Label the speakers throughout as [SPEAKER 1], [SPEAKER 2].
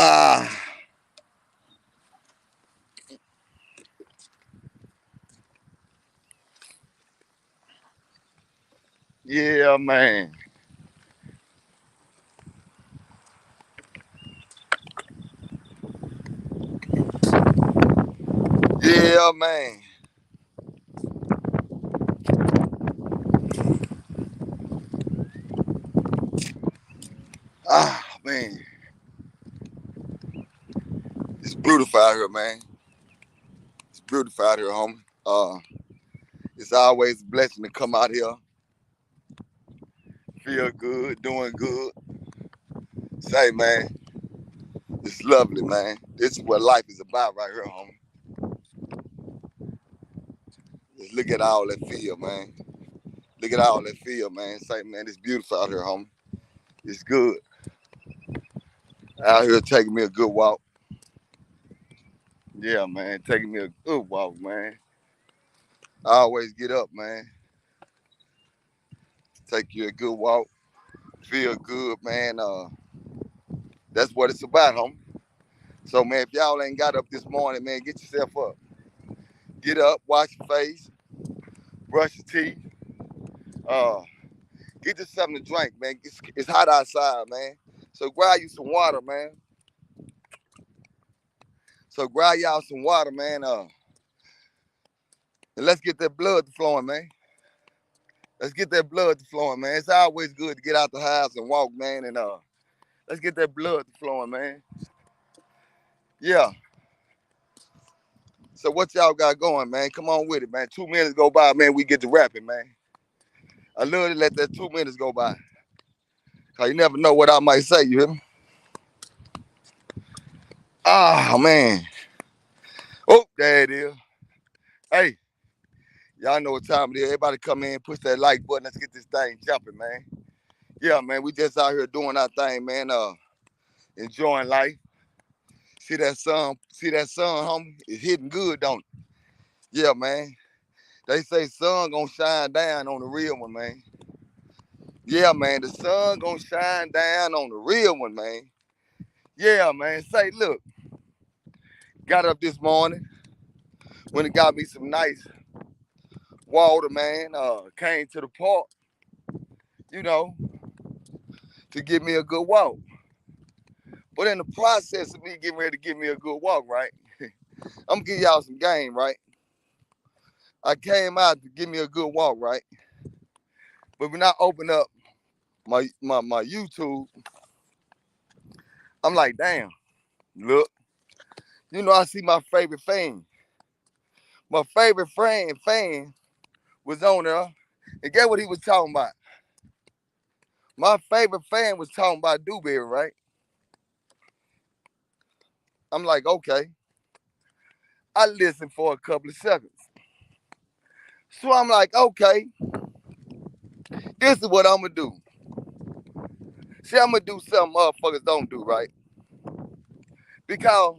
[SPEAKER 1] Ah, yeah, man. Yeah, man. Ah, man. It's beautiful out here, man. It's beautiful out here, homie. It's always a blessing to come out here, feel good, doing good. Say, man, it's lovely, man. This is what life is about right here, homie. Just look at all that feel, man. Look at all that feel, man. Say, man, it's beautiful out here, homie. It's good. Out here taking me a good walk. Yeah, man, taking me a good walk, man. I always get up, man. Take you a good walk. Feel good, man. That's what it's about, homie. So, man, if y'all ain't got up this morning, man, get yourself up. Get up, wash your face, brush your teeth. Uh, get you something to drink, man. It's hot outside, man. So grab you some water, man. So grab y'all some water, man. And let's get that blood flowing, man. Let's get that blood flowing, man. It's always good to get out the house and walk, man. And let's get that blood flowing, man. Yeah. So what y'all got going, man? Come on with it, man. 2 minutes go by, man. We get to rapping, man. I literally let that 2 minutes go by. Cause you never know what I might say, you hear me? Ah, man. Oh, there it is. Hey, y'all know what time it is. Everybody come in, push that like button. Let's get this thing jumping, man. Yeah, man. We just out here doing our thing, man. Enjoying life. See that sun, homie? It's hitting good, don't it? Yeah, man. They say sun gonna shine down on the real one, man. Yeah, man. The sun gonna shine down on the real one, man. Yeah, man. Say, look, got up this morning when it got me some nice water, man. Came to the park, you know, to give me a good walk. But in the process of me getting ready to give me a good walk, right? I'm gonna give y'all some game, right? I came out to give me a good walk, right? But when I open up my YouTube, I'm like, damn, look, I see my favorite fan. My favorite fan was on there. And get what he was talking about? My favorite fan was talking about Dewberry, right? I'm like, okay. I listened for a couple of seconds. So I'm like, okay, this is what I'm gonna do. See, I'm gonna do something motherfuckers don't do, right? Because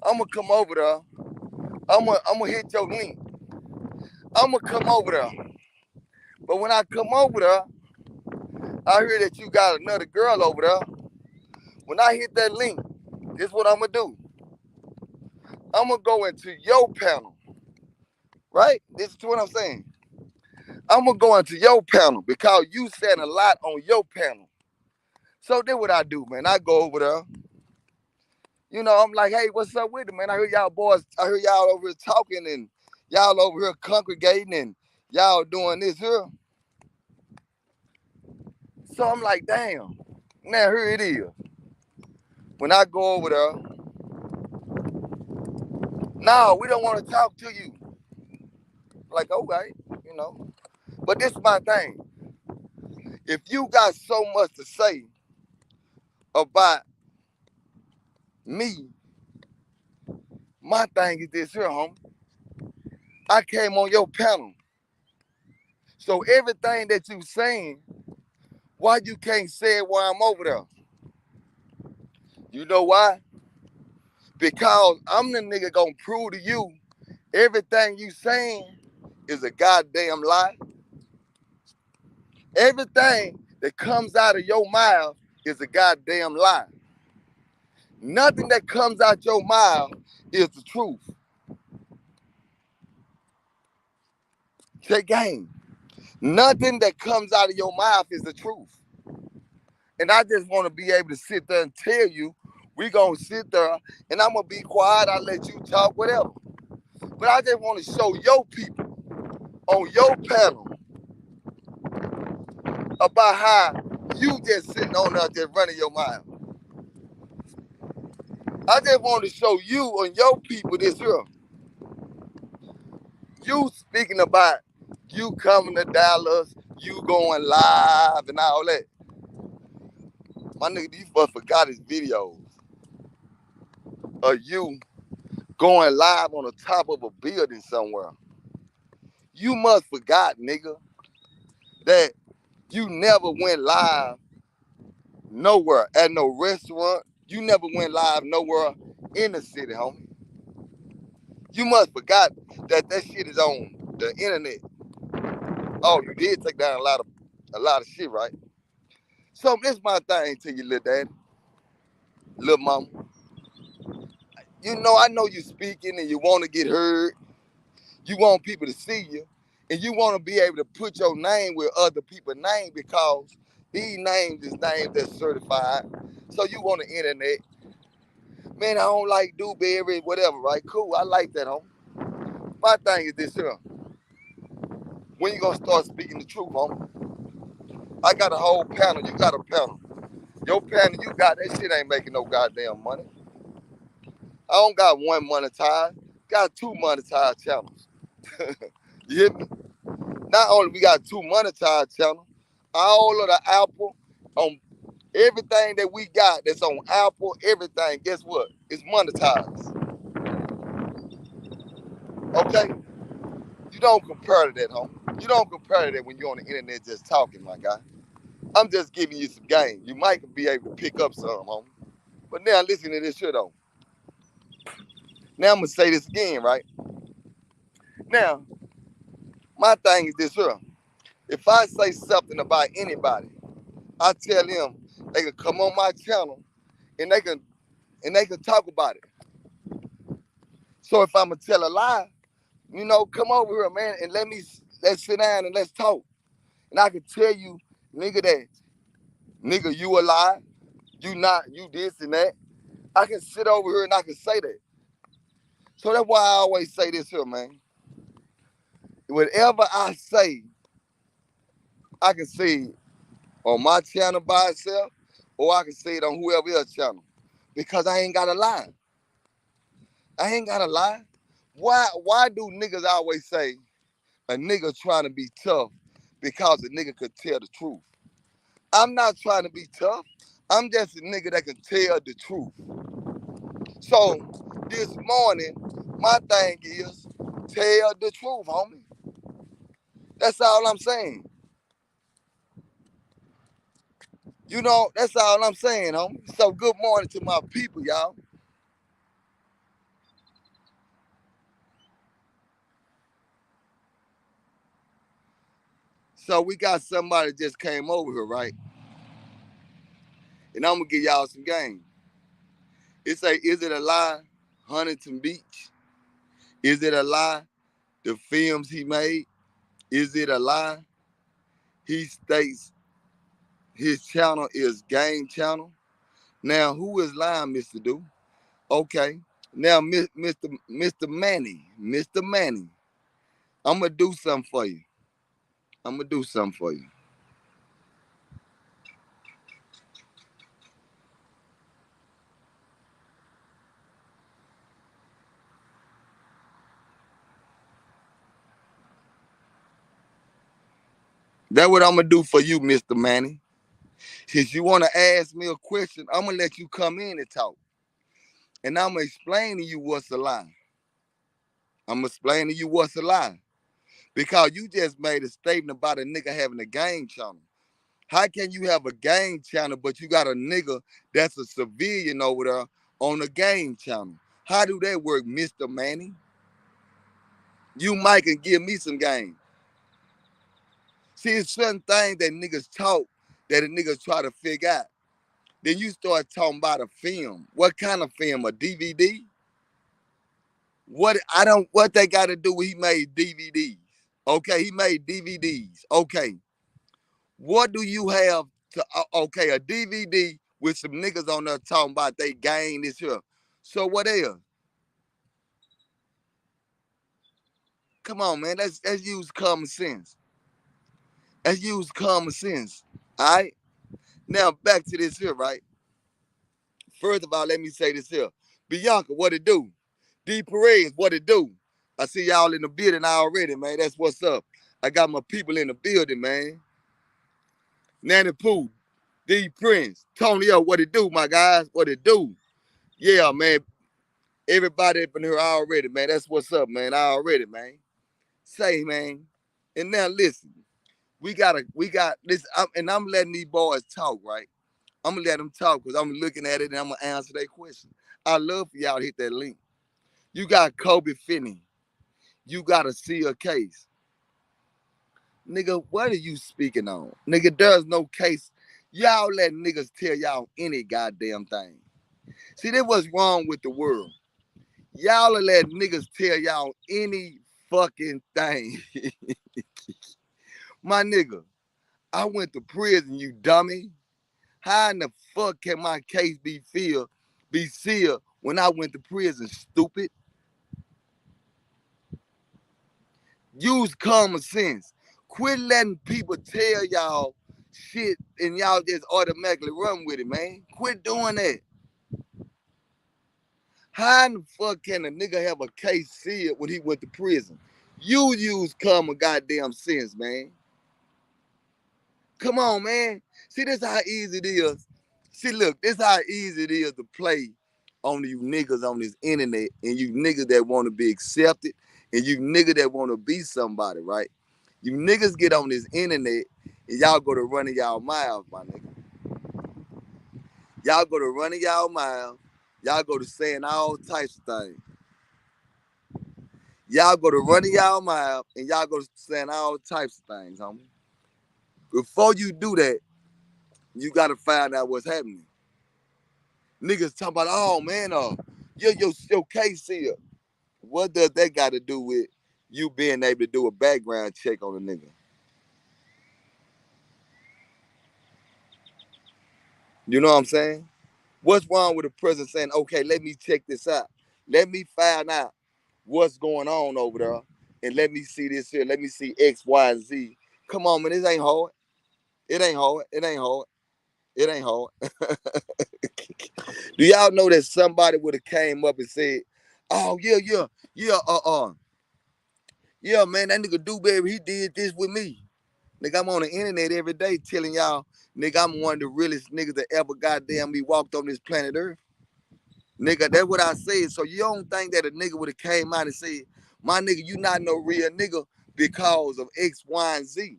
[SPEAKER 1] I'm gonna come over there. I'm gonna hit your link. I'm gonna come over there. But when I come over there, I hear that you got another girl over there. When I hit that link, this is what I'm gonna do. I'm gonna go into your panel, right? This is what I'm saying. I'm gonna go into your panel because you said a lot on your panel. So then what I do, man? I go over there. I'm like, hey, what's up with it, man? I hear y'all boys, I hear y'all over here talking and y'all over here congregating and y'all doing this here. So I'm like, damn. Now here it is. When I go over there, no, we don't want to talk to you. Like, okay, you know. But this is my thing. If you got so much to say about me, my thing is this here, homie. I came on your panel. So everything that you saying, why you can't say it while I'm over there? You know why? Because I'm the nigga gonna prove to you everything you saying is a goddamn lie. Everything that comes out of your mouth is a goddamn lie. Nothing that comes out your mouth is the truth. Check game. Nothing that comes out of your mouth is the truth. And I just want to be able to sit there and tell you, we going to sit there and I'm going to be quiet. I'll let you talk, whatever. But I just want to show your people on your panel about how you just sitting on there just running your mouth. I just want to show you and your people this here. You speaking about you coming to Dallas, you going live and all that. My nigga, you must forgot his videos of you going live on the top of a building somewhere. You must forgot, nigga, that you never went live nowhere at no restaurant. You never went live nowhere in the city, homie. You must forgot that shit is on the internet. Oh, you did take down a lot of shit, right? So this my thing to you, little daddy, little mama. You know, I know you speaking and you want to get heard. You want people to see you. And you want to be able to put your name with other people's name because these names is names that's certified. So you on the internet. Man, I don't like Dewberry, whatever, right? Cool, I like that, homie. My thing is this here. When you gonna start speaking the truth, homie? I got a whole panel, you got a panel. Your panel you got, that shit ain't making no goddamn money. I don't got one monetized, got two monetized channels. You hear me? Not only we got two monetized channels, all of the Apple, on everything that we got that's on Apple, everything, guess what? It's monetized. Okay? You don't compare to that, homie. You don't compare to that when you're on the internet just talking, my guy. I'm just giving you some game. You might be able to pick up some, homie. But now listen to this shit, though. Now I'm going to say this again, right? Now, my thing is this here. If I say something about anybody, I tell them they can come on my channel and they can talk about it. So if I'm gonna tell a lie, you know, come over here, man, and let's sit down and let's talk. And I can tell you, nigga, nigga, you a lie, you not, you this and that. I can sit over here and I can say that. So that's why I always say this here, man. Whatever I say, I can say it on my channel by itself, or I can say it on whoever else's channel. Because I ain't gotta lie. I ain't gotta lie. Why do niggas always say a nigga trying to be tough because a nigga could tell the truth? I'm not trying to be tough. I'm just a nigga that can tell the truth. So this morning, my thing is tell the truth, homie. That's all I'm saying. You know, that's all I'm saying, homie. So good morning to my people, y'all. So we got somebody just came over here, right? And I'm gonna give y'all some game. It say, is it a lie, Huntington Beach? Is it a lie, the films he made? Is it a lie, he states his channel is Game Channel? Now, who is lying, Mr. Do? Okay. Now, Mr. Manny, I'm going to do something for you. I'm going to do something for you. That's what I'm going to do for you, Mr. Manny. Since you want to ask me a question, I'm going to let you come in and talk. And I'm going to explain to you what's a lie. I'm going to explain to you what's a lie. Because you just made a statement about a nigga having a game channel. How can you have a game channel, but you got a nigga that's a civilian over there on a game channel? How do that work, Mr. Manny? You might can give me some game. See, it's certain things that niggas talk that the niggas try to figure out. Then you start talking about a film. What kind of film? A DVD? What they got to do with he made DVDs? Okay, he made DVDs. Okay. What do you have to okay, a DVD with some niggas on there talking about they gang this here. So what else? Come on, man. Let's use common sense. Let's use common sense. All right. Now back to this here, right? First of all, let me say this here. Bianca, what it do? D Perez, what it do? I see y'all in the building already, man. That's what's up. I got my people in the building, man. Nanny Pooh, D Prince, Tony O, what it do, my guys? What it do? Yeah, man. Everybody up in here already, man. That's what's up, man. Already, man. Say, man. And now listen, we got this, and I'm letting these boys talk, right? I'm gonna let them talk because I'm looking at it and I'm gonna answer their question. I love for y'all to hit that link. You got Kobe Finney. You got to see a case. Nigga, what are you speaking on? Nigga, there's no case. Y'all let niggas tell y'all any goddamn thing. See, that's what's wrong with the world. Y'all let niggas tell y'all any fucking thing. My nigga, I went to prison, you dummy. How in the fuck can my case be sealed when I went to prison, stupid? Use common sense. Quit letting people tell y'all shit and y'all just automatically run with it, man. Quit doing that. How in the fuck can a nigga have a case sealed when he went to prison? You use common goddamn sense, man. Come on, man. See, this how easy it is. See, look, this how easy it is to play on you niggas on this internet and you niggas that want to be accepted and you niggas that want to be somebody, right? You niggas get on this internet and y'all go to running y'all mouth, my nigga. Y'all go to running y'all mouth. Y'all go to saying all types of things. Y'all go to running y'all mouth and y'all go to saying all types of things, homie. Before you do that, you gotta find out what's happening. Niggas talking about, oh man, your case here. What does that got to do with you being able to do a background check on a nigga? You know what I'm saying? What's wrong with a person saying, okay, let me check this out. Let me find out what's going on over there. And let me see this here. Let me see X, Y, and Z. Come on, man. This ain't hard. It ain't hard. It ain't hard. It ain't hard. Do y'all know that somebody would have came up and said, oh, yeah, man, that nigga Dewberry, he did this with me. Nigga, I'm on the internet every day telling y'all, nigga, I'm one of the realest niggas that ever goddamn me walked on this planet Earth. Nigga, that's what I said. So you don't think that a nigga would have came out and said, my nigga, you not no real nigga because of X, Y, and Z.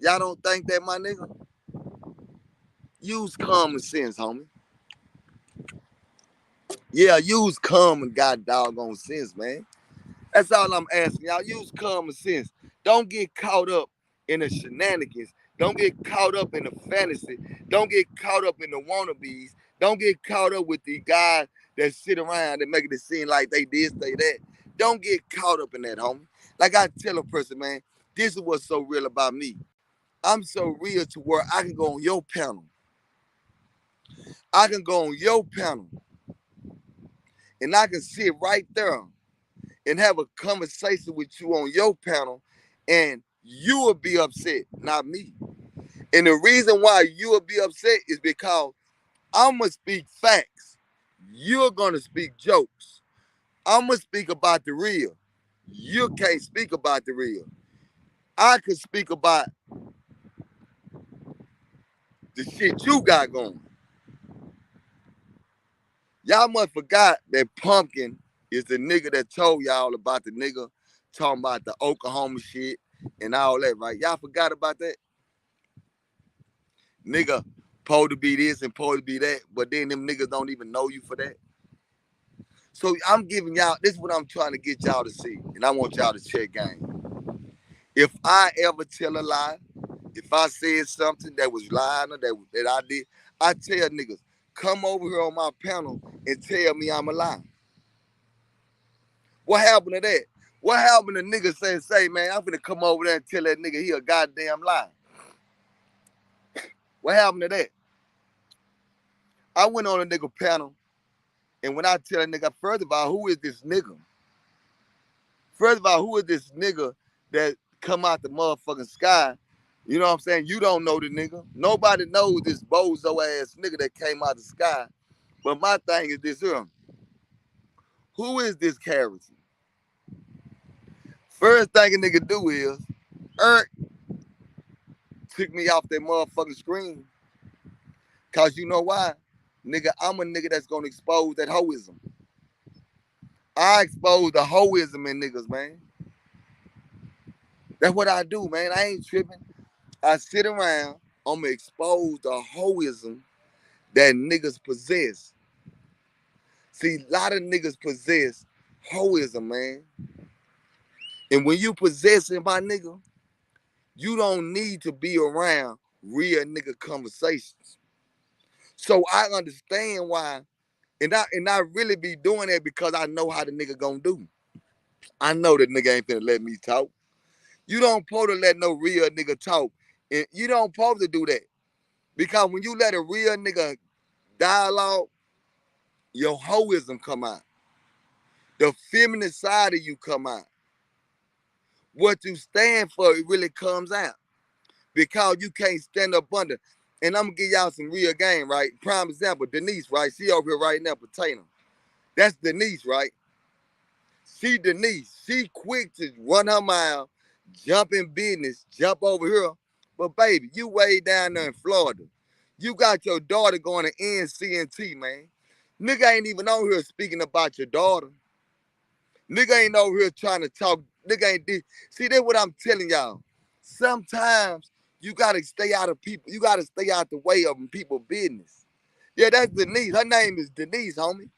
[SPEAKER 1] Y'all don't think that, my nigga? Use common sense, homie. Yeah, use common god doggone sense, man. That's all I'm asking y'all. Use common sense. Don't get caught up in the shenanigans. Don't get caught up in the fantasy. Don't get caught up in the wannabes. Don't get caught up with the guys that sit around and make it seem like they did say that. Don't get caught up in that, homie. Like I tell a person, man, this is what's so real about me. I'm so real to where I can go on your panel. I can go on your panel and I can sit right there and have a conversation with you on your panel, and you will be upset, not me. And the reason why you will be upset is because I'm going to speak facts. You're going to speak jokes. I'm going to speak about the real. You can't speak about the real. I can speak about the shit you got going. Y'all must forgot that Pumpkin is the nigga that told y'all about the nigga talking about the Oklahoma shit and all that, right? Y'all forgot about that? Nigga, supposed to be this and supposed to be that, but then them niggas don't even know you for that. So I'm giving y'all, this is what I'm trying to get y'all to see, and I want y'all to check game. If I ever tell a lie, If I said something that was lying or that I did, I tell niggas, come over here on my panel and tell me I'm a lie. What happened to that? What happened to niggas say, man, I'm finna come over there and tell that nigga he a goddamn lie? What happened to that? I went on a nigga panel, and when I tell a nigga, first of all, who is this nigga? First of all, who is this nigga that come out the motherfucking sky? You know what I'm saying? You don't know the nigga. Nobody knows this bozo ass nigga that came out the sky. But my thing is this here. Who is this character? First thing a nigga do is, took me off that motherfucking screen. Cause you know why? Nigga, I'm a nigga that's gonna expose that hoism. I expose the hoism in niggas, man. That's what I do, man. I ain't tripping. I sit around, I'ma expose the hoism that niggas possess. See, a lot of niggas possess hoism, man. And when you possess it, my nigga, you don't need to be around real nigga conversations. So I understand why, and I really be doing that because I know how the nigga gonna do. I know that nigga ain't finna let me talk. You don't supposed to let no real nigga talk. And you don't supposed to do that. Because when you let a real nigga dialogue, your hoism come out. The feminine side of you come out. What you stand for, it really comes out. Because you can't stand up under. And I'm gonna give y'all some real game, right? Prime example, Denise, right? She over here right now, Potato. That's Denise, right? Denise. She quick to run her mile, jump in business, jump over here. But baby, you way down there in Florida. You got your daughter going to NCNT, man. Nigga ain't even over here speaking about your daughter. Nigga ain't over here trying to talk. Nigga ain't this. See, that's what I'm telling y'all. Sometimes you gotta stay out of people. You gotta stay out the way of people's business. Yeah, that's Denise. Her name is Denise, homie.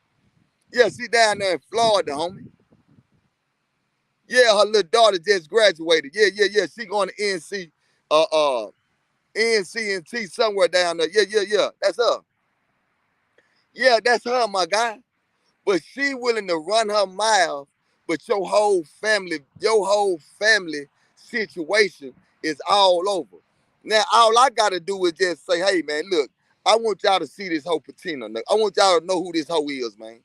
[SPEAKER 1] Yeah, she down there in Florida, homie. Yeah, her little daughter just graduated. Yeah. She going to NCNT somewhere down there. Yeah. That's her. Yeah, that's her, my guy. But she willing to run her mile, but your whole family situation is all over. Now, all I gotta do is just say, hey man, look, I want y'all to see this whole patina. I want y'all to know who this hoe is, man.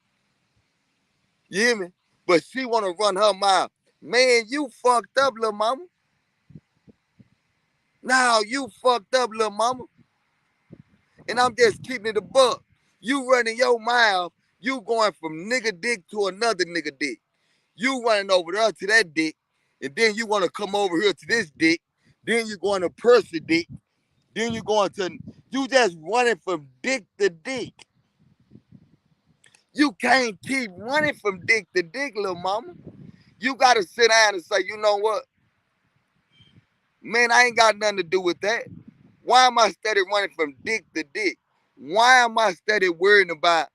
[SPEAKER 1] You hear me? But she wanna run her mile. Man, you fucked up, little mama. Now you fucked up, little mama. And I'm just keeping it a buck. You running your mile, you going from nigga dick to another nigga dick. You running over there to that dick, and then you want to come over here to this dick. Then you going to Percy dick. Then you just running from dick to dick. You can't keep running from dick to dick, little mama. You got to sit down and say, you know what? Man, I ain't got nothing to do with that. Why am I steady running from dick to dick? Why am I steady worrying about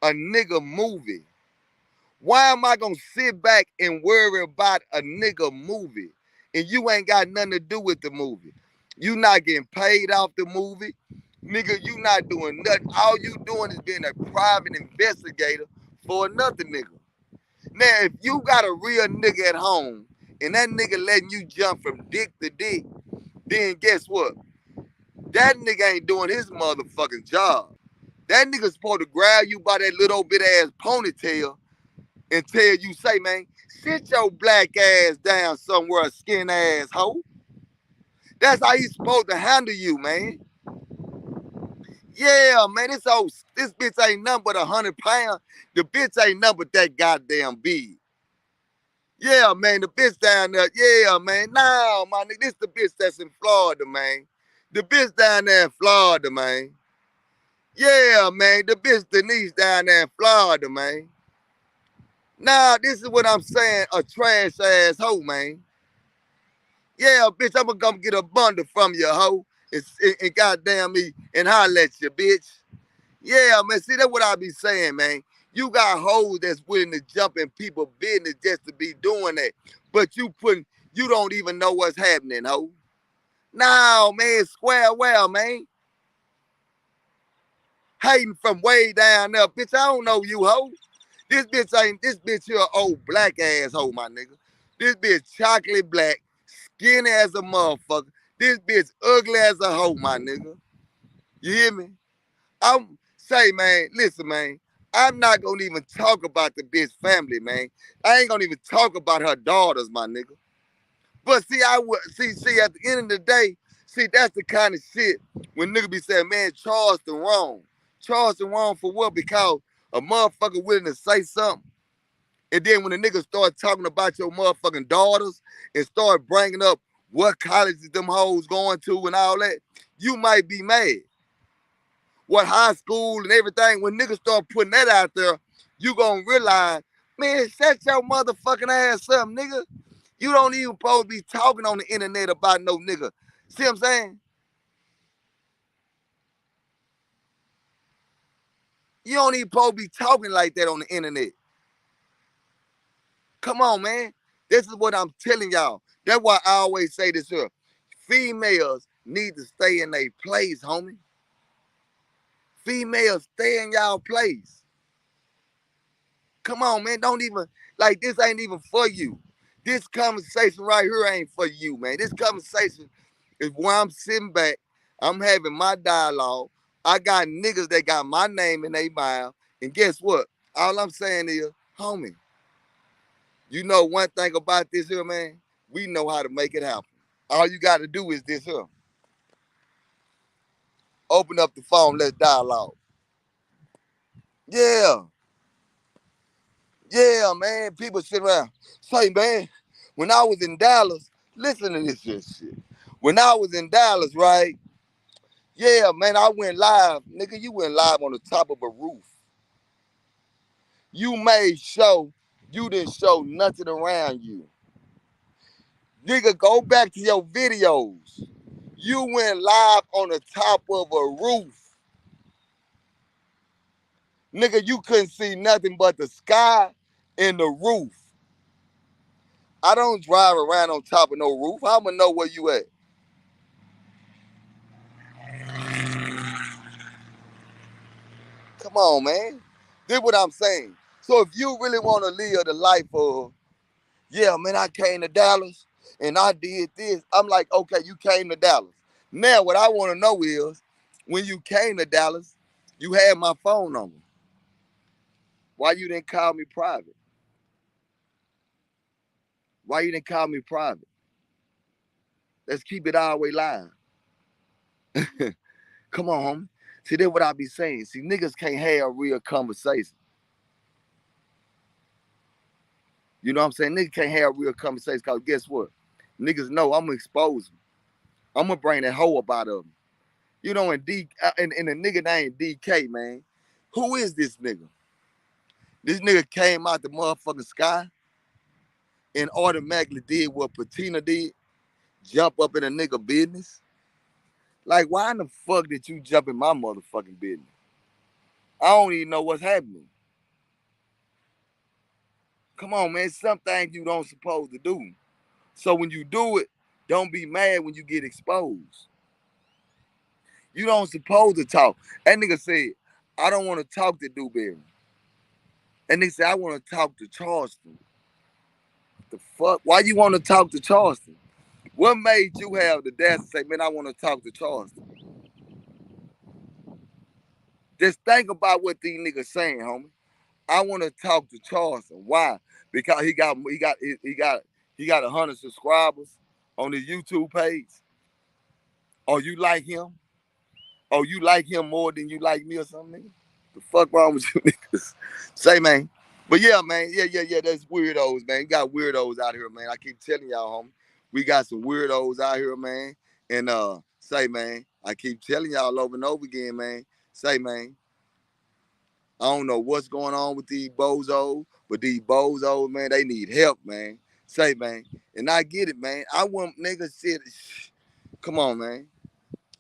[SPEAKER 1] a nigga movie? Why am I gonna sit back and worry about a nigga movie? And you ain't got nothing to do with the movie. You not getting paid off the movie. Nigga, you not doing nothing. All you doing is being a private investigator for another nigga. Now, if you got a real nigga at home and that nigga letting you jump from dick to dick, then guess what? That nigga ain't doing his motherfucking job. That nigga's supposed to grab you by that little bit ass ponytail and tell you, say, man, sit your black ass down somewhere, skin ass hoe. That's how he's supposed to handle you, man. Yeah, man, this bitch ain't nothing but 100 pounds. The bitch ain't nothing but that goddamn big. Yeah, man, the bitch down there. Yeah, man. Nah, my nigga, this the bitch that's in Florida, man. The bitch down there in Florida, man. Yeah, man, the bitch Denise down there in Florida, man. Nah, this is what I'm saying, a trash ass hoe, man. Yeah, bitch, I'm gonna come get a bundle from you, hoe, and goddamn me, and holler at you, bitch. Yeah, man, see, that's what I be saying, man. You got hoes that's willing to jump in people's business just to be doing that. But you don't even know what's happening, hoe. No, man, square well, man. Hating from way down there. Bitch, I don't know you, hoe. This bitch here old black ass hoe, my nigga. This bitch chocolate black, skinny as a motherfucker. This bitch ugly as a hoe, my nigga. You hear me? Man, listen, man. I'm not gonna even talk about the bitch family, man. I ain't gonna even talk about her daughters, my nigga. But see, at the end of the day, see, that's the kind of shit when nigga be saying, man, Charleston wrong. Charleston wrong for what? Because a motherfucker willing to say something. And then when the niggas start talking about your motherfucking daughters and start bringing up what colleges them hoes going to and all that, you might be mad. What high school and everything, when niggas start putting that out there, you gonna realize, man, shut your motherfucking ass up, nigga. You don't even supposed to be talking on the internet about no nigga. See what I'm saying? You don't even supposed to be talking like that on the internet. Come on, man. This is what I'm telling y'all. That's why I always say this here. Females need to stay in their place, homie. Females, stay in y'all place. Come on, man. Don't even, like, this ain't even for you. This conversation right here ain't for you, man. This conversation is where I'm sitting back. I'm having my dialogue. I got niggas that got my name in their mouth. And guess what? All I'm saying is, homie, you know one thing about this here, man? We know how to make it happen. All you got to do is this here. Open up the phone, let's dialogue. Yeah. Yeah, man. People sit around. Say, man, when I was in Dallas, listen to this shit. When I was in Dallas, right? Yeah, man, I went live. Nigga, you went live on the top of a roof. You made sure you didn't show nothing around you. Nigga, go back to your videos. You went live on the top of a roof. Nigga, you couldn't see nothing but the sky and the roof. I don't drive around on top of no roof. How I'ma know where you at? Come on, man. This what I'm saying. So if you really want to live the life of, yeah, man, I came to Dallas and I did this. I'm like, okay, you came to Dallas. Now, what I want to know is, when you came to Dallas, you had my phone number. Why you didn't call me private? Why you didn't call me private? Let's keep it all the way live. Come on, homie. See, that's what I be saying. See, niggas can't have a real conversation. You know what I'm saying? Niggas can't have a real conversation because guess what? Niggas know I'm going to expose them. I'm going to bring that hoe up out of them. You know, and the nigga named DK, man. Who is this nigga? This nigga came out the motherfucking sky and automatically did what Patina did, jump up in a nigga business. Like, why in the fuck did you jump in my motherfucking business? I don't even know what's happening. Come on, man. Some things you don't supposed to do. So when you do it, don't be mad when you get exposed. You don't supposed to talk. That nigga said, I don't want to talk to Dewberry. And they said, I want to talk to Charleston. The fuck? Why you want to talk to Charleston? What made you have the dash to say, man, I want to talk to Charleston? Just think about what these niggas saying, homie. I want to talk to Charleston. Why? Because he got 100 subscribers on his YouTube page. Or you like him? Or you like him more than you like me or something, nigga? The fuck wrong with you niggas? Say, man. But yeah, man. Yeah. That's weirdos, man. You got weirdos out here, man. I keep telling y'all, homie. We got some weirdos out here, man. And say, man, I keep telling y'all over and over again, man. Say, man, I don't know what's going on with these bozos, but these bozos, man, they need help, man. Say, man. And I get it, man. I want niggas shit. Come on, man.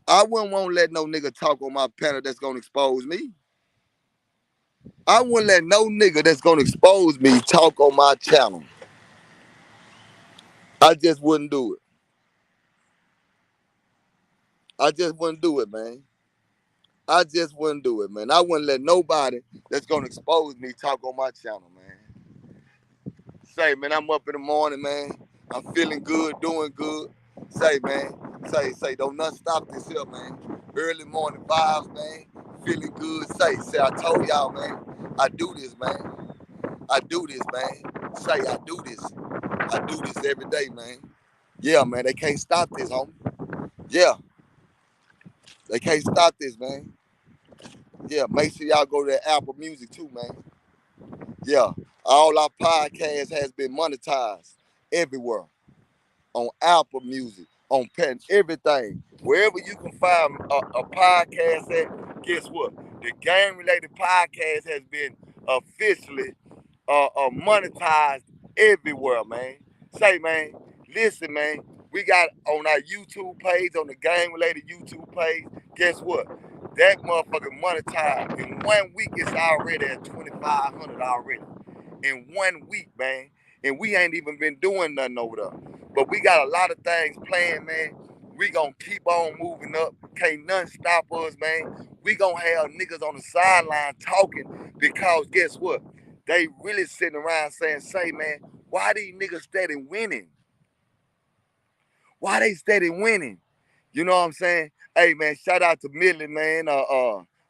[SPEAKER 1] I wouldn't want to let no nigga talk on my panel that's gonna expose me. I wouldn't let no nigga that's gonna expose me talk on my channel. I just wouldn't do it. I just wouldn't do it, man. I just wouldn't do it, man. I wouldn't let nobody that's gonna expose me talk on my channel, man. Say, man, I'm up in the morning, man. I'm feeling good, doing good. Say, man, say, don't nothing stop this here, man. Early morning vibes, man. Feeling good. Say, I told y'all, man. I do this, man. I do this, man. Say, I do this. I do this every day, man. Yeah, man, they can't stop this, homie. Yeah, they can't stop this, man. Yeah, make sure y'all go to that Apple Music too, man. Yeah, all our podcasts has been monetized everywhere on Apple Music, on Pen, everything. Wherever you can find a podcast at, guess what? The game-related podcast has been officially monetized everywhere, man. Say, man, listen, man, we got on our YouTube page, on the game-related YouTube page, guess what? That motherfucker monetized. In 1 week, it's already at 2,500 already. In 1 week, man. And we ain't even been doing nothing over there. But we got a lot of things planned, man. We gonna keep on moving up. Can't nothing stop us, man. We gonna have niggas on the sideline talking because guess what? They really sitting around saying, say, man, why these niggas steady winning? Why they steady winning? You know what I'm saying? Hey, man, shout out to Millie, man.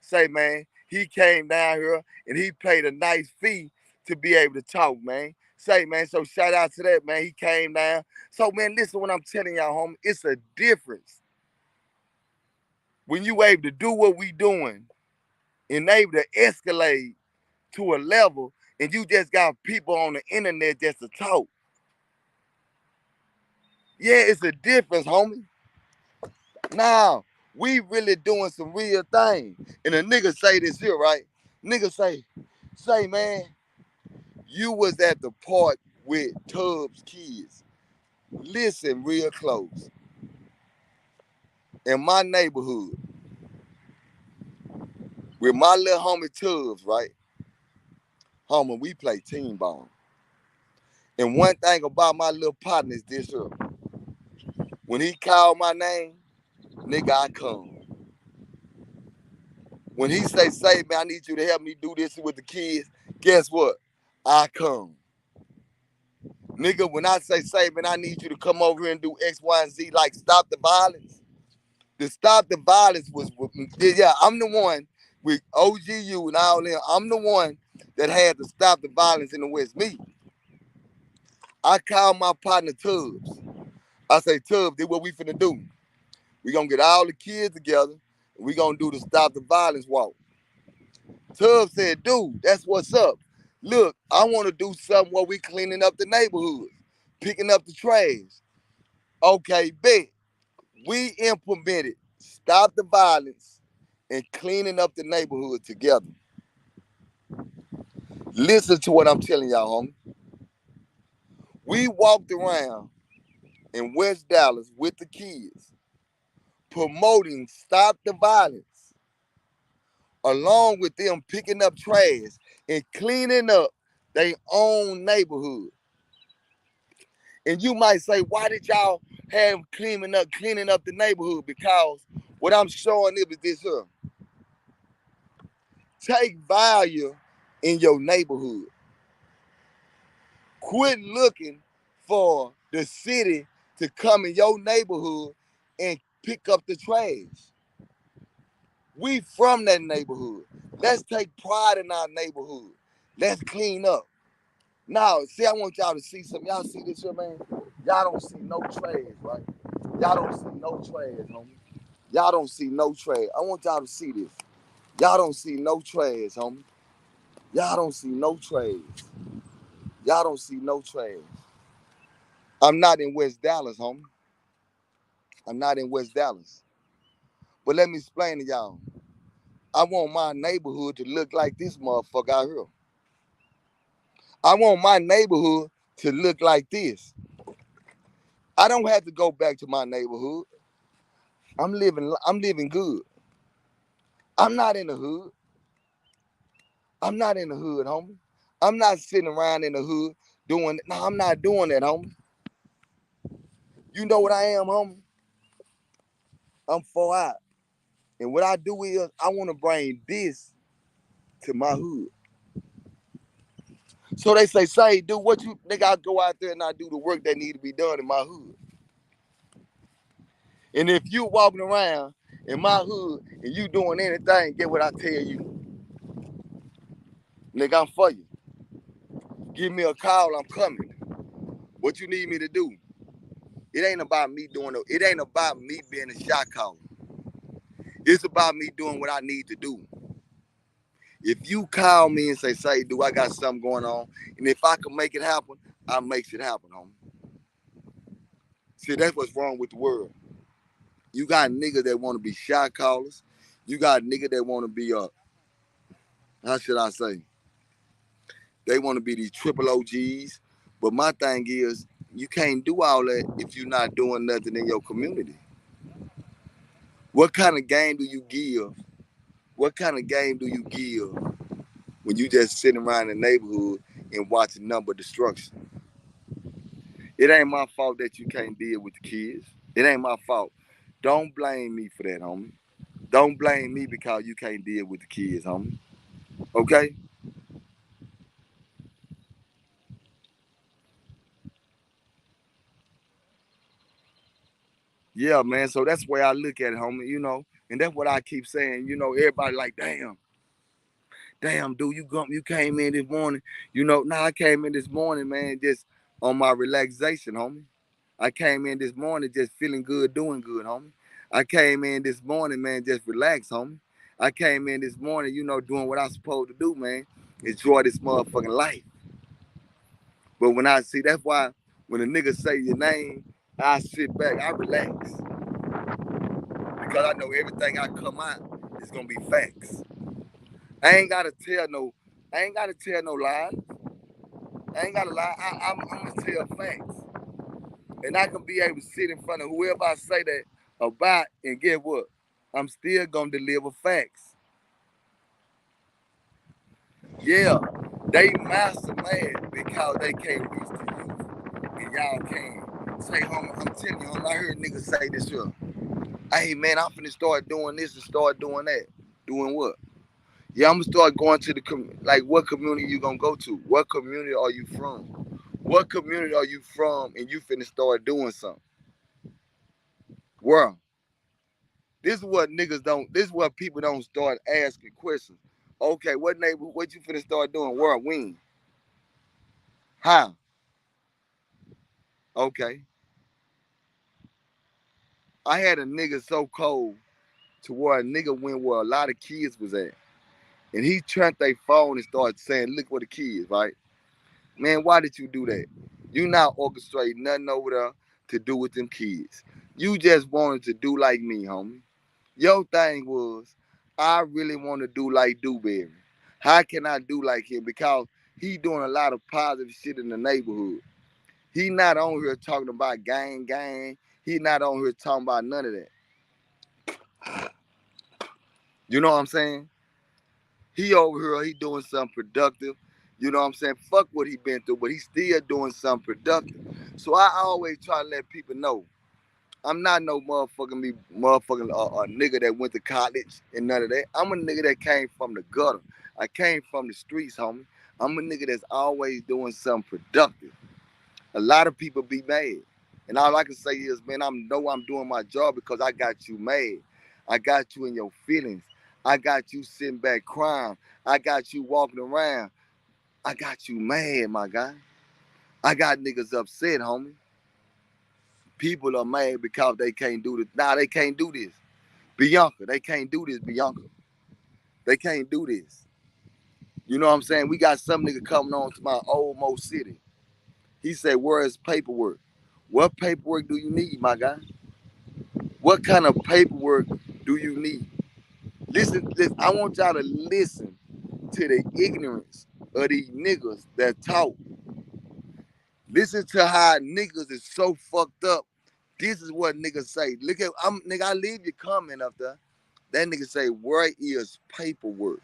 [SPEAKER 1] Say, man, he came down here and he paid a nice fee to be able to talk, man. Say, man, so shout out to that, man. He came down. So, man, listen what I'm telling y'all, homie. It's a difference when you able to do what we doing and able to escalate to a level and you just got people on the internet just to talk. Yeah, it's a difference, homie. Now, we really doing some real things. And a nigga say this here, right? Nigga say, man, you was at the park with Tubbs' kids. Listen real close. In my neighborhood, with my little homie Tubbs, right? Homie, we play team ball. And one thing about my little partner is this here. When he called my name, nigga, I come. When he say, man, I need you to help me do this with the kids, guess what? I come. Nigga, when I say, man, I need you to come over here and do X, Y, and Z, like stop the violence. The stop the violence was, yeah, I'm the one with OGU and all them. I'm the one that had to stop the violence in the West. Me. I called my partner Tubbs. I say, Tubbs, this what we finna do. We gonna get all the kids together and we gonna do the stop the violence walk. Tubbs said, dude, that's what's up. Look, I wanna do something where we cleaning up the neighborhoods, picking up the trash. Okay, bet. We implemented stop the violence and cleaning up the neighborhood together. Listen to what I'm telling y'all, homie. We walked around in West Dallas with the kids promoting stop the violence, along with them picking up trash and cleaning up their own neighborhood. And you might say, why did y'all have cleaning up the neighborhood? Because what I'm showing them is this here. Take value in your neighborhood. Quit looking for the city to come in your neighborhood and pick up the trash. We from that neighborhood. Let's take pride in our neighborhood. Let's clean up. Now, see, I want y'all to see something. Y'all see this here, man? Y'all don't see no trash, right? Y'all don't see no trash, homie. Y'all don't see no trash. I want y'all to see this. Y'all don't see no trash, homie. Y'all don't see no trash. Y'all don't see no trash. I'm not in West Dallas, homie. I'm not in West Dallas. But let me explain to y'all. I want my neighborhood to look like this motherfucker out here. I want my neighborhood to look like this. I don't have to go back to my neighborhood. I'm living good. I'm not in the hood. I'm not in the hood, homie. I'm not sitting around in the hood doing it. No, I'm not doing that, homie. You know what I am, homie? I'm far out. And what I do is I want to bring this to my hood. So they say, do what you nigga, I go out there and I do the work that need to be done in my hood. And if you walking around in my hood and you doing anything, get what I tell you. Nigga, I'm for you. Give me a call, I'm coming. What you need me to do? It ain't about me doing it ain't about me being a shot caller. It's about me doing what I need to do. If you call me and say, do I got something going on? And if I can make it happen, I makes it happen, homie. See, that's what's wrong with the world. You got niggas that want to be shot callers. You got niggas that want to be how should I say? They want to be these triple OGs. But my thing is, you can't do all that if you're not doing nothing in your community. What kind of game do you give? What kind of game do you give when you just sitting around the neighborhood and watching number destruction? It ain't my fault that you can't deal with the kids. It ain't my fault. Don't blame me for that, homie. Don't blame me because you can't deal with the kids, homie. Okay? Yeah, man. So that's the way I look at it, homie, And that's what I keep saying. Everybody like, damn, dude, you came in this morning. Nah, I came in this morning, man, just on my relaxation, homie. I came in this morning just feeling good, doing good, homie. I came in this morning, man, just relax, homie. I came in this morning, doing what I'm supposed to do, man. Enjoy this motherfucking life. But when I see, that's why when a nigga say your name, I sit back, I relax. Because I know everything I come out is gonna be facts. I ain't gotta tell no, I ain't gotta tell no lies. I ain't gotta lie. I'm gonna tell facts. And I can be able to sit in front of whoever I say that about and get what? I'm still gonna deliver facts. Yeah, they master mad because they can't reach the youth. And y'all can. Say, homie, I'm telling you, homie, I heard niggas say this here. Hey man, I'm finna start doing this and start doing that. Doing what? Yeah, I'm gonna start going to like what community you gonna go to? What community are you from? What community are you from and you finna start doing something? Where? This is what niggas don't, this is what people don't start asking questions. Okay, what neighborhood, what you finna start doing? Where? When? How? Okay. I had a nigga so cold to where a nigga went where a lot of kids was at. And he turned their phone and started saying, look what the kids, right? Man, why did you do that? You not orchestrating nothing over there to do with them kids. You just wanted to do like me, homie. Your thing was, I really want to do like Dewberry. How can I do like him? Because he doing a lot of positive shit in the neighborhood. He not on here talking about gang. He not on here talking about none of that. You know what I'm saying? He over here, he doing something productive. You know what I'm saying? Fuck what he been through, but he still doing something productive. So I always try to let people know I'm not no motherfucking nigga that went to college and none of that. I'm a nigga that came from the gutter. I came from the streets, homie. I'm a nigga that's always doing something productive. A lot of people be mad. And all I can say is, man, I know I'm doing my job because I got you mad. I got you in your feelings. I got you sitting back crying. I got you walking around. I got you mad, my guy. I got niggas upset, homie. People are mad because they can't do this. Nah, they can't do this. Bianca, they can't do this, Bianca. They can't do this. You know what I'm saying? We got some nigga coming on to my old Mo City. He said, where is paperwork? What paperwork do you need, my guy? What kind of paperwork do you need? Listen, I want y'all to listen to the ignorance of these niggas that talk. Listen to how niggas is so fucked up. This is what niggas say. Look at, nigga, I leave your comment up there. That nigga say, where is paperwork?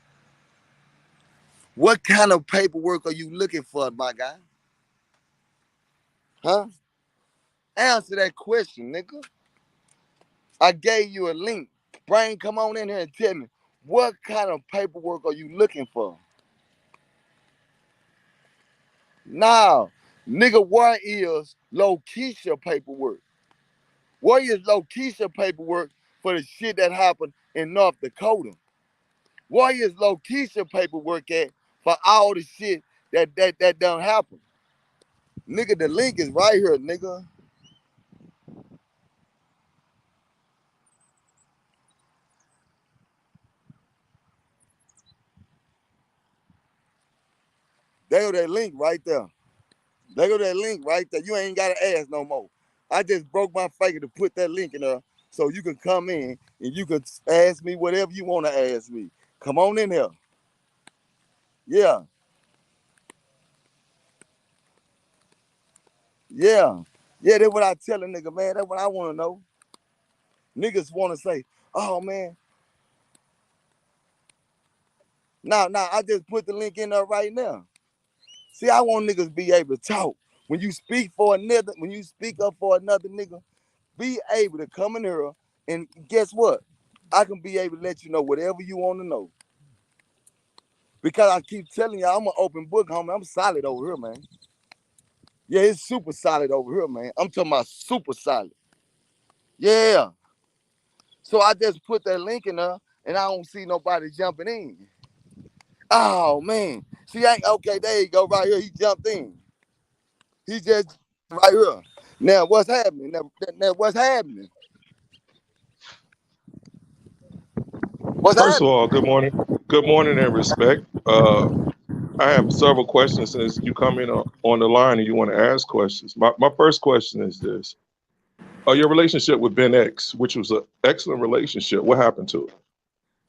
[SPEAKER 1] What kind of paperwork are you looking for, my guy? Huh? Answer that question, nigga. I gave you a link. Brain, come on in here and tell me, what kind of paperwork are you looking for? Now, nigga, where is Lokeisha paperwork? Where is Lokeisha paperwork for the shit that happened in North Dakota? Where is Lokeisha paperwork at for all the shit that done happen? Nigga, the link is right here, nigga. There go that link right there. There go that link right there. You ain't gotta ask no more. I just broke my finger to put that link in there so you can come in and you can ask me whatever you want to ask me. Come on in here. Yeah. Yeah. Yeah, that's what I tell a nigga, man. That's what I want to know. Niggas want to say, oh, man. Nah, I just put the link in there right now. See, I want niggas be able to talk. When you speak up for another nigga, be able to come in here and guess what? I can be able to let you know whatever you want to know. Because I keep telling you, I'm an open book, homie. I'm solid over here, man. Yeah, it's super solid over here, man. I'm talking about super solid. Yeah. So I just put that link in there and I don't see nobody jumping in. Oh, man. See, okay, there you go, right here. He jumped in. He just right here. Now, what's happening? Now what's happening? What's
[SPEAKER 2] First of
[SPEAKER 1] happening?
[SPEAKER 2] all, good morning. Good morning and respect. I have several questions since you come in on the line and you want to ask questions. My first question is this. Your relationship with Ben X, which was an excellent relationship, what happened to it?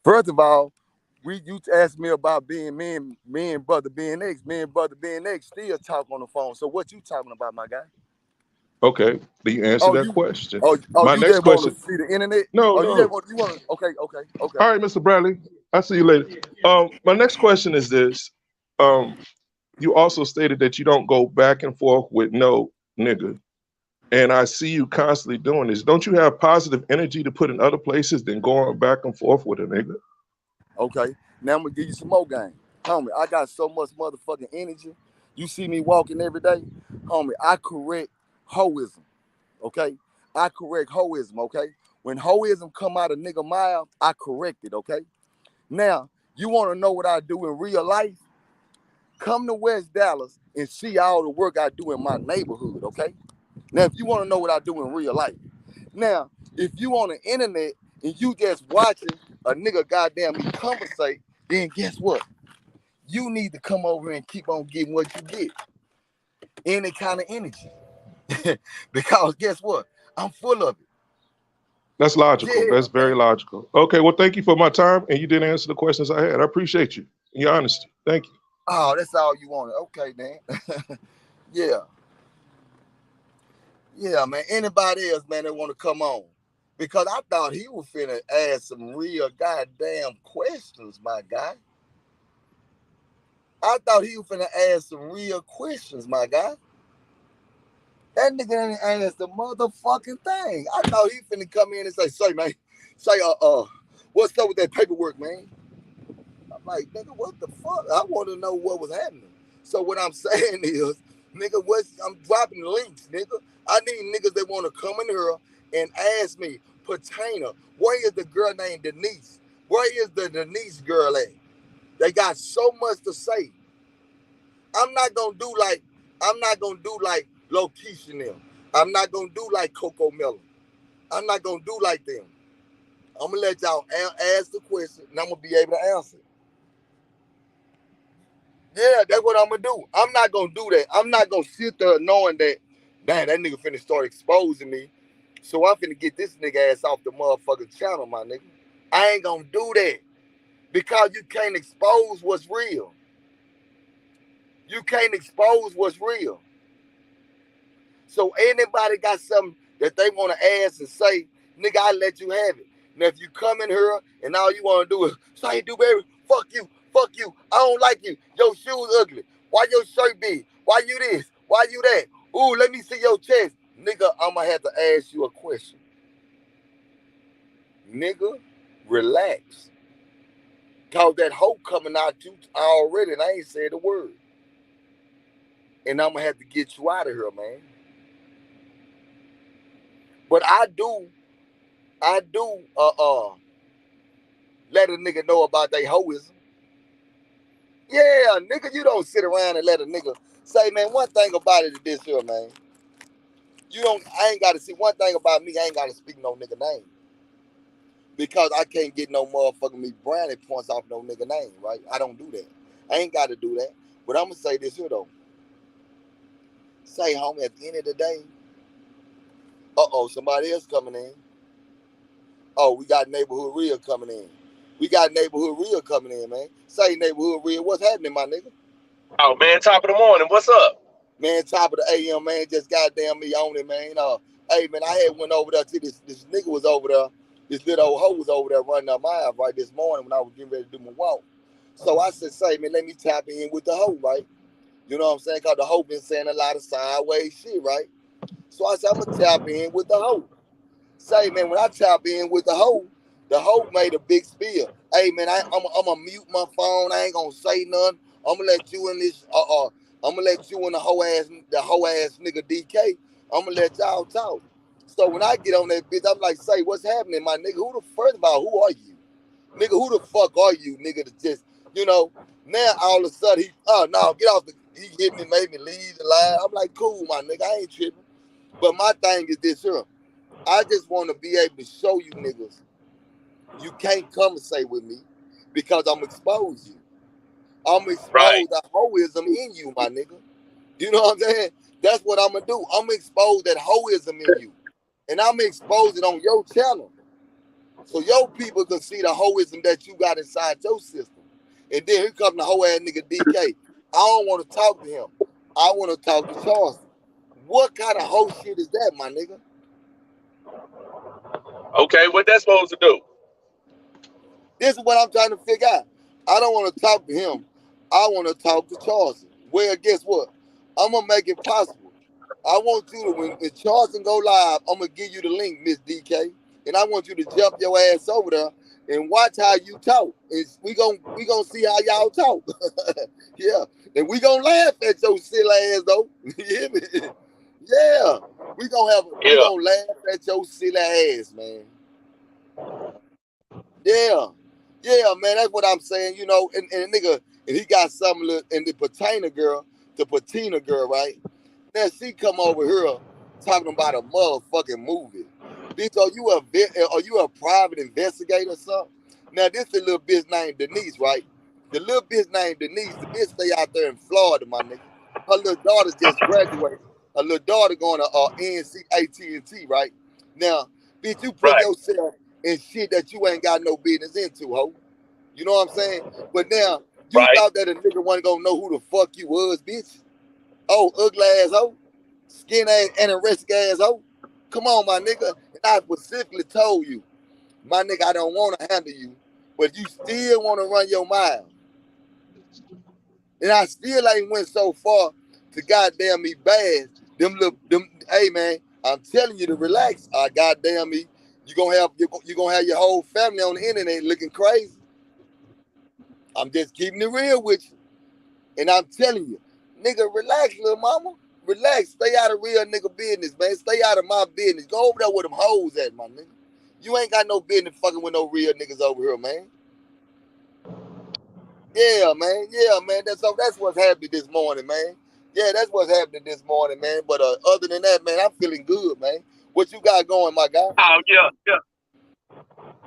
[SPEAKER 1] First of all, you asked me about being me and brother being X. Me and brother being X still talk on the phone. So what you talking about, my guy?
[SPEAKER 2] Okay, do you answer
[SPEAKER 1] Oh,
[SPEAKER 2] that question?
[SPEAKER 1] oh,
[SPEAKER 2] My
[SPEAKER 1] you
[SPEAKER 2] next
[SPEAKER 1] just want
[SPEAKER 2] question,
[SPEAKER 1] to see the internet?
[SPEAKER 2] no,
[SPEAKER 1] Oh, you
[SPEAKER 2] no.
[SPEAKER 1] just want okay, okay.
[SPEAKER 2] All right, Mr. Bradley, I'll see you later. My next question is this. Um, you also stated that you don't go back and forth with no nigga. And I see you constantly doing this. Don't you have positive energy to put in other places than going back and forth with a nigga?
[SPEAKER 1] Okay. Now I'm gonna give you some more game. Homie, I got so much motherfucking energy. You see me walking every day, homie, I correct hoism. Okay? I correct hoism, okay? When hoism come out of nigga mouth, I correct it, okay? Now, you wanna know what I do in real life? Come to West Dallas and see all the work I do in my neighborhood, okay? Now, if you wanna know what I do in real life. Now, if you on the internet and you just watching a nigga goddamn me conversate, then guess what? You need to come over and keep on getting what you get. Any kind of energy. Because guess what? I'm full of it.
[SPEAKER 2] That's logical.
[SPEAKER 1] Yeah,
[SPEAKER 2] That's very
[SPEAKER 1] man.
[SPEAKER 2] logical. Okay, well, thank you for my time, and you didn't answer the questions I had. I appreciate you and your honesty. Thank you.
[SPEAKER 1] Oh, that's all you wanted. Okay, man. Yeah. Yeah, man. Anybody else, man, that want to come on? Because I thought he was finna ask some real goddamn questions, my guy. I thought he was finna ask some real questions, my guy. That nigga ain't asked the motherfucking thing. I thought he finna come in and say, man, say, what's up with that paperwork, man? I'm like, nigga, what the fuck? I want to know what was happening. So what I'm saying is, nigga, I'm dropping links, nigga. I need niggas that want to come in here and ask me, Patana, where is the girl named Denise? Where is the Denise girl at? They got so much to say. I'm not gonna do like Lokeisha and them. I'm not gonna do like Coco Melon. I'm not gonna do like them. I'm gonna let y'all ask the question and I'm gonna be able to answer. Yeah, that's what I'm gonna do. I'm not gonna do that. I'm not gonna sit there knowing that, damn, that nigga finna start exposing me. So I'm finna get this nigga ass off the motherfucking channel, my nigga. I ain't gonna do that because you can't expose what's real. You can't expose what's real. So anybody got something that they want to ask and say, nigga, I let you have it. Now if you come in here and all you want to do is say, Dewberry, fuck you, I don't like you. Your shoes ugly. Why your shirt big? Why you this? Why you that? Ooh, let me see your chest. Nigga, I'm gonna have to ask you a question. Nigga, relax. Cause that hope coming out you already, and I ain't said a word. And I'm gonna have to get you out of here, man. But I do let a nigga know about they hoism. Yeah, nigga, you don't sit around and let a nigga say, man, one thing about it is this here, man. I ain't gotta see one thing about me, I ain't gotta speak no nigga name. Because I can't get no motherfucking me brownie points off no nigga name, right? I don't do that. I ain't gotta do that. But I'm gonna say this here though. Say, homie, at the end of the day, somebody else coming in. Oh, we got neighborhood real coming in. We got neighborhood real coming in, man. Say neighborhood real, what's happening, my nigga?
[SPEAKER 3] Oh man, top of the morning. What's up?
[SPEAKER 1] Man, top of the AM, man, just goddamn me on it, man. Hey, man, I had went over there to this nigga was over there. This little old hoe was over there running up my ass right this morning when I was getting ready to do my walk. So I said, say, man, let me tap in with the hoe, right? You know what I'm saying? Because the hoe been saying a lot of sideways shit, right? So I said, I'm going to tap in with the hoe. Say, man, when I tap in with the hoe made a big spiel. Hey, man, I'm going to mute my phone. I ain't going to say nothing. I'm going to let you in this, I'm going to let you in the hoe ass nigga DK. I'm going to let y'all talk. So when I get on that bitch, I'm like, say, what's happening, my nigga? First of all, who are you? Nigga, who the fuck are you, nigga, to just, you know, now all of a sudden no, get off he hit me, made me leave the line. I'm like, cool, my nigga, I ain't tripping. But my thing is this here. I just want to be able to show you niggas you can't conversate with me because I'm expose you. I'm
[SPEAKER 3] Right.
[SPEAKER 1] expose the hoism in you, my nigga. You know what I'm saying? That's what I'm gonna do. I'm gonna expose that hoism in you. And I'm gonna expose it on your channel. So your people can see the hoism that you got inside your system. And then here come the whole ass nigga DK. I don't want to talk to him. I want to talk to Charles. What kind of hoe shit is that, my nigga?
[SPEAKER 3] Okay, what that's supposed to do?
[SPEAKER 1] This is what I'm trying to figure out. I don't want to talk to him. I want to talk to Charleston. Well, guess what? I'm gonna make it possible. I want you to when Charleston go live, I'm gonna give you the link, Miss DK, and I want you to jump your ass over there and watch how you talk. And we gonna see how y'all talk. Yeah, and we gonna laugh at your silly ass though. You hear me? Yeah, we
[SPEAKER 3] Yeah.
[SPEAKER 1] gonna laugh at your silly ass, man. Yeah. Yeah, man, that's what I'm saying, you know, and nigga, and he got some and the patina girl, right? Now she come over here talking about a motherfucking movie. Bitch, are you a private investigator or something? Now this is a little bitch named Denise, right? The little bitch named Denise, the bitch stay out there in Florida, my nigga. Her little daughter just graduated. Her little daughter going to NC AT&T, right? Now, bitch, you put
[SPEAKER 3] Right.
[SPEAKER 1] yourself in shit that you ain't got no business into, ho. You know what I'm saying? But now, you
[SPEAKER 3] Right.
[SPEAKER 1] thought that a nigga wasn't gonna know who the fuck you was, bitch. Oh, ugly ass hoe. Skin ass, anorexic ass hoe. Come on, my nigga. And I specifically told you, my nigga, I don't want to handle you, but you still want to run your mile. And I still ain't went so far to goddamn me bad. Hey man, I'm telling you to relax. Goddamn me, you gonna have your whole family on the internet looking crazy. I'm just keeping it real with you. And I'm telling you, nigga, relax, little mama. Relax. Stay out of real nigga business, man. Stay out of my business. Go over there where them hoes at, my nigga. You ain't got no business fucking with no real niggas over here, man. Yeah, man. Yeah, man. That's what's happening this morning, man. Yeah, that's what's happening this morning, man. But other than that, man, I'm feeling good, man. What you got going, my guy?
[SPEAKER 3] Oh yeah, yeah.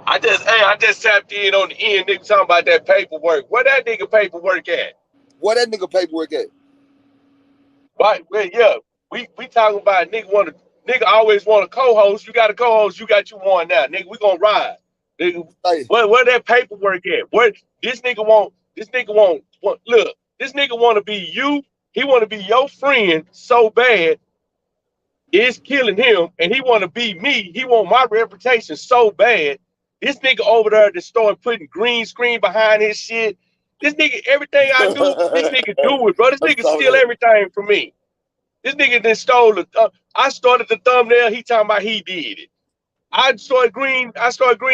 [SPEAKER 3] I just tapped in on the end, nigga talking about that paperwork. Where that nigga paperwork at?
[SPEAKER 1] Where that nigga paperwork at?
[SPEAKER 3] Right, well, yeah. We talking about nigga always want a co-host. You got a co-host, you got you one now. Nigga, we gonna ride. Nigga,
[SPEAKER 1] Hey.
[SPEAKER 3] where that paperwork at? Where look, this nigga wanna be you, he wanna be your friend so bad, it's killing him, and he wanna be me. He want my reputation so bad. This nigga over there that started putting green screen behind his shit. This nigga, everything I do, this nigga do it, bro. This
[SPEAKER 1] I
[SPEAKER 3] nigga
[SPEAKER 1] saw
[SPEAKER 3] steal
[SPEAKER 1] that.
[SPEAKER 3] everything from me. This nigga then stole it. I started the thumbnail. He talking about he did it. I started green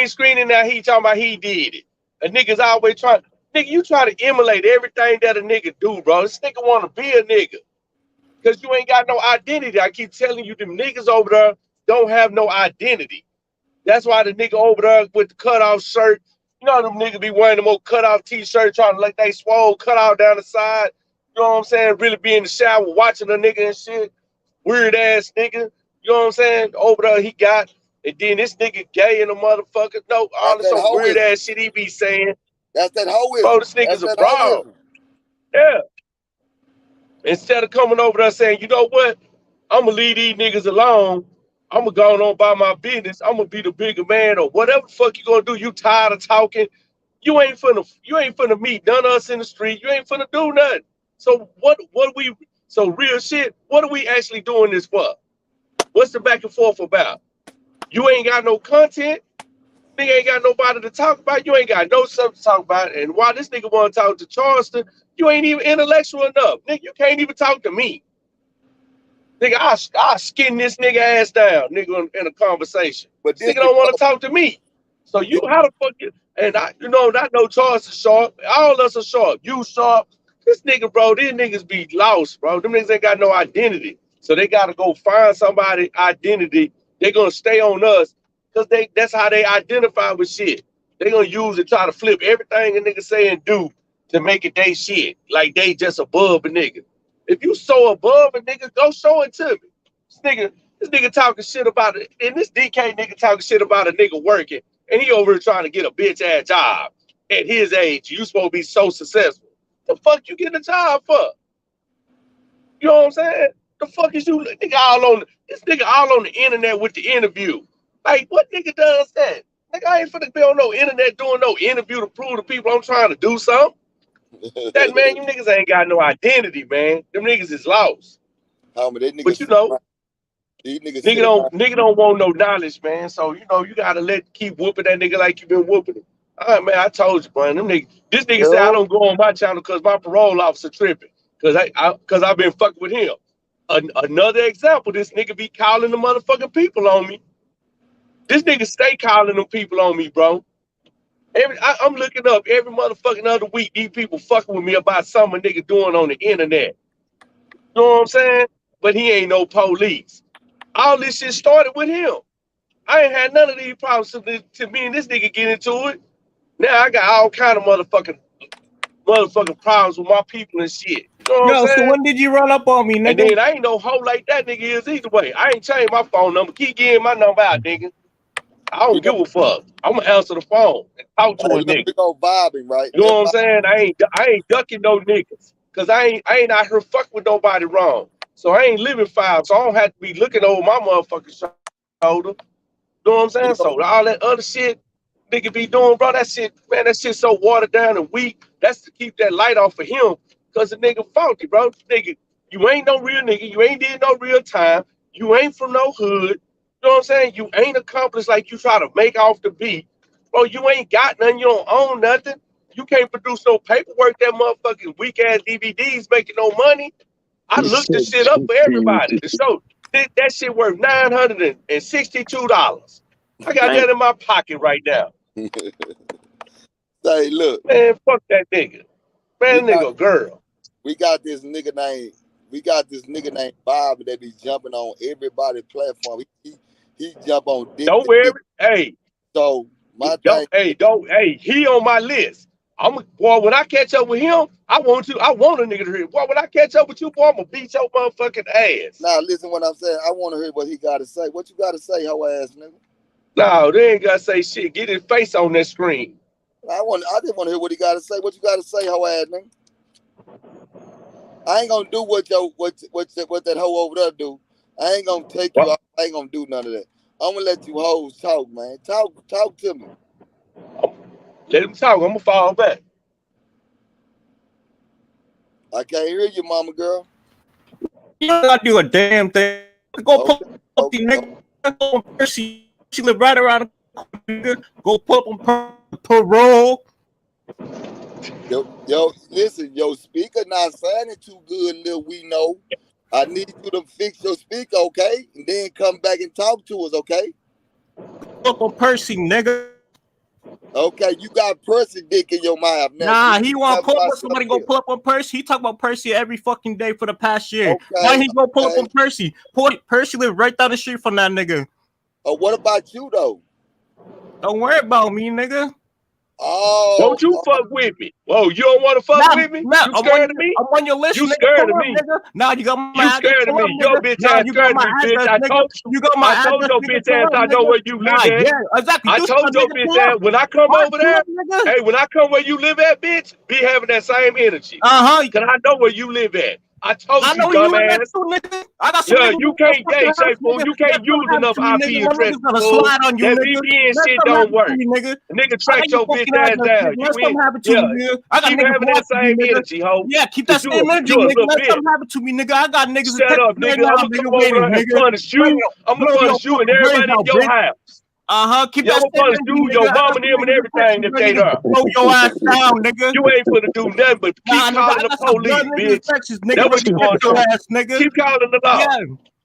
[SPEAKER 3] screening. Now he talking about he did it. A nigga's always trying. Nigga, you try to emulate everything that a nigga do, bro. This nigga want to be a nigga because you ain't got no identity. I keep telling you, them niggas over there don't have no identity. That's why the nigga over there with the cutoff shirt, you know them niggas be wearing them old cutoff t-shirt, trying to let they swole cut out down the side. You know what I'm saying? Really be in the shower watching a nigga and shit. Weird ass nigga. You know what I'm saying? Over there he got, and then this nigga gay and a motherfucker. No, all
[SPEAKER 1] That's
[SPEAKER 3] this
[SPEAKER 1] that
[SPEAKER 3] some weird
[SPEAKER 1] hoism.
[SPEAKER 3] ass shit he be saying.
[SPEAKER 1] That's that
[SPEAKER 3] Bro,
[SPEAKER 1] hoism.
[SPEAKER 3] this nigga's
[SPEAKER 1] That's
[SPEAKER 3] a
[SPEAKER 1] that
[SPEAKER 3] fraud.
[SPEAKER 1] hoism.
[SPEAKER 3] Yeah. Instead of coming over there saying, you know what? I'm gonna leave these niggas alone. I'm gonna go on by my business. I'm gonna be the bigger man or whatever the fuck you gonna do. You tired of talking? You ain't finna meet none of us in the street. You ain't finna do nothing. So so real shit, what are we actually doing this for? What's the back and forth about? You ain't got no content. Nigga ain't got nobody to talk about. You ain't got no stuff to talk about. And why this nigga want to talk to Charleston, you ain't even intellectual enough. Nigga, you can't even talk to me. Nigga, I skin this nigga ass down, nigga, in a conversation.
[SPEAKER 1] But
[SPEAKER 3] This
[SPEAKER 1] this
[SPEAKER 3] nigga
[SPEAKER 1] the
[SPEAKER 3] don't want to
[SPEAKER 1] problem.
[SPEAKER 3] talk to me. So you
[SPEAKER 1] This,
[SPEAKER 3] how the fuck you and I not no Charles is sharp. All of us are sharp. You sharp. This nigga, bro, these niggas be lost, bro. Them niggas ain't got no identity. So they gotta go find somebody identity. They gonna stay on us because that's how they identify with shit. They gonna use it, try to flip everything a nigga say and do to make it they shit. Like they just above a nigga. If you so above a nigga, go show it to me. This nigga talking shit about it, and this DK nigga talking shit about a nigga working, and he over here trying to get a bitch ass job at his age. You supposed to be so successful. The fuck you getting a job for? You know what I'm saying? The fuck is you nigga this nigga all on the internet with the interview? Like what nigga does that? Nigga, I ain't finna be on no internet doing no interview to prove to people I'm trying to do something. That man, you niggas ain't got no identity, man. Them niggas is lost.
[SPEAKER 1] how many they
[SPEAKER 3] But
[SPEAKER 1] niggas sit around, these niggas sit around.
[SPEAKER 3] nigga don't want no knowledge, man. So you gotta keep whooping that nigga like you been whooping him. All right, man, I told you, man. This nigga said I
[SPEAKER 1] Yo,
[SPEAKER 3] don't go on my channel because my parole officer tripping. Cause I've been fucking with him. Another example, this nigga be calling the motherfucking people on me. This nigga stay calling them people on me, bro. I'm looking up every motherfucking other week. These people fucking with me about something a nigga doing on the internet. You know what I'm saying? But he ain't no police. All this shit started with him. I ain't had none of these problems to me and this nigga get into it. Now I got all kind of motherfucking problems with my people and shit. You know what I'm
[SPEAKER 4] Yo, so
[SPEAKER 3] saying?
[SPEAKER 4] when did you run up on me,
[SPEAKER 3] And
[SPEAKER 4] nigga?
[SPEAKER 3] then I ain't no hoe like that nigga is either way. I ain't changed my phone number. Keep getting my number out, nigga. I
[SPEAKER 1] we
[SPEAKER 3] don't
[SPEAKER 1] go,
[SPEAKER 3] give a fuck. I'm gonna answer the phone and talk to
[SPEAKER 1] hey,
[SPEAKER 3] a
[SPEAKER 1] look,
[SPEAKER 3] nigga.
[SPEAKER 1] we go vibing, right?
[SPEAKER 3] You know
[SPEAKER 1] That
[SPEAKER 3] what I'm
[SPEAKER 1] vibe,
[SPEAKER 3] saying? I ain't ducking no niggas. Cause I ain't out here fucking with nobody wrong. So I ain't living foul. So I don't have to be looking over my motherfucking shoulder. You know what I'm saying?
[SPEAKER 1] we
[SPEAKER 3] So
[SPEAKER 1] go,
[SPEAKER 3] all that other shit nigga be doing, bro, that shit, man, that shit so watered down and weak. That's to keep that light off of him. Cause the nigga faulty, bro. Nigga, you ain't no real nigga. You ain't did no real time. You ain't from no hood. You know what I'm saying? You ain't accomplished like you try to make off the beat. Bro, you ain't got nothing. You don't own nothing. You can't produce no paperwork. That motherfucking weak ass DVDs making no money. I
[SPEAKER 2] He
[SPEAKER 3] looked the
[SPEAKER 2] said
[SPEAKER 3] shit up for everybody. The show that shit worth $962. I got
[SPEAKER 4] Damn.
[SPEAKER 3] that in my pocket right now.
[SPEAKER 1] say, look,
[SPEAKER 3] Man, fuck that nigga.
[SPEAKER 1] we
[SPEAKER 3] Man,
[SPEAKER 1] got
[SPEAKER 3] nigga, girl.
[SPEAKER 1] we got this nigga named Bob that be jumping on everybody's platform. He jump on
[SPEAKER 3] Don't
[SPEAKER 1] different
[SPEAKER 3] worry.
[SPEAKER 1] niggas.
[SPEAKER 3] Hey,
[SPEAKER 1] So my thing,
[SPEAKER 3] he on my list. Boy, when I catch up with him, I want a nigga to hear. Boy, when I catch up with you, boy, I'm gonna beat your motherfucking ass.
[SPEAKER 1] now listen what I'm saying. I want to hear what he got to say. What you got to say, hoe ass nigga?
[SPEAKER 3] No, they ain't gotta say shit. Get his face on that screen.
[SPEAKER 1] I just want to hear what he got to say. What you got to say, hoe ass nigga? I ain't gonna do what that hoe over there do. I ain't gonna take you
[SPEAKER 3] What?
[SPEAKER 1] out. I ain't gonna do none of that. I'm gonna let you hoes talk, man. Talk to me.
[SPEAKER 3] Let him talk. I'm gonna fall back.
[SPEAKER 1] I can't hear you, mama girl.
[SPEAKER 4] You don't gotta do a damn thing. Go pull
[SPEAKER 1] Okay,
[SPEAKER 4] up the
[SPEAKER 1] okay.
[SPEAKER 4] nigga. Go on Percy. She live right around the corner, nigga. Go pull up on parole.
[SPEAKER 1] Yo, listen, your speaker not sounding too good, little we know. I need you to fix your speaker, okay? And then come back and talk to us, okay?
[SPEAKER 4] up on Percy, nigga.
[SPEAKER 1] Okay, you got Percy dick in your mouth now.
[SPEAKER 4] Nah,
[SPEAKER 1] You
[SPEAKER 4] he want to
[SPEAKER 1] talking
[SPEAKER 4] pull up
[SPEAKER 1] about
[SPEAKER 4] when somebody
[SPEAKER 1] something
[SPEAKER 4] go
[SPEAKER 1] else.
[SPEAKER 4] pull up on Percy. He talk about Percy every fucking day for the past year. Why
[SPEAKER 1] Okay,
[SPEAKER 4] he go pull up
[SPEAKER 1] okay.
[SPEAKER 4] on Percy? Percy live right down the street from that nigga.
[SPEAKER 1] What about you though?
[SPEAKER 4] Don't worry about me, nigga.
[SPEAKER 1] Oh,
[SPEAKER 3] Won't you fuck with me? Whoa, you don't want to fuck
[SPEAKER 4] Nah,
[SPEAKER 3] with me?
[SPEAKER 4] nah,
[SPEAKER 3] You scared of me?
[SPEAKER 4] I'm on your list,
[SPEAKER 3] You
[SPEAKER 4] nigga.
[SPEAKER 3] scared
[SPEAKER 4] Pull
[SPEAKER 3] of
[SPEAKER 4] up,
[SPEAKER 3] me?
[SPEAKER 4] nigga. Now you got my
[SPEAKER 3] You
[SPEAKER 4] address.
[SPEAKER 3] scared of
[SPEAKER 4] Pull up,
[SPEAKER 3] me? Your
[SPEAKER 4] nigga.
[SPEAKER 3] bitch
[SPEAKER 4] Now
[SPEAKER 3] ass
[SPEAKER 4] you got
[SPEAKER 3] scared of
[SPEAKER 4] my
[SPEAKER 3] me, bitch.
[SPEAKER 4] address,
[SPEAKER 3] I
[SPEAKER 4] nigga.
[SPEAKER 3] told you.
[SPEAKER 4] You got my
[SPEAKER 3] I told
[SPEAKER 4] address,
[SPEAKER 3] your
[SPEAKER 4] nigga.
[SPEAKER 3] bitch
[SPEAKER 4] Pull
[SPEAKER 3] ass
[SPEAKER 4] up,
[SPEAKER 3] I know
[SPEAKER 4] nigga.
[SPEAKER 3] where you live
[SPEAKER 4] Nah,
[SPEAKER 3] at.
[SPEAKER 4] yeah, exactly.
[SPEAKER 3] I
[SPEAKER 4] Do
[SPEAKER 3] told
[SPEAKER 4] something,
[SPEAKER 3] your
[SPEAKER 4] nigga.
[SPEAKER 3] bitch
[SPEAKER 4] Pull up.
[SPEAKER 3] ass when I come
[SPEAKER 4] What?
[SPEAKER 3] over
[SPEAKER 4] Pull
[SPEAKER 3] there,
[SPEAKER 4] up, nigga.
[SPEAKER 3] hey, when I come where you live at, bitch, be having that same energy.
[SPEAKER 4] Uh-huh.
[SPEAKER 3] Cause I know where you live at. I told
[SPEAKER 4] I
[SPEAKER 3] you,
[SPEAKER 4] know where you live at
[SPEAKER 3] dumbass.
[SPEAKER 4] too, nigga. I got some
[SPEAKER 3] Yeah,
[SPEAKER 4] niggas
[SPEAKER 3] you
[SPEAKER 4] in my
[SPEAKER 3] can't,
[SPEAKER 4] fucking
[SPEAKER 3] hey,
[SPEAKER 4] house,
[SPEAKER 3] Shay, fool,
[SPEAKER 4] nigga.
[SPEAKER 3] you can't
[SPEAKER 4] Let something
[SPEAKER 3] use
[SPEAKER 4] happen
[SPEAKER 3] enough
[SPEAKER 4] to me, nigga.
[SPEAKER 3] IP
[SPEAKER 4] My niggas
[SPEAKER 3] addresses,
[SPEAKER 4] gonna
[SPEAKER 3] fool.
[SPEAKER 4] slide on you,
[SPEAKER 3] That
[SPEAKER 4] nigga.
[SPEAKER 3] VPN
[SPEAKER 4] Let
[SPEAKER 3] shit
[SPEAKER 4] something
[SPEAKER 3] don't
[SPEAKER 4] happen to
[SPEAKER 3] work.
[SPEAKER 4] me, nigga.
[SPEAKER 3] The nigga
[SPEAKER 4] I got
[SPEAKER 3] track
[SPEAKER 4] your
[SPEAKER 3] your bitch
[SPEAKER 4] fucking
[SPEAKER 3] ass
[SPEAKER 4] address,
[SPEAKER 3] down.
[SPEAKER 4] nigga.
[SPEAKER 3] You
[SPEAKER 4] Let
[SPEAKER 3] ain't,
[SPEAKER 4] something happen to
[SPEAKER 3] yeah,
[SPEAKER 4] me, nigga. I got
[SPEAKER 3] keep
[SPEAKER 4] niggas
[SPEAKER 3] having that
[SPEAKER 4] watching me,
[SPEAKER 3] same
[SPEAKER 4] nigga.
[SPEAKER 3] energy, ho.
[SPEAKER 4] Yeah, keep that
[SPEAKER 3] Cause
[SPEAKER 4] same energy,
[SPEAKER 3] you a
[SPEAKER 4] nigga.
[SPEAKER 3] little
[SPEAKER 4] Let
[SPEAKER 3] bitch.
[SPEAKER 4] something happen to me, nigga. I got niggas in
[SPEAKER 3] Shut
[SPEAKER 4] Texas
[SPEAKER 3] up,
[SPEAKER 4] right
[SPEAKER 3] nigga.
[SPEAKER 4] now,
[SPEAKER 3] I'm gonna
[SPEAKER 4] nigga,
[SPEAKER 3] come over
[SPEAKER 4] waiting,
[SPEAKER 3] there and
[SPEAKER 4] nigga.
[SPEAKER 3] punish
[SPEAKER 4] Blow
[SPEAKER 3] you. I'm gonna
[SPEAKER 4] your
[SPEAKER 3] punish you and
[SPEAKER 4] fucking brains
[SPEAKER 3] everybody in
[SPEAKER 4] out,
[SPEAKER 3] your
[SPEAKER 4] bitch.
[SPEAKER 3] house.
[SPEAKER 4] Keep
[SPEAKER 3] Yeah,
[SPEAKER 4] that
[SPEAKER 3] I'm gonna
[SPEAKER 4] same
[SPEAKER 3] punish
[SPEAKER 4] energy,
[SPEAKER 3] you,
[SPEAKER 4] nigga.
[SPEAKER 3] your
[SPEAKER 4] I got
[SPEAKER 3] mama,
[SPEAKER 4] some
[SPEAKER 3] them, and
[SPEAKER 4] niggas in
[SPEAKER 3] everything
[SPEAKER 4] Texas
[SPEAKER 3] if
[SPEAKER 4] ready
[SPEAKER 3] they
[SPEAKER 4] to
[SPEAKER 3] there.
[SPEAKER 4] blow your ass down, nigga.
[SPEAKER 3] You ain't finna do nothing but keep
[SPEAKER 4] Nah, nigga,
[SPEAKER 3] calling
[SPEAKER 4] I
[SPEAKER 3] the
[SPEAKER 4] got some blood
[SPEAKER 3] police,
[SPEAKER 4] niggas in
[SPEAKER 3] bitch.
[SPEAKER 4] Texas, nigga,
[SPEAKER 3] That's
[SPEAKER 4] ready
[SPEAKER 3] what
[SPEAKER 4] to
[SPEAKER 3] you
[SPEAKER 4] get
[SPEAKER 3] gonna
[SPEAKER 4] your
[SPEAKER 3] do.
[SPEAKER 4] ass, nigga.
[SPEAKER 3] Keep calling the law.
[SPEAKER 4] Yeah.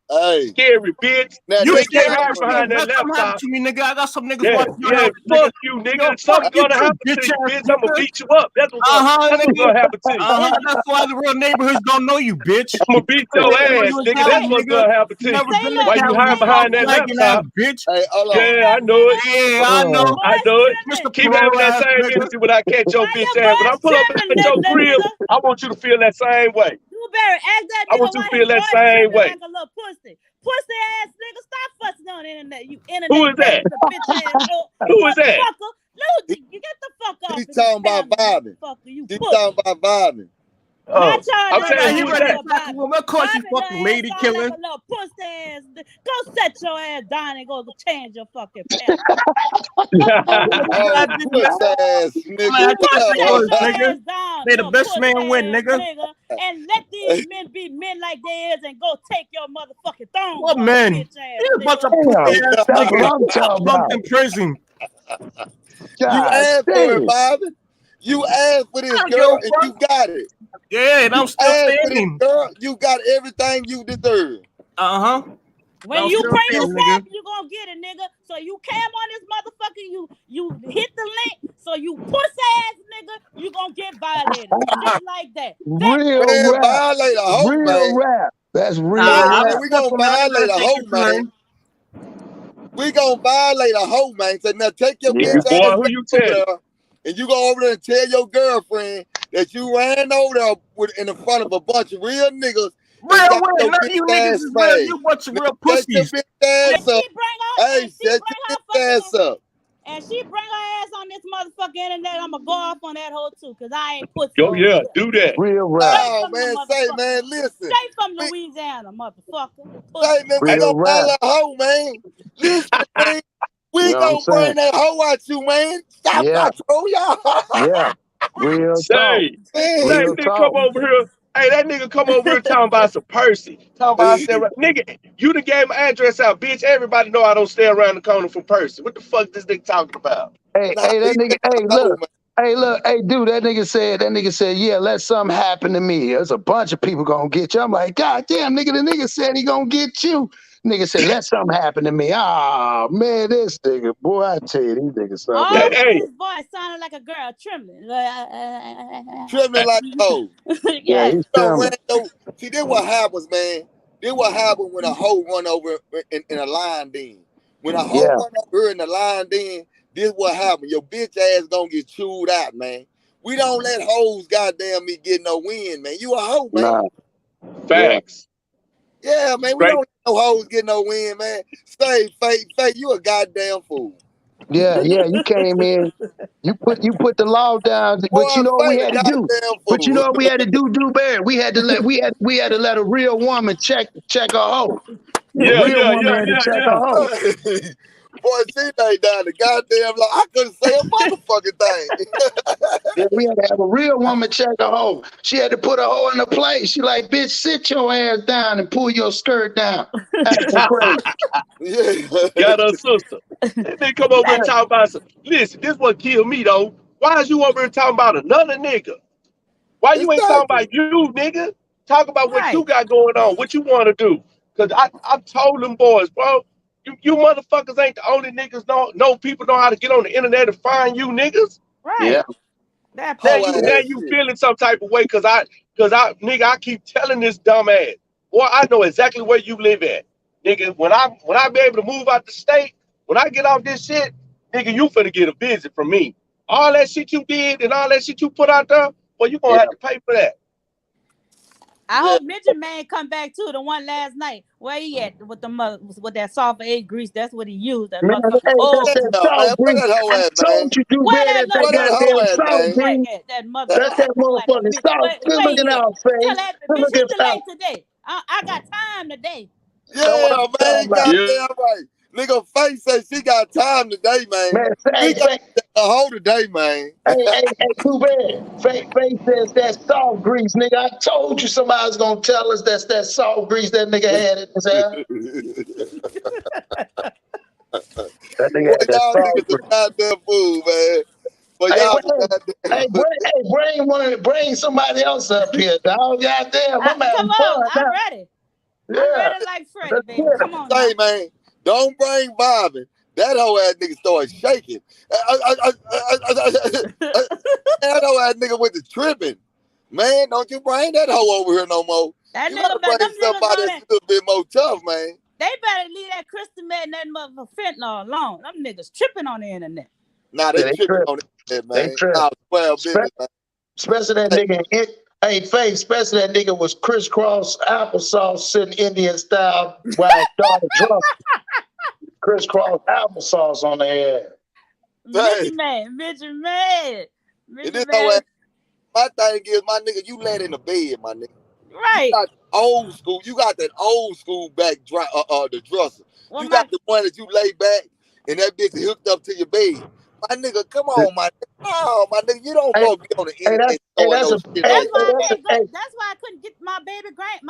[SPEAKER 1] hey.
[SPEAKER 3] Scary bitch.
[SPEAKER 1] Now
[SPEAKER 3] You
[SPEAKER 4] You
[SPEAKER 1] this
[SPEAKER 3] ain't
[SPEAKER 1] the
[SPEAKER 3] can't
[SPEAKER 4] scared
[SPEAKER 3] hide
[SPEAKER 4] bitch,
[SPEAKER 1] thing,
[SPEAKER 4] nigga.
[SPEAKER 3] behind
[SPEAKER 1] man.
[SPEAKER 3] that
[SPEAKER 4] Let something happen
[SPEAKER 3] laptop.
[SPEAKER 4] to me, nigga. I got some niggas
[SPEAKER 3] Yeah,
[SPEAKER 4] watching your
[SPEAKER 3] yeah,
[SPEAKER 4] house, nigga.
[SPEAKER 3] fuck you,
[SPEAKER 4] Yo,
[SPEAKER 3] nigga.
[SPEAKER 4] fuck
[SPEAKER 3] Something
[SPEAKER 4] you
[SPEAKER 3] gonna
[SPEAKER 4] too,
[SPEAKER 3] happen to
[SPEAKER 4] bitch
[SPEAKER 3] you,
[SPEAKER 4] ass
[SPEAKER 3] bitch. I'm gonna
[SPEAKER 4] nigga.
[SPEAKER 3] beat you up.
[SPEAKER 4] Uh-huh,
[SPEAKER 3] That's what's
[SPEAKER 4] nigga.
[SPEAKER 3] gonna happen to you.
[SPEAKER 4] That's why the real neighborhoods don't know you, bitch.
[SPEAKER 3] I'm gonna beat
[SPEAKER 4] They
[SPEAKER 3] your
[SPEAKER 4] know
[SPEAKER 3] ass,
[SPEAKER 4] you in
[SPEAKER 3] nigga.
[SPEAKER 4] Cali,
[SPEAKER 3] That's
[SPEAKER 5] Say,
[SPEAKER 3] what's
[SPEAKER 4] nigga.
[SPEAKER 3] gonna happen
[SPEAKER 4] You
[SPEAKER 3] to you.
[SPEAKER 4] never
[SPEAKER 5] say
[SPEAKER 4] been to
[SPEAKER 3] Why
[SPEAKER 5] look,
[SPEAKER 3] you
[SPEAKER 4] Cali,
[SPEAKER 3] hiding
[SPEAKER 4] you
[SPEAKER 5] say
[SPEAKER 3] behind
[SPEAKER 5] look,
[SPEAKER 3] that
[SPEAKER 5] Billy.
[SPEAKER 4] flagging ass
[SPEAKER 3] laptop?
[SPEAKER 4] bitch.
[SPEAKER 1] Hey, hold on.
[SPEAKER 3] Yeah,
[SPEAKER 5] Say
[SPEAKER 3] I
[SPEAKER 5] look,
[SPEAKER 3] know it.
[SPEAKER 5] Billy.
[SPEAKER 4] Yeah, I know.
[SPEAKER 3] I
[SPEAKER 5] Boy,
[SPEAKER 3] know it.
[SPEAKER 4] Mr.
[SPEAKER 5] tripping.
[SPEAKER 3] Keep having
[SPEAKER 4] Parole
[SPEAKER 3] that
[SPEAKER 4] ass
[SPEAKER 3] same
[SPEAKER 4] nigga.
[SPEAKER 3] energy when I catch your
[SPEAKER 5] Why
[SPEAKER 3] bitch
[SPEAKER 5] your
[SPEAKER 3] ass. When I
[SPEAKER 5] boys
[SPEAKER 3] pull up
[SPEAKER 5] tripping,
[SPEAKER 3] at your crib,
[SPEAKER 5] nigga?
[SPEAKER 3] I want you to feel that same way.
[SPEAKER 5] Dewberry, ask that
[SPEAKER 3] I
[SPEAKER 5] nigga
[SPEAKER 3] want you
[SPEAKER 5] why
[SPEAKER 3] to
[SPEAKER 5] his
[SPEAKER 3] feel that
[SPEAKER 5] voice
[SPEAKER 3] same
[SPEAKER 5] tripping
[SPEAKER 3] way.
[SPEAKER 5] like a little pussy. Pussy ass nigga, stop fussing on the internet. You
[SPEAKER 3] Who
[SPEAKER 5] internet
[SPEAKER 3] is that?
[SPEAKER 5] gangster bitch ass
[SPEAKER 3] Who is that?
[SPEAKER 5] motherfucker.
[SPEAKER 1] He,
[SPEAKER 5] Lucy, you get the fuck off
[SPEAKER 1] he
[SPEAKER 5] of this
[SPEAKER 1] talking about
[SPEAKER 5] camera,
[SPEAKER 1] vibing.
[SPEAKER 5] motherfucker. You
[SPEAKER 1] He
[SPEAKER 5] pussy.
[SPEAKER 1] talking about vibing.
[SPEAKER 5] Not
[SPEAKER 3] Oh,
[SPEAKER 5] y'all
[SPEAKER 3] I'm
[SPEAKER 5] know
[SPEAKER 3] saying,
[SPEAKER 4] Now he
[SPEAKER 5] nothing
[SPEAKER 3] who is
[SPEAKER 4] ready to
[SPEAKER 5] about
[SPEAKER 3] that?
[SPEAKER 4] get back in
[SPEAKER 5] Bobby.
[SPEAKER 4] room. Of course you
[SPEAKER 5] Bobby little
[SPEAKER 4] fucking
[SPEAKER 5] ass
[SPEAKER 4] lady
[SPEAKER 5] sound like
[SPEAKER 4] killer.
[SPEAKER 5] a little pussy ass. Go set your ass down and go change your fucking pants.
[SPEAKER 1] Oh, puss ass
[SPEAKER 4] I'm
[SPEAKER 1] nigga.
[SPEAKER 4] gonna
[SPEAKER 5] Go
[SPEAKER 4] check
[SPEAKER 5] set
[SPEAKER 4] yours,
[SPEAKER 5] your
[SPEAKER 4] nigga.
[SPEAKER 5] ass down,
[SPEAKER 4] May the
[SPEAKER 5] little
[SPEAKER 4] best
[SPEAKER 5] pussy
[SPEAKER 4] man win,
[SPEAKER 5] ass
[SPEAKER 4] nigga.
[SPEAKER 5] nigga. And let these men be men like they is and go take your motherfucking thrones
[SPEAKER 4] What
[SPEAKER 5] off,
[SPEAKER 4] man?
[SPEAKER 5] bitch ass
[SPEAKER 4] You a bunch
[SPEAKER 5] nigga.
[SPEAKER 4] of pussy
[SPEAKER 6] Damn,
[SPEAKER 4] ass
[SPEAKER 6] that's what
[SPEAKER 4] niggas
[SPEAKER 6] I'm talking
[SPEAKER 4] bunked
[SPEAKER 6] about.
[SPEAKER 4] in prison.
[SPEAKER 1] You
[SPEAKER 6] God
[SPEAKER 1] asked for it,
[SPEAKER 6] damn.
[SPEAKER 1] Bobby. You asked for this,
[SPEAKER 4] I don't give
[SPEAKER 1] girl,
[SPEAKER 4] a
[SPEAKER 1] and you
[SPEAKER 4] fuck.
[SPEAKER 1] got it.
[SPEAKER 4] Yeah, and
[SPEAKER 1] You
[SPEAKER 4] I'm still
[SPEAKER 1] asked for this,
[SPEAKER 4] standing.
[SPEAKER 1] girl. You got everything you deserve.
[SPEAKER 4] Uh-huh.
[SPEAKER 5] When
[SPEAKER 4] I'm
[SPEAKER 5] you
[SPEAKER 4] still
[SPEAKER 5] bring the
[SPEAKER 4] standing, nigga.
[SPEAKER 5] snap, you gonna get it, nigga. So you came on this motherfucker, you hit the link, so you pussy ass nigga, you gonna get violated. Just like that. That's
[SPEAKER 6] Real
[SPEAKER 5] it.
[SPEAKER 1] Man,
[SPEAKER 6] rap.
[SPEAKER 1] violate a hoe,
[SPEAKER 6] Real
[SPEAKER 1] man.
[SPEAKER 6] rap. That's
[SPEAKER 1] Hey,
[SPEAKER 6] real
[SPEAKER 4] Nah,
[SPEAKER 1] man,
[SPEAKER 6] rap.
[SPEAKER 1] we
[SPEAKER 4] that's
[SPEAKER 1] gonna
[SPEAKER 4] for me. I ain't
[SPEAKER 1] violate
[SPEAKER 4] gonna
[SPEAKER 1] a
[SPEAKER 4] take
[SPEAKER 1] hoe,
[SPEAKER 4] your
[SPEAKER 1] man.
[SPEAKER 4] turn.
[SPEAKER 1] We gonna violate a hoe, man. So now take your
[SPEAKER 3] Yeah,
[SPEAKER 1] bitch
[SPEAKER 6] Yeah.
[SPEAKER 1] ass
[SPEAKER 3] boy, who
[SPEAKER 1] back
[SPEAKER 3] you
[SPEAKER 1] over
[SPEAKER 3] telling?
[SPEAKER 1] there, and you go over there and tell your girlfriend that you ran over there in the front of a bunch of real niggas and
[SPEAKER 4] Real
[SPEAKER 1] got
[SPEAKER 4] win.
[SPEAKER 1] your
[SPEAKER 4] None
[SPEAKER 1] bitch
[SPEAKER 4] of you niggas
[SPEAKER 1] ass
[SPEAKER 4] is real.
[SPEAKER 1] smashed.
[SPEAKER 4] You bunch of
[SPEAKER 1] Now
[SPEAKER 4] real
[SPEAKER 1] shut your
[SPEAKER 4] pussies.
[SPEAKER 1] bitch
[SPEAKER 5] And
[SPEAKER 1] ass
[SPEAKER 5] she
[SPEAKER 1] up.
[SPEAKER 5] bring
[SPEAKER 1] Hey, shut
[SPEAKER 5] her
[SPEAKER 1] your bitch
[SPEAKER 5] fucking
[SPEAKER 1] ass up.
[SPEAKER 5] and she bring her ass on this motherfucking internet. I'ma go off on that hoe too, cause I ain't pussy
[SPEAKER 3] Yo,
[SPEAKER 5] over
[SPEAKER 3] yeah,
[SPEAKER 5] here.
[SPEAKER 3] do that.
[SPEAKER 6] Real rap.
[SPEAKER 5] Straight
[SPEAKER 1] No,
[SPEAKER 5] from the
[SPEAKER 1] man, say,
[SPEAKER 5] motherfucking
[SPEAKER 1] man, listen.
[SPEAKER 5] straight from
[SPEAKER 1] We,
[SPEAKER 5] Louisiana, motherfucker.
[SPEAKER 1] say,
[SPEAKER 5] Pussy.
[SPEAKER 1] man, we
[SPEAKER 6] Real
[SPEAKER 1] gonna
[SPEAKER 6] rap.
[SPEAKER 1] violate a hoe, man. Listen, man.
[SPEAKER 6] You
[SPEAKER 1] We
[SPEAKER 6] know what I'm
[SPEAKER 1] gonna
[SPEAKER 6] saying?
[SPEAKER 1] bring that hoe out you, man. Stop,
[SPEAKER 6] Yeah.
[SPEAKER 1] I told y'all.
[SPEAKER 6] Yeah. Real talk.
[SPEAKER 3] Say,
[SPEAKER 1] Man.
[SPEAKER 6] Real
[SPEAKER 3] nigga come
[SPEAKER 6] talk.
[SPEAKER 3] over here. Hey, that nigga come over here talking about some Percy. Talking about I stay around. Nigga, you done gave my address out, bitch. Everybody know I don't stay around the corner from Percy. What the fuck this nigga talking about?
[SPEAKER 6] Hey,
[SPEAKER 1] Nah,
[SPEAKER 6] hey,
[SPEAKER 1] he
[SPEAKER 6] that nigga,
[SPEAKER 1] been
[SPEAKER 6] hey,
[SPEAKER 1] a hoe,
[SPEAKER 6] look. Hey, look, hey, dude, that nigga said, yeah, let something happen to me. There's a bunch of people gonna get you. I'm like, God damn, nigga, the nigga said he gonna get you. Nigga said, let something happen to me. Ah, man, this nigga, boy, I tell you, these niggas something
[SPEAKER 3] Hey,
[SPEAKER 5] All
[SPEAKER 6] else.
[SPEAKER 5] in
[SPEAKER 3] hey,
[SPEAKER 5] his voice sounded like a girl trembling.
[SPEAKER 1] tripping like a hoe.
[SPEAKER 6] Yeah,
[SPEAKER 5] Yes.
[SPEAKER 6] he's
[SPEAKER 1] Yo,
[SPEAKER 6] trembling.
[SPEAKER 1] Rando, see, this what happens, man. This what happens when a hoe run over in a line den. When a hoe
[SPEAKER 6] Yeah,
[SPEAKER 1] run over in the line den, this what happens. Your bitch ass gonna get chewed out, man. We don't let hoes goddamn me get no win, man. You a hoe, man.
[SPEAKER 6] nah, yeah,
[SPEAKER 3] facts.
[SPEAKER 1] Yeah, man. We don't
[SPEAKER 3] Straight.
[SPEAKER 1] let no hoes get no win, man. Say, fake, you a goddamn fool.
[SPEAKER 6] yeah. You came in, you put the law down, but
[SPEAKER 1] Boy,
[SPEAKER 6] you know what we
[SPEAKER 1] fake a
[SPEAKER 6] had to do.
[SPEAKER 1] goddamn
[SPEAKER 6] But you
[SPEAKER 1] fool.
[SPEAKER 6] know what we had to do, Barry? We had to let a real woman check a hoe. A
[SPEAKER 3] Yeah,
[SPEAKER 6] real
[SPEAKER 3] yeah,
[SPEAKER 6] woman
[SPEAKER 3] yeah,
[SPEAKER 6] had to
[SPEAKER 3] yeah,
[SPEAKER 6] check a
[SPEAKER 3] yeah.
[SPEAKER 6] hoe.
[SPEAKER 1] Boy, she laid down the goddamn law. I couldn't say a motherfucking thing.
[SPEAKER 6] Yeah, we had to have a real woman check a hoe. She had to put a hoe in the place. She like, bitch, sit your ass down and pull your skirt down. Acting crazy.
[SPEAKER 1] Yeah.
[SPEAKER 3] Got her sister. And they come over and talk about some. Listen, this what killed me though. Why is you over here talking about another nigga? Why you ain't talking
[SPEAKER 1] Exactly.
[SPEAKER 3] about you, nigga? Talk about what you
[SPEAKER 5] Right.
[SPEAKER 3] got going on, what you want to do. Cause I told them boys, bro. You motherfuckers ain't the only niggas know people know how to get on the internet and find you niggas.
[SPEAKER 6] Yeah.
[SPEAKER 5] Right. That
[SPEAKER 3] Now
[SPEAKER 1] Whole
[SPEAKER 5] part.
[SPEAKER 3] you
[SPEAKER 1] ass
[SPEAKER 3] now
[SPEAKER 5] Yeah.
[SPEAKER 3] you
[SPEAKER 1] shit.
[SPEAKER 3] feeling some type of way cause I nigga I keep telling this dumb ass. Boy, I know exactly where you live at. Nigga, when I be able to move out the state, when I get off this shit, nigga, you finna get a visit from me. All that shit you did and all that shit you put out there, well, you gonna
[SPEAKER 6] Yeah.
[SPEAKER 3] have to pay for that.
[SPEAKER 5] I
[SPEAKER 1] Yeah.
[SPEAKER 5] hope Midget Man come back too. The one last night. Where he at with the with that sulfur egg grease? That's what he used. That
[SPEAKER 6] Man,
[SPEAKER 5] motherfucking
[SPEAKER 6] hey, that's
[SPEAKER 5] old
[SPEAKER 6] that
[SPEAKER 5] grease.
[SPEAKER 1] Yeah, man.
[SPEAKER 6] salt
[SPEAKER 1] Where
[SPEAKER 6] grease.
[SPEAKER 1] that hoe
[SPEAKER 6] I
[SPEAKER 1] at, man?
[SPEAKER 6] told you, do
[SPEAKER 5] Where
[SPEAKER 6] better
[SPEAKER 5] that
[SPEAKER 6] at
[SPEAKER 5] little
[SPEAKER 6] that
[SPEAKER 1] Where that hoe
[SPEAKER 6] goddamn
[SPEAKER 5] motherfucking
[SPEAKER 1] at,
[SPEAKER 6] salt
[SPEAKER 5] grease
[SPEAKER 1] man?
[SPEAKER 5] right
[SPEAKER 6] grease.
[SPEAKER 5] there? That
[SPEAKER 6] That's
[SPEAKER 5] motherfucking
[SPEAKER 6] that
[SPEAKER 5] like a
[SPEAKER 6] motherfucking
[SPEAKER 5] midget.
[SPEAKER 6] salt. Good
[SPEAKER 5] Where
[SPEAKER 6] looking
[SPEAKER 5] he at?
[SPEAKER 6] out,
[SPEAKER 5] Tell
[SPEAKER 6] face.
[SPEAKER 5] that
[SPEAKER 6] Good
[SPEAKER 5] bitch
[SPEAKER 6] looking
[SPEAKER 5] hit the
[SPEAKER 6] out.
[SPEAKER 5] link today. I got time today.
[SPEAKER 6] Know what
[SPEAKER 1] Yeah,
[SPEAKER 6] I'm talking
[SPEAKER 1] man.
[SPEAKER 6] about.
[SPEAKER 3] Yeah.
[SPEAKER 1] Goddamn right. Nigga, Face said she got time today, man.
[SPEAKER 6] Man,
[SPEAKER 1] She
[SPEAKER 6] say,
[SPEAKER 1] got
[SPEAKER 6] say,
[SPEAKER 1] a hoe today, man.
[SPEAKER 6] hey, too bad. Face says that salt grease, nigga. I told you somebody's gonna tell us that's that salt grease that nigga had in his hair. That nigga
[SPEAKER 1] Boy,
[SPEAKER 6] had that
[SPEAKER 1] y'all
[SPEAKER 6] salt
[SPEAKER 1] niggas a
[SPEAKER 6] grease.
[SPEAKER 1] goddamn fool, man. But
[SPEAKER 6] Hey,
[SPEAKER 1] y'all some
[SPEAKER 6] bring,
[SPEAKER 1] goddamn.
[SPEAKER 6] bring somebody else up here, dog. Goddamn, I'm
[SPEAKER 5] Come
[SPEAKER 6] having fun
[SPEAKER 5] on, I'm
[SPEAKER 6] now.
[SPEAKER 5] ready. I'm
[SPEAKER 6] Yeah,
[SPEAKER 5] ready like Freddy,
[SPEAKER 6] let's
[SPEAKER 5] baby.
[SPEAKER 6] get it.
[SPEAKER 5] Come on now.
[SPEAKER 1] Say, man, don't bring Bobby. That whole ass nigga started shaking. That whole ass nigga went to tripping. Man, don't you bring that hoe over here no more.
[SPEAKER 5] That
[SPEAKER 1] You gotta
[SPEAKER 5] nigga, but them
[SPEAKER 1] bring
[SPEAKER 5] niggas
[SPEAKER 1] somebody
[SPEAKER 5] on
[SPEAKER 1] that's
[SPEAKER 5] it.
[SPEAKER 1] a little bit more tough, man.
[SPEAKER 5] They better leave that crystal meth and that motherfucker fentanyl alone. Them niggas tripping on the internet.
[SPEAKER 1] Nah,
[SPEAKER 6] Yeah,
[SPEAKER 1] they
[SPEAKER 6] they
[SPEAKER 1] tripping
[SPEAKER 6] trip.
[SPEAKER 1] on it,
[SPEAKER 6] They
[SPEAKER 1] man.
[SPEAKER 6] trip.
[SPEAKER 1] Nah, 12
[SPEAKER 6] Spe-
[SPEAKER 1] business, man.
[SPEAKER 6] Especially that
[SPEAKER 1] Hey,
[SPEAKER 6] nigga. Hey, Faith, especially that nigga was crisscross applesauce sitting Indian style while I started drunk. Crisscross applesauce on the head.
[SPEAKER 1] hey,
[SPEAKER 5] Midget man, midget man,
[SPEAKER 1] and
[SPEAKER 5] midget
[SPEAKER 1] this whole ass,
[SPEAKER 5] man.
[SPEAKER 1] my thing is, my nigga, you laid in the bed, my nigga. You
[SPEAKER 5] Right.
[SPEAKER 1] got old school. You got that old school back the dresser.
[SPEAKER 5] Well,
[SPEAKER 1] You
[SPEAKER 5] my
[SPEAKER 1] got the one that you lay back and that bitch hooked up to your bed. My nigga, come on, my nigga. No, my nigga, you don't
[SPEAKER 6] Hey,
[SPEAKER 1] supposed to be on the internet
[SPEAKER 6] hey,
[SPEAKER 1] throwing
[SPEAKER 6] that's
[SPEAKER 1] no
[SPEAKER 6] a
[SPEAKER 1] shit
[SPEAKER 6] hey,
[SPEAKER 5] that's
[SPEAKER 1] like
[SPEAKER 6] hey,
[SPEAKER 5] why
[SPEAKER 1] that,
[SPEAKER 5] I
[SPEAKER 1] man.
[SPEAKER 6] that's a
[SPEAKER 5] can't go.
[SPEAKER 6] hey,
[SPEAKER 5] That's why I couldn't get my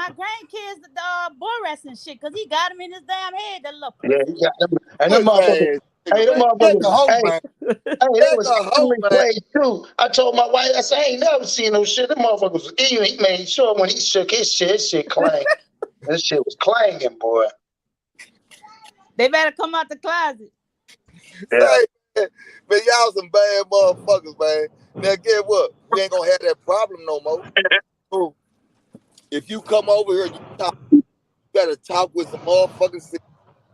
[SPEAKER 5] grandkids the boy wrestling shit because he got him in his damn head. That little
[SPEAKER 6] yeah,
[SPEAKER 5] pussy.
[SPEAKER 6] he got them, and them
[SPEAKER 1] Push
[SPEAKER 6] motherfuckers.
[SPEAKER 1] ass
[SPEAKER 6] Hey,
[SPEAKER 1] nigga,
[SPEAKER 6] them
[SPEAKER 1] man. Let the
[SPEAKER 6] motherfuckers.
[SPEAKER 1] hoe,
[SPEAKER 6] Hey,
[SPEAKER 1] man.
[SPEAKER 6] hey, they
[SPEAKER 1] Let
[SPEAKER 6] was
[SPEAKER 1] the hoe,
[SPEAKER 6] evenly
[SPEAKER 1] man.
[SPEAKER 6] played too. I told my wife, I said, I ain't never seen no shit. Them motherfuckers was even. He made sure when he shook his shit clang. This shit was clanging, boy.
[SPEAKER 5] They better come out the closet.
[SPEAKER 6] Yeah,
[SPEAKER 1] Say, man, y'all some bad motherfuckers, man. Now, get what? We ain't gonna have that problem no more. So, if you come over here, you better talk with some motherfucking sense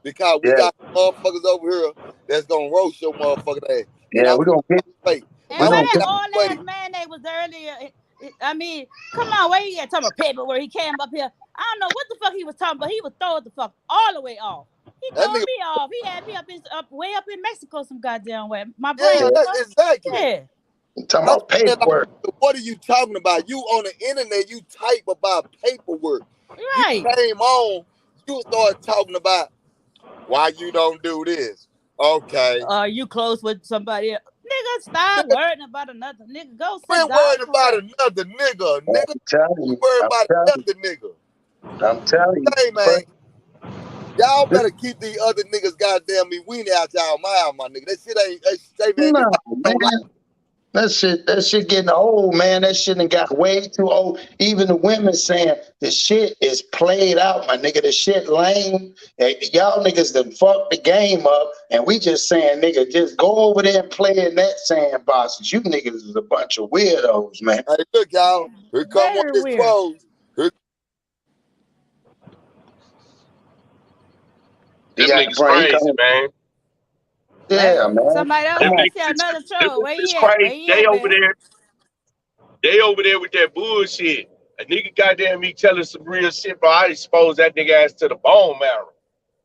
[SPEAKER 1] because we
[SPEAKER 6] yeah,
[SPEAKER 1] got motherfuckers over here that's gonna roast your motherfucking ass. And
[SPEAKER 6] yeah.
[SPEAKER 1] I'm
[SPEAKER 6] We're gonna get.
[SPEAKER 1] wait.
[SPEAKER 5] And
[SPEAKER 6] We're
[SPEAKER 1] I'm
[SPEAKER 5] where
[SPEAKER 6] gonna
[SPEAKER 5] that
[SPEAKER 6] get.
[SPEAKER 1] out
[SPEAKER 5] old
[SPEAKER 1] the
[SPEAKER 5] ass
[SPEAKER 1] way.
[SPEAKER 5] man they was earlier? I mean, come on, where he at talking about paper where he came up here? I don't know what the fuck he was talking about. He was throwing the fuck all the way off. He
[SPEAKER 1] That
[SPEAKER 5] throwing
[SPEAKER 1] nigga,
[SPEAKER 5] me off. He had me up way up in Mexico some goddamn way. My
[SPEAKER 1] yeah,
[SPEAKER 5] brain,
[SPEAKER 1] that's exactly.
[SPEAKER 5] yeah.
[SPEAKER 6] Talking
[SPEAKER 1] I'm
[SPEAKER 6] about
[SPEAKER 1] saying,
[SPEAKER 6] paperwork.
[SPEAKER 1] like, what are you talking about? You on the internet, you type about paperwork. You
[SPEAKER 5] Right.
[SPEAKER 1] came on, you start talking about why you don't do this. Okay.
[SPEAKER 5] You close with somebody else. Nigga, stop
[SPEAKER 1] Nigga,
[SPEAKER 5] worrying about another nigga. Go sit
[SPEAKER 1] quit
[SPEAKER 5] down
[SPEAKER 1] worrying about
[SPEAKER 5] somewhere.
[SPEAKER 1] another nigga.
[SPEAKER 6] I'm
[SPEAKER 1] Nigga,
[SPEAKER 6] telling
[SPEAKER 1] quit
[SPEAKER 6] you.
[SPEAKER 1] worrying
[SPEAKER 6] I'm
[SPEAKER 1] about
[SPEAKER 6] telling you.
[SPEAKER 1] another nigga.
[SPEAKER 6] I'm telling you.
[SPEAKER 1] Hey, man,
[SPEAKER 6] But
[SPEAKER 1] y'all
[SPEAKER 6] this,
[SPEAKER 1] better keep these other niggas goddamn me weenie out y'all mouth, my nigga. That shit ain't, man,
[SPEAKER 6] no,
[SPEAKER 1] nobody don't like.
[SPEAKER 6] man. That shit getting old, man. That shit done got way too old. Even the women saying the shit is played out, my nigga. The shit lame. Y'all niggas done fucked the game up, and we just saying, nigga, just go over there and play in that sandbox. You niggas is a bunch of weirdos, man.
[SPEAKER 1] Hey, look, y'all, here come one of
[SPEAKER 5] Very
[SPEAKER 1] his
[SPEAKER 5] weird.
[SPEAKER 1] clothes. Here,
[SPEAKER 6] He
[SPEAKER 3] Them
[SPEAKER 6] got the
[SPEAKER 3] niggas
[SPEAKER 6] brain. He
[SPEAKER 3] crazy,
[SPEAKER 6] coming.
[SPEAKER 3] man.
[SPEAKER 6] Yeah, man.
[SPEAKER 5] Somebody else
[SPEAKER 6] Come
[SPEAKER 3] Them
[SPEAKER 5] want
[SPEAKER 6] on.
[SPEAKER 5] to say
[SPEAKER 3] niggas,
[SPEAKER 5] another
[SPEAKER 3] them
[SPEAKER 5] troll. Where
[SPEAKER 3] niggas
[SPEAKER 5] he at? Where
[SPEAKER 3] crazy.
[SPEAKER 5] he
[SPEAKER 3] They
[SPEAKER 5] at,
[SPEAKER 3] over
[SPEAKER 5] baby?
[SPEAKER 3] there. They over there with that bullshit. A nigga goddamn me telling some real shit, bro. I expose that nigga ass to the bone marrow.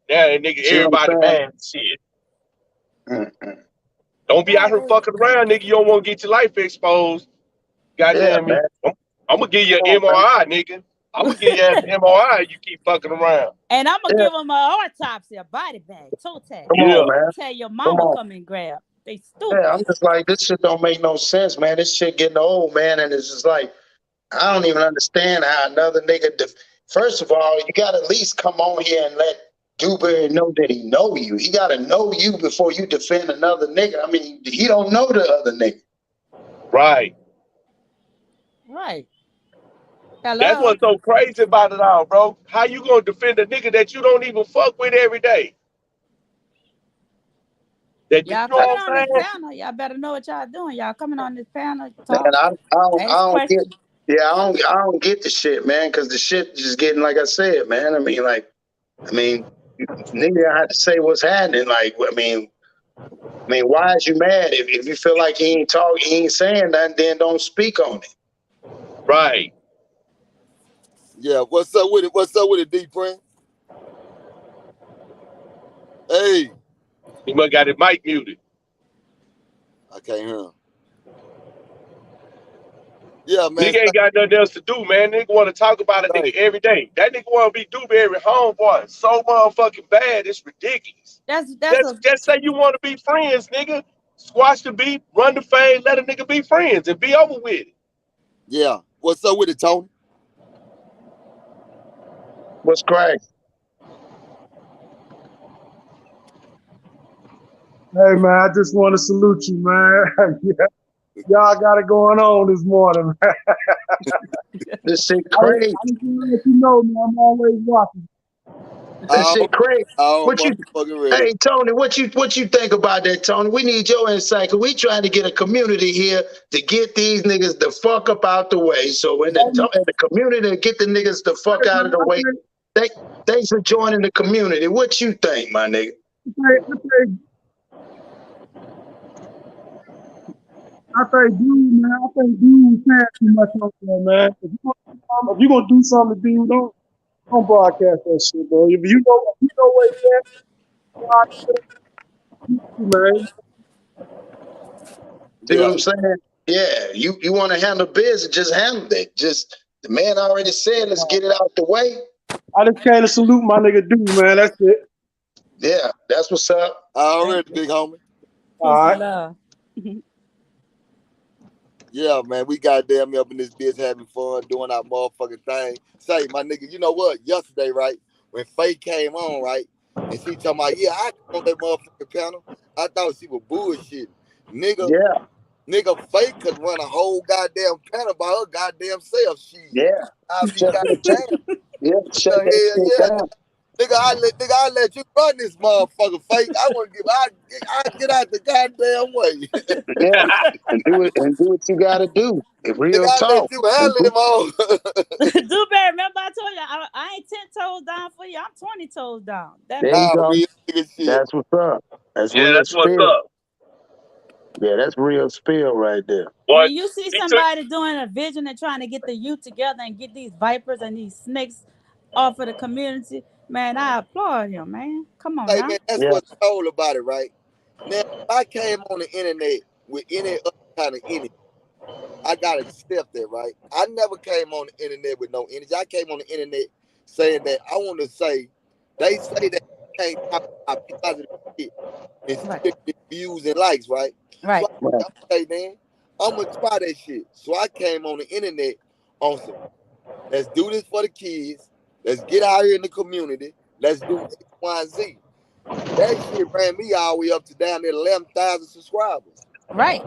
[SPEAKER 3] Now that nigga,
[SPEAKER 6] See what
[SPEAKER 3] everybody
[SPEAKER 6] I'm
[SPEAKER 3] mad and shit.
[SPEAKER 6] saying? Mm-mm.
[SPEAKER 3] Don't be out
[SPEAKER 5] Right.
[SPEAKER 3] here fucking around, nigga. You don't want to get your life exposed.
[SPEAKER 6] Yeah,
[SPEAKER 3] Goddamn me.
[SPEAKER 6] man.
[SPEAKER 3] I'm gonna give you
[SPEAKER 6] Come
[SPEAKER 3] an
[SPEAKER 6] on, man.
[SPEAKER 3] MRI, nigga. I'm gonna give you an MRI if you keep fucking around.
[SPEAKER 5] And I'm gonna
[SPEAKER 6] Yeah,
[SPEAKER 5] give him a autopsy, a body bag, toe tag.
[SPEAKER 6] come
[SPEAKER 3] Yeah.
[SPEAKER 6] on, man.
[SPEAKER 5] Tell your
[SPEAKER 6] Come
[SPEAKER 5] mama
[SPEAKER 6] on.
[SPEAKER 5] come and grab. They
[SPEAKER 6] Yeah,
[SPEAKER 5] stupid.
[SPEAKER 6] I'm just like, this shit don't make no sense, man. This shit getting old, man. And it's just like, I don't even understand how another nigga. First of all, you got to at least come on here and let Dewberry know that he know you. He got to know you before you defend another nigga. I mean, he don't know the other nigga.
[SPEAKER 3] Right.
[SPEAKER 5] Right.
[SPEAKER 3] That's
[SPEAKER 5] Hello.
[SPEAKER 3] what's so crazy about it all, bro. How you gonna defend a nigga that you don't even fuck with every day? That you
[SPEAKER 5] Y'all
[SPEAKER 3] know
[SPEAKER 5] coming
[SPEAKER 3] what
[SPEAKER 5] on
[SPEAKER 3] I'm
[SPEAKER 5] this
[SPEAKER 3] saying?
[SPEAKER 5] panel. Y'all better know what y'all doing. Y'all coming on this panel,
[SPEAKER 6] Man,
[SPEAKER 5] talk,
[SPEAKER 6] I
[SPEAKER 5] ask
[SPEAKER 6] don't get.
[SPEAKER 5] questions.
[SPEAKER 6] Yeah, I don't get the shit, man, because the shit just getting like I said, man. I mean, nigga, I had to say what's happening. Like, I mean, why is you mad if you feel like he ain't talking, he ain't saying nothing, then don't speak on it.
[SPEAKER 3] Right.
[SPEAKER 1] Yeah, what's up with it? What's up with it, D Prince? Hey,
[SPEAKER 3] He must got his mic muted.
[SPEAKER 1] I can't hear him. Yeah, man.
[SPEAKER 3] Nigga ain't got nothing else to do, man. Nigga want to talk about a nigga
[SPEAKER 1] Hey,
[SPEAKER 3] every day. That nigga want to be Dewberry homeboy. So motherfucking bad, it's ridiculous.
[SPEAKER 5] That's
[SPEAKER 3] Just say you want to be friends, nigga. Squash the beef, run the fade, let a nigga be friends and be over with it.
[SPEAKER 1] yeah. What's up with it, Tony?
[SPEAKER 6] What's crack?
[SPEAKER 7] Hey man, I just want to salute you, man. Y'all got it going on this morning, man.
[SPEAKER 6] This shit
[SPEAKER 7] I
[SPEAKER 6] crazy.
[SPEAKER 7] just want to let you know, man, I'm always watching.
[SPEAKER 6] This
[SPEAKER 1] Oh,
[SPEAKER 6] shit crazy.
[SPEAKER 1] oh,
[SPEAKER 6] What you?
[SPEAKER 1] motherfucking ready.
[SPEAKER 6] Hey Tony, what you think about that, Tony? We need your insight. Cause we trying to get a community here to get these niggas the fuck up out the way. So when
[SPEAKER 7] Hey, man,
[SPEAKER 6] the community get the niggas the fuck out of the way, they thanks for joining the community. What you think, my nigga?
[SPEAKER 7] I think, dude, man, I think dude saying too much on there, man. If you gonna do something to dude, don't broadcast that shit, bro. If you know where you at, man.
[SPEAKER 6] See what
[SPEAKER 1] Yeah.
[SPEAKER 6] I'm saying? Yeah, you want to handle business, just handle it. Just the man already said, let's get it out the way.
[SPEAKER 7] I just came to salute my nigga dude, man. That's it.
[SPEAKER 6] Yeah, that's what's up.
[SPEAKER 1] Already, big homie.
[SPEAKER 7] All
[SPEAKER 5] peace
[SPEAKER 7] right.
[SPEAKER 5] and love.
[SPEAKER 1] Yeah, man. We goddamn up in this bitch having fun, doing our motherfucking thing. Say, my nigga, you know what? Yesterday, right? When Faye came on, right? And she talking about, yeah, I come on that motherfucking panel. I thought she was bullshitting. Nigga,
[SPEAKER 6] Yeah,
[SPEAKER 1] Faye could run a whole goddamn panel by her goddamn self. Shit.
[SPEAKER 6] yeah.
[SPEAKER 1] I'll be
[SPEAKER 6] Shut that shit.
[SPEAKER 1] goddamn.
[SPEAKER 6] Yeah, shut
[SPEAKER 1] Hell
[SPEAKER 6] that shit
[SPEAKER 1] yeah.
[SPEAKER 6] down.
[SPEAKER 1] I let you run this motherfucker fake. I get out the goddamn way.
[SPEAKER 6] Yeah, and do what you gotta do.
[SPEAKER 1] Nigga,
[SPEAKER 6] Real
[SPEAKER 1] I let
[SPEAKER 6] talk.
[SPEAKER 1] you handle them all.
[SPEAKER 5] Dewberry, remember I told you I ain't 10 toes down for you. I'm 20 toes down. That
[SPEAKER 6] There you
[SPEAKER 5] part.
[SPEAKER 1] Nah,
[SPEAKER 6] go.
[SPEAKER 1] real nigga shit.
[SPEAKER 6] That's what's up. That's
[SPEAKER 3] Yeah,
[SPEAKER 6] real
[SPEAKER 3] that's what's
[SPEAKER 6] spill.
[SPEAKER 3] up.
[SPEAKER 6] Yeah, that's real spill right there.
[SPEAKER 3] Boy,
[SPEAKER 5] When you see
[SPEAKER 3] he took
[SPEAKER 5] somebody doing a vision and trying to get the youth together and get these vipers and these snakes off of the community, man, I applaud him, man. Come on
[SPEAKER 1] Hey
[SPEAKER 5] now.
[SPEAKER 1] man, that's
[SPEAKER 6] Yeah,
[SPEAKER 1] what's cool about it, right? Now, if I came on the internet with any other kind of energy, I gotta accept that, right? I never came on the internet with no energy. I came on the internet saying that I want to say, they say that you can't talk about positive shit and
[SPEAKER 5] Right.
[SPEAKER 1] still get views and likes, right? So
[SPEAKER 5] Right.
[SPEAKER 6] right.
[SPEAKER 1] I say, man, I'm gonna try that shit. So I came on the internet on some, let's do this for the kids. Let's get out here in the community. Let's do X, Y, and Z. That shit ran me all the way up to down at 11,000 subscribers.
[SPEAKER 5] Right.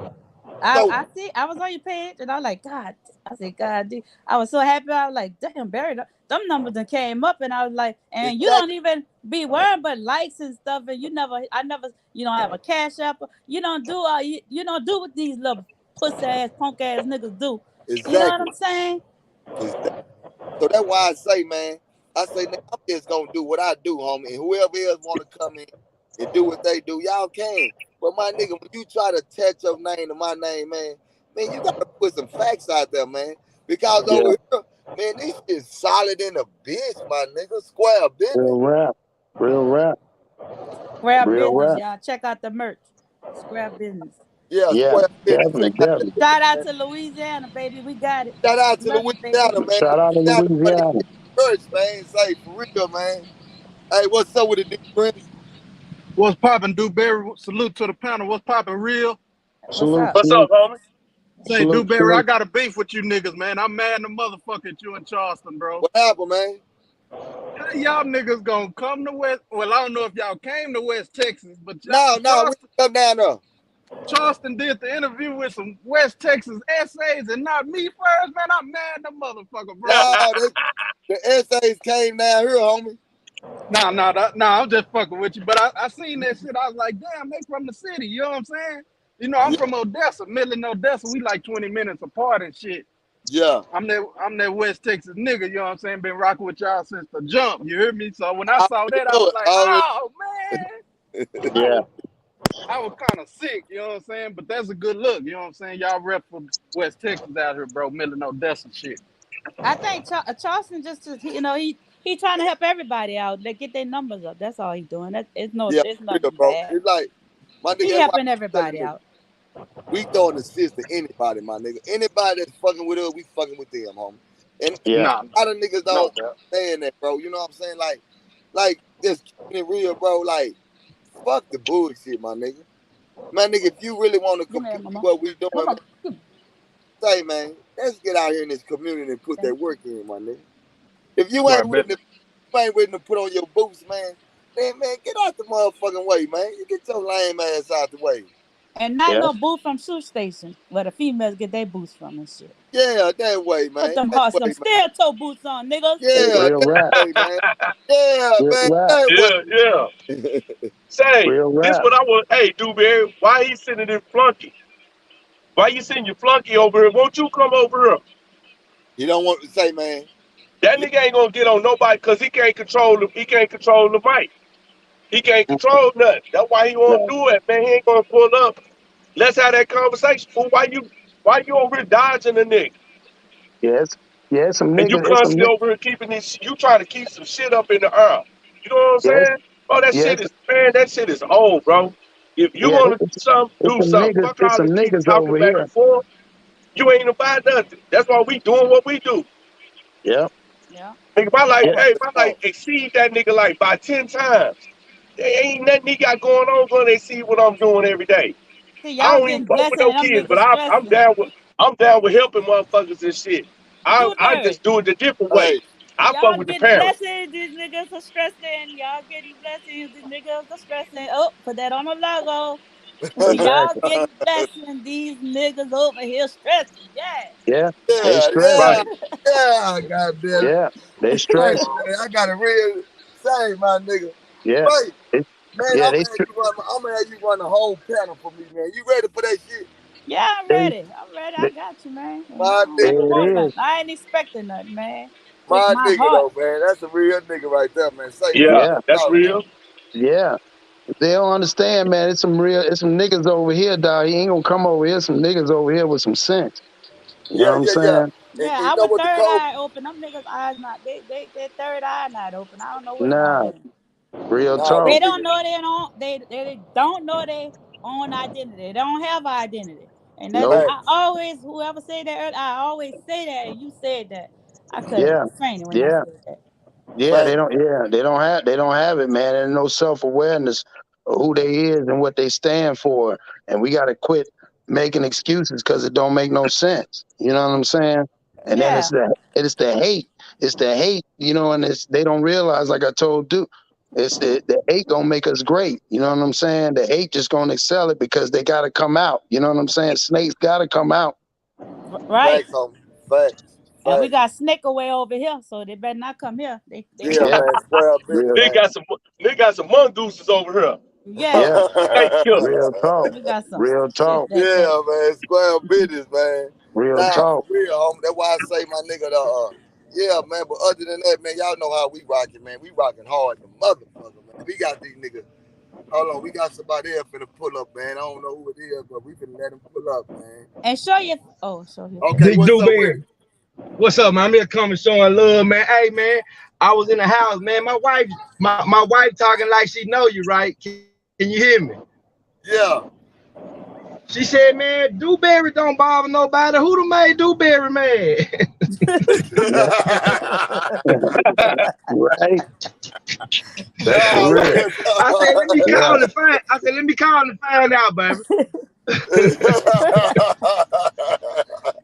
[SPEAKER 5] I
[SPEAKER 1] So
[SPEAKER 5] I see. I was on your page, and I was like, God. I said, God, I was so happy. I was like, damn, Barry, them numbers that came up, and I was like, and you don't
[SPEAKER 1] exactly,
[SPEAKER 5] even be worried but likes and stuff, and I never, you don't have a cash app, you don't do, you don't do what these little pussy ass, punk ass niggas do. You know what
[SPEAKER 1] exactly,
[SPEAKER 5] I'm saying?
[SPEAKER 1] exactly. So that's why I say, man, I say, now I'm just gonna do what I do, homie. And whoever else wanna come in and do what they do, y'all can. But my nigga, when you try to attach your name to my name, man, you gotta put some facts out there, man. Because
[SPEAKER 6] Yeah,
[SPEAKER 1] over here, man, this shit solid in a bitch, my nigga. Square business.
[SPEAKER 6] real rap. Real rap.
[SPEAKER 5] Scrap
[SPEAKER 6] Real
[SPEAKER 5] business,
[SPEAKER 6] rap.
[SPEAKER 5] y'all. Check out the merch. Scrap business.
[SPEAKER 1] Yeah,
[SPEAKER 6] Yeah,
[SPEAKER 1] square business.
[SPEAKER 6] definitely,
[SPEAKER 1] Check out that
[SPEAKER 6] definitely.
[SPEAKER 5] Shout out
[SPEAKER 1] man.
[SPEAKER 5] to Louisiana, baby. We got it.
[SPEAKER 1] Shout out to
[SPEAKER 5] Love it, baby.
[SPEAKER 1] Louisiana, man.
[SPEAKER 6] Shout out to
[SPEAKER 1] Louisiana for that
[SPEAKER 6] Louisiana.
[SPEAKER 1] church, man. Say for real, man. Hey, what's up with the difference?
[SPEAKER 8] What's poppin', Dewberry? Salute to the panel. What's poppin', real?
[SPEAKER 5] What's
[SPEAKER 6] Salute,
[SPEAKER 5] up?
[SPEAKER 3] what's up,
[SPEAKER 6] salute,
[SPEAKER 3] homie?
[SPEAKER 8] Say,
[SPEAKER 6] salute,
[SPEAKER 8] Dewberry, I
[SPEAKER 6] salute.
[SPEAKER 8] got a beef with you niggas, man. I'm mad the motherfucker at you in Charleston, bro.
[SPEAKER 1] What happened, man?
[SPEAKER 8] How y'all niggas gonna come to West? Well, I don't know if y'all came to West Texas, but
[SPEAKER 1] No, we come down there.
[SPEAKER 8] Charleston did the interview with some West Texas essays and not me first, man. I'm mad the motherfucker, bro.
[SPEAKER 1] No, the essays came down here, homie.
[SPEAKER 8] Nah, I'm just fucking with you. But I seen that shit. I was like, damn, they from the city. You know what I'm saying? You know, I'm
[SPEAKER 1] Yeah,
[SPEAKER 8] from Odessa, Midland, Odessa. We like 20 minutes apart and shit.
[SPEAKER 1] yeah.
[SPEAKER 8] I'm that West Texas nigga. You know what I'm saying? Been rocking with y'all since the jump. You hear me? So when I
[SPEAKER 1] I
[SPEAKER 8] saw
[SPEAKER 1] already
[SPEAKER 8] that, I
[SPEAKER 1] know
[SPEAKER 8] was
[SPEAKER 1] it.
[SPEAKER 8] like,
[SPEAKER 1] I already.
[SPEAKER 8] oh man, I
[SPEAKER 6] Yeah,
[SPEAKER 8] was I was kind of sick. You know what I'm saying? But that's a good look. You know what I'm saying? Y'all rep for West Texas out here, bro. Midland, Odessa shit.
[SPEAKER 5] I think Charleston just you know he trying to help everybody out. They get their numbers up. That's all he's doing.
[SPEAKER 1] Yeah,
[SPEAKER 5] It's
[SPEAKER 1] for real,
[SPEAKER 5] nothing
[SPEAKER 1] bro.
[SPEAKER 5] bad.
[SPEAKER 1] It's like my nigga.
[SPEAKER 5] He
[SPEAKER 1] That's why
[SPEAKER 5] helping
[SPEAKER 1] I tell you,
[SPEAKER 5] everybody
[SPEAKER 1] nigga.
[SPEAKER 5] out.
[SPEAKER 1] We throwing assists to anybody, my nigga. Anybody that's fucking with us, we fucking with them, homie. And
[SPEAKER 6] yeah,
[SPEAKER 8] Nah,
[SPEAKER 1] a lot of niggas
[SPEAKER 8] no
[SPEAKER 1] don't
[SPEAKER 8] doubt.
[SPEAKER 1] understand that, bro. You know what I'm saying? Like just keeping it real, bro. Like, fuck the bullshit, my nigga. Man, nigga, if you really want to
[SPEAKER 5] Come here,
[SPEAKER 1] compete with
[SPEAKER 5] mama.
[SPEAKER 1] what we doing,
[SPEAKER 5] Come
[SPEAKER 1] man,
[SPEAKER 5] on. Come
[SPEAKER 1] say, man, let's get out here in this community and put that
[SPEAKER 5] Thank you.
[SPEAKER 1] work in, my nigga. If you
[SPEAKER 8] Right,
[SPEAKER 1] ain't
[SPEAKER 8] bet.
[SPEAKER 1] willing to, you ain't willing to put on your boots, man, then man, get out the motherfucking way, man. You get your lame ass out the way.
[SPEAKER 5] And not
[SPEAKER 6] yeah,
[SPEAKER 5] no booth from Sioux Station where the females get their boots from and shit.
[SPEAKER 1] Yeah, that way,
[SPEAKER 5] Put
[SPEAKER 1] man.
[SPEAKER 5] them
[SPEAKER 1] That
[SPEAKER 5] hearts, them
[SPEAKER 1] way, man.
[SPEAKER 5] steel toe boots on, niggas.
[SPEAKER 1] Yeah,
[SPEAKER 6] real
[SPEAKER 1] that
[SPEAKER 6] rap,
[SPEAKER 1] way, man. Yeah,
[SPEAKER 6] real
[SPEAKER 1] man.
[SPEAKER 6] rap,
[SPEAKER 1] That
[SPEAKER 3] Yeah, yeah.
[SPEAKER 1] way.
[SPEAKER 3] Say,
[SPEAKER 6] real
[SPEAKER 3] this
[SPEAKER 6] rap.
[SPEAKER 3] what I want. Hey, Dewberry, why he sending this flunky? Why you sending your flunky over here? Won't you come over here?
[SPEAKER 1] You don't want to say, man.
[SPEAKER 3] That
[SPEAKER 1] You,
[SPEAKER 3] nigga ain't gonna get on nobody because he can't control the mic. He can't control nothing. That's why he won't
[SPEAKER 6] Yeah,
[SPEAKER 3] do it, man. He ain't gonna pull up. Let's have that conversation. Fool, why you over here dodging the nigga?
[SPEAKER 6] yes, yeah.
[SPEAKER 3] And you
[SPEAKER 6] It's some
[SPEAKER 3] constantly over here keeping this, you trying to keep some shit up in the air. You know what I'm
[SPEAKER 6] yes,
[SPEAKER 3] saying? Oh,
[SPEAKER 6] yes,
[SPEAKER 3] that shit is old, bro. If you
[SPEAKER 6] yeah.
[SPEAKER 3] want to
[SPEAKER 6] It's
[SPEAKER 3] do
[SPEAKER 6] some
[SPEAKER 3] something.
[SPEAKER 6] niggas.
[SPEAKER 3] Fuck
[SPEAKER 6] It's
[SPEAKER 3] all
[SPEAKER 6] some
[SPEAKER 3] this keep
[SPEAKER 6] niggas
[SPEAKER 3] talking
[SPEAKER 6] over
[SPEAKER 3] back
[SPEAKER 6] here.
[SPEAKER 3] and forth. You ain't about nothing. That's why we doing what we do.
[SPEAKER 6] Yeah,
[SPEAKER 5] Yeah.
[SPEAKER 3] Nigga,
[SPEAKER 6] yeah,
[SPEAKER 3] my life
[SPEAKER 1] oh,
[SPEAKER 3] exceed that nigga like by 10 times. There ain't nothing he got going on gonna exceed what I'm doing every day.
[SPEAKER 5] See,
[SPEAKER 3] I
[SPEAKER 5] y'all
[SPEAKER 3] don't even
[SPEAKER 5] getting
[SPEAKER 3] fuck with
[SPEAKER 5] blessed
[SPEAKER 3] no
[SPEAKER 5] and them
[SPEAKER 3] kids, but
[SPEAKER 5] niggas stressing.
[SPEAKER 3] I'm down with helping motherfuckers and shit. I
[SPEAKER 5] Dewberry,
[SPEAKER 3] just do it a different way.
[SPEAKER 1] hey,
[SPEAKER 3] I fuck
[SPEAKER 5] y'all
[SPEAKER 3] with the
[SPEAKER 5] getting
[SPEAKER 3] parents.
[SPEAKER 5] blessings. These niggas are stressing. Y'all getting blessings. These niggas are stressing. Oh, put that on the logo. Y'all
[SPEAKER 6] exactly.
[SPEAKER 5] getting blessings. These niggas over here stressing. Yeah.
[SPEAKER 6] Yeah, they
[SPEAKER 1] yeah,
[SPEAKER 6] stress.
[SPEAKER 1] yeah,
[SPEAKER 3] Right.
[SPEAKER 1] yeah. Goddamn it.
[SPEAKER 6] Yeah, they
[SPEAKER 1] Right,
[SPEAKER 6] stress.
[SPEAKER 1] man. I got a real say, my nigga.
[SPEAKER 6] Yeah,
[SPEAKER 1] Right,
[SPEAKER 6] they,
[SPEAKER 1] man.
[SPEAKER 6] yeah,
[SPEAKER 1] I'm gonna have you run. I'm gonna have you run the whole panel for me, man. You ready for that shit,
[SPEAKER 5] Yeah, I'm
[SPEAKER 6] they,
[SPEAKER 5] ready. I'm ready. I
[SPEAKER 6] they,
[SPEAKER 5] got you, man. And I
[SPEAKER 1] my
[SPEAKER 5] don't
[SPEAKER 1] nigga,
[SPEAKER 5] even want
[SPEAKER 6] there it
[SPEAKER 1] man?
[SPEAKER 6] is.
[SPEAKER 5] nothing. I ain't expecting nothing, man. With
[SPEAKER 1] My
[SPEAKER 5] my
[SPEAKER 1] nigga
[SPEAKER 5] heart.
[SPEAKER 1] though, man. That's a real nigga right there, man. Say, man.
[SPEAKER 3] Yeah,
[SPEAKER 6] Yeah,
[SPEAKER 3] that's
[SPEAKER 1] Talk, man.
[SPEAKER 3] real.
[SPEAKER 6] yeah. They don't understand, man. It's some niggas over here, dog. He ain't gonna come over here. Some niggas over here with some sense. You know
[SPEAKER 1] Yeah,
[SPEAKER 6] what I'm
[SPEAKER 1] yeah, yeah.
[SPEAKER 6] saying?
[SPEAKER 5] Yeah,
[SPEAKER 1] And you know
[SPEAKER 5] our
[SPEAKER 1] what the
[SPEAKER 5] third
[SPEAKER 1] code?
[SPEAKER 5] eye open. Them niggas eyes not they third eye not open. I don't know what's wrong
[SPEAKER 6] Nah,
[SPEAKER 5] with them.
[SPEAKER 6] real
[SPEAKER 1] Nah,
[SPEAKER 5] They
[SPEAKER 1] these
[SPEAKER 6] talk.
[SPEAKER 5] don't
[SPEAKER 1] niggas.
[SPEAKER 5] know they don't know their own identity. They don't have an identity. And that's
[SPEAKER 6] Nope.
[SPEAKER 5] I
[SPEAKER 1] Facts,
[SPEAKER 5] always whoever said that earlier, I always say that and you said that. I couldn't
[SPEAKER 6] Yeah,
[SPEAKER 5] refrain it when I
[SPEAKER 6] yeah.
[SPEAKER 5] said that.
[SPEAKER 6] Yeah,
[SPEAKER 1] facts.
[SPEAKER 6] they don't have it, man. There's no self-awareness of who they is and what they stand for. And we gotta quit making excuses because it don't make no sense. You know what I'm saying? And then
[SPEAKER 5] Yeah.
[SPEAKER 6] it's the hate. It's the hate, you know, and it's they don't realize, like I told Duke, it's the hate gonna make us great. You know what I'm saying? The hate just gonna excel it because they gotta come out. You know what I'm saying? Snakes gotta come out.
[SPEAKER 5] Right.
[SPEAKER 1] Facts, homie. Facts.
[SPEAKER 5] And we
[SPEAKER 1] Facts.
[SPEAKER 5] got snake away over here, so they better not come here. They
[SPEAKER 1] Yeah,
[SPEAKER 6] Yeah,
[SPEAKER 5] coming.
[SPEAKER 1] man. Square business,
[SPEAKER 6] real
[SPEAKER 3] They
[SPEAKER 1] man.
[SPEAKER 3] got some they got some mongooses over here.
[SPEAKER 5] Yeah.
[SPEAKER 6] yeah,
[SPEAKER 3] Snake killers.
[SPEAKER 6] real talk.
[SPEAKER 5] We got some
[SPEAKER 6] Real
[SPEAKER 5] shit
[SPEAKER 6] talk.
[SPEAKER 5] that
[SPEAKER 1] Yeah, man. Square business, man.
[SPEAKER 6] Real
[SPEAKER 1] Nah,
[SPEAKER 6] talk.
[SPEAKER 1] for real, homie. That's why I say, my nigga, yeah, man. But other than that, man, y'all know how we rocking, man. We rocking hard, the motherfucker, man. We got these niggas. Hold on, we got somebody else finna pull up, man. I don't know who it is, but we finna let him pull up, man.
[SPEAKER 5] and show your show your face.
[SPEAKER 1] Okay,
[SPEAKER 9] Big
[SPEAKER 1] what's
[SPEAKER 9] Dude
[SPEAKER 1] up with
[SPEAKER 9] Bear.
[SPEAKER 1] it?
[SPEAKER 9] What's up, man? I'm here coming showing love, man. Hey, man, I was in the house, man. My wife talking like she know you, right? Can you hear me?
[SPEAKER 1] Yeah.
[SPEAKER 9] She said, man, Dewberry don't bother nobody. Who done made Dewberry mad?
[SPEAKER 6] Yeah. Right. That's for
[SPEAKER 1] nah,
[SPEAKER 6] real.
[SPEAKER 1] real
[SPEAKER 9] I said, let me
[SPEAKER 6] Yeah.
[SPEAKER 9] call and find. I said, let me call and find out, baby.
[SPEAKER 1] talk.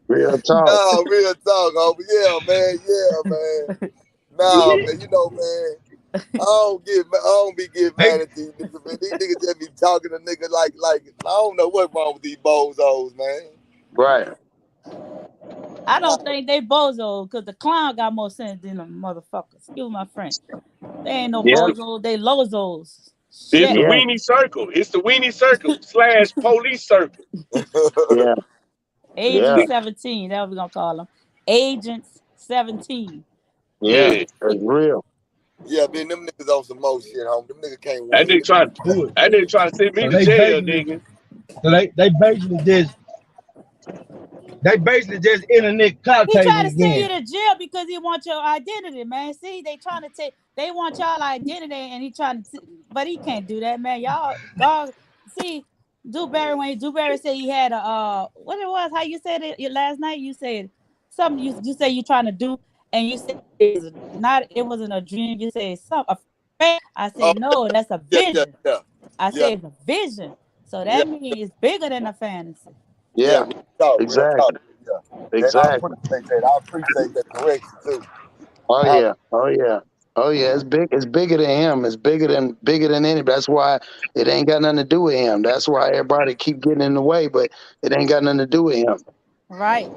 [SPEAKER 6] Real talk.
[SPEAKER 1] Nah, real talk, homie. Yeah, man. Yeah, man. Nah, man. You know, man. I don't be getting
[SPEAKER 9] Hey,
[SPEAKER 1] mad at these niggas, man. These niggas just be talking to niggas like I don't know what's wrong with these bozos, man.
[SPEAKER 6] Right.
[SPEAKER 5] I don't think they bozo because the clown got more sense than the motherfuckers. Excuse my French. They ain't no
[SPEAKER 6] Yeah,
[SPEAKER 5] bozos. They lozos.
[SPEAKER 3] It's the
[SPEAKER 5] Shit.
[SPEAKER 6] yeah,
[SPEAKER 3] weenie circle. It's the weenie circle / police circle.
[SPEAKER 6] yeah, yeah,
[SPEAKER 5] Agent 17. That's what we're gonna call them. Agents 17.
[SPEAKER 6] yeah.
[SPEAKER 3] Yeah.
[SPEAKER 6] That's real.
[SPEAKER 1] Yeah, man, them niggas on some more shit, homie. Them niggas can't
[SPEAKER 3] That
[SPEAKER 1] win.
[SPEAKER 3] nigga trying
[SPEAKER 9] Do it.
[SPEAKER 3] that nigga trying to send me
[SPEAKER 9] So
[SPEAKER 3] to
[SPEAKER 9] they
[SPEAKER 3] jail,
[SPEAKER 9] basically,
[SPEAKER 3] nigga.
[SPEAKER 9] they basically just internet clout
[SPEAKER 5] He trying
[SPEAKER 9] chasing
[SPEAKER 5] to send you
[SPEAKER 9] again.
[SPEAKER 5] to jail because he wants your identity, man. See, they trying to take, they want y'all identity, and he trying to, but he can't do that, man. Y'all, God, see, Dewberry when Dewberry said he had a, what it was, how you said it last night? You said something. You said you trying to do, and you said it was not, it wasn't a dream. You said something. I
[SPEAKER 1] Oh,
[SPEAKER 5] said no, that's a
[SPEAKER 1] yeah, yeah,
[SPEAKER 5] vision.
[SPEAKER 1] yeah,
[SPEAKER 5] I
[SPEAKER 1] yeah,
[SPEAKER 5] said it's a vision. So
[SPEAKER 1] yeah,
[SPEAKER 5] that means it's bigger than a fantasy.
[SPEAKER 1] yeah.
[SPEAKER 6] Yeah,
[SPEAKER 1] Real talk.
[SPEAKER 6] exactly,
[SPEAKER 1] Yeah, and I
[SPEAKER 6] exactly.
[SPEAKER 1] appreciate that. I appreciate that correction too.
[SPEAKER 6] Oh
[SPEAKER 1] I,
[SPEAKER 6] yeah, oh yeah, oh yeah. It's big. It's bigger than him. It's bigger than anybody. That's why it ain't got nothing to do with him. That's why everybody keep getting in the way, but it ain't got nothing to do with him.
[SPEAKER 5] Right.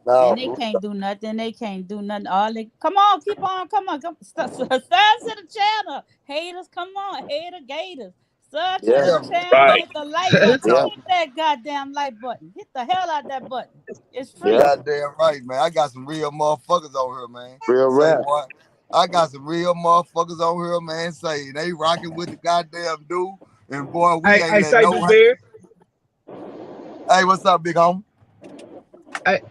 [SPEAKER 1] nah,
[SPEAKER 5] And they
[SPEAKER 1] for
[SPEAKER 5] can't do nothing. They can't do nothing. All they come on, keep on, come on, come subscribe to the channel. Haters, come on, hater gators. Sub to
[SPEAKER 6] Yeah,
[SPEAKER 5] the
[SPEAKER 1] real.
[SPEAKER 5] channel,
[SPEAKER 3] Right.
[SPEAKER 5] hit the like button,
[SPEAKER 1] Yeah,
[SPEAKER 5] hit that goddamn like button. Hit the hell out that button. It's
[SPEAKER 6] yeah.
[SPEAKER 5] free.
[SPEAKER 1] goddamn right, man. I got some real motherfuckers on here, man.
[SPEAKER 6] Real
[SPEAKER 1] Say
[SPEAKER 6] rap.
[SPEAKER 1] what? I got some real motherfuckers on here, man. Say they rocking with the goddamn dude, and boy, we ain't
[SPEAKER 9] I
[SPEAKER 1] let
[SPEAKER 9] say
[SPEAKER 1] no.
[SPEAKER 9] Dewberry.
[SPEAKER 1] Hey, what's up, big homie?
[SPEAKER 9] I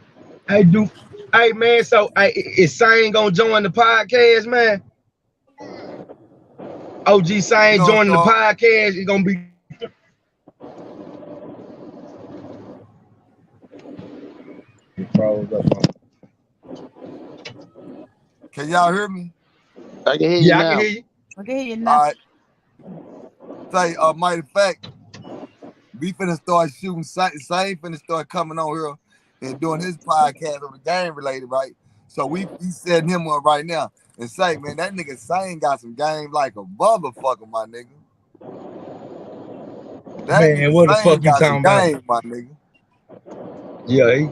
[SPEAKER 9] I do. Hey man, so is Sane gonna join the podcast, man? OG
[SPEAKER 1] You
[SPEAKER 9] Sane
[SPEAKER 1] gonna
[SPEAKER 9] joining the
[SPEAKER 1] start?
[SPEAKER 9] podcast. It's gonna be froze up.
[SPEAKER 1] Can y'all hear me?
[SPEAKER 6] I can hear you
[SPEAKER 9] Yeah, I can
[SPEAKER 6] now.
[SPEAKER 9] hear you.
[SPEAKER 5] Okay, here you
[SPEAKER 1] All
[SPEAKER 5] now.
[SPEAKER 1] right. Say, matter of fact, we finna start shooting. Same finna start coming on here and doing his podcast on the game related, right? So we setting him up right now and say, man, that nigga Sane got some game like a motherfucker, my nigga. That
[SPEAKER 9] Man,
[SPEAKER 1] nigga
[SPEAKER 9] what the
[SPEAKER 1] Sane
[SPEAKER 9] fuck you
[SPEAKER 1] got some
[SPEAKER 9] talking about?
[SPEAKER 1] game, my nigga.
[SPEAKER 9] Yeah,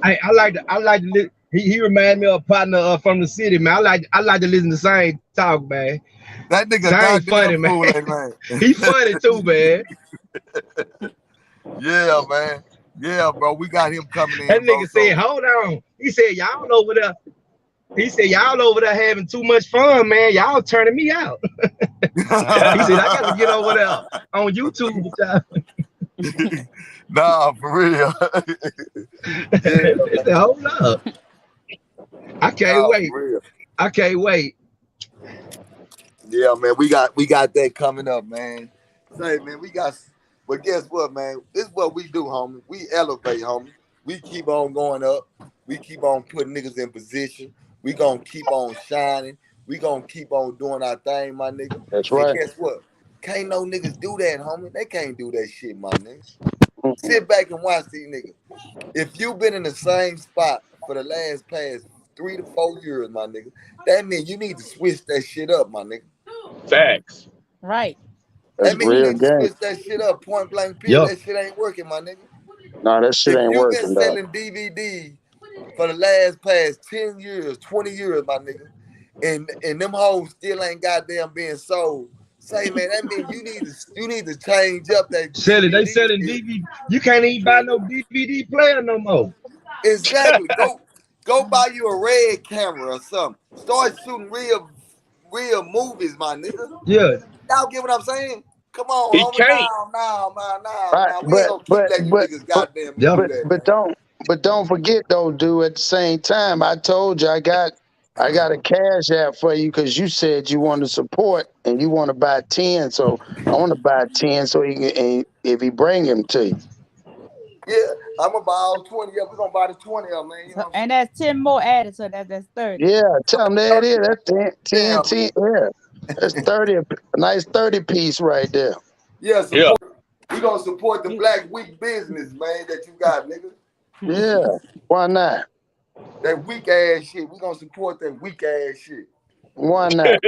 [SPEAKER 9] I, I like to he reminds me of a partner from the city, man. I like to listen to Sane talk, man.
[SPEAKER 1] That nigga
[SPEAKER 9] Sane
[SPEAKER 1] goddamn
[SPEAKER 9] funny, man.
[SPEAKER 1] fool, ain't man.
[SPEAKER 9] He funny too, man.
[SPEAKER 1] Yeah, man. Yeah, bro. We got him coming
[SPEAKER 9] That
[SPEAKER 1] in, bro.
[SPEAKER 9] nigga said,
[SPEAKER 1] So
[SPEAKER 9] hold on. He said, y'all over there. He said, y'all over there having too much fun, man. Y'all turning me out. He said, I got to get over there on YouTube with y'all.
[SPEAKER 1] nah, for real. Yeah,
[SPEAKER 9] He said, hold up. I can't
[SPEAKER 1] nah,
[SPEAKER 9] wait.
[SPEAKER 1] for real.
[SPEAKER 9] I can't wait.
[SPEAKER 1] Yeah, man, we got that coming up, man. Say, man, we got. But guess what, man? This is what we do, homie. We elevate, homie. We keep on going up. We keep on putting niggas in position. We gonna keep on shining. We gonna keep on doing our thing, my nigga.
[SPEAKER 6] That's
[SPEAKER 1] And
[SPEAKER 6] right.
[SPEAKER 1] guess what? Can't no niggas do that, homie. They can't do that shit, my nigga.
[SPEAKER 6] Mhm.
[SPEAKER 1] Sit back and watch these niggas. If you been in the same spot for the past 3 to 4 years, my nigga, that means you need to switch that shit up, my nigga.
[SPEAKER 3] Facts.
[SPEAKER 5] Right.
[SPEAKER 6] That's
[SPEAKER 1] That means you
[SPEAKER 6] real
[SPEAKER 1] need to
[SPEAKER 6] game.
[SPEAKER 1] switch that shit up, point blank period.
[SPEAKER 9] Yup.
[SPEAKER 1] That shit ain't working, my nigga.
[SPEAKER 6] No, that shit
[SPEAKER 1] If
[SPEAKER 6] ain't
[SPEAKER 1] you've been
[SPEAKER 6] working, dog.
[SPEAKER 1] selling DVD for the past 10 years, 20 years, my nigga, and them hoes still ain't goddamn being sold, say, man, that means you need to change up that
[SPEAKER 9] They
[SPEAKER 1] DVD
[SPEAKER 9] selling
[SPEAKER 1] shit.
[SPEAKER 9] DVD. You can't even buy no DVD player no more.
[SPEAKER 1] Exactly. Go buy you a red camera or something. Start shooting real movies, my nigga.
[SPEAKER 9] Yeah.
[SPEAKER 1] Y'all get what I'm saying? Come
[SPEAKER 3] He
[SPEAKER 1] on, homie.
[SPEAKER 3] can't.
[SPEAKER 6] Right,
[SPEAKER 1] Nah. We ain't gonna keep letting you niggas goddamn me
[SPEAKER 9] Yeah.
[SPEAKER 1] do that, man.
[SPEAKER 6] but don't forget though, dude. At the same time, I told you I got a cash app for you because you said you want to support and you want to buy 10. So I want to buy 10 so he can, and if he bring him to you.
[SPEAKER 1] Yeah, I'm gonna buy all 20 of them. We're gonna buy the 20 of them, man. You know
[SPEAKER 5] So,
[SPEAKER 1] what I'm saying?
[SPEAKER 5] and that's 10 more added, so that's 30.
[SPEAKER 6] Yeah, tell him that it is. That's 10, 10,
[SPEAKER 1] Yeah,
[SPEAKER 6] 10. Yeah, that's 30. A nice 30 piece right there.
[SPEAKER 1] yeah,
[SPEAKER 3] Yeah.
[SPEAKER 1] support. We gonna support the
[SPEAKER 5] You,
[SPEAKER 1] black weak business, man, that you got, nigga.
[SPEAKER 6] Yeah, why not?
[SPEAKER 1] That weak ass shit. We gonna support that weak ass shit.
[SPEAKER 6] Why not?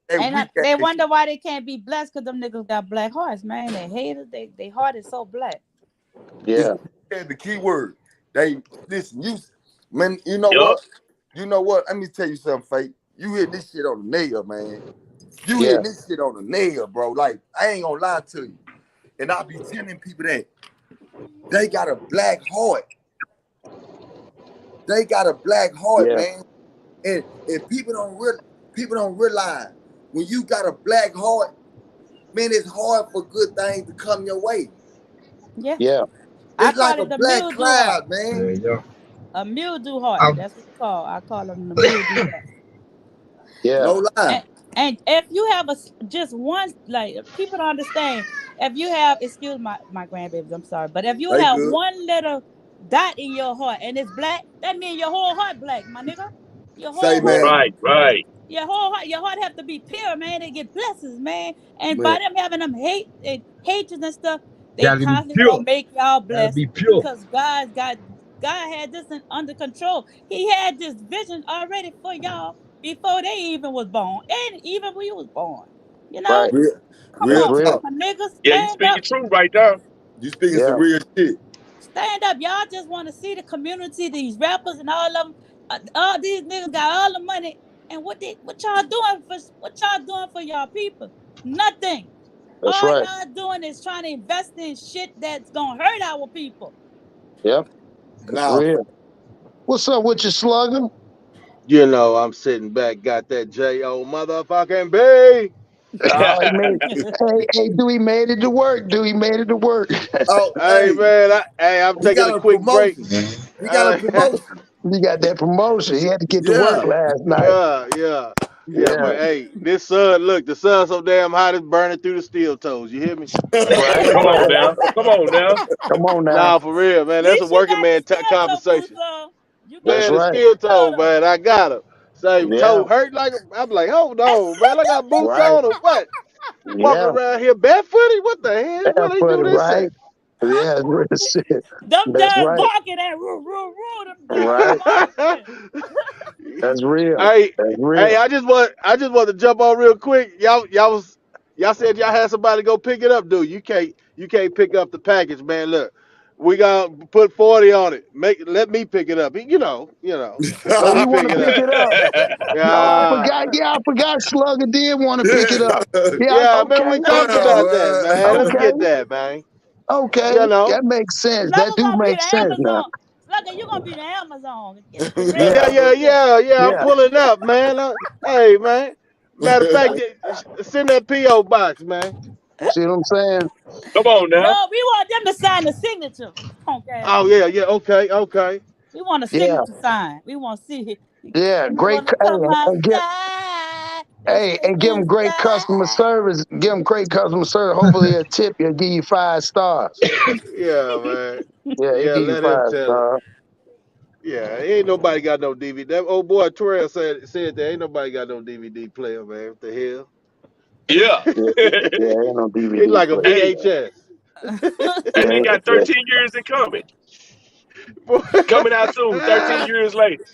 [SPEAKER 1] That
[SPEAKER 5] and
[SPEAKER 1] weak
[SPEAKER 5] they
[SPEAKER 1] ass
[SPEAKER 5] wonder
[SPEAKER 1] shit.
[SPEAKER 5] why they can't be blessed because them niggas got black hearts, man. They haters, they heart is so black.
[SPEAKER 1] Is
[SPEAKER 6] Yeah,
[SPEAKER 1] the key word. They listen, man, you know
[SPEAKER 3] Yup.
[SPEAKER 1] what? You know what? Let me tell you something, Fake. You hit this shit on the nail, man. You
[SPEAKER 6] Yeah.
[SPEAKER 1] hit this shit on the nail, bro. Like, I ain't gonna lie to you. And I be telling people that they got a black heart. They got a black heart,
[SPEAKER 6] Yeah.
[SPEAKER 1] man. And people don't realize when you got a black heart, man, it's hard for good things to come your way.
[SPEAKER 5] Yeah.
[SPEAKER 6] Yeah.
[SPEAKER 5] I
[SPEAKER 1] It's like
[SPEAKER 5] call
[SPEAKER 1] a
[SPEAKER 5] it the
[SPEAKER 1] black
[SPEAKER 5] mildew heart.
[SPEAKER 1] cloud, man.
[SPEAKER 9] Yeah.
[SPEAKER 5] A mildew heart. That's what it's called. I call them the mildew heart.
[SPEAKER 6] Yeah.
[SPEAKER 1] No lie.
[SPEAKER 5] And if you have just one, like, people don't understand. If you have, excuse my grandbabies, I'm sorry, but if you
[SPEAKER 1] They
[SPEAKER 5] have
[SPEAKER 1] good.
[SPEAKER 5] one little dot in your heart and it's black, that means your whole heart black, my nigga. Your
[SPEAKER 1] Say,
[SPEAKER 5] whole heart,
[SPEAKER 1] man,
[SPEAKER 3] Right.
[SPEAKER 5] your heart have to be pure, man. They get blessings, man. And by
[SPEAKER 1] man,
[SPEAKER 5] them having them hatred and stuff, they
[SPEAKER 9] Gotta be
[SPEAKER 5] constantly
[SPEAKER 9] pure.
[SPEAKER 5] gonna make y'all
[SPEAKER 9] Gotta
[SPEAKER 5] blessed
[SPEAKER 9] be pure.
[SPEAKER 5] because God had this under control. He had this vision already for y'all before they even was born, and even when you was born. You know,
[SPEAKER 6] Right.
[SPEAKER 1] real,
[SPEAKER 5] come
[SPEAKER 6] That's
[SPEAKER 1] real
[SPEAKER 5] on,
[SPEAKER 6] real.
[SPEAKER 1] talk.
[SPEAKER 5] my niggas,
[SPEAKER 3] Yeah, you
[SPEAKER 5] stand
[SPEAKER 3] speaking
[SPEAKER 5] up.
[SPEAKER 3] truth right there.
[SPEAKER 1] You speaking
[SPEAKER 6] Yeah.
[SPEAKER 1] some real shit.
[SPEAKER 5] Stand up. Y'all just want to see the community, these rappers and all of them. All these niggas got all the money. And what y'all doing for y'all people? Nothing.
[SPEAKER 6] That's
[SPEAKER 5] All
[SPEAKER 6] right.
[SPEAKER 5] y'all doing is trying to invest in shit that's gonna hurt our people.
[SPEAKER 6] Yep. That's
[SPEAKER 1] Nah,
[SPEAKER 6] real. What's up with you, Slugger?
[SPEAKER 10] You know, I'm sitting back, got that J.O. motherfucking B.
[SPEAKER 6] Oh, he made. Hey, Dewey made it to work. Dewey made it to work.
[SPEAKER 1] oh,
[SPEAKER 10] Hey,
[SPEAKER 1] hey,
[SPEAKER 10] man, I'm
[SPEAKER 1] he
[SPEAKER 10] taking a
[SPEAKER 1] got a
[SPEAKER 10] quick break.
[SPEAKER 1] promotion. He got a promotion.
[SPEAKER 6] He got that promotion. He had to get to work
[SPEAKER 1] Yeah.
[SPEAKER 6] last night.
[SPEAKER 10] Yeah,
[SPEAKER 6] Yeah.
[SPEAKER 10] but hey, this sun, look, the sun's so damn hot it's burning through the steel toes. You hear me?
[SPEAKER 6] Right.
[SPEAKER 3] Come on now. Come on now.
[SPEAKER 6] Come on now.
[SPEAKER 10] Nah, for real, man.
[SPEAKER 5] At
[SPEAKER 10] That's a
[SPEAKER 5] least you
[SPEAKER 10] working
[SPEAKER 5] got the
[SPEAKER 10] man
[SPEAKER 5] steel toe boots
[SPEAKER 10] conversation.
[SPEAKER 5] on. You got
[SPEAKER 6] That's
[SPEAKER 10] Man, the
[SPEAKER 5] the
[SPEAKER 6] right.
[SPEAKER 10] steel
[SPEAKER 5] steel toe
[SPEAKER 10] toe,
[SPEAKER 5] though.
[SPEAKER 10] man, I got 'em. Say
[SPEAKER 6] Yeah.
[SPEAKER 10] toe hurt like I'm like, hold on, man. I got boots
[SPEAKER 6] Right.
[SPEAKER 10] on or what? Walking
[SPEAKER 6] Yeah.
[SPEAKER 10] around here barefooted? What the hell? Where they do
[SPEAKER 6] Barefooted,
[SPEAKER 10] this
[SPEAKER 6] right?
[SPEAKER 10] at?
[SPEAKER 6] Yeah, that's real shit.
[SPEAKER 5] Them
[SPEAKER 6] That's
[SPEAKER 5] damn
[SPEAKER 6] right.
[SPEAKER 5] barking at them damn
[SPEAKER 6] Right.
[SPEAKER 5] barking.
[SPEAKER 6] That's real.
[SPEAKER 10] Hey,
[SPEAKER 6] That's
[SPEAKER 10] hey,
[SPEAKER 6] real.
[SPEAKER 10] I just want to jump on real quick. Y'all said y'all had somebody go pick it up, dude. You can't pick up the package, man. Look, we gonna put 40 on it. Let me pick it up. Let
[SPEAKER 6] Oh, he
[SPEAKER 10] me
[SPEAKER 6] want
[SPEAKER 10] pick
[SPEAKER 6] to
[SPEAKER 10] it
[SPEAKER 6] pick
[SPEAKER 10] up.
[SPEAKER 6] it up. Oh, I
[SPEAKER 10] Yeah,
[SPEAKER 6] forgot. Yeah, I forgot. Slugger did want to pick it up. Yeah.
[SPEAKER 10] yeah, man.
[SPEAKER 6] Okay.
[SPEAKER 10] We talked
[SPEAKER 6] Okay.
[SPEAKER 10] about that, man. Let's
[SPEAKER 6] Okay.
[SPEAKER 10] get that, man.
[SPEAKER 6] Okay.
[SPEAKER 10] You know.
[SPEAKER 6] That makes sense. That
[SPEAKER 5] Slugger
[SPEAKER 6] do
[SPEAKER 5] gonna be
[SPEAKER 6] make
[SPEAKER 5] the
[SPEAKER 6] sense now.
[SPEAKER 5] Amazon. Slugger, you gonna be the Amazon. Get the
[SPEAKER 6] Yeah.
[SPEAKER 10] Yeah,
[SPEAKER 5] delivery
[SPEAKER 10] yeah,
[SPEAKER 5] and shit.
[SPEAKER 10] yeah, yeah. I'm
[SPEAKER 6] Yeah.
[SPEAKER 10] pulling up, man. Hey, man. Matter of fact, send that PO box, man.
[SPEAKER 6] See what I'm saying?
[SPEAKER 3] Come on now.
[SPEAKER 5] No, we want them to sign the signature. Punk ass
[SPEAKER 10] Oh
[SPEAKER 5] nigga.
[SPEAKER 10] yeah, yeah. Okay, okay.
[SPEAKER 5] We want a
[SPEAKER 6] Yeah.
[SPEAKER 5] signature sign. We want to see it.
[SPEAKER 6] Yeah.
[SPEAKER 5] You
[SPEAKER 6] Great.
[SPEAKER 5] wanna come
[SPEAKER 6] Hey,
[SPEAKER 5] outside and
[SPEAKER 6] hey,
[SPEAKER 5] step
[SPEAKER 6] and give him great customer
[SPEAKER 5] inside.
[SPEAKER 6] service. Give him great customer service. Hopefully, he'll tip you. Give you 5 stars.
[SPEAKER 10] Yeah, man.
[SPEAKER 6] Yeah, he
[SPEAKER 10] Yeah,
[SPEAKER 6] give you
[SPEAKER 10] let him
[SPEAKER 6] five
[SPEAKER 10] tell it.
[SPEAKER 6] stars.
[SPEAKER 10] Yeah, ain't nobody got no DVD. That old boy Terrell said that ain't nobody got no DVD player, man. What the hell?
[SPEAKER 3] Yeah.
[SPEAKER 6] Yeah, yeah, ain't no
[SPEAKER 10] It's
[SPEAKER 6] DVD
[SPEAKER 10] like a
[SPEAKER 6] player.
[SPEAKER 3] Hey,
[SPEAKER 10] VHS.
[SPEAKER 3] that
[SPEAKER 6] Yeah,
[SPEAKER 3] nigga got
[SPEAKER 6] yeah,
[SPEAKER 3] 13 years in coming.
[SPEAKER 10] Boy.
[SPEAKER 3] Coming out soon, 13 years later.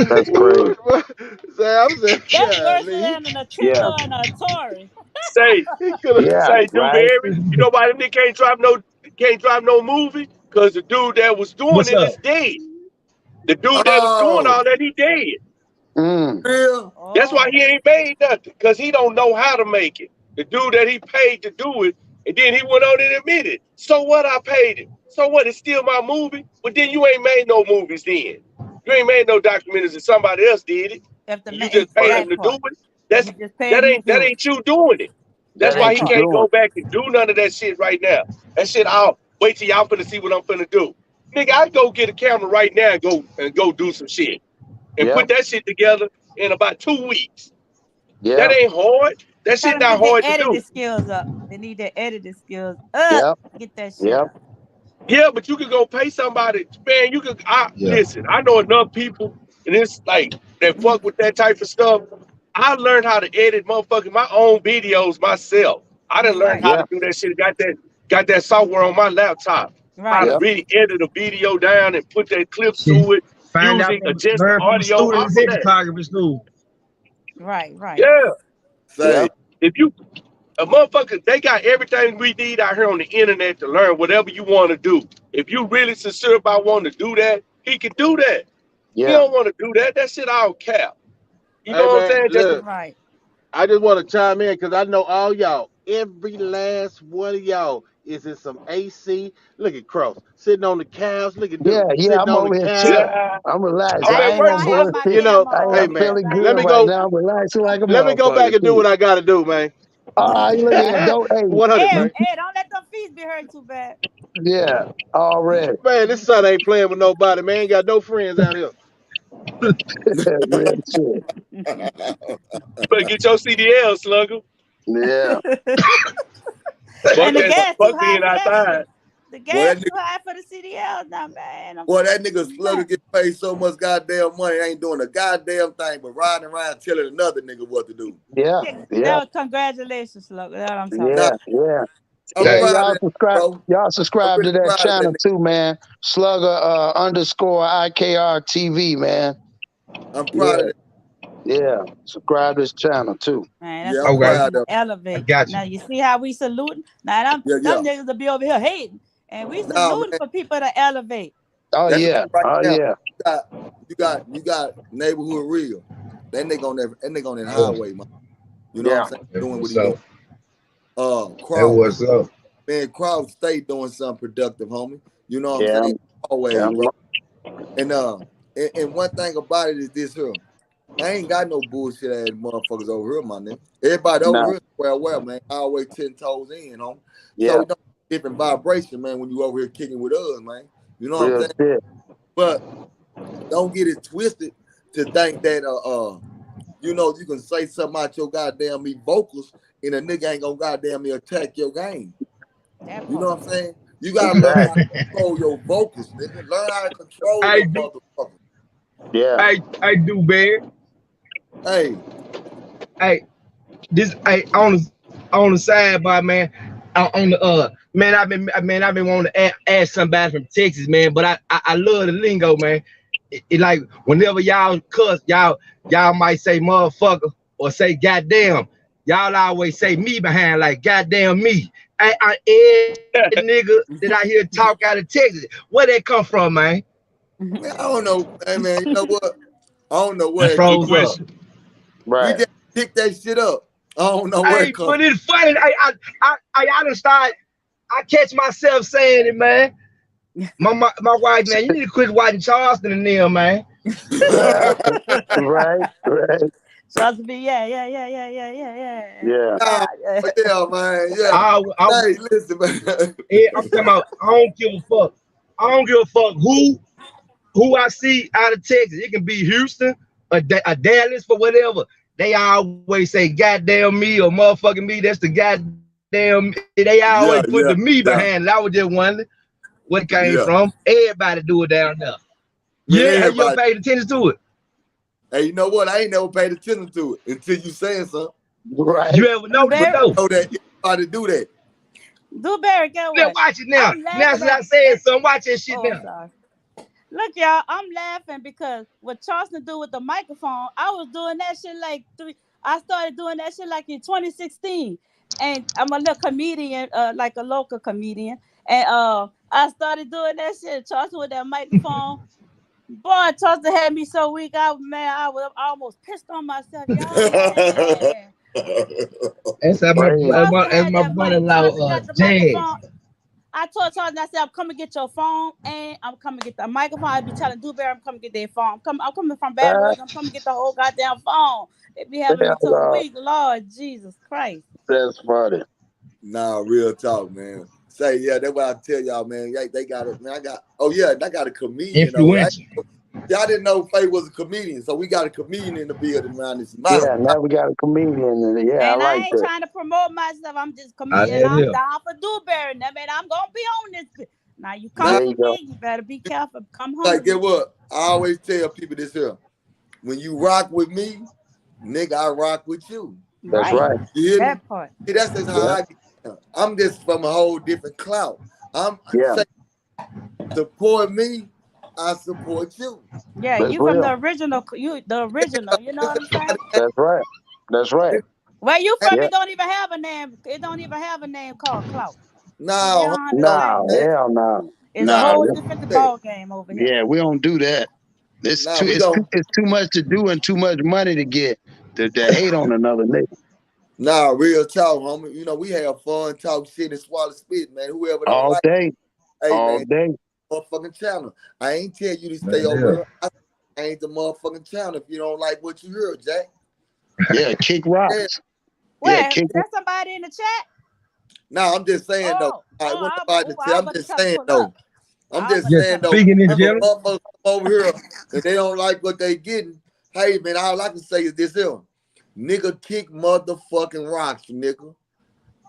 [SPEAKER 6] that's crazy.
[SPEAKER 10] I'm saying,
[SPEAKER 5] That's worse
[SPEAKER 10] golly,
[SPEAKER 5] than an
[SPEAKER 6] Yeah,
[SPEAKER 5] Nintendo and a Atari.
[SPEAKER 3] Say,
[SPEAKER 10] he could have.
[SPEAKER 6] yeah,
[SPEAKER 3] say,
[SPEAKER 6] right.
[SPEAKER 3] Dewberry, you know why them nigga can't drive no movie? Cause the dude that was doing
[SPEAKER 9] What's
[SPEAKER 3] it
[SPEAKER 9] up?
[SPEAKER 3] is dead. The dude that was doing
[SPEAKER 1] oh,
[SPEAKER 3] all that, he dead.
[SPEAKER 6] Mm,
[SPEAKER 1] real?
[SPEAKER 3] That's why
[SPEAKER 5] Oh,
[SPEAKER 3] he ain't made nothing, because he don't know how to make it. The dude that he paid to do it, and then he went on and admitted, so what, I paid him. So what, it's still my movie? But then you ain't made no movies then. You ain't made no documentaries and somebody else did it.
[SPEAKER 5] if the
[SPEAKER 3] And
[SPEAKER 5] man,
[SPEAKER 3] you just
[SPEAKER 5] it's
[SPEAKER 3] paid
[SPEAKER 10] Right.
[SPEAKER 3] him
[SPEAKER 5] that
[SPEAKER 3] to do
[SPEAKER 5] part.
[SPEAKER 3] it. That's
[SPEAKER 5] You just paid
[SPEAKER 3] that
[SPEAKER 5] him to
[SPEAKER 3] ain't that
[SPEAKER 5] do it.
[SPEAKER 3] ain't you doing it. That's
[SPEAKER 6] that
[SPEAKER 5] That
[SPEAKER 3] why
[SPEAKER 6] ain't
[SPEAKER 3] he
[SPEAKER 6] you
[SPEAKER 5] part.
[SPEAKER 3] can't
[SPEAKER 6] doing.
[SPEAKER 3] go back and do none of that shit right now. That shit, I'll wait till y'all finna see what I'm finna do. Nigga, I'd go get a camera right now and go do some shit. And
[SPEAKER 6] Yep,
[SPEAKER 3] put that shit together in about 2 weeks. That
[SPEAKER 6] yep,
[SPEAKER 3] ain't hard. That
[SPEAKER 5] Tell
[SPEAKER 3] shit
[SPEAKER 5] them
[SPEAKER 3] not
[SPEAKER 5] get their
[SPEAKER 3] hard to do.
[SPEAKER 5] editing skills up. They need their editing skills up.
[SPEAKER 6] yep,
[SPEAKER 5] Get that shit
[SPEAKER 6] yep.
[SPEAKER 5] up.
[SPEAKER 3] Yeah, but you could go pay somebody. Man, you could
[SPEAKER 9] Yeah.
[SPEAKER 3] listen, I know enough people and it's like that fuck with that type of stuff. I learned how to edit motherfucking my own videos myself. I didn't learn
[SPEAKER 5] Right.
[SPEAKER 3] how to
[SPEAKER 6] Yeah,
[SPEAKER 3] do that shit. Got that software on my laptop. How
[SPEAKER 5] Right.
[SPEAKER 3] to
[SPEAKER 6] yep,
[SPEAKER 3] really edit a video down and put that clips
[SPEAKER 9] Shit.
[SPEAKER 3] to it,
[SPEAKER 9] Find out
[SPEAKER 3] music,
[SPEAKER 9] from
[SPEAKER 3] adjust the
[SPEAKER 9] learn from a
[SPEAKER 3] audio, all
[SPEAKER 9] student
[SPEAKER 3] of
[SPEAKER 9] in
[SPEAKER 3] that.
[SPEAKER 9] photography school.
[SPEAKER 5] Right. Right.
[SPEAKER 3] Yeah.
[SPEAKER 1] Say,
[SPEAKER 6] yep.
[SPEAKER 3] If you A motherfucker, they got everything we need out here on the internet to learn whatever you want to do. If you really sincere about wanting to do that, he can do that. He
[SPEAKER 6] Yeah.
[SPEAKER 3] don't want to do that. That shit all cap. You know
[SPEAKER 10] Hey
[SPEAKER 3] what I'm
[SPEAKER 10] man,
[SPEAKER 3] saying? Just
[SPEAKER 10] look,
[SPEAKER 5] Right.
[SPEAKER 10] I just want to chime in because I know all y'all, every last one of y'all is in some AC. Look at Cross sitting on the couch. Look at
[SPEAKER 6] Yeah,
[SPEAKER 10] Duke
[SPEAKER 6] yeah,
[SPEAKER 10] sitting
[SPEAKER 6] I'm
[SPEAKER 10] on the
[SPEAKER 6] over here
[SPEAKER 10] couch.
[SPEAKER 6] chilling.
[SPEAKER 3] yeah.
[SPEAKER 6] I'm relaxed.
[SPEAKER 3] I'm
[SPEAKER 5] I
[SPEAKER 6] I
[SPEAKER 3] at
[SPEAKER 6] ain't
[SPEAKER 5] am.
[SPEAKER 3] work,
[SPEAKER 6] on
[SPEAKER 5] I have my
[SPEAKER 6] bullshit.
[SPEAKER 10] You know,
[SPEAKER 6] I
[SPEAKER 5] camo
[SPEAKER 6] am
[SPEAKER 10] hey
[SPEAKER 5] on
[SPEAKER 10] man,
[SPEAKER 5] because
[SPEAKER 6] feeling
[SPEAKER 5] I
[SPEAKER 10] let
[SPEAKER 6] good
[SPEAKER 10] me
[SPEAKER 5] am
[SPEAKER 6] right
[SPEAKER 10] go.
[SPEAKER 6] now. I'm relaxing like a
[SPEAKER 10] Let me go back
[SPEAKER 6] motherfucker
[SPEAKER 10] and do
[SPEAKER 6] too.
[SPEAKER 10] what I gotta do, man.
[SPEAKER 6] All right, look here. Don't, hey,
[SPEAKER 10] 100,
[SPEAKER 5] Hey,
[SPEAKER 10] man.
[SPEAKER 5] hey, don't let them feet be hurt too bad.
[SPEAKER 6] yeah, already.
[SPEAKER 10] Man, this son ain't playing with nobody, man. Ain't got no friends out here.
[SPEAKER 6] Real shit.
[SPEAKER 3] but get your CDL, slugger.
[SPEAKER 6] Yeah.
[SPEAKER 3] Fuck
[SPEAKER 5] And the
[SPEAKER 3] that.
[SPEAKER 5] gas too
[SPEAKER 3] Fuck
[SPEAKER 5] high
[SPEAKER 3] being
[SPEAKER 5] for that
[SPEAKER 3] outside.
[SPEAKER 5] shit. The
[SPEAKER 1] Boy,
[SPEAKER 5] gas
[SPEAKER 1] that
[SPEAKER 5] too
[SPEAKER 1] nigga,
[SPEAKER 5] high for the CDL now, man. I'm
[SPEAKER 1] boy,
[SPEAKER 5] telling
[SPEAKER 1] that nigga
[SPEAKER 5] you,
[SPEAKER 1] Slugger
[SPEAKER 5] man.
[SPEAKER 1] get paid so much goddamn money, ain't doing a goddamn thing but riding around telling another nigga what to do.
[SPEAKER 6] Yeah. Yeah.
[SPEAKER 5] That was congratulations, look. That's what I'm talking
[SPEAKER 1] Nah,
[SPEAKER 6] Yeah.
[SPEAKER 5] about.
[SPEAKER 6] Yeah.
[SPEAKER 1] I'm
[SPEAKER 6] Yeah.
[SPEAKER 10] Hey,
[SPEAKER 1] proud of
[SPEAKER 6] Y'all
[SPEAKER 1] that,
[SPEAKER 6] subscribe.
[SPEAKER 1] bro.
[SPEAKER 6] Y'all
[SPEAKER 1] I'm
[SPEAKER 6] subscribe
[SPEAKER 1] really
[SPEAKER 6] to that
[SPEAKER 1] proud of that
[SPEAKER 6] channel
[SPEAKER 1] nigga.
[SPEAKER 6] too, man. Slugger underscore IKR TV, man.
[SPEAKER 1] I'm proud
[SPEAKER 6] Yeah.
[SPEAKER 1] of that.
[SPEAKER 6] Yeah. Subscribe to this channel too.
[SPEAKER 5] Man, that's
[SPEAKER 1] Yeah,
[SPEAKER 5] what
[SPEAKER 1] I'm
[SPEAKER 5] we
[SPEAKER 9] Okay,
[SPEAKER 1] proud
[SPEAKER 5] do.
[SPEAKER 1] of
[SPEAKER 9] I
[SPEAKER 5] Elevate.
[SPEAKER 9] got you.
[SPEAKER 5] Now you see how we saluting? Now
[SPEAKER 1] yeah,
[SPEAKER 5] them
[SPEAKER 1] yeah.
[SPEAKER 5] niggas will be over here hating. And we
[SPEAKER 1] Nah,
[SPEAKER 5] saluting
[SPEAKER 1] man,
[SPEAKER 5] for people to elevate.
[SPEAKER 6] Oh
[SPEAKER 1] that's
[SPEAKER 6] yeah.
[SPEAKER 1] right
[SPEAKER 6] Oh
[SPEAKER 1] now.
[SPEAKER 6] yeah.
[SPEAKER 1] You got neighborhood real. That nigga on that
[SPEAKER 9] Yeah,
[SPEAKER 1] highway, man. You know what I'm
[SPEAKER 6] Yeah.
[SPEAKER 1] saying?
[SPEAKER 9] that's
[SPEAKER 1] Doing what
[SPEAKER 9] what's
[SPEAKER 1] he doing.
[SPEAKER 9] up. That's
[SPEAKER 1] Cross.
[SPEAKER 9] what's up.
[SPEAKER 1] Man, Cross stay doing something productive, homie. You know what I'm
[SPEAKER 6] Yeah.
[SPEAKER 1] saying? Always,
[SPEAKER 6] Yeah.
[SPEAKER 1] bro. And and one thing about it is this here. I ain't got no bullshit ass motherfuckers over here, my nigga. Everybody over
[SPEAKER 6] No.
[SPEAKER 1] here, well, man, always 10 toes in, homie. So
[SPEAKER 6] Yeah.
[SPEAKER 1] you know, different vibration, man, when you over here kicking with us, man. You know what I'm
[SPEAKER 6] Real
[SPEAKER 1] saying?
[SPEAKER 6] shit.
[SPEAKER 1] But don't get it twisted to think that you know, you can say something out your goddamn me vocals and a nigga ain't gonna goddamn me attack your game.
[SPEAKER 5] That
[SPEAKER 1] You know
[SPEAKER 5] part.
[SPEAKER 1] what I'm saying? You gotta learn how
[SPEAKER 6] Exactly.
[SPEAKER 1] to control your vocals, nigga. Learn how to control
[SPEAKER 3] I
[SPEAKER 1] them
[SPEAKER 3] do.
[SPEAKER 1] motherfuckers.
[SPEAKER 6] Yeah.
[SPEAKER 3] I do, bear.
[SPEAKER 1] Hey,
[SPEAKER 9] Hey, this hey on the sidebar, man. On the I've been wanting to ask somebody from Texas, man. But I love the lingo, man. It like whenever y'all cuss, y'all might say motherfucker or say goddamn. Y'all always say me behind like goddamn me. Every nigga that I hear talk out of Texas, where they come from, man?
[SPEAKER 1] man, I don't know. Hey man, you know what? I don't know
[SPEAKER 9] I
[SPEAKER 1] where it
[SPEAKER 3] Good
[SPEAKER 1] come
[SPEAKER 9] froze
[SPEAKER 1] from.
[SPEAKER 9] up.
[SPEAKER 3] question.
[SPEAKER 1] We
[SPEAKER 6] Right.
[SPEAKER 1] just pick that shit up. I don't know where it
[SPEAKER 9] Hey,
[SPEAKER 1] come
[SPEAKER 9] but it's funny. I done start. I catch myself saying it, man. My wife, man, you need to quit watching Charleston and them, man.
[SPEAKER 1] from.
[SPEAKER 6] Right. Right.
[SPEAKER 5] Supposed to be, yeah.
[SPEAKER 6] Yeah.
[SPEAKER 1] Nah,
[SPEAKER 5] Yeah.
[SPEAKER 1] but yeah, man, yeah.
[SPEAKER 9] I,
[SPEAKER 1] Hey, listen, man.
[SPEAKER 9] I'm talking about. I don't give a fuck. I don't give a fuck who I see out of Texas. It can be Houston, a Dallas, for whatever. They always say "goddamn me" or "motherfucking me." That's the goddamn. They always
[SPEAKER 1] Yeah,
[SPEAKER 9] put
[SPEAKER 1] yeah,
[SPEAKER 9] the me
[SPEAKER 1] yeah,
[SPEAKER 9] behind it. I was just wondering where it came
[SPEAKER 1] yeah.
[SPEAKER 9] from. Everybody do it down there.
[SPEAKER 1] Man,
[SPEAKER 9] Yeah, have you ever
[SPEAKER 1] everybody.
[SPEAKER 9] paid attention to it?
[SPEAKER 1] Hey, you know what? I ain't never paid attention to it until you saying something.
[SPEAKER 6] Right.
[SPEAKER 9] You ever notice it
[SPEAKER 5] Dewberry,
[SPEAKER 9] though?
[SPEAKER 1] Know that everybody do that.
[SPEAKER 5] Dewberry, get
[SPEAKER 9] Now
[SPEAKER 5] what?
[SPEAKER 9] watch it now.
[SPEAKER 5] I'm
[SPEAKER 9] Now
[SPEAKER 5] laughing
[SPEAKER 9] since I
[SPEAKER 5] at
[SPEAKER 9] said something, watch that shit
[SPEAKER 5] oh, I'm
[SPEAKER 9] now.
[SPEAKER 5] sorry. Look, y'all, I'm laughing because what Charleston do with the microphone, I was doing that shit like I started doing that shit like in 2016. And I'm a little comedian, like a local comedian. And I started doing that shit, Charleston with that microphone. Boy, Charleston had me so weak. I was almost pissed on myself, y'all, man.
[SPEAKER 9] That's how
[SPEAKER 6] Crazy.
[SPEAKER 5] Charleston had
[SPEAKER 9] my
[SPEAKER 5] that mic.
[SPEAKER 9] brother-in-law
[SPEAKER 5] Charleston got the
[SPEAKER 9] Jazz.
[SPEAKER 5] microphone. I told Charles, I said, I'm coming to get your phone and I'm coming to get the microphone. I be telling Dewberry, I'm coming to get their phone. I'm coming from Baton
[SPEAKER 6] Uh,
[SPEAKER 5] Rouge. I'm coming to get the whole goddamn phone. They be having
[SPEAKER 6] hell
[SPEAKER 5] me so
[SPEAKER 6] no.
[SPEAKER 5] weak. Lord Jesus Christ.
[SPEAKER 6] That's funny.
[SPEAKER 1] Nah, real talk, man. Say, yeah, that's what I tell y'all, man. They got it, man. I got a comedian over here.
[SPEAKER 9] Influential.
[SPEAKER 1] I didn't know Faye was a comedian, so we got a comedian in the building around this
[SPEAKER 6] Yeah.
[SPEAKER 1] mouth.
[SPEAKER 6] Now we got a comedian. And yeah, I
[SPEAKER 5] And I
[SPEAKER 6] like
[SPEAKER 5] ain't
[SPEAKER 6] that.
[SPEAKER 5] trying to promote myself. I'm just
[SPEAKER 9] I
[SPEAKER 5] comedian.
[SPEAKER 9] had
[SPEAKER 5] I'm
[SPEAKER 9] him.
[SPEAKER 5] down for Dewberry. Now, man, I'm going to be on this. Now, you come
[SPEAKER 1] Nah,
[SPEAKER 6] There
[SPEAKER 5] for
[SPEAKER 6] you go.
[SPEAKER 5] me, you better be careful. Come
[SPEAKER 1] like,
[SPEAKER 5] hungry.
[SPEAKER 1] get what? I always tell people this here. When you rock with me, nigga, I rock with you.
[SPEAKER 6] That's
[SPEAKER 5] Right.
[SPEAKER 6] right.
[SPEAKER 1] You hear me?
[SPEAKER 5] That part.
[SPEAKER 1] See, that's just how
[SPEAKER 6] Yeah.
[SPEAKER 1] I get down. I'm just from a whole different clout. I'm
[SPEAKER 6] Yeah.
[SPEAKER 1] say support me, I support you.
[SPEAKER 5] Yeah,
[SPEAKER 6] That's
[SPEAKER 5] you from
[SPEAKER 6] real.
[SPEAKER 5] the original. You the original. You know what I'm saying?
[SPEAKER 6] That's right. That's right.
[SPEAKER 5] Where you
[SPEAKER 1] And
[SPEAKER 5] from?
[SPEAKER 6] Yeah.
[SPEAKER 5] It don't even have a name. It don't even have a name called clout. See, they
[SPEAKER 1] now,
[SPEAKER 5] don't
[SPEAKER 1] don't
[SPEAKER 5] understand.
[SPEAKER 6] No,
[SPEAKER 1] man.
[SPEAKER 6] hell no.
[SPEAKER 5] It's a
[SPEAKER 6] Nah,
[SPEAKER 5] whole
[SPEAKER 6] we-
[SPEAKER 5] different
[SPEAKER 1] Hey,
[SPEAKER 5] ball game over here.
[SPEAKER 6] yeah, we don't do that.
[SPEAKER 1] nah, we don't.
[SPEAKER 6] It's too much to do and too much money to get to hate on another nigga
[SPEAKER 1] Nah, real talk, homie. You know, we have fun, talk shit, and swallow spit, man. Whoever don't
[SPEAKER 6] all
[SPEAKER 1] like,
[SPEAKER 6] day,
[SPEAKER 1] hey,
[SPEAKER 6] all
[SPEAKER 1] man,
[SPEAKER 6] day.
[SPEAKER 1] motherfucking channel. I ain't tell you to stay
[SPEAKER 9] Man,
[SPEAKER 1] over
[SPEAKER 9] yeah.
[SPEAKER 1] here. I ain't the motherfucking channel if you don't like what you heard, Jack.
[SPEAKER 6] Yeah, kick
[SPEAKER 1] Yeah.
[SPEAKER 6] rocks. Yeah,
[SPEAKER 5] Where?
[SPEAKER 6] kick.
[SPEAKER 5] There's somebody in the chat?
[SPEAKER 1] Nah, I'm just saying though. I want nobody to
[SPEAKER 5] I was
[SPEAKER 1] tell. I'm
[SPEAKER 5] about to
[SPEAKER 1] just
[SPEAKER 5] tell him
[SPEAKER 1] saying
[SPEAKER 5] pull
[SPEAKER 1] though.
[SPEAKER 5] up.
[SPEAKER 1] I'm
[SPEAKER 5] I was
[SPEAKER 1] just
[SPEAKER 5] about to
[SPEAKER 9] Just
[SPEAKER 1] saying
[SPEAKER 5] tell him
[SPEAKER 1] though.
[SPEAKER 9] speaking in
[SPEAKER 1] If a
[SPEAKER 5] pull up.
[SPEAKER 9] general.
[SPEAKER 1] motherfucker come over here and they don't like what they getting, hey man, all I can say is this here. Nigga kick motherfucking rocks, nigga.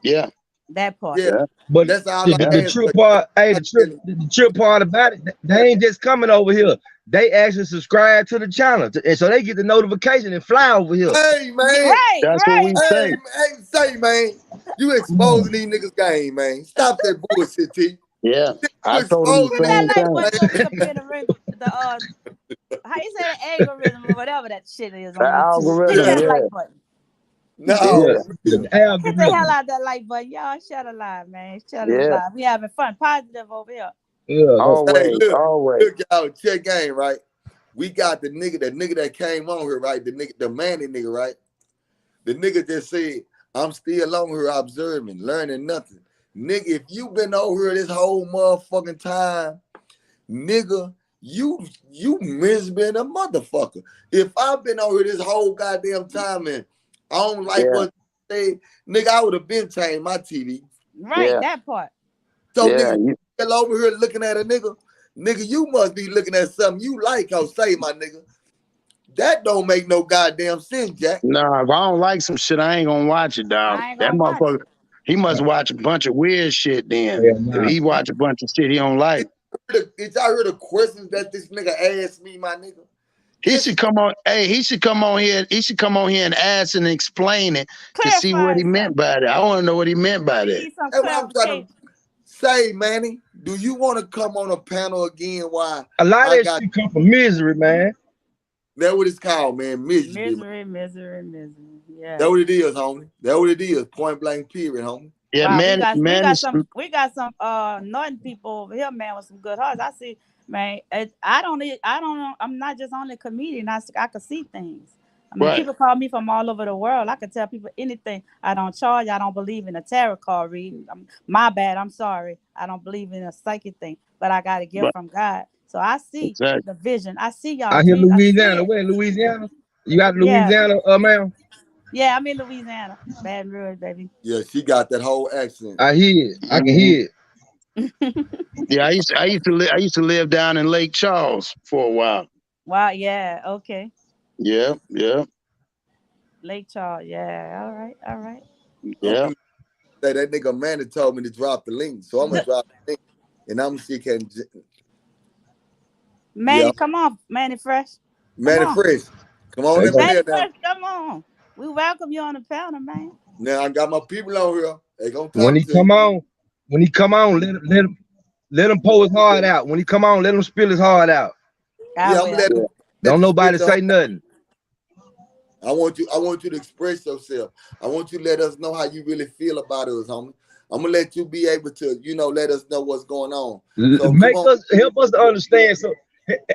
[SPEAKER 6] Yeah,
[SPEAKER 5] That part.
[SPEAKER 1] Yeah.
[SPEAKER 6] yeah,
[SPEAKER 9] But
[SPEAKER 1] That's all I
[SPEAKER 6] yeah.
[SPEAKER 9] the
[SPEAKER 1] ask
[SPEAKER 9] trip
[SPEAKER 1] for.
[SPEAKER 9] part, hey,
[SPEAKER 1] I tell you,
[SPEAKER 9] the trip part about it, they ain't just coming over here. They actually subscribe to the channel, and so they get the notification and fly over here.
[SPEAKER 1] hey
[SPEAKER 5] Yeah,
[SPEAKER 1] man,
[SPEAKER 5] right,
[SPEAKER 6] That's what we
[SPEAKER 5] right.
[SPEAKER 1] hey,
[SPEAKER 6] say.
[SPEAKER 1] hey, say man, you
[SPEAKER 9] Come on.
[SPEAKER 1] exposing these niggas game, man. Stop that bullshit, T.
[SPEAKER 6] Yeah,
[SPEAKER 1] You
[SPEAKER 6] I told him the
[SPEAKER 1] exposing
[SPEAKER 5] Hit
[SPEAKER 1] these
[SPEAKER 5] that
[SPEAKER 6] same
[SPEAKER 5] like
[SPEAKER 6] thing.
[SPEAKER 5] button
[SPEAKER 1] niggas,
[SPEAKER 5] so we
[SPEAKER 1] man.
[SPEAKER 5] can be in the ring. The how you say the algorithm or whatever that shit is
[SPEAKER 6] The
[SPEAKER 5] on YouTube. Hit
[SPEAKER 1] Yeah,
[SPEAKER 6] algorithm,
[SPEAKER 5] that
[SPEAKER 6] yeah,
[SPEAKER 5] like button.
[SPEAKER 9] Yeah,
[SPEAKER 1] no, real.
[SPEAKER 9] the
[SPEAKER 5] Hit the hell
[SPEAKER 9] algorithm.
[SPEAKER 5] out that like button. Y'all shut alive, man. Shut
[SPEAKER 6] yeah.
[SPEAKER 5] alive. We having fun. Positive over here.
[SPEAKER 9] Yeah,
[SPEAKER 1] Hey,
[SPEAKER 6] Always, always.
[SPEAKER 1] look, y'all, check game, right? We got the nigga that came on here, right? The nigga, the Manny nigga, right? The nigga just said, I'm still on here observing, learning nothing. Nigga, if you been over here this whole motherfucking time, nigga, you been a motherfucker. If I've been over here this whole goddamn time and I don't like
[SPEAKER 6] Yeah,
[SPEAKER 1] what they say, nigga, I would have been changed my TV.
[SPEAKER 5] Right,
[SPEAKER 6] yeah,
[SPEAKER 5] that part.
[SPEAKER 1] So
[SPEAKER 6] yeah.
[SPEAKER 1] nigga, still over here looking at a nigga, nigga, you must be looking at something you like. I'll say, my nigga, that don't make no goddamn sense, Jack.
[SPEAKER 6] Nah, if I don't like some shit, I ain't gonna watch it, dog.
[SPEAKER 5] I ain't
[SPEAKER 6] That
[SPEAKER 5] gonna watch
[SPEAKER 6] motherfucker,
[SPEAKER 5] it.
[SPEAKER 6] he must watch a bunch of weird shit then.
[SPEAKER 9] yeah,
[SPEAKER 6] If
[SPEAKER 9] nah.
[SPEAKER 6] he watch a bunch of shit he don't like.
[SPEAKER 1] Did y'all hear the questions that this nigga asked me, my nigga?
[SPEAKER 6] He
[SPEAKER 1] This
[SPEAKER 6] should come on. Hey, he should come on here. He should come on here and ask and explain it to see what
[SPEAKER 5] Clarify
[SPEAKER 6] he meant
[SPEAKER 5] himself.
[SPEAKER 6] by that. I want to know what he meant by
[SPEAKER 5] We
[SPEAKER 6] that.
[SPEAKER 5] need some
[SPEAKER 1] that's what I'm trying to
[SPEAKER 5] clarification.
[SPEAKER 1] say, Manny. Do you want to come on a panel again? Why
[SPEAKER 9] A lot of
[SPEAKER 1] I
[SPEAKER 9] that
[SPEAKER 1] got
[SPEAKER 9] shit come from misery, man.
[SPEAKER 1] that what it's called, man. Misery, man.
[SPEAKER 5] Misery, misery, misery. Yeah.
[SPEAKER 1] That what it is, homie. That what it is. Point blank period, homie.
[SPEAKER 6] Yeah,
[SPEAKER 5] Wow, we
[SPEAKER 6] man,
[SPEAKER 5] got we
[SPEAKER 6] man
[SPEAKER 5] got
[SPEAKER 6] is
[SPEAKER 5] some we got some northern people over here, man, with some good hearts. I see, man. I don't know. I'm not just only a comedian. I can see things. I mean,
[SPEAKER 6] right.
[SPEAKER 5] people call me from all over the world. I can tell people anything. I don't charge. I don't believe in a tarot card reading. My bad. I'm sorry. I don't believe in a psychic thing. But I got a gift
[SPEAKER 6] But
[SPEAKER 5] from God. So I see
[SPEAKER 6] exactly.
[SPEAKER 5] the vision. I see y'all
[SPEAKER 9] I hear
[SPEAKER 5] dreams. I see
[SPEAKER 9] Louisiana.
[SPEAKER 5] it.
[SPEAKER 9] Where in Louisiana? You got
[SPEAKER 5] Yeah,
[SPEAKER 9] Louisiana, man?
[SPEAKER 5] yeah. I'm in Louisiana, Baton Rouge, baby.
[SPEAKER 1] Yeah, she got that whole accent.
[SPEAKER 9] I hear it. I can
[SPEAKER 6] Mhm.
[SPEAKER 9] hear it.
[SPEAKER 6] Yeah, I used to live down in Lake Charles for a while.
[SPEAKER 5] Wow. Yeah. Okay.
[SPEAKER 6] Yeah, yeah,
[SPEAKER 5] Lake Charles. Yeah. All right. All right.
[SPEAKER 1] I'm
[SPEAKER 6] yeah.
[SPEAKER 1] finna say that nigga Manny told me to drop the link, so I'm gonna drop the link, and I'm gonna see can yeah,
[SPEAKER 5] Manny, come on, Manny Fresh. Come
[SPEAKER 1] Manny
[SPEAKER 5] on.
[SPEAKER 1] Fresh. Come on
[SPEAKER 9] They
[SPEAKER 1] up in
[SPEAKER 9] go.
[SPEAKER 5] Manny
[SPEAKER 1] here now.
[SPEAKER 5] Fresh, come on. We welcome you on the panel, man.
[SPEAKER 1] Now I got my people on here. They gonna
[SPEAKER 9] When
[SPEAKER 1] talk
[SPEAKER 9] he
[SPEAKER 1] to you.
[SPEAKER 9] come on, let him pull his heart out. When he come on, let him spill his heart out.
[SPEAKER 5] I
[SPEAKER 1] Yeah, I'm
[SPEAKER 5] will.
[SPEAKER 1] gonna let
[SPEAKER 9] Don't
[SPEAKER 1] you spit
[SPEAKER 9] nobody
[SPEAKER 1] your.
[SPEAKER 9] say nothing.
[SPEAKER 1] I want you to express yourself. I want you to let us know how you really feel about us, homie. I'm gonna let you be able to, let us know what's going on. So come
[SPEAKER 9] Make
[SPEAKER 1] on.
[SPEAKER 9] us help us to understand. So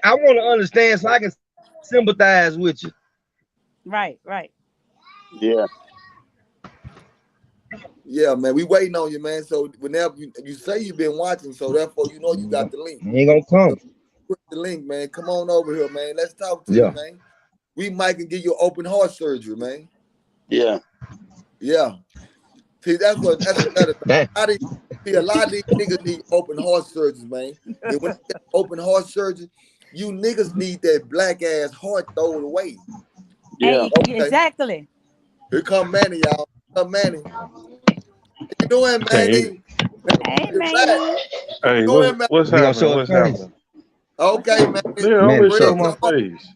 [SPEAKER 9] I want to understand so I can sympathize with you.
[SPEAKER 5] Right, right.
[SPEAKER 6] Yeah.
[SPEAKER 1] Yeah, man, we waiting on you, man. So whenever you say you've been watching, so therefore you got the link.
[SPEAKER 9] He ain't gonna
[SPEAKER 1] So
[SPEAKER 9] come.
[SPEAKER 1] put the link, man. Come on over here, man. Let's talk to you,
[SPEAKER 9] Yeah.
[SPEAKER 1] man. We might can give you open heart surgery, man.
[SPEAKER 6] Yeah.
[SPEAKER 1] Yeah. See, that's another thing.
[SPEAKER 9] Damn.
[SPEAKER 1] A lot of these niggas need open heart surgery, man. And when they get open heart surgery, you niggas need that black ass heart thrown away.
[SPEAKER 6] Yeah.
[SPEAKER 1] Okay.
[SPEAKER 5] Exactly.
[SPEAKER 1] Here come Manny, y'all. Here come Manny. How you doing,
[SPEAKER 2] Can't hear
[SPEAKER 1] Manny?
[SPEAKER 2] you.
[SPEAKER 5] Hey,
[SPEAKER 1] You're back.
[SPEAKER 5] man.
[SPEAKER 2] Hey,
[SPEAKER 1] How you doing, Manny?
[SPEAKER 2] what's
[SPEAKER 9] He gonna
[SPEAKER 2] happening?
[SPEAKER 9] show his
[SPEAKER 2] What's
[SPEAKER 9] face.
[SPEAKER 2] happening?
[SPEAKER 1] Okay, Manny.
[SPEAKER 2] Yeah,
[SPEAKER 9] Man,
[SPEAKER 2] always
[SPEAKER 9] show
[SPEAKER 2] show
[SPEAKER 1] Real
[SPEAKER 9] him.
[SPEAKER 2] my
[SPEAKER 1] talk.
[SPEAKER 2] face.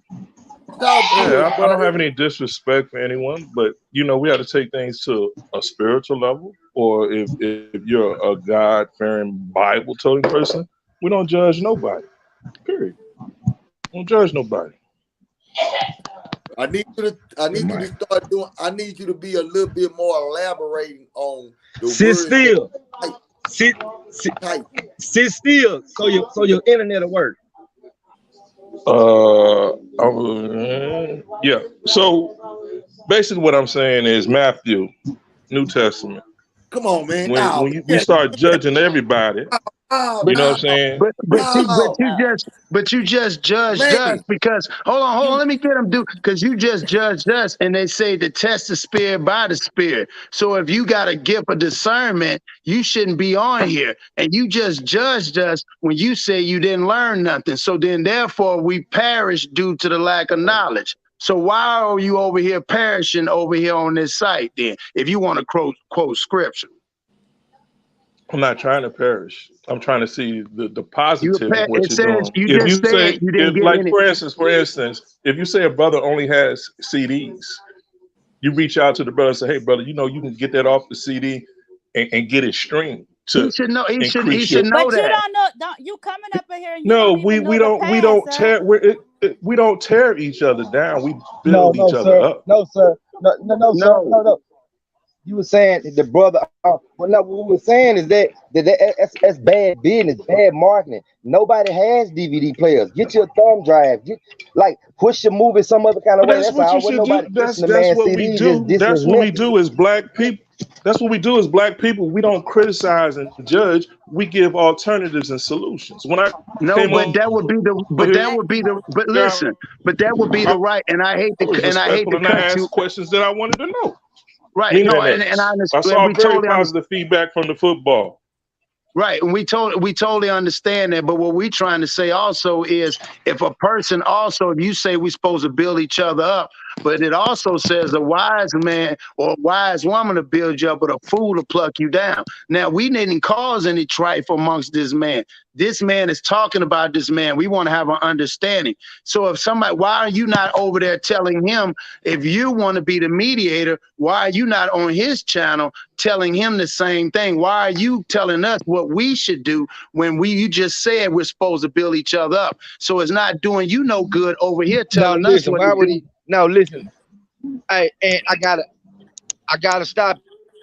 [SPEAKER 1] Talk to us,
[SPEAKER 2] Yeah, I don't
[SPEAKER 1] buddy.
[SPEAKER 2] have any disrespect for anyone, but we have to take things to a spiritual level. Or if you're a God-fearing, Bible-toting person, we don't judge nobody. Period. Don't judge nobody.
[SPEAKER 1] I need you to start doing. I need you to be a little bit more elaborating on the
[SPEAKER 9] Sit
[SPEAKER 1] words.
[SPEAKER 9] still.
[SPEAKER 1] Type,
[SPEAKER 9] Sit
[SPEAKER 1] type.
[SPEAKER 9] sit still so your internet will work.
[SPEAKER 2] Yeah. So basically, what I'm saying is Matthew, New Testament.
[SPEAKER 1] Come on, man.
[SPEAKER 2] When
[SPEAKER 1] No,
[SPEAKER 2] we
[SPEAKER 1] yeah,
[SPEAKER 2] start judging everybody,
[SPEAKER 6] But
[SPEAKER 2] you know
[SPEAKER 1] no,
[SPEAKER 2] what I'm saying?
[SPEAKER 1] no,
[SPEAKER 6] you just judged
[SPEAKER 1] man.
[SPEAKER 6] us because hold on, let me get them because you just judged us and they say to test the spirit by the spirit. So if you got a gift of discernment, you shouldn't be on here. And you just judged us when you say you didn't learn nothing. So then therefore we perish due to the lack of knowledge. So why are you over here perishing over here on this site then? If you want to quote scripture.
[SPEAKER 2] I'm not trying to perish. I'm trying to see the positive in what
[SPEAKER 6] It
[SPEAKER 2] you're
[SPEAKER 6] says
[SPEAKER 2] doing.
[SPEAKER 6] you
[SPEAKER 2] If
[SPEAKER 6] just
[SPEAKER 2] you
[SPEAKER 6] said
[SPEAKER 2] say,
[SPEAKER 6] you didn't
[SPEAKER 2] if
[SPEAKER 6] get
[SPEAKER 2] like
[SPEAKER 6] any.
[SPEAKER 2] for instance, if you say a brother only has CDs, you reach out to the brother and say, hey brother, you know you can get that off the CD and get it streamed
[SPEAKER 6] He
[SPEAKER 2] to
[SPEAKER 6] should know. He
[SPEAKER 2] increase
[SPEAKER 6] should
[SPEAKER 2] your.
[SPEAKER 6] know
[SPEAKER 5] But you
[SPEAKER 6] that.
[SPEAKER 5] don't know. Don't you coming up in here and you
[SPEAKER 2] No,
[SPEAKER 5] don't even know the
[SPEAKER 2] we
[SPEAKER 5] past,
[SPEAKER 2] don't
[SPEAKER 5] sir?
[SPEAKER 2] tear we don't tear each other down. We
[SPEAKER 9] No,
[SPEAKER 2] build each
[SPEAKER 9] no,
[SPEAKER 2] other
[SPEAKER 9] sir.
[SPEAKER 2] up.
[SPEAKER 9] No, sir. No, sir.
[SPEAKER 6] No,
[SPEAKER 9] No. You were saying the brother. Well, no, what we were saying is that's bad business, bad marketing. Nobody has DVD players. Get your thumb drive. Push your movie some other kind of
[SPEAKER 2] But
[SPEAKER 9] way.
[SPEAKER 2] that's
[SPEAKER 9] That's
[SPEAKER 2] what you
[SPEAKER 9] all. When
[SPEAKER 2] should do.
[SPEAKER 9] nobody pushing the
[SPEAKER 2] That's
[SPEAKER 9] man
[SPEAKER 2] what we
[SPEAKER 9] CDs, just
[SPEAKER 2] do. That's what we
[SPEAKER 9] disrespecting.
[SPEAKER 2] do as black people. That's what we do as black people. We don't criticize and judge. We give alternatives and solutions. When I
[SPEAKER 6] no,
[SPEAKER 2] came
[SPEAKER 6] but
[SPEAKER 2] over
[SPEAKER 6] that would be the. But
[SPEAKER 2] here,
[SPEAKER 6] that would be the. But
[SPEAKER 2] y'all,
[SPEAKER 6] listen. But that would be the
[SPEAKER 2] I
[SPEAKER 6] right. And I hate
[SPEAKER 2] was
[SPEAKER 6] to
[SPEAKER 2] respectful and I
[SPEAKER 6] cut you.
[SPEAKER 2] asked questions that I wanted to know.
[SPEAKER 6] Right.
[SPEAKER 2] Meaning
[SPEAKER 6] No.
[SPEAKER 2] that
[SPEAKER 6] And I
[SPEAKER 2] I
[SPEAKER 6] understand.
[SPEAKER 2] saw
[SPEAKER 6] We
[SPEAKER 2] very
[SPEAKER 6] totally understand.
[SPEAKER 2] positive feedback from the football.
[SPEAKER 6] Right, and we totally understand that. But what we're trying to say also is, if a person also, if you say we're supposed to build each other up, but it also says a wise man or a wise woman to build you up, but a fool to pluck you down. Now we didn't cause any strife amongst this man. This man is talking about this man. We want to have an understanding. So if somebody, why are you not over there telling him? If you want to be the mediator, why are you not on his channel telling him the same thing? Why are you telling us what we should do when you just said we're supposed to build each other up? So it's not doing you no good over here
[SPEAKER 9] Now
[SPEAKER 6] telling us
[SPEAKER 9] listen.
[SPEAKER 6] what
[SPEAKER 9] Why
[SPEAKER 6] to
[SPEAKER 9] would
[SPEAKER 6] do.
[SPEAKER 9] he? Now listen. And I gotta stop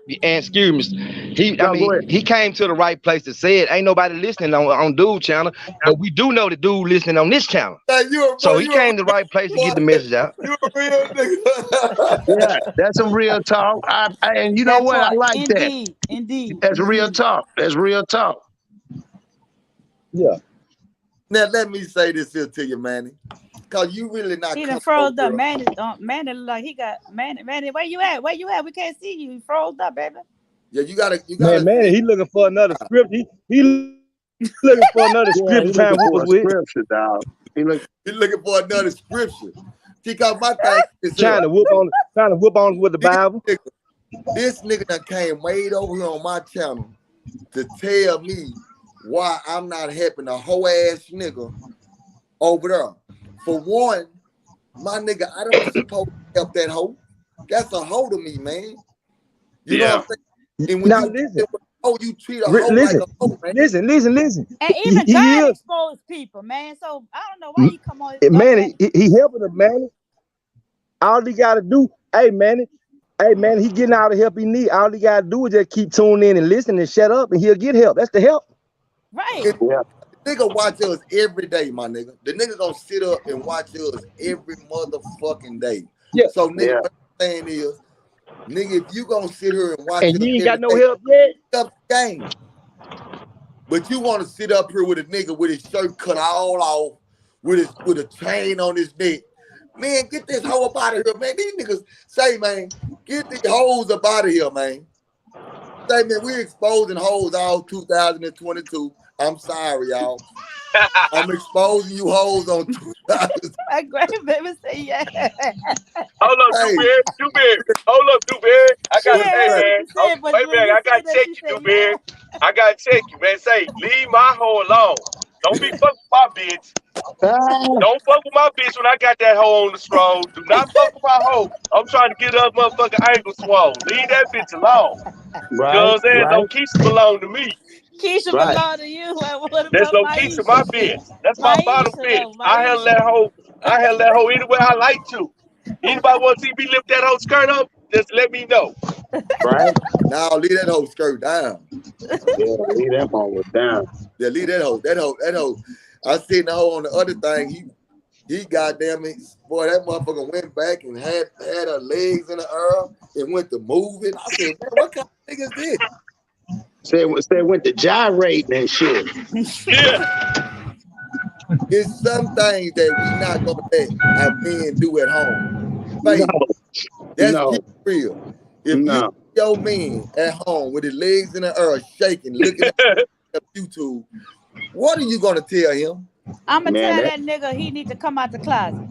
[SPEAKER 9] you and excuse me.
[SPEAKER 6] No, go ahead.
[SPEAKER 9] He came to the right place to say it. Ain't nobody listening on dude channel, but we do know the dude listening on this channel.
[SPEAKER 1] Hey, you a
[SPEAKER 9] So
[SPEAKER 1] bro,
[SPEAKER 9] he
[SPEAKER 1] you a
[SPEAKER 9] came to the right place to
[SPEAKER 1] boy,
[SPEAKER 9] get the message out.
[SPEAKER 1] you a real nigga.
[SPEAKER 6] Yeah, that's some real talk. And you know
[SPEAKER 5] That
[SPEAKER 6] what? I
[SPEAKER 5] part,
[SPEAKER 6] like that.
[SPEAKER 5] indeed.
[SPEAKER 6] That's real talk. That's real talk.
[SPEAKER 9] Yeah.
[SPEAKER 1] Now let me say this here to you, Manny, cause you really not
[SPEAKER 5] He done
[SPEAKER 1] coming
[SPEAKER 5] froze
[SPEAKER 1] over
[SPEAKER 5] up.
[SPEAKER 1] here.
[SPEAKER 5] Man, look like he got man. Where you at? Where you at? We can't see you. You froze up, baby.
[SPEAKER 1] Yeah, you gotta
[SPEAKER 9] Man, he looking for another script. He looking for another
[SPEAKER 6] Yeah,
[SPEAKER 9] script to
[SPEAKER 6] he
[SPEAKER 9] try and
[SPEAKER 6] looking
[SPEAKER 9] whoop
[SPEAKER 6] for
[SPEAKER 9] us
[SPEAKER 6] a
[SPEAKER 9] with.
[SPEAKER 6] scripture, dog. He
[SPEAKER 1] looking for another scripture. Because my thing is here.
[SPEAKER 9] Trying to whoop on us with the
[SPEAKER 1] This
[SPEAKER 9] Bible.
[SPEAKER 1] this nigga that came way over here on my channel to tell me why I'm not helping a hoe ass nigga over there. For one, my nigga, I don't supposed to help that hoe. That's a hoe to me, man. You know
[SPEAKER 2] Yeah.
[SPEAKER 1] what I'm saying? And when
[SPEAKER 9] Now
[SPEAKER 1] you
[SPEAKER 9] listen.
[SPEAKER 1] you treat a hoe like
[SPEAKER 9] Listen.
[SPEAKER 1] a hoe, man.
[SPEAKER 9] Listen.
[SPEAKER 5] And
[SPEAKER 9] He
[SPEAKER 5] even God
[SPEAKER 9] is
[SPEAKER 5] exposed people, man. So I don't know why you come on his
[SPEAKER 9] man.
[SPEAKER 5] butt.
[SPEAKER 9] He helping him, man. All he gotta do, hey man, he getting all the help he need. All he gotta do is just keep tuning in and listen and shut up, and he'll get help. That's the help.
[SPEAKER 5] Right.
[SPEAKER 6] yeah.
[SPEAKER 1] Nigga watch us every day, my nigga. The nigga gonna sit up and watch us every motherfucking day.
[SPEAKER 9] Yeah.
[SPEAKER 1] So nigga,
[SPEAKER 6] Yeah.
[SPEAKER 1] what I'm saying is, nigga, if you gonna sit here and watch
[SPEAKER 9] And
[SPEAKER 1] us
[SPEAKER 9] you ain't
[SPEAKER 1] every
[SPEAKER 9] got no
[SPEAKER 1] day,
[SPEAKER 9] help yet.
[SPEAKER 1] up the game. But you want to sit up here with a nigga with his shirt cut all off, with a chain on his neck. Man, get this hoe up out of here, man. These niggas say, man, get these hoes up out of here, man. Say, man, we exposing hoes all 2022. I'm sorry, y'all. I'm exposing you hoes on 2000.
[SPEAKER 5] My grandbaby say yeah.
[SPEAKER 3] Hold up,
[SPEAKER 1] Hey,
[SPEAKER 3] Dewberry. Hold up, Dewberry. I
[SPEAKER 5] She
[SPEAKER 3] got,
[SPEAKER 1] what
[SPEAKER 5] ain't
[SPEAKER 1] you
[SPEAKER 3] hey
[SPEAKER 5] heard
[SPEAKER 1] say?
[SPEAKER 5] what
[SPEAKER 3] man.
[SPEAKER 5] you said, but
[SPEAKER 3] Wait a
[SPEAKER 5] when
[SPEAKER 3] minute,
[SPEAKER 5] you
[SPEAKER 3] I
[SPEAKER 5] said
[SPEAKER 3] gotta
[SPEAKER 5] that,
[SPEAKER 3] check
[SPEAKER 5] she
[SPEAKER 3] you,
[SPEAKER 5] said
[SPEAKER 3] Dewberry.
[SPEAKER 5] yeah.
[SPEAKER 3] I gotta check you, man. Say, leave my hoe alone. Don't be fucking with my bitch. Don't fuck with my bitch when I got that hoe on the stroll. Do not fuck with my hoe. I'm trying to get her motherfucking ankle swole. Leave that bitch alone. You know
[SPEAKER 6] Right.
[SPEAKER 3] what I'm saying?
[SPEAKER 6] Right.
[SPEAKER 3] Don't Keisha belong to me.
[SPEAKER 5] Keisha
[SPEAKER 6] Right.
[SPEAKER 5] belong to you. What
[SPEAKER 3] That's
[SPEAKER 5] about
[SPEAKER 3] no Keisha,
[SPEAKER 5] Maisha?
[SPEAKER 3] my bitch. That's my bottom
[SPEAKER 5] Maisha
[SPEAKER 3] bitch.
[SPEAKER 5] though,
[SPEAKER 3] I handle
[SPEAKER 5] Maisha.
[SPEAKER 3] that hoe. I handle that hoe any way I like to. Anybody want to see me lift that whole skirt up? Just let me know.
[SPEAKER 6] Right?
[SPEAKER 1] Now leave that whole skirt down.
[SPEAKER 6] Yeah, leave that one down.
[SPEAKER 1] Yeah, leave that hoe. That hoe. I seen the hoe on the other thing. He goddamn it, boy, that motherfucker went back and had her legs in the air and went to moving. I said, man, what kind of nigga is this?
[SPEAKER 6] Said went to gyrating and shit.
[SPEAKER 3] Yeah.
[SPEAKER 1] It's some things that we not gonna let our men do at home. Faith, that's
[SPEAKER 6] No,
[SPEAKER 1] keep it real. If you
[SPEAKER 6] no.
[SPEAKER 1] your man at home with his legs in the air shaking, looking at YouTube, what are you gonna tell him?
[SPEAKER 5] I'm gonna
[SPEAKER 6] Man,
[SPEAKER 5] tell
[SPEAKER 6] that,
[SPEAKER 5] that nigga he need to come out the closet.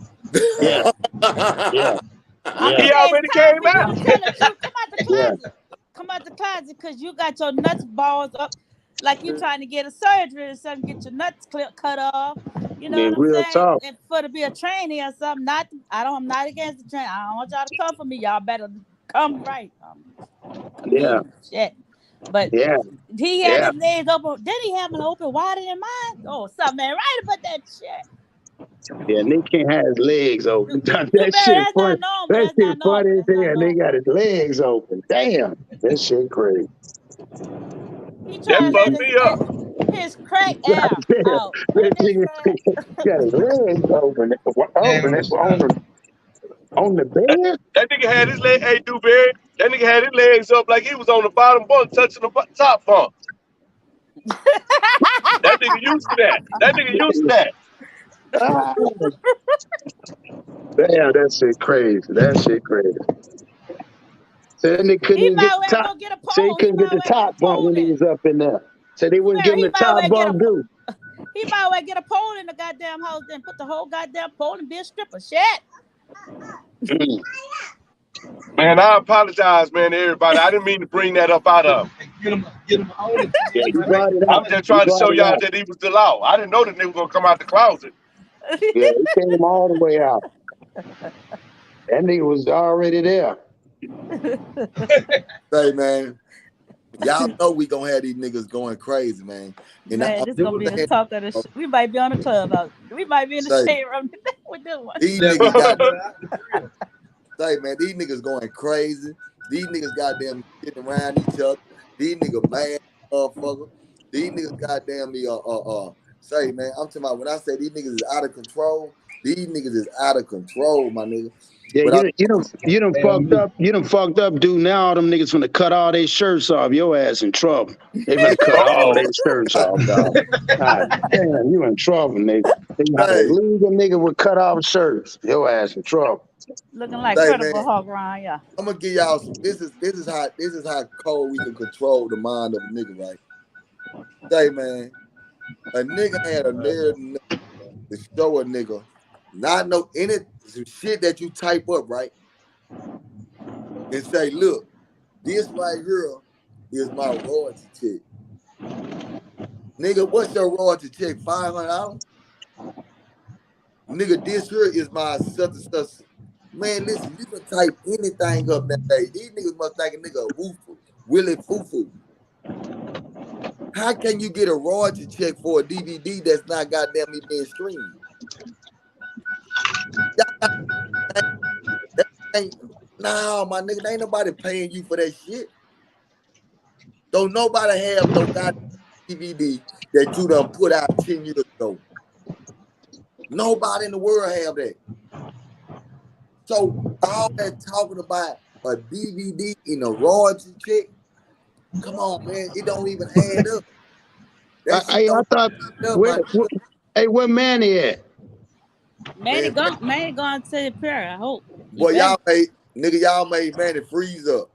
[SPEAKER 6] yeah, yeah,
[SPEAKER 5] I'm
[SPEAKER 6] yeah,
[SPEAKER 5] gonna
[SPEAKER 3] He
[SPEAKER 5] say it's
[SPEAKER 3] already
[SPEAKER 5] time
[SPEAKER 3] came
[SPEAKER 5] for you to
[SPEAKER 3] out.
[SPEAKER 5] tell the truth. Come out the
[SPEAKER 6] yeah.
[SPEAKER 5] closet. Come out the closet because you got your nuts balls up like you trying to get a surgery or something, get your nuts cut off. You know
[SPEAKER 6] Man,
[SPEAKER 5] what I'm
[SPEAKER 6] real
[SPEAKER 5] saying?
[SPEAKER 6] talk.
[SPEAKER 5] And for to be a trainee or something, I'm not against the train. I don't want y'all to come for me. Y'all better come right.
[SPEAKER 6] Yeah,
[SPEAKER 5] Shit. But
[SPEAKER 6] yeah,
[SPEAKER 5] he had
[SPEAKER 6] yeah.
[SPEAKER 5] his legs open. Did he have them open wider than mine? Oh, something ain't right about that shit.
[SPEAKER 6] Yeah, Nick can't have his legs open. That
[SPEAKER 5] Blueberry,
[SPEAKER 6] shit
[SPEAKER 5] that's
[SPEAKER 6] funny.
[SPEAKER 5] not normal.
[SPEAKER 6] That
[SPEAKER 5] That's
[SPEAKER 6] shit
[SPEAKER 5] not
[SPEAKER 6] funny
[SPEAKER 5] normal.
[SPEAKER 6] as
[SPEAKER 5] That's not
[SPEAKER 6] hell. They
[SPEAKER 5] normal.
[SPEAKER 6] got his legs open. Damn, that shit crazy.
[SPEAKER 5] He
[SPEAKER 3] That
[SPEAKER 5] trying to
[SPEAKER 3] fucked
[SPEAKER 5] let
[SPEAKER 3] me up.
[SPEAKER 5] his crack
[SPEAKER 6] God
[SPEAKER 5] air
[SPEAKER 6] damn,
[SPEAKER 5] out. What
[SPEAKER 6] that
[SPEAKER 5] they
[SPEAKER 6] nigga
[SPEAKER 5] say?
[SPEAKER 6] got his legs open. Open on the bed.
[SPEAKER 3] That nigga had his leg. Hey, Dewberry. That nigga had his legs up like he was on the bottom bunk touching the top bunk. That nigga used to that. That nigga used to that.
[SPEAKER 6] Ah, damn, that shit crazy. That shit crazy. So that nigga couldn't
[SPEAKER 5] He
[SPEAKER 6] even get
[SPEAKER 5] might
[SPEAKER 6] the
[SPEAKER 5] well
[SPEAKER 6] top.
[SPEAKER 5] go get a
[SPEAKER 6] So he
[SPEAKER 5] pole. He
[SPEAKER 6] couldn't get
[SPEAKER 5] might
[SPEAKER 6] the
[SPEAKER 5] well get a
[SPEAKER 6] top bunk
[SPEAKER 5] pole
[SPEAKER 6] when he
[SPEAKER 5] then.
[SPEAKER 6] was up in there. So they wouldn't give him
[SPEAKER 5] He
[SPEAKER 6] the
[SPEAKER 5] might
[SPEAKER 6] top
[SPEAKER 5] well get
[SPEAKER 6] bunk due.
[SPEAKER 5] he might well get a pole in the goddamn house and put the whole goddamn pole and be a stripper. Shit.
[SPEAKER 6] Mm.
[SPEAKER 3] Man, I apologize, man, to everybody. I didn't mean to bring that up out of him.
[SPEAKER 9] Get him on it.
[SPEAKER 6] Yeah, you brought it
[SPEAKER 3] I'm
[SPEAKER 6] out.
[SPEAKER 3] just
[SPEAKER 6] You
[SPEAKER 3] trying to
[SPEAKER 6] brought
[SPEAKER 3] show
[SPEAKER 6] it
[SPEAKER 3] y'all
[SPEAKER 6] out.
[SPEAKER 3] that he was the law. I didn't know that nigga was gonna come out the closet.
[SPEAKER 6] Yeah, he came all the way out. That nigga was already there.
[SPEAKER 1] Say, man, y'all know we gonna have these niggas going crazy, man. And
[SPEAKER 5] Man,
[SPEAKER 1] I'm
[SPEAKER 5] this gonna be a
[SPEAKER 1] saying,
[SPEAKER 5] talk of the we might be on the clubhouse. We might be in the
[SPEAKER 1] say,
[SPEAKER 5] shade room with this one.
[SPEAKER 1] these niggas got say, man, these niggas going crazy. These niggas goddamn getting around each other. These niggas mad, motherfucker. These niggas goddamn me, say, man, I'm talking about when I say these niggas is out of control, these niggas is out of control, my nigga.
[SPEAKER 6] Yeah,
[SPEAKER 1] But
[SPEAKER 6] you done fucked up. You done fucked up, dude. Now all them niggas gonna cut all their shirts off. Your ass in trouble. They gonna cut all
[SPEAKER 3] Uh-oh.
[SPEAKER 6] their shirts off, dog. God damn, you in trouble, nigga. They got a
[SPEAKER 1] say,
[SPEAKER 6] legal nigga with cut off shirts. Your ass in trouble.
[SPEAKER 5] Looking like
[SPEAKER 1] say,
[SPEAKER 5] Credible
[SPEAKER 1] man,
[SPEAKER 5] Hawk around, yeah.
[SPEAKER 1] I'm gonna give y'all some. This is how cold we can control the mind of a nigga, right? Say, man, a nigga had a nerve enough to show a nigga not know any some shit that you type up, right? And say, look, this right here is my royalty check. Nigga, what's your royalty check? $500? Nigga, this here is my such and such. Man, listen, you can type anything up that day. These niggas must think a nigga a woofoo, Willie Foo-Foo. How can you get a royalty check for a DVD that's not goddamn me being streamed? That ain't, no, my nigga, ain't nobody paying you for that shit. Don't nobody have no goddamn DVD that you done put out 10 years ago. Nobody in the world have that. So all that talking about a DVD in a royalty check, come on, man, it don't even add up. That shit
[SPEAKER 6] I
[SPEAKER 1] don't
[SPEAKER 6] thought
[SPEAKER 1] add up,
[SPEAKER 6] where,
[SPEAKER 1] my nigga.
[SPEAKER 6] hey, where Manny at?
[SPEAKER 5] Manny
[SPEAKER 1] Man,
[SPEAKER 5] gone to the prayer, I hope.
[SPEAKER 1] boy, y'all made Manny freeze up.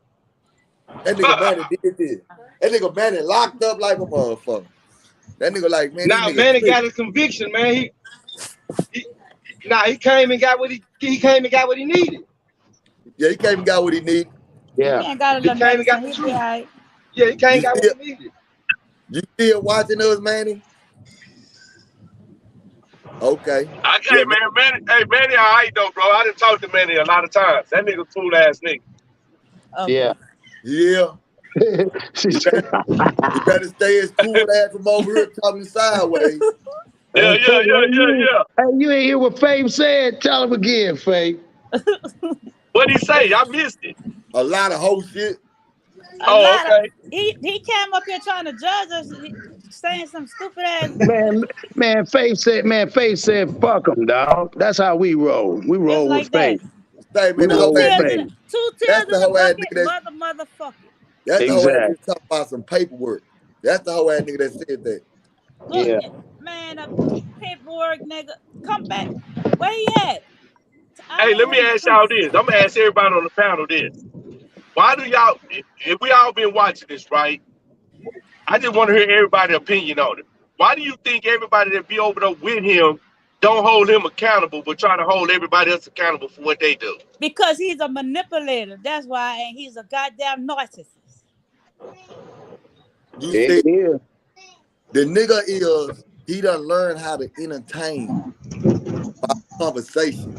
[SPEAKER 1] That nigga Manny did this. That nigga Manny locked up like a motherfucker. That nigga like, man, these
[SPEAKER 9] Now,
[SPEAKER 1] niggas
[SPEAKER 9] man, he got
[SPEAKER 1] tripping.
[SPEAKER 9] his conviction, man. He came and got what he needed.
[SPEAKER 1] Yeah, he came and got what he need.
[SPEAKER 5] He
[SPEAKER 6] Yeah.
[SPEAKER 5] ain't got
[SPEAKER 9] He
[SPEAKER 5] enough
[SPEAKER 9] came and got
[SPEAKER 5] medicine.
[SPEAKER 9] the
[SPEAKER 5] He'll be
[SPEAKER 9] truth.
[SPEAKER 5] all right.
[SPEAKER 9] Yeah, he came
[SPEAKER 1] You
[SPEAKER 9] and got what
[SPEAKER 1] still,
[SPEAKER 9] he needed.
[SPEAKER 1] you still watching us, Manny? Okay.
[SPEAKER 3] I
[SPEAKER 1] Yeah,
[SPEAKER 3] can't, man. Manny, hey, Manny, all right, though, bro. I done talked to Manny a lot of times. That nigga cool ass nigga.
[SPEAKER 6] Yeah.
[SPEAKER 5] Okay.
[SPEAKER 1] yeah.
[SPEAKER 6] She
[SPEAKER 1] You
[SPEAKER 6] said,
[SPEAKER 1] better stay as cool as from over here talking sideways.
[SPEAKER 3] Yeah,
[SPEAKER 6] hey,
[SPEAKER 3] yeah, yeah, yeah, yeah.
[SPEAKER 6] you ain't hear what Fame said. Tell him again, Fame.
[SPEAKER 3] What'd he say? I missed it.
[SPEAKER 1] A lot of whole shit.
[SPEAKER 5] A
[SPEAKER 3] Oh,
[SPEAKER 5] lot of
[SPEAKER 3] okay.
[SPEAKER 5] he came up here trying to judge us, saying some stupid ass.
[SPEAKER 6] Faith said, fuck them, dog. That's how we roll. We
[SPEAKER 5] Just
[SPEAKER 6] roll with
[SPEAKER 5] like that.
[SPEAKER 6] Faith.
[SPEAKER 1] Say,
[SPEAKER 6] We
[SPEAKER 1] man, the
[SPEAKER 5] Two
[SPEAKER 1] whole
[SPEAKER 6] roll
[SPEAKER 1] ass
[SPEAKER 6] with
[SPEAKER 5] tails
[SPEAKER 1] nigga.
[SPEAKER 5] in the
[SPEAKER 6] Faith.
[SPEAKER 5] two
[SPEAKER 1] That's
[SPEAKER 5] tails
[SPEAKER 1] the
[SPEAKER 5] in the
[SPEAKER 1] whole ass
[SPEAKER 5] bucket,
[SPEAKER 1] nigga that.
[SPEAKER 5] motherfucker.
[SPEAKER 1] That's the whole ass
[SPEAKER 6] Exactly.
[SPEAKER 1] nigga talking about some paperwork. That's the whole ass nigga that said that.
[SPEAKER 5] Look,
[SPEAKER 6] Yeah.
[SPEAKER 5] man, a paperwork nigga, come back. Where he at? I
[SPEAKER 3] Hey,
[SPEAKER 5] need
[SPEAKER 3] let me
[SPEAKER 5] him to
[SPEAKER 3] ask
[SPEAKER 5] come.
[SPEAKER 3] y'all this. I'm gonna ask everybody on the panel this. Why do y'all, if we all been watching this, right? I just want to hear everybody's opinion on it. Why do you think everybody that be over there with him don't hold him accountable, but trying to hold everybody else accountable for what they do?
[SPEAKER 5] Because he's a manipulator. That's why, and he's a goddamn narcissist.
[SPEAKER 1] You
[SPEAKER 6] It
[SPEAKER 1] see,
[SPEAKER 6] is.
[SPEAKER 1] the nigga is he done learn how to entertain by conversation.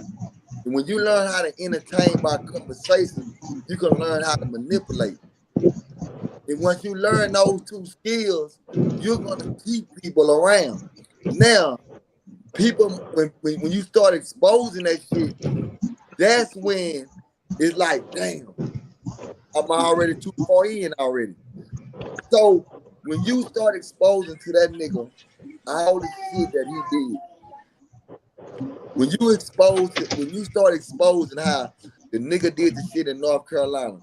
[SPEAKER 1] And when you learn how to entertain by conversation, you can learn how to manipulate. And once you learn those two skills, you're gonna keep people around. Now, people when you start exposing that shit, that's when it's like, damn, I'm already too far in already. So when you start exposing to that nigga all the shit that he did, when you start exposing how the nigga did the shit in North Carolina,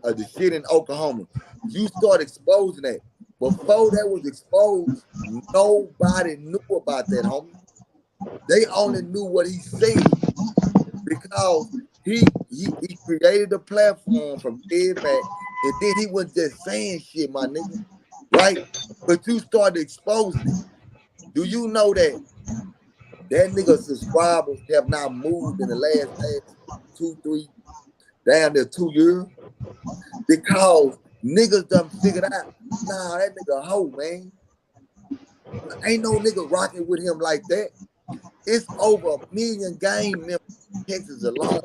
[SPEAKER 1] the shit in Oklahoma, you start exposing that. Before that was exposed, nobody knew about that, homie. They only knew what he said because he created a platform from dead back, and then he was just saying shit, my nigga, right? But you started exposing it. Do you know that nigga subscribers have not moved in the last 2, 3, damn near 2 years? Because niggas done figured out, nah, that nigga a hoe, man. Ain't no nigga rocking with him like that. It's over 1 million game members in Texas alone.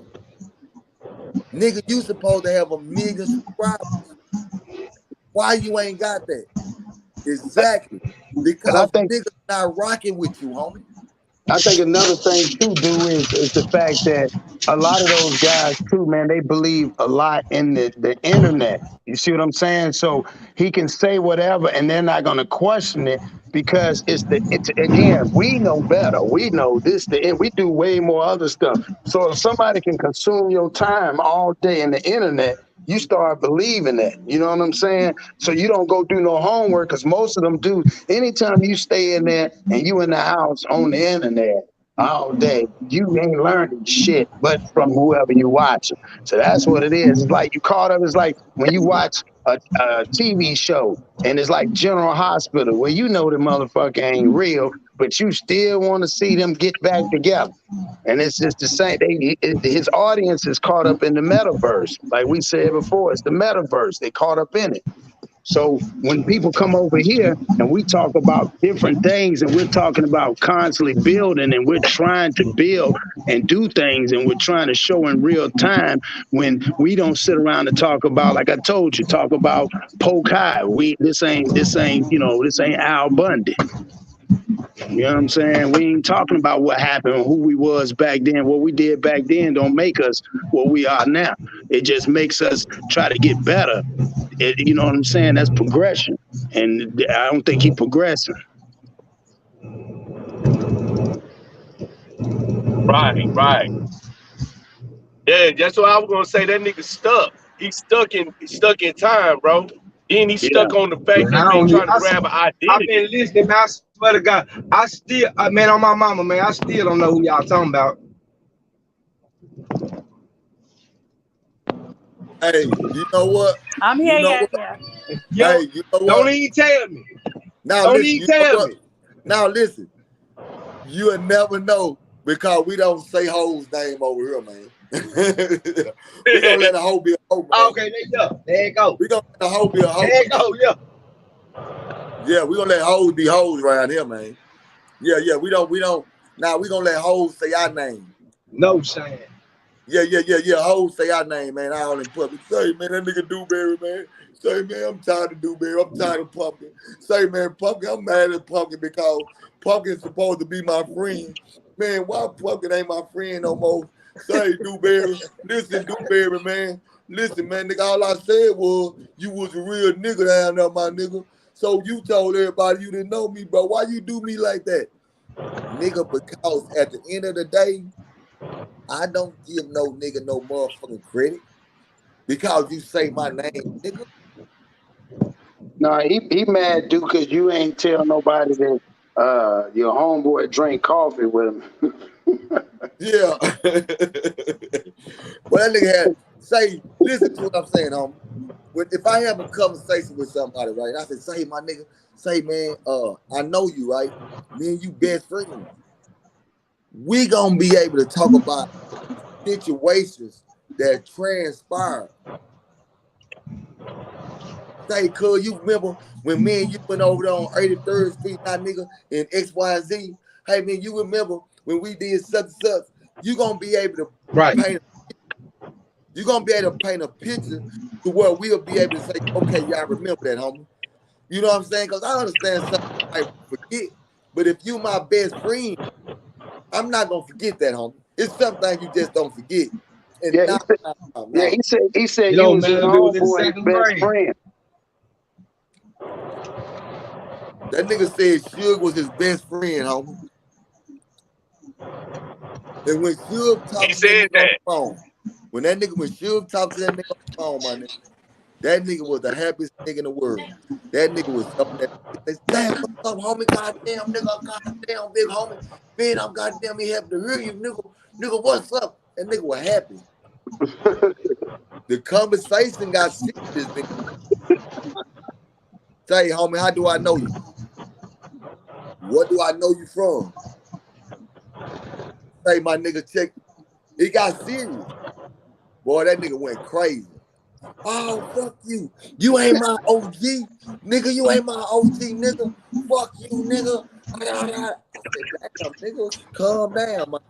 [SPEAKER 1] Nigga, you supposed to have 1 million subscribers. Why you ain't got that? Exactly.
[SPEAKER 6] And I
[SPEAKER 1] Because
[SPEAKER 6] think
[SPEAKER 1] niggas not rocking with you, homie.
[SPEAKER 6] another thing too, dude, is the fact that a lot of those guys too, man, they believe a lot in the internet. You see what I'm saying? So he can say whatever and they're not gonna question it because it's again, we know better. We know this the end. We do way more other stuff. So if somebody can consume your time all day in the internet, you start believing that. You know what I'm saying? So you don't go do no homework because most of them do. Anytime you stay in there and you in the house on the internet all day, you ain't learning shit but from whoever you watching. So that's what it is. It's like you caught up. It's like when you watch a TV show and it's like General Hospital where you know the motherfucker ain't real, but you still want to see them get back together. And it's just the same. His audience is caught up in the metaverse. Like we said before, it's the metaverse. They caught up in it. So when people come over here and we talk about different things and we're talking about constantly building and we're trying to build and do things and we're trying to show in real time when we don't sit around and talk about, like I told you, talk about poke high. This ain't, this ain't Al Bundy. You know what I'm saying? We ain't talking about what happened, who we was back then. What we did back then don't make us what we are now. It just makes us try to get better. You know what I'm saying? That's progression. And I don't think he progressing.
[SPEAKER 3] Right, right. Yeah, that's what I was gonna say. That nigga stuck. He's stuck in time, bro. Then he's
[SPEAKER 6] Yeah.
[SPEAKER 3] stuck on the fact
[SPEAKER 9] Man,
[SPEAKER 3] that
[SPEAKER 9] I
[SPEAKER 3] man
[SPEAKER 9] don't.
[SPEAKER 3] trying to
[SPEAKER 9] I,
[SPEAKER 3] grab an
[SPEAKER 9] I've
[SPEAKER 3] identity.
[SPEAKER 9] been listening, man. I swear to God, I still, man, on my mama, man, I still don't know who y'all talking about.
[SPEAKER 1] Hey, you know what?
[SPEAKER 5] I'm
[SPEAKER 1] You
[SPEAKER 5] here,
[SPEAKER 1] know
[SPEAKER 5] yeah,
[SPEAKER 1] what?
[SPEAKER 5] yeah.
[SPEAKER 9] Yo,
[SPEAKER 1] Hey, you know
[SPEAKER 9] don't
[SPEAKER 1] what?
[SPEAKER 9] even tell me.
[SPEAKER 1] Now
[SPEAKER 9] Don't
[SPEAKER 1] listen,
[SPEAKER 9] even
[SPEAKER 1] you know
[SPEAKER 9] tell
[SPEAKER 1] what?
[SPEAKER 9] me.
[SPEAKER 1] Now listen, you'll never know because we don't say hoes name over here, man. We gonna let a hoe be a hoe, man.
[SPEAKER 9] Okay, there you go. There you go.
[SPEAKER 1] We gonna let a hoe be a hoe,
[SPEAKER 9] There you
[SPEAKER 1] man.
[SPEAKER 9] go. Yeah.
[SPEAKER 1] Yeah, we gonna let hoes be hoes around here, man. Yeah, we don't. Now we gonna let hoes say our name.
[SPEAKER 9] No saying.
[SPEAKER 1] Yeah. Hoes say our name, man. I all in public. Say, man, that nigga Dewberry, man. Say, man, I'm tired of Dewberry. I'm tired of Pumpkin. Say, man, Pumpkin, I'm mad at Pumpkin because Pumpkin's supposed to be my friend. Man, why Pumpkin ain't my friend no more? Say, Dewberry, listen, Dewberry, man. Listen, man, nigga, all I said was you was a real nigga down there, my nigga. So you told everybody you didn't know me, bro. Why you do me like that? Nigga, because at the end of the day, I don't give no nigga no motherfucking credit because you say my name, nigga.
[SPEAKER 6] No, he mad, dude, because you ain't tell nobody that your homeboy drank coffee with him.
[SPEAKER 1] Yeah. Well, that nigga had, say, listen to what I'm saying, homie. If I have a conversation with somebody, right, and I say, my nigga, say, man, I know you, right? Me and you best friends. We gonna be able to talk about situations that transpire. Say, cuz you remember when me and you went over there on 83rd Street, now nigga, in X, Y, and Z? Hey, man, you remember when we did such and such? You gonna be able to
[SPEAKER 9] Right.
[SPEAKER 1] paint. You're gonna be able to paint a picture to where we'll be able to say, okay, y'all remember that, homie. You know what I'm saying? Because I understand something I forget, but if you my best friend, I'm not gonna forget that, homie. It's something you just don't forget. And
[SPEAKER 6] Yeah,
[SPEAKER 1] now,
[SPEAKER 6] yeah, he said
[SPEAKER 9] It
[SPEAKER 6] you
[SPEAKER 9] don't
[SPEAKER 6] was his
[SPEAKER 9] matter if it was in
[SPEAKER 6] homeboy's
[SPEAKER 9] second
[SPEAKER 6] best
[SPEAKER 9] grade.
[SPEAKER 6] friend.
[SPEAKER 1] that nigga said Suge was his best friend, homie. And when Suge talked
[SPEAKER 3] He
[SPEAKER 1] to that
[SPEAKER 3] said
[SPEAKER 1] nigga on the
[SPEAKER 3] that.
[SPEAKER 1] phone, when Suge talked to that nigga on the phone, my nigga, that nigga was the happiest nigga in the world. That nigga was up there. Damn, what's up, homie? Goddamn, nigga, goddamn, big homie. Man, I'm goddamn me happy to hear you, nigga. Nigga, what's up? That nigga was happy. The conversation got serious, nigga. Say, homie, how do I know you? What do I know you from? Say, my nigga, check. It got serious. Boy, that nigga went crazy. Oh, fuck you. You ain't my OG. Nigga, you ain't my OG, nigga. Fuck you, nigga. I said, damn, nigga, calm down, man.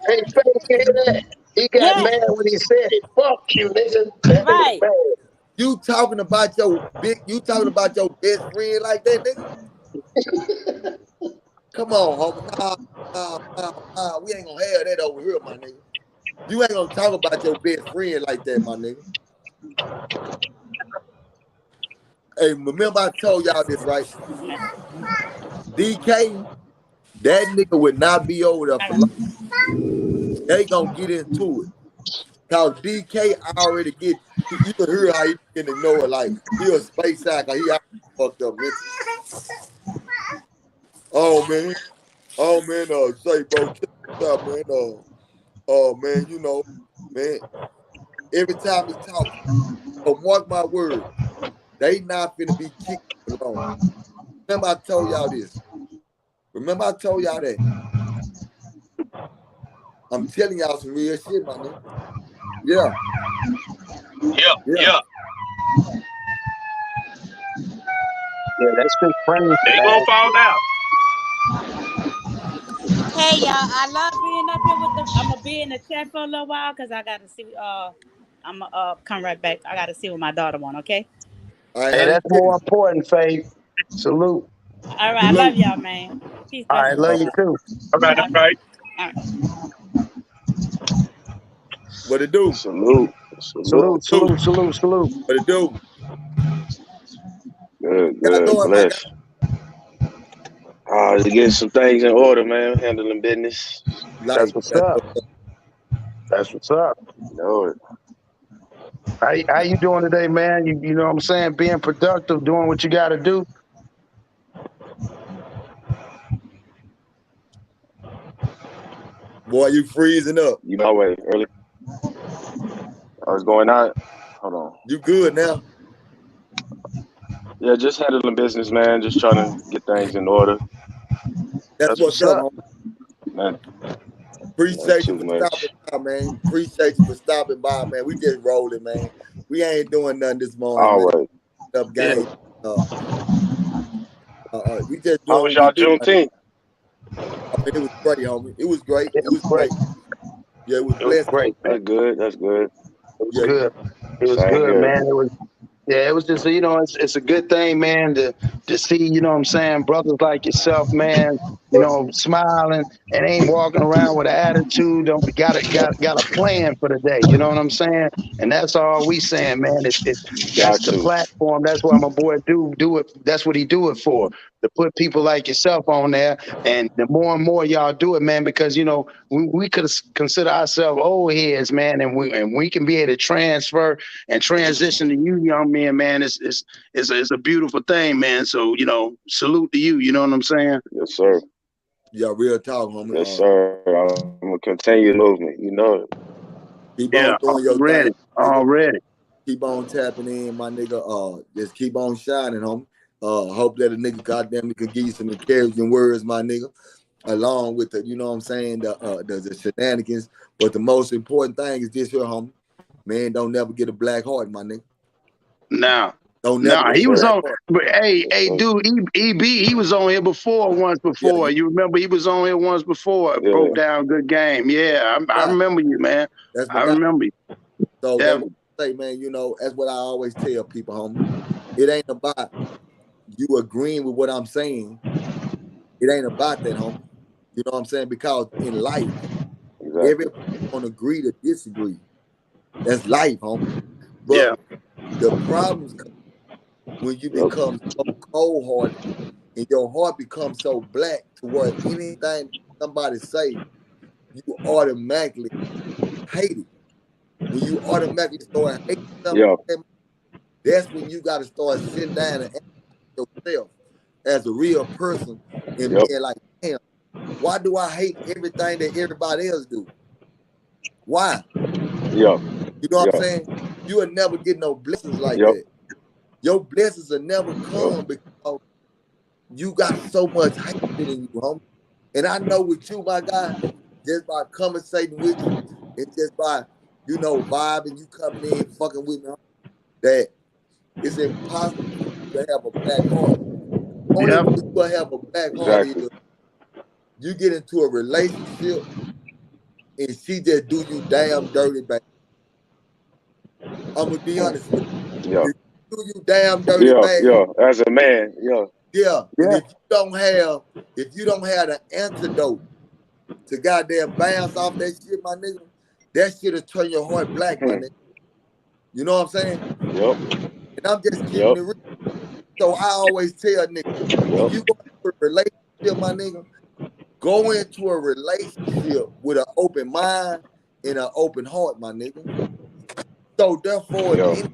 [SPEAKER 6] Hey, Faith, you hear that? He got
[SPEAKER 5] Yeah,
[SPEAKER 6] mad when he said it. Fuck you, nigga. That nigga
[SPEAKER 5] right.
[SPEAKER 6] mad.
[SPEAKER 1] You talking about your best friend like that, nigga? Come on, homie. Nah. We ain't gonna have that over here, my nigga. You ain't gonna talk about your best friend like that, my nigga. Hey, remember I told y'all this, right? DK, that nigga would not be over there for long. They gonna get into it. Cause DK already get, you can hear how he can ignore it, like he a space out, cause he already fucked up mentally. Oh man, say bro, check this out, man. Man, you know, man, every time he talks, so mark my word, they not finna be kicked alone. Remember I told y'all this. Remember I told y'all that. I'm telling y'all some real shit, my nigga. Yeah,
[SPEAKER 3] Yeah,
[SPEAKER 1] yeah.
[SPEAKER 3] yeah.
[SPEAKER 6] Yeah, that's his friend,
[SPEAKER 3] They
[SPEAKER 6] man.
[SPEAKER 3] gonna fall out.
[SPEAKER 5] Hey y'all, I love being up here with the. I'm gonna be in the chat for a little while because I gotta see. I'm gonna come right back. I gotta see what my daughter want. Okay.
[SPEAKER 1] All right,
[SPEAKER 6] Hey,
[SPEAKER 1] how you
[SPEAKER 6] that's more
[SPEAKER 1] feeling?
[SPEAKER 6] important, Faith. Salute.
[SPEAKER 5] All right. I love
[SPEAKER 1] Salute.
[SPEAKER 5] y'all, man. Peace,
[SPEAKER 6] All right,
[SPEAKER 5] blessings to
[SPEAKER 6] love
[SPEAKER 1] Uh,
[SPEAKER 6] you
[SPEAKER 5] y'all.
[SPEAKER 6] too.
[SPEAKER 3] All right, all
[SPEAKER 5] All
[SPEAKER 3] right.
[SPEAKER 5] right.
[SPEAKER 1] what it do?
[SPEAKER 11] Salute. Salute.
[SPEAKER 6] Salute,
[SPEAKER 1] Salute.
[SPEAKER 6] salute, salute, salute.
[SPEAKER 1] What it do?
[SPEAKER 11] Good,
[SPEAKER 1] Y'all
[SPEAKER 11] good.
[SPEAKER 1] doing, my guy?
[SPEAKER 11] Bless. To get some things in order, man. Handling business.
[SPEAKER 6] That's
[SPEAKER 1] Like,
[SPEAKER 6] what's
[SPEAKER 1] that's
[SPEAKER 6] up.
[SPEAKER 1] what,
[SPEAKER 6] That's what's up.
[SPEAKER 11] You know it.
[SPEAKER 6] How you doing today, man? You know what I'm saying? Being productive, doing what you got to do.
[SPEAKER 1] boy, you freezing up.
[SPEAKER 11] You know way early. I was going out. Hold on.
[SPEAKER 1] You good now?
[SPEAKER 11] Yeah, just handling business, man. Just trying to get things in order.
[SPEAKER 1] That's
[SPEAKER 6] That's
[SPEAKER 1] what's
[SPEAKER 6] what's
[SPEAKER 1] up,
[SPEAKER 6] up.
[SPEAKER 1] homie.
[SPEAKER 11] Not, not
[SPEAKER 1] Appreciate you
[SPEAKER 11] too
[SPEAKER 1] for stopping
[SPEAKER 11] much.
[SPEAKER 1] by, man. Appreciate you for stopping by, man. We just rolling, man. We ain't doing nothing this morning, man.
[SPEAKER 11] Always.
[SPEAKER 1] Up
[SPEAKER 11] Yeah.
[SPEAKER 1] game. We just
[SPEAKER 3] How
[SPEAKER 1] doing
[SPEAKER 3] was
[SPEAKER 1] what we
[SPEAKER 3] y'all
[SPEAKER 1] do, man.
[SPEAKER 3] Juneteenth?
[SPEAKER 1] I mean, it was great, homie. It was great.
[SPEAKER 6] It
[SPEAKER 1] It
[SPEAKER 6] was
[SPEAKER 1] was
[SPEAKER 6] great.
[SPEAKER 1] great. Yeah, it was
[SPEAKER 6] It was
[SPEAKER 1] blessed.
[SPEAKER 6] great, man.
[SPEAKER 11] That's good. That's good.
[SPEAKER 6] It was
[SPEAKER 1] Yeah,
[SPEAKER 6] good. It was
[SPEAKER 11] Same
[SPEAKER 6] good,
[SPEAKER 11] here.
[SPEAKER 6] man. Yeah, it was just, it's a good thing, man, to see, what I'm saying, brothers like yourself, man, smiling and ain't walking around with an attitude. Don't got a plan for the day. You know what I'm saying? And that's all we saying, man. That's
[SPEAKER 11] Got
[SPEAKER 6] the
[SPEAKER 11] to.
[SPEAKER 6] platform. That's why my boy do it. That's what he do it for. To put people like yourself on there, and the more and more y'all do it, man, because we could consider ourselves old heads, man, and we can be able to transfer and transition to you young men, man. It's a beautiful thing, man. So salute to you. You know what I'm saying?
[SPEAKER 11] Yes, sir.
[SPEAKER 1] Yeah, real talk, homie.
[SPEAKER 11] Yes, sir. I'm gonna continue the movement. You know it.
[SPEAKER 1] Keep
[SPEAKER 6] Yeah,
[SPEAKER 1] on doing your
[SPEAKER 6] already,
[SPEAKER 1] thing, nigga.
[SPEAKER 6] already.
[SPEAKER 1] Keep on tapping in, my nigga. Just keep on shining, homie. Hope that a nigga goddamn it can give you some encouraging words, my nigga. Along with the, you know what I'm saying, the shenanigans. But the most important thing is this here, homie. Man, don't never get a black heart, my nigga.
[SPEAKER 6] Now,
[SPEAKER 1] Don't never
[SPEAKER 6] now
[SPEAKER 1] get
[SPEAKER 11] Yes,
[SPEAKER 1] a
[SPEAKER 6] he was
[SPEAKER 11] sir.
[SPEAKER 1] black
[SPEAKER 6] on.
[SPEAKER 1] heart.
[SPEAKER 6] But hey,
[SPEAKER 11] Yes,
[SPEAKER 6] hey,
[SPEAKER 11] sir.
[SPEAKER 6] dude, EB, he was on here once
[SPEAKER 1] Yeah,
[SPEAKER 6] before. You remember he was on here once before.
[SPEAKER 11] Yeah.
[SPEAKER 6] Broke down good game. Yeah, I
[SPEAKER 1] yeah,
[SPEAKER 6] remember you, man.
[SPEAKER 1] that's my
[SPEAKER 6] I
[SPEAKER 1] guy.
[SPEAKER 6] remember you.
[SPEAKER 1] So that's what
[SPEAKER 6] Definitely.
[SPEAKER 1] I say, man. That's what I always tell people, homie. It ain't about you agreeing with what I'm saying. It ain't about that, homie. You know what I'm saying? Because in life,
[SPEAKER 11] Exactly.
[SPEAKER 1] everybody gonna agree to disagree. That's life, homie. But
[SPEAKER 6] Yeah,
[SPEAKER 1] the problems come when you
[SPEAKER 11] Yep.
[SPEAKER 1] become so cold hearted and your heart becomes so black to where anything somebody say, you automatically hate it. When you automatically start hating something,
[SPEAKER 11] Yeah.
[SPEAKER 1] that's when you got to start sitting down and ask yourself as a real person and
[SPEAKER 11] Yep.
[SPEAKER 1] being like, damn, why do I hate everything that everybody else do? Why?
[SPEAKER 11] Yeah.
[SPEAKER 1] You know what I'm
[SPEAKER 11] Yeah.
[SPEAKER 1] saying? You will never get no blessings like
[SPEAKER 11] Yep.
[SPEAKER 1] that. Your blessings will never
[SPEAKER 11] Yep.
[SPEAKER 1] come because you got so much hatred in you, homie. And I know with you, my guy, just by conversating with you and just by, vibing, you coming in, fucking with me, that it's impossible for you to have a black heart. Only way
[SPEAKER 6] yep,
[SPEAKER 1] you will have a black heart is
[SPEAKER 11] Exactly.
[SPEAKER 1] you get into a relationship and she just do you damn dirty, baby. I'm gonna be honest with
[SPEAKER 11] Yeah.
[SPEAKER 1] you. If she do you damn dirty
[SPEAKER 11] Yeah.
[SPEAKER 1] bad,
[SPEAKER 11] Yeah. As a man. Yeah.
[SPEAKER 1] yeah. And
[SPEAKER 6] yeah,
[SPEAKER 1] if you don't have the antidote to goddamn bounce off that shit, my nigga, that shit'll turn your heart black, my nigga. You know what I'm saying?
[SPEAKER 11] Yep.
[SPEAKER 1] And I'm just keeping
[SPEAKER 11] Yep.
[SPEAKER 1] it real. So I always tell niggas, when
[SPEAKER 11] Yep.
[SPEAKER 1] you go into a relationship, my nigga, go into a relationship with an open mind and an open heart, my nigga. So therefore, if
[SPEAKER 11] Yeah.
[SPEAKER 1] anything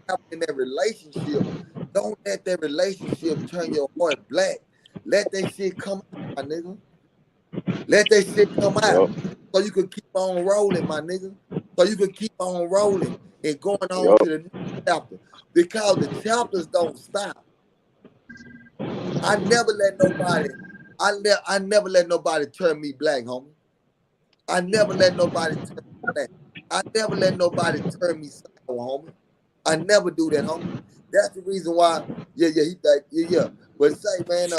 [SPEAKER 1] happens in that relationship, don't let that relationship turn your heart black. Let that shit come out, my nigga. Let that shit come out.
[SPEAKER 11] Yep.
[SPEAKER 1] So you can keep on rolling, my nigga. So you can keep on rolling and going on
[SPEAKER 11] Yep.
[SPEAKER 1] to the next chapter. Because the chapters don't stop. I never let nobody, I never let nobody turn me black, homie. I never let nobody turn me black. I never let nobody turn me sour, homie. I never do that, homie. That's the reason why, he like, yeah. But say, man,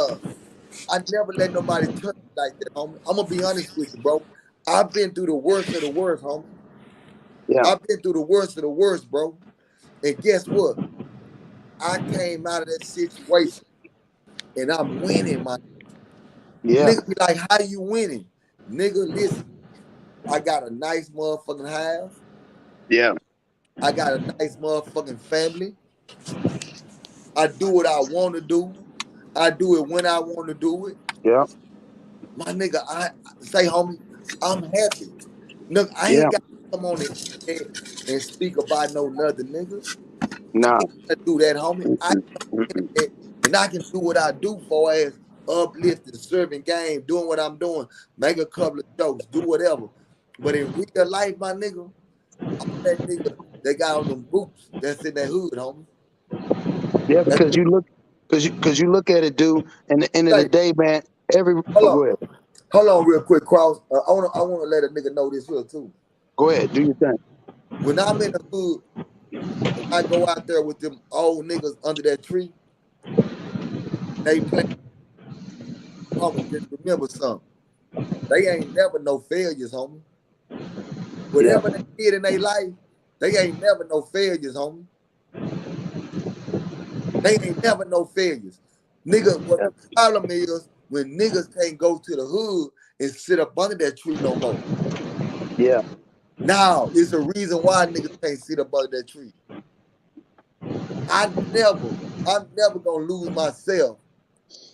[SPEAKER 1] I never let nobody turn me like that, homie. I'm gonna be honest with you, bro. I've been through the worst of the worst, homie.
[SPEAKER 6] yeah,
[SPEAKER 1] I've been through the worst of the worst, bro. And guess what? I came out of that situation and I'm winning, my
[SPEAKER 6] yeah,
[SPEAKER 1] nigga. Be like, how you winning? Nigga, listen, I got a nice motherfucking house.
[SPEAKER 6] yeah,
[SPEAKER 1] I got a nice motherfucking family. I do what I want to do. I do it when I want to do it.
[SPEAKER 6] yeah,
[SPEAKER 1] My nigga, I say, homie, I'm happy. Look, I
[SPEAKER 6] yeah.
[SPEAKER 1] ain't got to come on the internet and speak about no nothing, nigga. I
[SPEAKER 6] Nah,
[SPEAKER 1] ain't got to do that, homie. I
[SPEAKER 6] mm-mm,
[SPEAKER 1] can on the
[SPEAKER 6] mm-mm.
[SPEAKER 1] internet and I can do what I do for as uplifting, serving game, doing what I'm doing, make a couple of jokes, do whatever. But in real life, my nigga, I'm that nigga that got on them boots that's in that hood, homie.
[SPEAKER 6] Yeah,
[SPEAKER 1] That's
[SPEAKER 6] because you look at it, dude. And at the end of the
[SPEAKER 1] like,
[SPEAKER 6] day, man.
[SPEAKER 1] hold
[SPEAKER 6] Go
[SPEAKER 1] on.
[SPEAKER 6] ahead,
[SPEAKER 1] Hold on real quick, Cross. I wanna let a nigga know this here too.
[SPEAKER 6] go ahead, do your thing.
[SPEAKER 1] When I'm in the hood and I go out there with them old niggas under that tree, they play, homie, just remember something. They ain't never no failures, homie.
[SPEAKER 6] Yeah,
[SPEAKER 1] Whatever they did in their life, they ain't never no failures, homie. They ain't never no failures. Nigga, what the problem is when niggas can't go to the hood and sit up under that tree no more.
[SPEAKER 6] Yeah.
[SPEAKER 1] Now, it's a reason why niggas can't sit up under that tree. I'm never gonna lose myself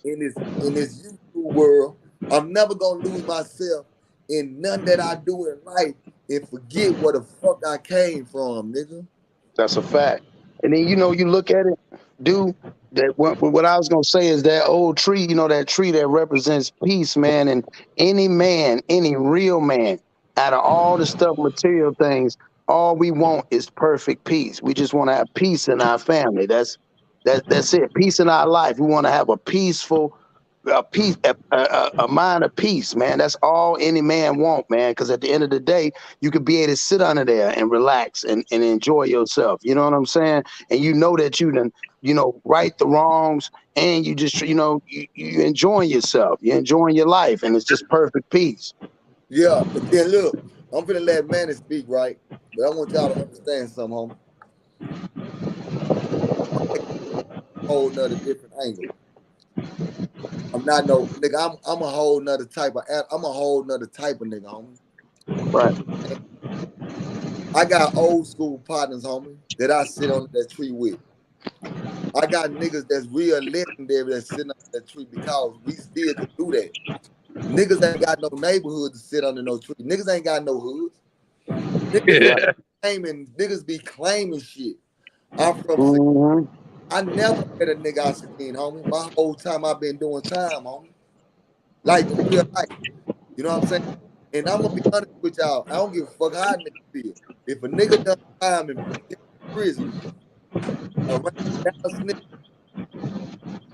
[SPEAKER 1] in this YouTube world. I'm never gonna lose myself in none that I do in life and forget where the fuck I came from, nigga.
[SPEAKER 6] That's a fact. And then you look at it, dude. That what I was gonna say is that old tree, that tree that represents peace, man. And any man, any real man, out of all the stuff, material things, all we want is perfect peace. We just want to have peace in our family. That's it. Peace in our life. We want to have a peaceful, peace, a mind of peace, man. That's all any man want, man. Because at the end of the day, you could be able to sit under there and relax and enjoy yourself. You know what I'm saying? And you know that you done, right the wrongs, and you just, you enjoying yourself. You're enjoying your life, and it's just perfect peace.
[SPEAKER 1] Yeah, but then look, I'm finna let Manny speak, right? But I want y'all to understand something, homie. A whole nother different angle. I'm not no nigga. I'm a whole nother type of. I'm a whole nother type of nigga, homie.
[SPEAKER 6] Right.
[SPEAKER 1] I got old school partners, homie, that I sit under that tree with. I got niggas that's real legendary that's sitting under that tree because we still could do that. Niggas ain't got no neighborhood to sit under no tree. Niggas ain't got no hoods. Niggas be claiming shit. I'm from.
[SPEAKER 6] Mm-hmm.
[SPEAKER 1] I never met a nigga I seen, homie. My whole time I've been doing time, homie. Like in real life. You know what I'm saying? And I'm gonna be honest with y'all. I don't give a fuck how a nigga feel. If a nigga done time in prison around Dallas, nigga,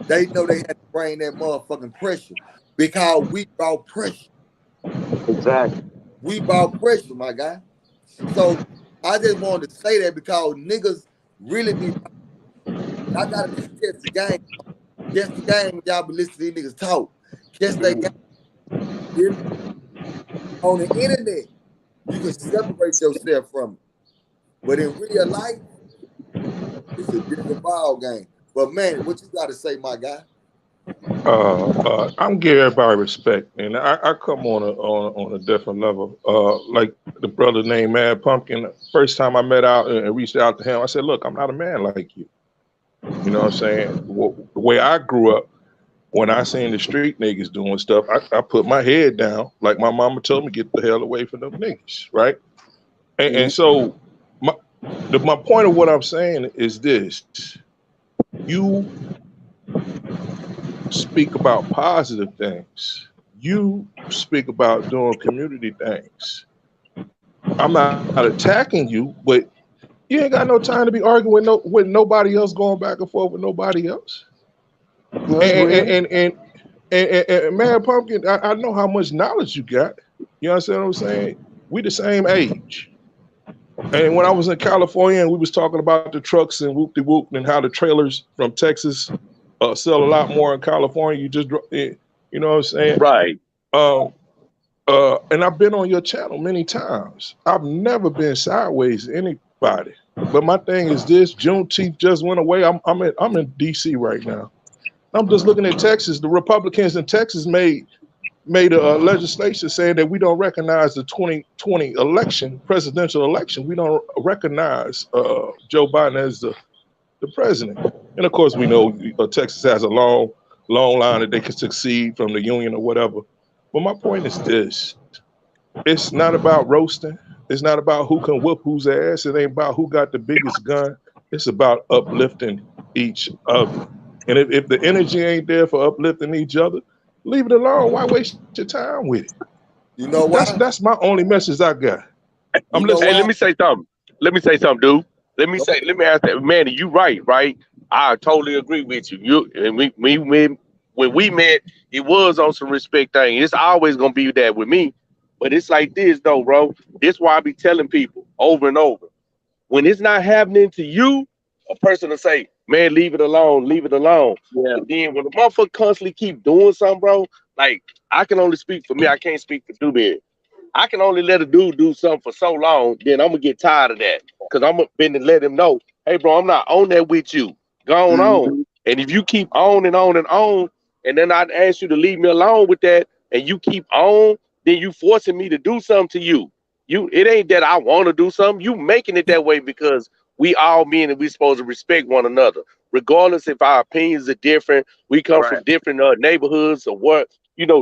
[SPEAKER 1] they know they had to bring that motherfucking pressure because we brought pressure.
[SPEAKER 6] Exactly.
[SPEAKER 1] We brought pressure, my guy. So I just wanted to say that because niggas really be. I gotta catch the game. Catch the game when y'all be listening to these niggas talk. Catch that game. Hear me? On the internet, you can separate yourself from it. But in real life, it's a different ball game. But man, what you gotta say, my guy?
[SPEAKER 2] I'm giving everybody respect, and I come on a different level. Like the brother named Mad Pumpkin. First time I met out and reached out to him, I said, "Look, I'm not a man like you." You know what I'm saying? The way I grew up, when I seen the street niggas doing stuff, I put my head down, like my mama told me, get the hell away from them niggas, right? And so my point of what I'm saying is this: you speak about positive things. You speak about doing community things. I'm not attacking you, but you ain't got no time to be arguing with nobody else, going back and forth with nobody else. And man, Pumpkin, I know how much knowledge you got. You understand what I'm saying? We the same age. And when I was in California and we was talking about the trucks and whoop-de-whoop and how the trailers from Texas sell a lot more in California, you know what I'm saying?
[SPEAKER 3] Right.
[SPEAKER 2] And I've been on your channel many times. I've never been sideways to anybody. But my thing is this: Juneteenth just went away. I'm in D.C. right now. I'm just looking at Texas. The Republicans in Texas made a legislation saying that we don't recognize the 2020 presidential election. We don't recognize Joe Biden as the president. And of course, we know Texas has a long line that they can succeed from the union or whatever. But my point is this: it's not about roasting. It's not about who can whoop whose ass. It ain't about who got the biggest gun. It's about uplifting each other. And if the energy ain't there for uplifting each other, leave it alone. Why waste your time with it?
[SPEAKER 1] You know why?
[SPEAKER 2] That's my only message I got. I'm
[SPEAKER 1] You know
[SPEAKER 2] listening.
[SPEAKER 3] Hey,
[SPEAKER 1] why?
[SPEAKER 3] let me say something. Let me say something, dude. Let me ask that, Manny. You right? I totally agree with you. When we met, it was on some respect thing. It's always gonna be that with me. But it's like this though, bro. This why I be telling people over and over. When it's not happening to you, a person will say, "Man, leave it alone, leave it alone."
[SPEAKER 6] Yeah.
[SPEAKER 3] But then when the motherfucker constantly keep doing something, bro, like I can only speak for me. I can't speak for Dewberry. I can only let a dude do something for so long, then I'm gonna get tired of that. Cause I'm gonna bend and let him know, hey bro, I'm not on that with you. Go on. And if you keep on and on and on, and then I'd ask you to leave me alone with that, and you keep on, then you forcing me to do something to you. It ain't that I want to do something. You making it that way because we all men and we supposed to respect one another, regardless if our opinions are different. We come from
[SPEAKER 6] Right.
[SPEAKER 3] different neighborhoods or what,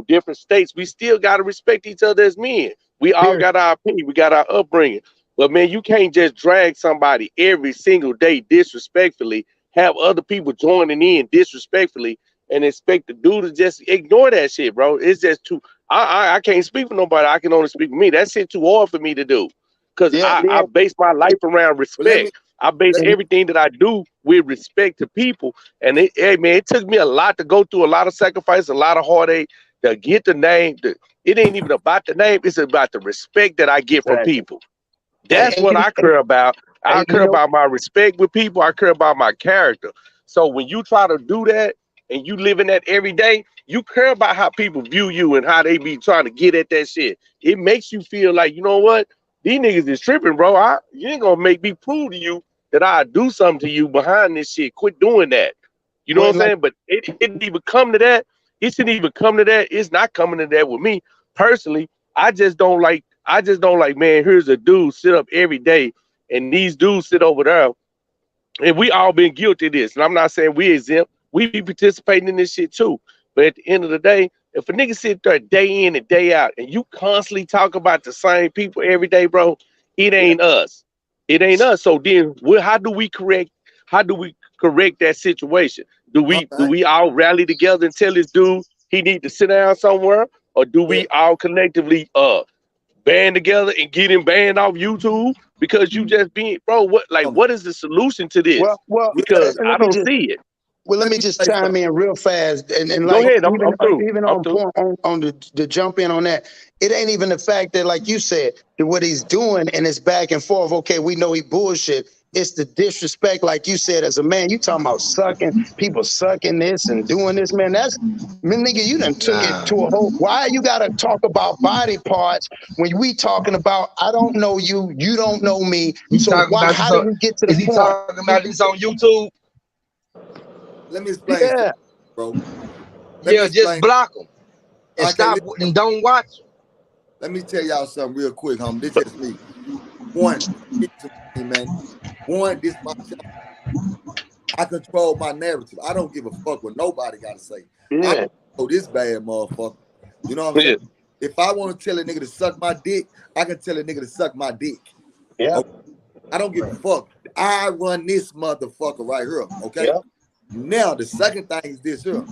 [SPEAKER 3] different states. We still got to respect each other as men. We all
[SPEAKER 6] Period.
[SPEAKER 3] got our opinion. We got our upbringing. But man, you can't just drag somebody every single day disrespectfully, have other people joining in disrespectfully, and expect the dude to just ignore that shit, bro. It's just too. I can't speak for nobody. I can only speak for me. That shit too hard for me to do, cause
[SPEAKER 6] Yeah.
[SPEAKER 3] I base my life around
[SPEAKER 1] But let me
[SPEAKER 3] respect. I base
[SPEAKER 1] let,
[SPEAKER 3] everything that I do with respect to people. And hey man, it took me a lot to go through, a lot of sacrifice, a lot of heartache to get the name. It ain't even about the name. It's about the respect that I get from
[SPEAKER 6] Exactly.
[SPEAKER 3] people. That's what I care about. I
[SPEAKER 6] And
[SPEAKER 3] care about my respect with people. I care about my character. So when you try to do that and you live in that every day, you care about how people view you and how they be trying to get at that shit. It makes you feel like, you know what? These niggas is tripping, bro. You ain't gonna make me prove to you that I do something to you behind this shit. Quit doing that. You know what
[SPEAKER 6] well,
[SPEAKER 3] I'm
[SPEAKER 6] like,
[SPEAKER 3] saying? But it didn't even come to that. It shouldn't even come to that. It's not coming to that with me personally. I just don't like, man, here's a dude sit up every day and these dudes sit over there and we all been guilty of this. And I'm not saying we exempt. We be participating in this shit too. But at the end of the day, if a nigga sit there day in and day out and you constantly talk about the same people every day, bro, it
[SPEAKER 6] yeah,
[SPEAKER 3] ain't us. It ain't us. So then how do we correct that situation? Do
[SPEAKER 1] all
[SPEAKER 3] we do
[SPEAKER 1] right.
[SPEAKER 3] we all rally together and tell this dude he need to sit down somewhere? Or do
[SPEAKER 1] Yeah,
[SPEAKER 3] we all collectively band together and get him banned off YouTube because you just being, bro,
[SPEAKER 1] um,
[SPEAKER 3] what is the solution to this?
[SPEAKER 6] well,
[SPEAKER 1] real
[SPEAKER 3] Because
[SPEAKER 1] fast.
[SPEAKER 3] I don't see it.
[SPEAKER 6] let
[SPEAKER 1] Let
[SPEAKER 6] me
[SPEAKER 1] me
[SPEAKER 6] just
[SPEAKER 1] say
[SPEAKER 6] chime
[SPEAKER 1] something.
[SPEAKER 6] in real fast and
[SPEAKER 3] Go
[SPEAKER 6] like
[SPEAKER 3] ahead. I'm
[SPEAKER 6] even
[SPEAKER 3] I'm through.
[SPEAKER 6] even
[SPEAKER 3] I'm
[SPEAKER 6] on
[SPEAKER 3] through.
[SPEAKER 6] point on the jump in on that. It ain't even the fact that like you said that what he's doing and it's back and forth. Okay, we know he bullshit. It's the disrespect, like you said, as a man. You talking about sucking people sucking this and doing this, man. That's man, nigga. You done took it
[SPEAKER 9] Nah.
[SPEAKER 6] to a whole. Why you gotta talk about body parts when we talking about I don't know you, you don't know me.
[SPEAKER 9] He
[SPEAKER 6] So
[SPEAKER 9] talking
[SPEAKER 6] why?
[SPEAKER 9] about this
[SPEAKER 6] How did
[SPEAKER 9] on,
[SPEAKER 6] we get to the
[SPEAKER 9] is he
[SPEAKER 6] point?
[SPEAKER 9] talking about this on YouTube?
[SPEAKER 1] Let me explain something,
[SPEAKER 6] Yeah,
[SPEAKER 1] bro. Let me
[SPEAKER 9] Yeah, just
[SPEAKER 1] explain.
[SPEAKER 9] block him and
[SPEAKER 1] Okay,
[SPEAKER 9] stop and don't watch him.
[SPEAKER 1] let me tell y'all something real quick, homie. This just me. One, listen to me, man. One, this my show. I control my narrative. I don't give a fuck what nobody got to say. I
[SPEAKER 6] yeah.
[SPEAKER 1] know this bad motherfucker. You know what I'm saying?
[SPEAKER 3] Yeah.
[SPEAKER 1] If I want to tell a nigga to suck my dick, I can tell a nigga to suck my dick.
[SPEAKER 6] Yep.
[SPEAKER 1] Okay? I don't give a fuck. I run this motherfucker right here. Okay.
[SPEAKER 6] Yep.
[SPEAKER 1] Now the second thing is this here.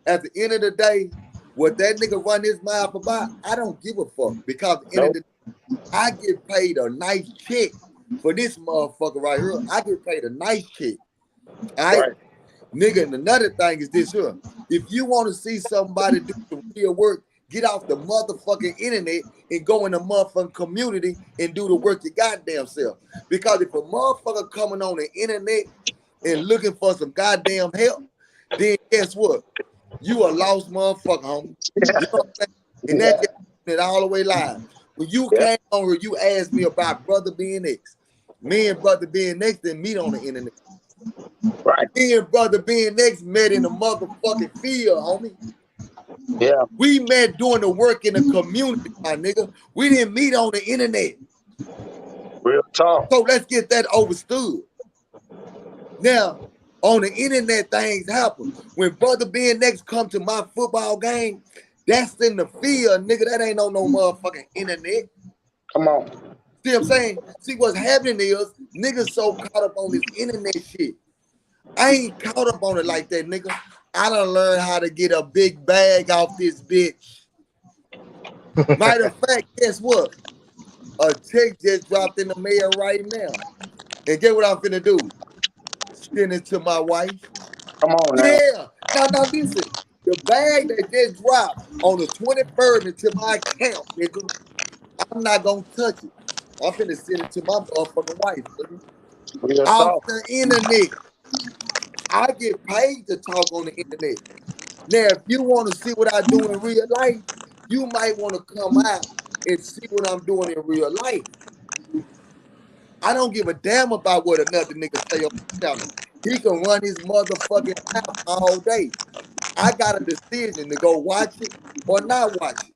[SPEAKER 1] At the end of the day, what that nigga run his mouth about, I don't give a fuck because at the end of
[SPEAKER 6] Nope.
[SPEAKER 1] the day, I get paid a nice check for this motherfucker right here. I get paid a nice check. All right,
[SPEAKER 6] Right.
[SPEAKER 1] nigga. And another thing is this here. If you want to see somebody do some real work, get off the motherfucking internet and go in the motherfucking community and do the work your goddamn self. Because if a motherfucker coming on the internet and looking for some goddamn help, then guess what? You a lost motherfucker, homie. You know what I'm saying? And
[SPEAKER 6] Yeah.
[SPEAKER 1] that's just it all the way live. When you
[SPEAKER 6] Yeah.
[SPEAKER 1] came on here, you asked me about brother being next. Me and brother being next didn't meet on the internet.
[SPEAKER 6] Right.
[SPEAKER 1] Me and brother being next met in the motherfucking field, homie.
[SPEAKER 6] Yeah.
[SPEAKER 1] We met doing the work in the community, my nigga. We didn't meet on the internet.
[SPEAKER 6] Real talk.
[SPEAKER 1] So let's get that overstood. Now, on the internet, things happen. When brother being next come to my football game, that's in the field, nigga. That ain't on no motherfucking internet.
[SPEAKER 6] Come on.
[SPEAKER 1] See what I'm saying? See what's happening is niggas so caught up on this internet shit. I ain't caught up on it like that, nigga. I done learned how to get a big bag off this bitch. Matter of fact, guess what? A check just dropped in the mail right now. And get what I'm finna do? Send it to my wife.
[SPEAKER 6] Come on now.
[SPEAKER 1] Yeah. Now listen. The bag that just dropped on the 21st into my account, nigga, I'm not gonna touch it. I'm finna send it to my motherfucking wife, nigga.
[SPEAKER 6] Real
[SPEAKER 1] Off
[SPEAKER 6] talk.
[SPEAKER 1] the internet. I get paid to talk on the internet. Now, if you want to see what I do in real life, you might want to come out and see what I'm doing in real life. I don't give a damn about what another nigga say on the channel. He can run his motherfucking mouth all day. I got a decision to go watch it or not watch it.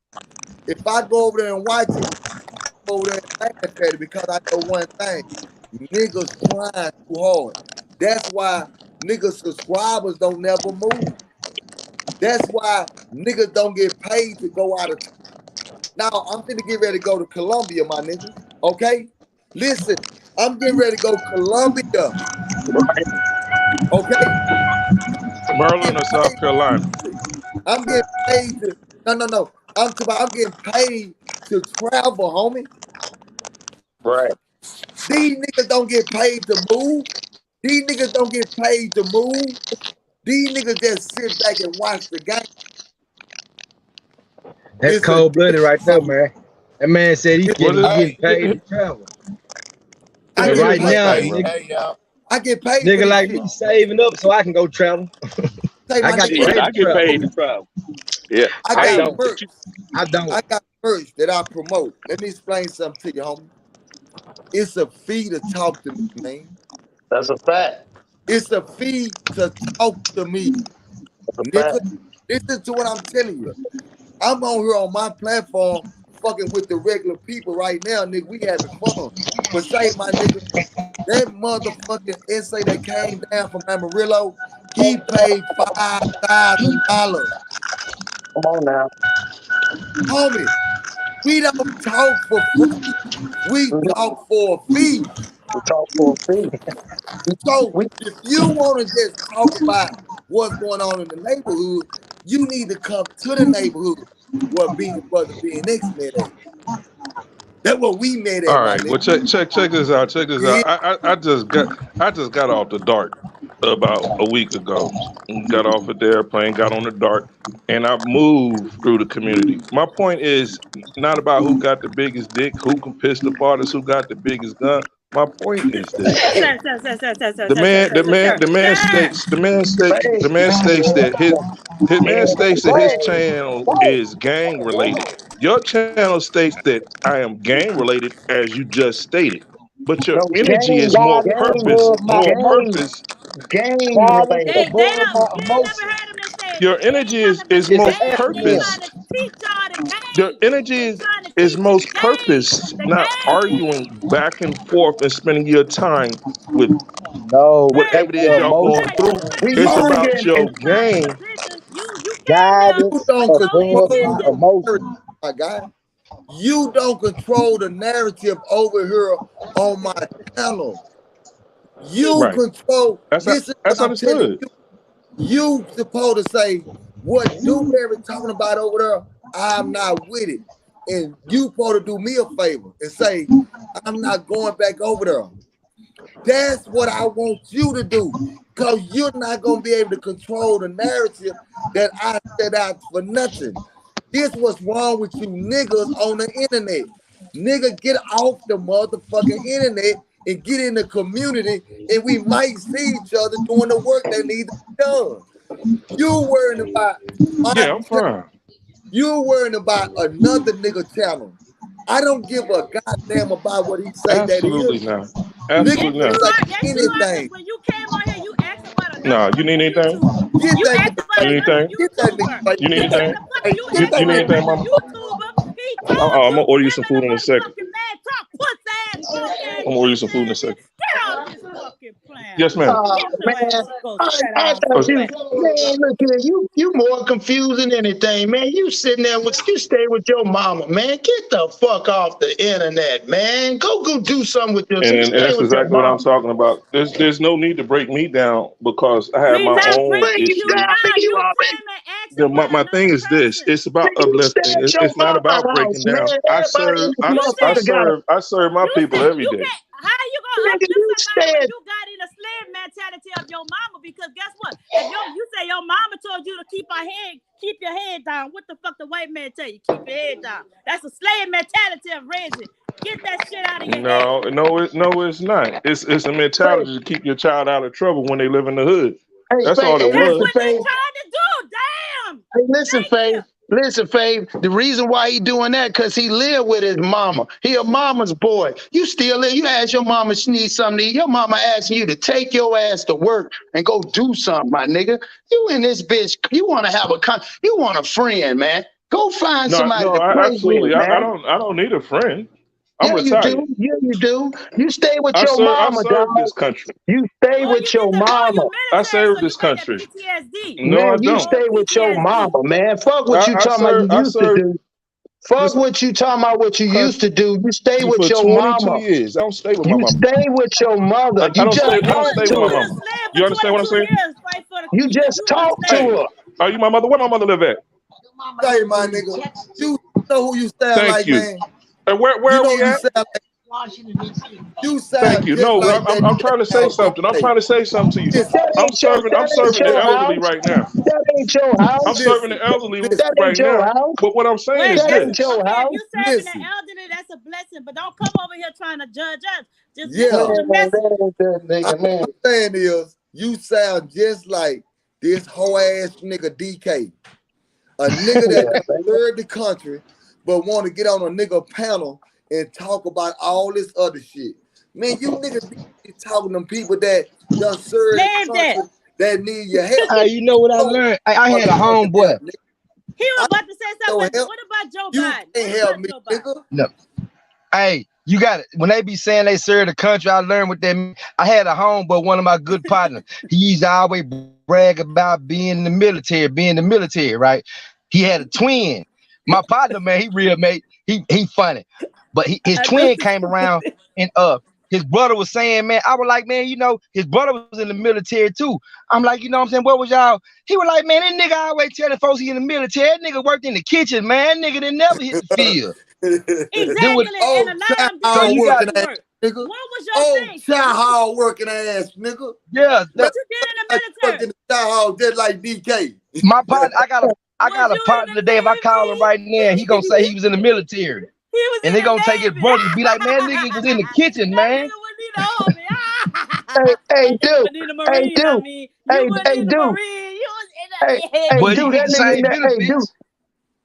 [SPEAKER 1] If I go over there and watch it, I go over there and laugh at it because I know one thing. Niggas trying too hard. That's why niggas subscribers don't never move. That's why niggas don't get paid to go out of town. Now, I'm finna get ready to go to Colombia, my niggas. Okay? Listen, I'm getting ready to go to Colombia. Okay?
[SPEAKER 2] Maryland
[SPEAKER 1] Get
[SPEAKER 2] or South
[SPEAKER 1] paid.
[SPEAKER 2] Carolina?
[SPEAKER 1] I'm getting paid to no. I'm getting paid to travel, homie.
[SPEAKER 6] Right.
[SPEAKER 1] These niggas don't get paid to move. These niggas don't get paid to move. These niggas just sit back and watch the game.
[SPEAKER 9] That's
[SPEAKER 1] It's a
[SPEAKER 9] cold blooded
[SPEAKER 1] difference,
[SPEAKER 9] right
[SPEAKER 1] my
[SPEAKER 9] there, man. That man said he
[SPEAKER 2] What
[SPEAKER 9] getting he
[SPEAKER 2] is?
[SPEAKER 9] getting
[SPEAKER 8] Hey,
[SPEAKER 9] paid to travel.
[SPEAKER 1] I
[SPEAKER 9] And
[SPEAKER 2] Here's
[SPEAKER 1] get
[SPEAKER 9] right
[SPEAKER 2] my
[SPEAKER 1] paid.
[SPEAKER 9] now,
[SPEAKER 2] thing,
[SPEAKER 8] hey,
[SPEAKER 2] bro.
[SPEAKER 9] nigga,
[SPEAKER 8] hey, y'all.
[SPEAKER 1] I get paid for
[SPEAKER 9] nigga
[SPEAKER 1] this
[SPEAKER 9] like
[SPEAKER 1] shit.
[SPEAKER 9] me saving up so I can go travel.
[SPEAKER 1] Say
[SPEAKER 9] I
[SPEAKER 1] my
[SPEAKER 9] got
[SPEAKER 1] nigga,
[SPEAKER 9] to
[SPEAKER 4] Shit,
[SPEAKER 9] pay
[SPEAKER 4] I
[SPEAKER 9] to
[SPEAKER 4] get
[SPEAKER 9] travel.
[SPEAKER 4] paid to travel. Yeah,
[SPEAKER 1] I
[SPEAKER 9] I
[SPEAKER 4] I
[SPEAKER 1] got
[SPEAKER 4] ain't.
[SPEAKER 9] don't.
[SPEAKER 1] merch.
[SPEAKER 9] I don't.
[SPEAKER 1] I got merch that I promote. Let me explain something to you, homie. It's a fee to talk to me, man.
[SPEAKER 6] That's a fact.
[SPEAKER 1] It's a fee to talk to me,
[SPEAKER 6] That's a
[SPEAKER 1] nigga.
[SPEAKER 6] fact.
[SPEAKER 1] Listen to what I'm telling you. I'm on here on my platform fucking with the regular people right now, nigga. We having fun. But say, my nigga, that motherfucking essay that came down from Amarillo, he paid $5,000.
[SPEAKER 6] Come on now.
[SPEAKER 1] Homie, we don't talk for free. We
[SPEAKER 6] Mhm.
[SPEAKER 1] talk for a fee.
[SPEAKER 6] We talk for a fee.
[SPEAKER 1] So
[SPEAKER 6] We
[SPEAKER 1] if you want to just talk about what's going on in the neighborhood, you need to come to the neighborhood where being brother being next met at. That's what we met
[SPEAKER 2] All
[SPEAKER 1] at, my
[SPEAKER 2] right.
[SPEAKER 1] nigga.
[SPEAKER 2] Well, check this out. Check this
[SPEAKER 1] You
[SPEAKER 2] out.
[SPEAKER 1] hear?
[SPEAKER 2] I just got off the dart about a week ago. Got off of the airplane, got on the dart, and I moved through the community. My point is not about who got the biggest dick, who can piss the farthest, who got the biggest gun. My point is this: the man states that his channel is gang related. Your channel states that I am gang related, as you just stated, but your
[SPEAKER 6] no
[SPEAKER 2] energy is
[SPEAKER 6] game, game, game related.
[SPEAKER 5] They don't. You ain't never heard them that say
[SPEAKER 2] your
[SPEAKER 5] they ain't
[SPEAKER 2] energy
[SPEAKER 5] trying to make
[SPEAKER 2] is
[SPEAKER 5] the
[SPEAKER 6] It's an
[SPEAKER 2] most
[SPEAKER 5] game. They
[SPEAKER 6] acronym.
[SPEAKER 5] trying to
[SPEAKER 2] purposed.
[SPEAKER 5] teach y'all the
[SPEAKER 2] Your
[SPEAKER 5] game.
[SPEAKER 2] energy
[SPEAKER 5] They trying to
[SPEAKER 2] is
[SPEAKER 5] teach you the
[SPEAKER 2] most
[SPEAKER 5] game.
[SPEAKER 2] purposed,
[SPEAKER 5] The
[SPEAKER 2] not
[SPEAKER 5] game.
[SPEAKER 2] arguing back and forth and spending your time with
[SPEAKER 9] No,
[SPEAKER 5] Right,
[SPEAKER 2] whatever it
[SPEAKER 9] it's
[SPEAKER 2] is
[SPEAKER 9] your
[SPEAKER 2] y'all
[SPEAKER 5] right,
[SPEAKER 2] going
[SPEAKER 5] right.
[SPEAKER 2] through.
[SPEAKER 5] You
[SPEAKER 9] emotion,
[SPEAKER 5] but
[SPEAKER 6] We
[SPEAKER 2] It's
[SPEAKER 5] you
[SPEAKER 6] moving
[SPEAKER 2] about
[SPEAKER 5] you
[SPEAKER 2] your
[SPEAKER 6] and
[SPEAKER 5] you not in
[SPEAKER 2] game.
[SPEAKER 5] position. You came there
[SPEAKER 1] You
[SPEAKER 9] guidance
[SPEAKER 1] don't
[SPEAKER 5] with your
[SPEAKER 9] above
[SPEAKER 1] control
[SPEAKER 5] intentions.
[SPEAKER 1] the
[SPEAKER 9] emotion.
[SPEAKER 1] narrative, my guy. You don't control the narrative over here on my channel. You
[SPEAKER 2] Right.
[SPEAKER 1] control. Listen to
[SPEAKER 2] That's
[SPEAKER 1] what I'm telling
[SPEAKER 2] understood.
[SPEAKER 1] you. You supposed to say what Dewberry talking about over there. I'm not with it, and you supposed to do me a favor and say I'm not going back over there. That's what I want you to do, because you're not gonna be able to control the narrative that I set out for nothing. This what's wrong with you niggas on the internet. Nigga, get off the motherfucking internet and get in the community, and we might see each other doing the work that needs to be done. You worrying about my
[SPEAKER 2] Yeah, I'm
[SPEAKER 1] channel.
[SPEAKER 2] fine.
[SPEAKER 1] You worrying about another nigga channel. I don't give a goddamn about what he say that is.
[SPEAKER 2] Absolutely not.
[SPEAKER 1] Nigga
[SPEAKER 5] Yes,
[SPEAKER 2] Absolutely
[SPEAKER 1] can
[SPEAKER 5] you
[SPEAKER 2] not.
[SPEAKER 1] say
[SPEAKER 5] are. Yes, you are. Because
[SPEAKER 1] anything.
[SPEAKER 5] when you came on here, you asked about another
[SPEAKER 2] Nah, you need
[SPEAKER 5] fucking
[SPEAKER 2] anything?
[SPEAKER 5] YouTuber.
[SPEAKER 1] Get
[SPEAKER 5] You
[SPEAKER 1] that
[SPEAKER 5] asked
[SPEAKER 1] nigga
[SPEAKER 5] about
[SPEAKER 2] You
[SPEAKER 1] right.
[SPEAKER 2] need
[SPEAKER 5] another
[SPEAKER 2] anything?
[SPEAKER 1] Get that nigga
[SPEAKER 5] YouTuber.
[SPEAKER 1] right
[SPEAKER 2] You need
[SPEAKER 1] there.
[SPEAKER 5] Nigga,
[SPEAKER 2] anything?
[SPEAKER 5] the fuck
[SPEAKER 1] Hey,
[SPEAKER 5] you
[SPEAKER 1] get
[SPEAKER 5] asked
[SPEAKER 1] that
[SPEAKER 2] You need
[SPEAKER 1] nigga
[SPEAKER 5] about
[SPEAKER 2] anything,
[SPEAKER 5] another
[SPEAKER 2] mama?
[SPEAKER 5] YouTuber. He told
[SPEAKER 2] I'm
[SPEAKER 5] you,
[SPEAKER 2] gonna order you
[SPEAKER 5] him
[SPEAKER 2] some
[SPEAKER 5] and the
[SPEAKER 2] food in a second.
[SPEAKER 5] motherfucking man talk puss ass, punk ass,
[SPEAKER 2] I'm gonna order you
[SPEAKER 5] bitch
[SPEAKER 2] some food in a
[SPEAKER 5] ass nigga.
[SPEAKER 2] second.
[SPEAKER 5] Get off this fucking plan.
[SPEAKER 2] Yes, ma'am.
[SPEAKER 6] Oh
[SPEAKER 5] Get your
[SPEAKER 6] man,
[SPEAKER 5] ass and go
[SPEAKER 6] I,
[SPEAKER 5] sit
[SPEAKER 6] I
[SPEAKER 5] down
[SPEAKER 6] thought
[SPEAKER 2] Oh,
[SPEAKER 6] you,
[SPEAKER 5] somewhere.
[SPEAKER 6] man. Look here, you more confused than anything, man. You sitting there with you stay with your mama, man. Get the fuck off the internet, man. Go do something with yourself.
[SPEAKER 2] and
[SPEAKER 6] Stay
[SPEAKER 2] that's
[SPEAKER 6] with your
[SPEAKER 2] exactly what I'm
[SPEAKER 6] mama.
[SPEAKER 2] talking about. There's no need to break me down because I have
[SPEAKER 5] We
[SPEAKER 2] my
[SPEAKER 5] not
[SPEAKER 2] own
[SPEAKER 6] Break
[SPEAKER 5] breaking
[SPEAKER 6] you
[SPEAKER 5] you
[SPEAKER 2] issues.
[SPEAKER 6] down, nigga.
[SPEAKER 5] down.
[SPEAKER 6] You
[SPEAKER 5] You
[SPEAKER 6] already,
[SPEAKER 5] came and asked about
[SPEAKER 2] My thing
[SPEAKER 5] another
[SPEAKER 2] is this:
[SPEAKER 5] person.
[SPEAKER 2] it's about
[SPEAKER 6] nigga, you stay
[SPEAKER 2] uplifting.
[SPEAKER 6] at your
[SPEAKER 2] It's not
[SPEAKER 6] mama
[SPEAKER 2] about
[SPEAKER 6] house,
[SPEAKER 2] breaking down.
[SPEAKER 6] man. Everybody in this
[SPEAKER 5] You said
[SPEAKER 6] motherfucker got a
[SPEAKER 2] I serve my
[SPEAKER 5] You
[SPEAKER 2] people
[SPEAKER 5] said
[SPEAKER 2] every
[SPEAKER 5] you
[SPEAKER 2] day.
[SPEAKER 5] can't. How you gonna
[SPEAKER 6] nigga.
[SPEAKER 5] uplift
[SPEAKER 6] You
[SPEAKER 5] somebody when
[SPEAKER 6] stay.
[SPEAKER 5] you got in a slave mentality of your mama? Because guess what? If you say your mama told you to keep your head down. What the fuck the white man tell you? Keep your head down. That's a slave mentality of raising. Get that shit out of your head.
[SPEAKER 2] No, it's not. It's a
[SPEAKER 6] Faith.
[SPEAKER 2] mentality to keep your child out of trouble when they live in the hood.
[SPEAKER 6] Hey,
[SPEAKER 2] That's
[SPEAKER 6] Faith.
[SPEAKER 2] all
[SPEAKER 6] Hey,
[SPEAKER 2] it
[SPEAKER 5] That's
[SPEAKER 2] was.
[SPEAKER 6] listen,
[SPEAKER 5] what they
[SPEAKER 6] Faith.
[SPEAKER 5] trying to do. Damn.
[SPEAKER 6] Hey, listen,
[SPEAKER 5] Thank
[SPEAKER 6] Faith.
[SPEAKER 5] you.
[SPEAKER 6] Listen, Fave, the reason why he doing that because he live with his mama. He a mama's boy. You still live. You ask your mama she needs something to eat. Your mama asking you to take your ass to work and go do something, my nigga. You in this bitch. You want to have you want a friend, man. Go find
[SPEAKER 2] No,
[SPEAKER 6] somebody
[SPEAKER 2] no,
[SPEAKER 6] to play with,
[SPEAKER 2] absolutely. I
[SPEAKER 6] man.
[SPEAKER 2] don't need a friend. I'm
[SPEAKER 6] Yeah, you
[SPEAKER 2] retired.
[SPEAKER 6] do. Yeah, you do. You stay with your
[SPEAKER 2] I
[SPEAKER 6] mama, dog.
[SPEAKER 2] serve this country.
[SPEAKER 6] You stay
[SPEAKER 5] Well, you
[SPEAKER 6] with
[SPEAKER 5] need
[SPEAKER 6] your
[SPEAKER 5] to know
[SPEAKER 6] mama.
[SPEAKER 5] you
[SPEAKER 2] I
[SPEAKER 5] military,
[SPEAKER 2] serve
[SPEAKER 5] so you
[SPEAKER 2] this
[SPEAKER 5] got that
[SPEAKER 2] country.
[SPEAKER 5] PTSD.
[SPEAKER 2] No, I
[SPEAKER 6] Man, you
[SPEAKER 2] don't.
[SPEAKER 6] stay with your
[SPEAKER 5] PTSD.
[SPEAKER 6] mama, man. Fuck what you talking about you
[SPEAKER 2] I
[SPEAKER 6] used to
[SPEAKER 2] served
[SPEAKER 6] do. Fuck
[SPEAKER 2] this
[SPEAKER 6] what you talking about what you used to do. You stay
[SPEAKER 2] for
[SPEAKER 6] with your
[SPEAKER 2] 22
[SPEAKER 6] mama.
[SPEAKER 2] years. I don't stay with my
[SPEAKER 6] You
[SPEAKER 2] mama.
[SPEAKER 6] stay with your mother.
[SPEAKER 2] I
[SPEAKER 6] You
[SPEAKER 2] don't
[SPEAKER 6] just
[SPEAKER 2] stay.
[SPEAKER 5] Well,
[SPEAKER 2] I don't
[SPEAKER 6] talk
[SPEAKER 2] stay with
[SPEAKER 6] to
[SPEAKER 2] my
[SPEAKER 5] you
[SPEAKER 6] her.
[SPEAKER 5] was a
[SPEAKER 2] mama.
[SPEAKER 5] slave
[SPEAKER 2] You
[SPEAKER 5] for
[SPEAKER 2] understand what I'm
[SPEAKER 5] 22
[SPEAKER 2] saying?
[SPEAKER 5] years. Fight for the.
[SPEAKER 6] You just
[SPEAKER 5] You was a
[SPEAKER 6] talk to
[SPEAKER 5] slave.
[SPEAKER 2] Hey,
[SPEAKER 6] her.
[SPEAKER 2] are you my mother? Where my mother live at?
[SPEAKER 1] Hey, my nigga, you know who you sound
[SPEAKER 2] Thank
[SPEAKER 1] like,
[SPEAKER 2] you.
[SPEAKER 1] man.
[SPEAKER 2] And where
[SPEAKER 1] You
[SPEAKER 2] are
[SPEAKER 1] know
[SPEAKER 2] we
[SPEAKER 1] you
[SPEAKER 2] at?
[SPEAKER 1] sound like. You
[SPEAKER 2] Thank
[SPEAKER 1] sound
[SPEAKER 2] you.
[SPEAKER 1] just
[SPEAKER 2] No,
[SPEAKER 1] like that
[SPEAKER 2] I'm
[SPEAKER 1] nigga
[SPEAKER 2] trying to
[SPEAKER 1] that
[SPEAKER 2] say
[SPEAKER 1] out
[SPEAKER 2] something. I'm
[SPEAKER 1] DK.
[SPEAKER 2] trying to say something to you.
[SPEAKER 1] Listen,
[SPEAKER 2] I'm
[SPEAKER 6] That ain't
[SPEAKER 2] serving the
[SPEAKER 6] your
[SPEAKER 2] elderly
[SPEAKER 6] house.
[SPEAKER 2] right now.
[SPEAKER 6] That ain't your
[SPEAKER 2] I'm
[SPEAKER 6] house.
[SPEAKER 2] serving
[SPEAKER 1] listen,
[SPEAKER 2] the elderly
[SPEAKER 1] listen,
[SPEAKER 6] That ain't
[SPEAKER 2] right
[SPEAKER 6] your
[SPEAKER 2] now.
[SPEAKER 6] house.
[SPEAKER 2] But what I'm saying
[SPEAKER 5] Well,
[SPEAKER 2] is
[SPEAKER 6] That
[SPEAKER 5] that's
[SPEAKER 6] ain't
[SPEAKER 2] this.
[SPEAKER 6] your
[SPEAKER 5] okay. If
[SPEAKER 6] house.
[SPEAKER 5] you serving the
[SPEAKER 1] listen.
[SPEAKER 5] elderly, that's a blessing. But don't come over here trying to judge us. Just listen
[SPEAKER 6] Man,
[SPEAKER 1] Yeah,
[SPEAKER 5] to the message.
[SPEAKER 6] that ain't that
[SPEAKER 1] all
[SPEAKER 6] nigga, man.
[SPEAKER 1] I'm saying is you sound just like this whole ass nigga DK, a nigga that
[SPEAKER 6] Yeah,
[SPEAKER 1] done
[SPEAKER 6] man.
[SPEAKER 1] served the country, but want to get on a nigga panel and talk about all this other shit. Man, you niggas be talking to people that done served
[SPEAKER 5] Slave
[SPEAKER 1] the
[SPEAKER 5] that.
[SPEAKER 1] country that need your help.
[SPEAKER 9] You know what I
[SPEAKER 1] No
[SPEAKER 9] learned? I had a
[SPEAKER 1] motherfucking help,
[SPEAKER 9] homeboy.
[SPEAKER 1] nigga.
[SPEAKER 5] He was
[SPEAKER 1] I
[SPEAKER 5] about to say
[SPEAKER 1] don't
[SPEAKER 5] something, but
[SPEAKER 1] help.
[SPEAKER 5] what about Joe
[SPEAKER 1] You
[SPEAKER 5] Biden?
[SPEAKER 1] can't
[SPEAKER 5] What
[SPEAKER 1] help
[SPEAKER 5] about
[SPEAKER 1] me,
[SPEAKER 5] Joe Biden?
[SPEAKER 1] nigga.
[SPEAKER 9] No, hey, you got it. When they be saying they serve the country, I learned what that mean. I had a homeboy, one of my good partners. He used to always brag about being in the military, right? He had a twin. My partner, man, he real mate. He funny, but his
[SPEAKER 5] I know
[SPEAKER 9] twin
[SPEAKER 5] this
[SPEAKER 9] came around and his brother was saying, man, I was like, man, his brother was in the military too. I'm like, you know what I'm saying? What was y'all? He was like, man, that nigga always telling folks he in the military. That nigga worked in the kitchen, man. That nigga didn't never hit the field. Then what?
[SPEAKER 5] exactly, and
[SPEAKER 1] Oh,
[SPEAKER 5] a lot of them
[SPEAKER 9] So
[SPEAKER 5] didn't
[SPEAKER 1] child
[SPEAKER 9] you
[SPEAKER 5] even
[SPEAKER 9] got,
[SPEAKER 5] get
[SPEAKER 1] working
[SPEAKER 5] to
[SPEAKER 1] ass
[SPEAKER 5] work.
[SPEAKER 1] nigga.
[SPEAKER 5] What was your
[SPEAKER 1] Oh,
[SPEAKER 5] thing?
[SPEAKER 1] child hall working ass nigga.
[SPEAKER 9] yeah.
[SPEAKER 1] Man,
[SPEAKER 5] What you did in the
[SPEAKER 1] I worked in
[SPEAKER 5] military?
[SPEAKER 1] the child hall just like DK.
[SPEAKER 9] My partner, I
[SPEAKER 5] Was
[SPEAKER 9] got a
[SPEAKER 5] you in
[SPEAKER 9] partner
[SPEAKER 5] the
[SPEAKER 9] today. If I call him right now, he gonna say
[SPEAKER 5] Navy?
[SPEAKER 9] he was in the military,
[SPEAKER 5] He was
[SPEAKER 9] and
[SPEAKER 5] in
[SPEAKER 9] they
[SPEAKER 5] the
[SPEAKER 9] gonna take his
[SPEAKER 5] Navy.
[SPEAKER 9] brother and be like, man, nigga was in the kitchen,
[SPEAKER 5] That
[SPEAKER 9] man.
[SPEAKER 5] nigga was in the Army.
[SPEAKER 6] Hey,
[SPEAKER 5] That nigga
[SPEAKER 6] dude.
[SPEAKER 5] was in the
[SPEAKER 6] Hey,
[SPEAKER 5] Marine. I
[SPEAKER 6] dude.
[SPEAKER 5] mean, you
[SPEAKER 6] Hey,
[SPEAKER 5] wasn't
[SPEAKER 6] hey,
[SPEAKER 5] in the
[SPEAKER 6] dude.
[SPEAKER 5] Marine. You was in
[SPEAKER 6] Hey,
[SPEAKER 5] the
[SPEAKER 6] hey,
[SPEAKER 9] But he
[SPEAKER 6] dude.
[SPEAKER 9] get
[SPEAKER 6] That
[SPEAKER 9] the
[SPEAKER 6] nigga in
[SPEAKER 9] same
[SPEAKER 6] that. Hey, dude.
[SPEAKER 9] benefits.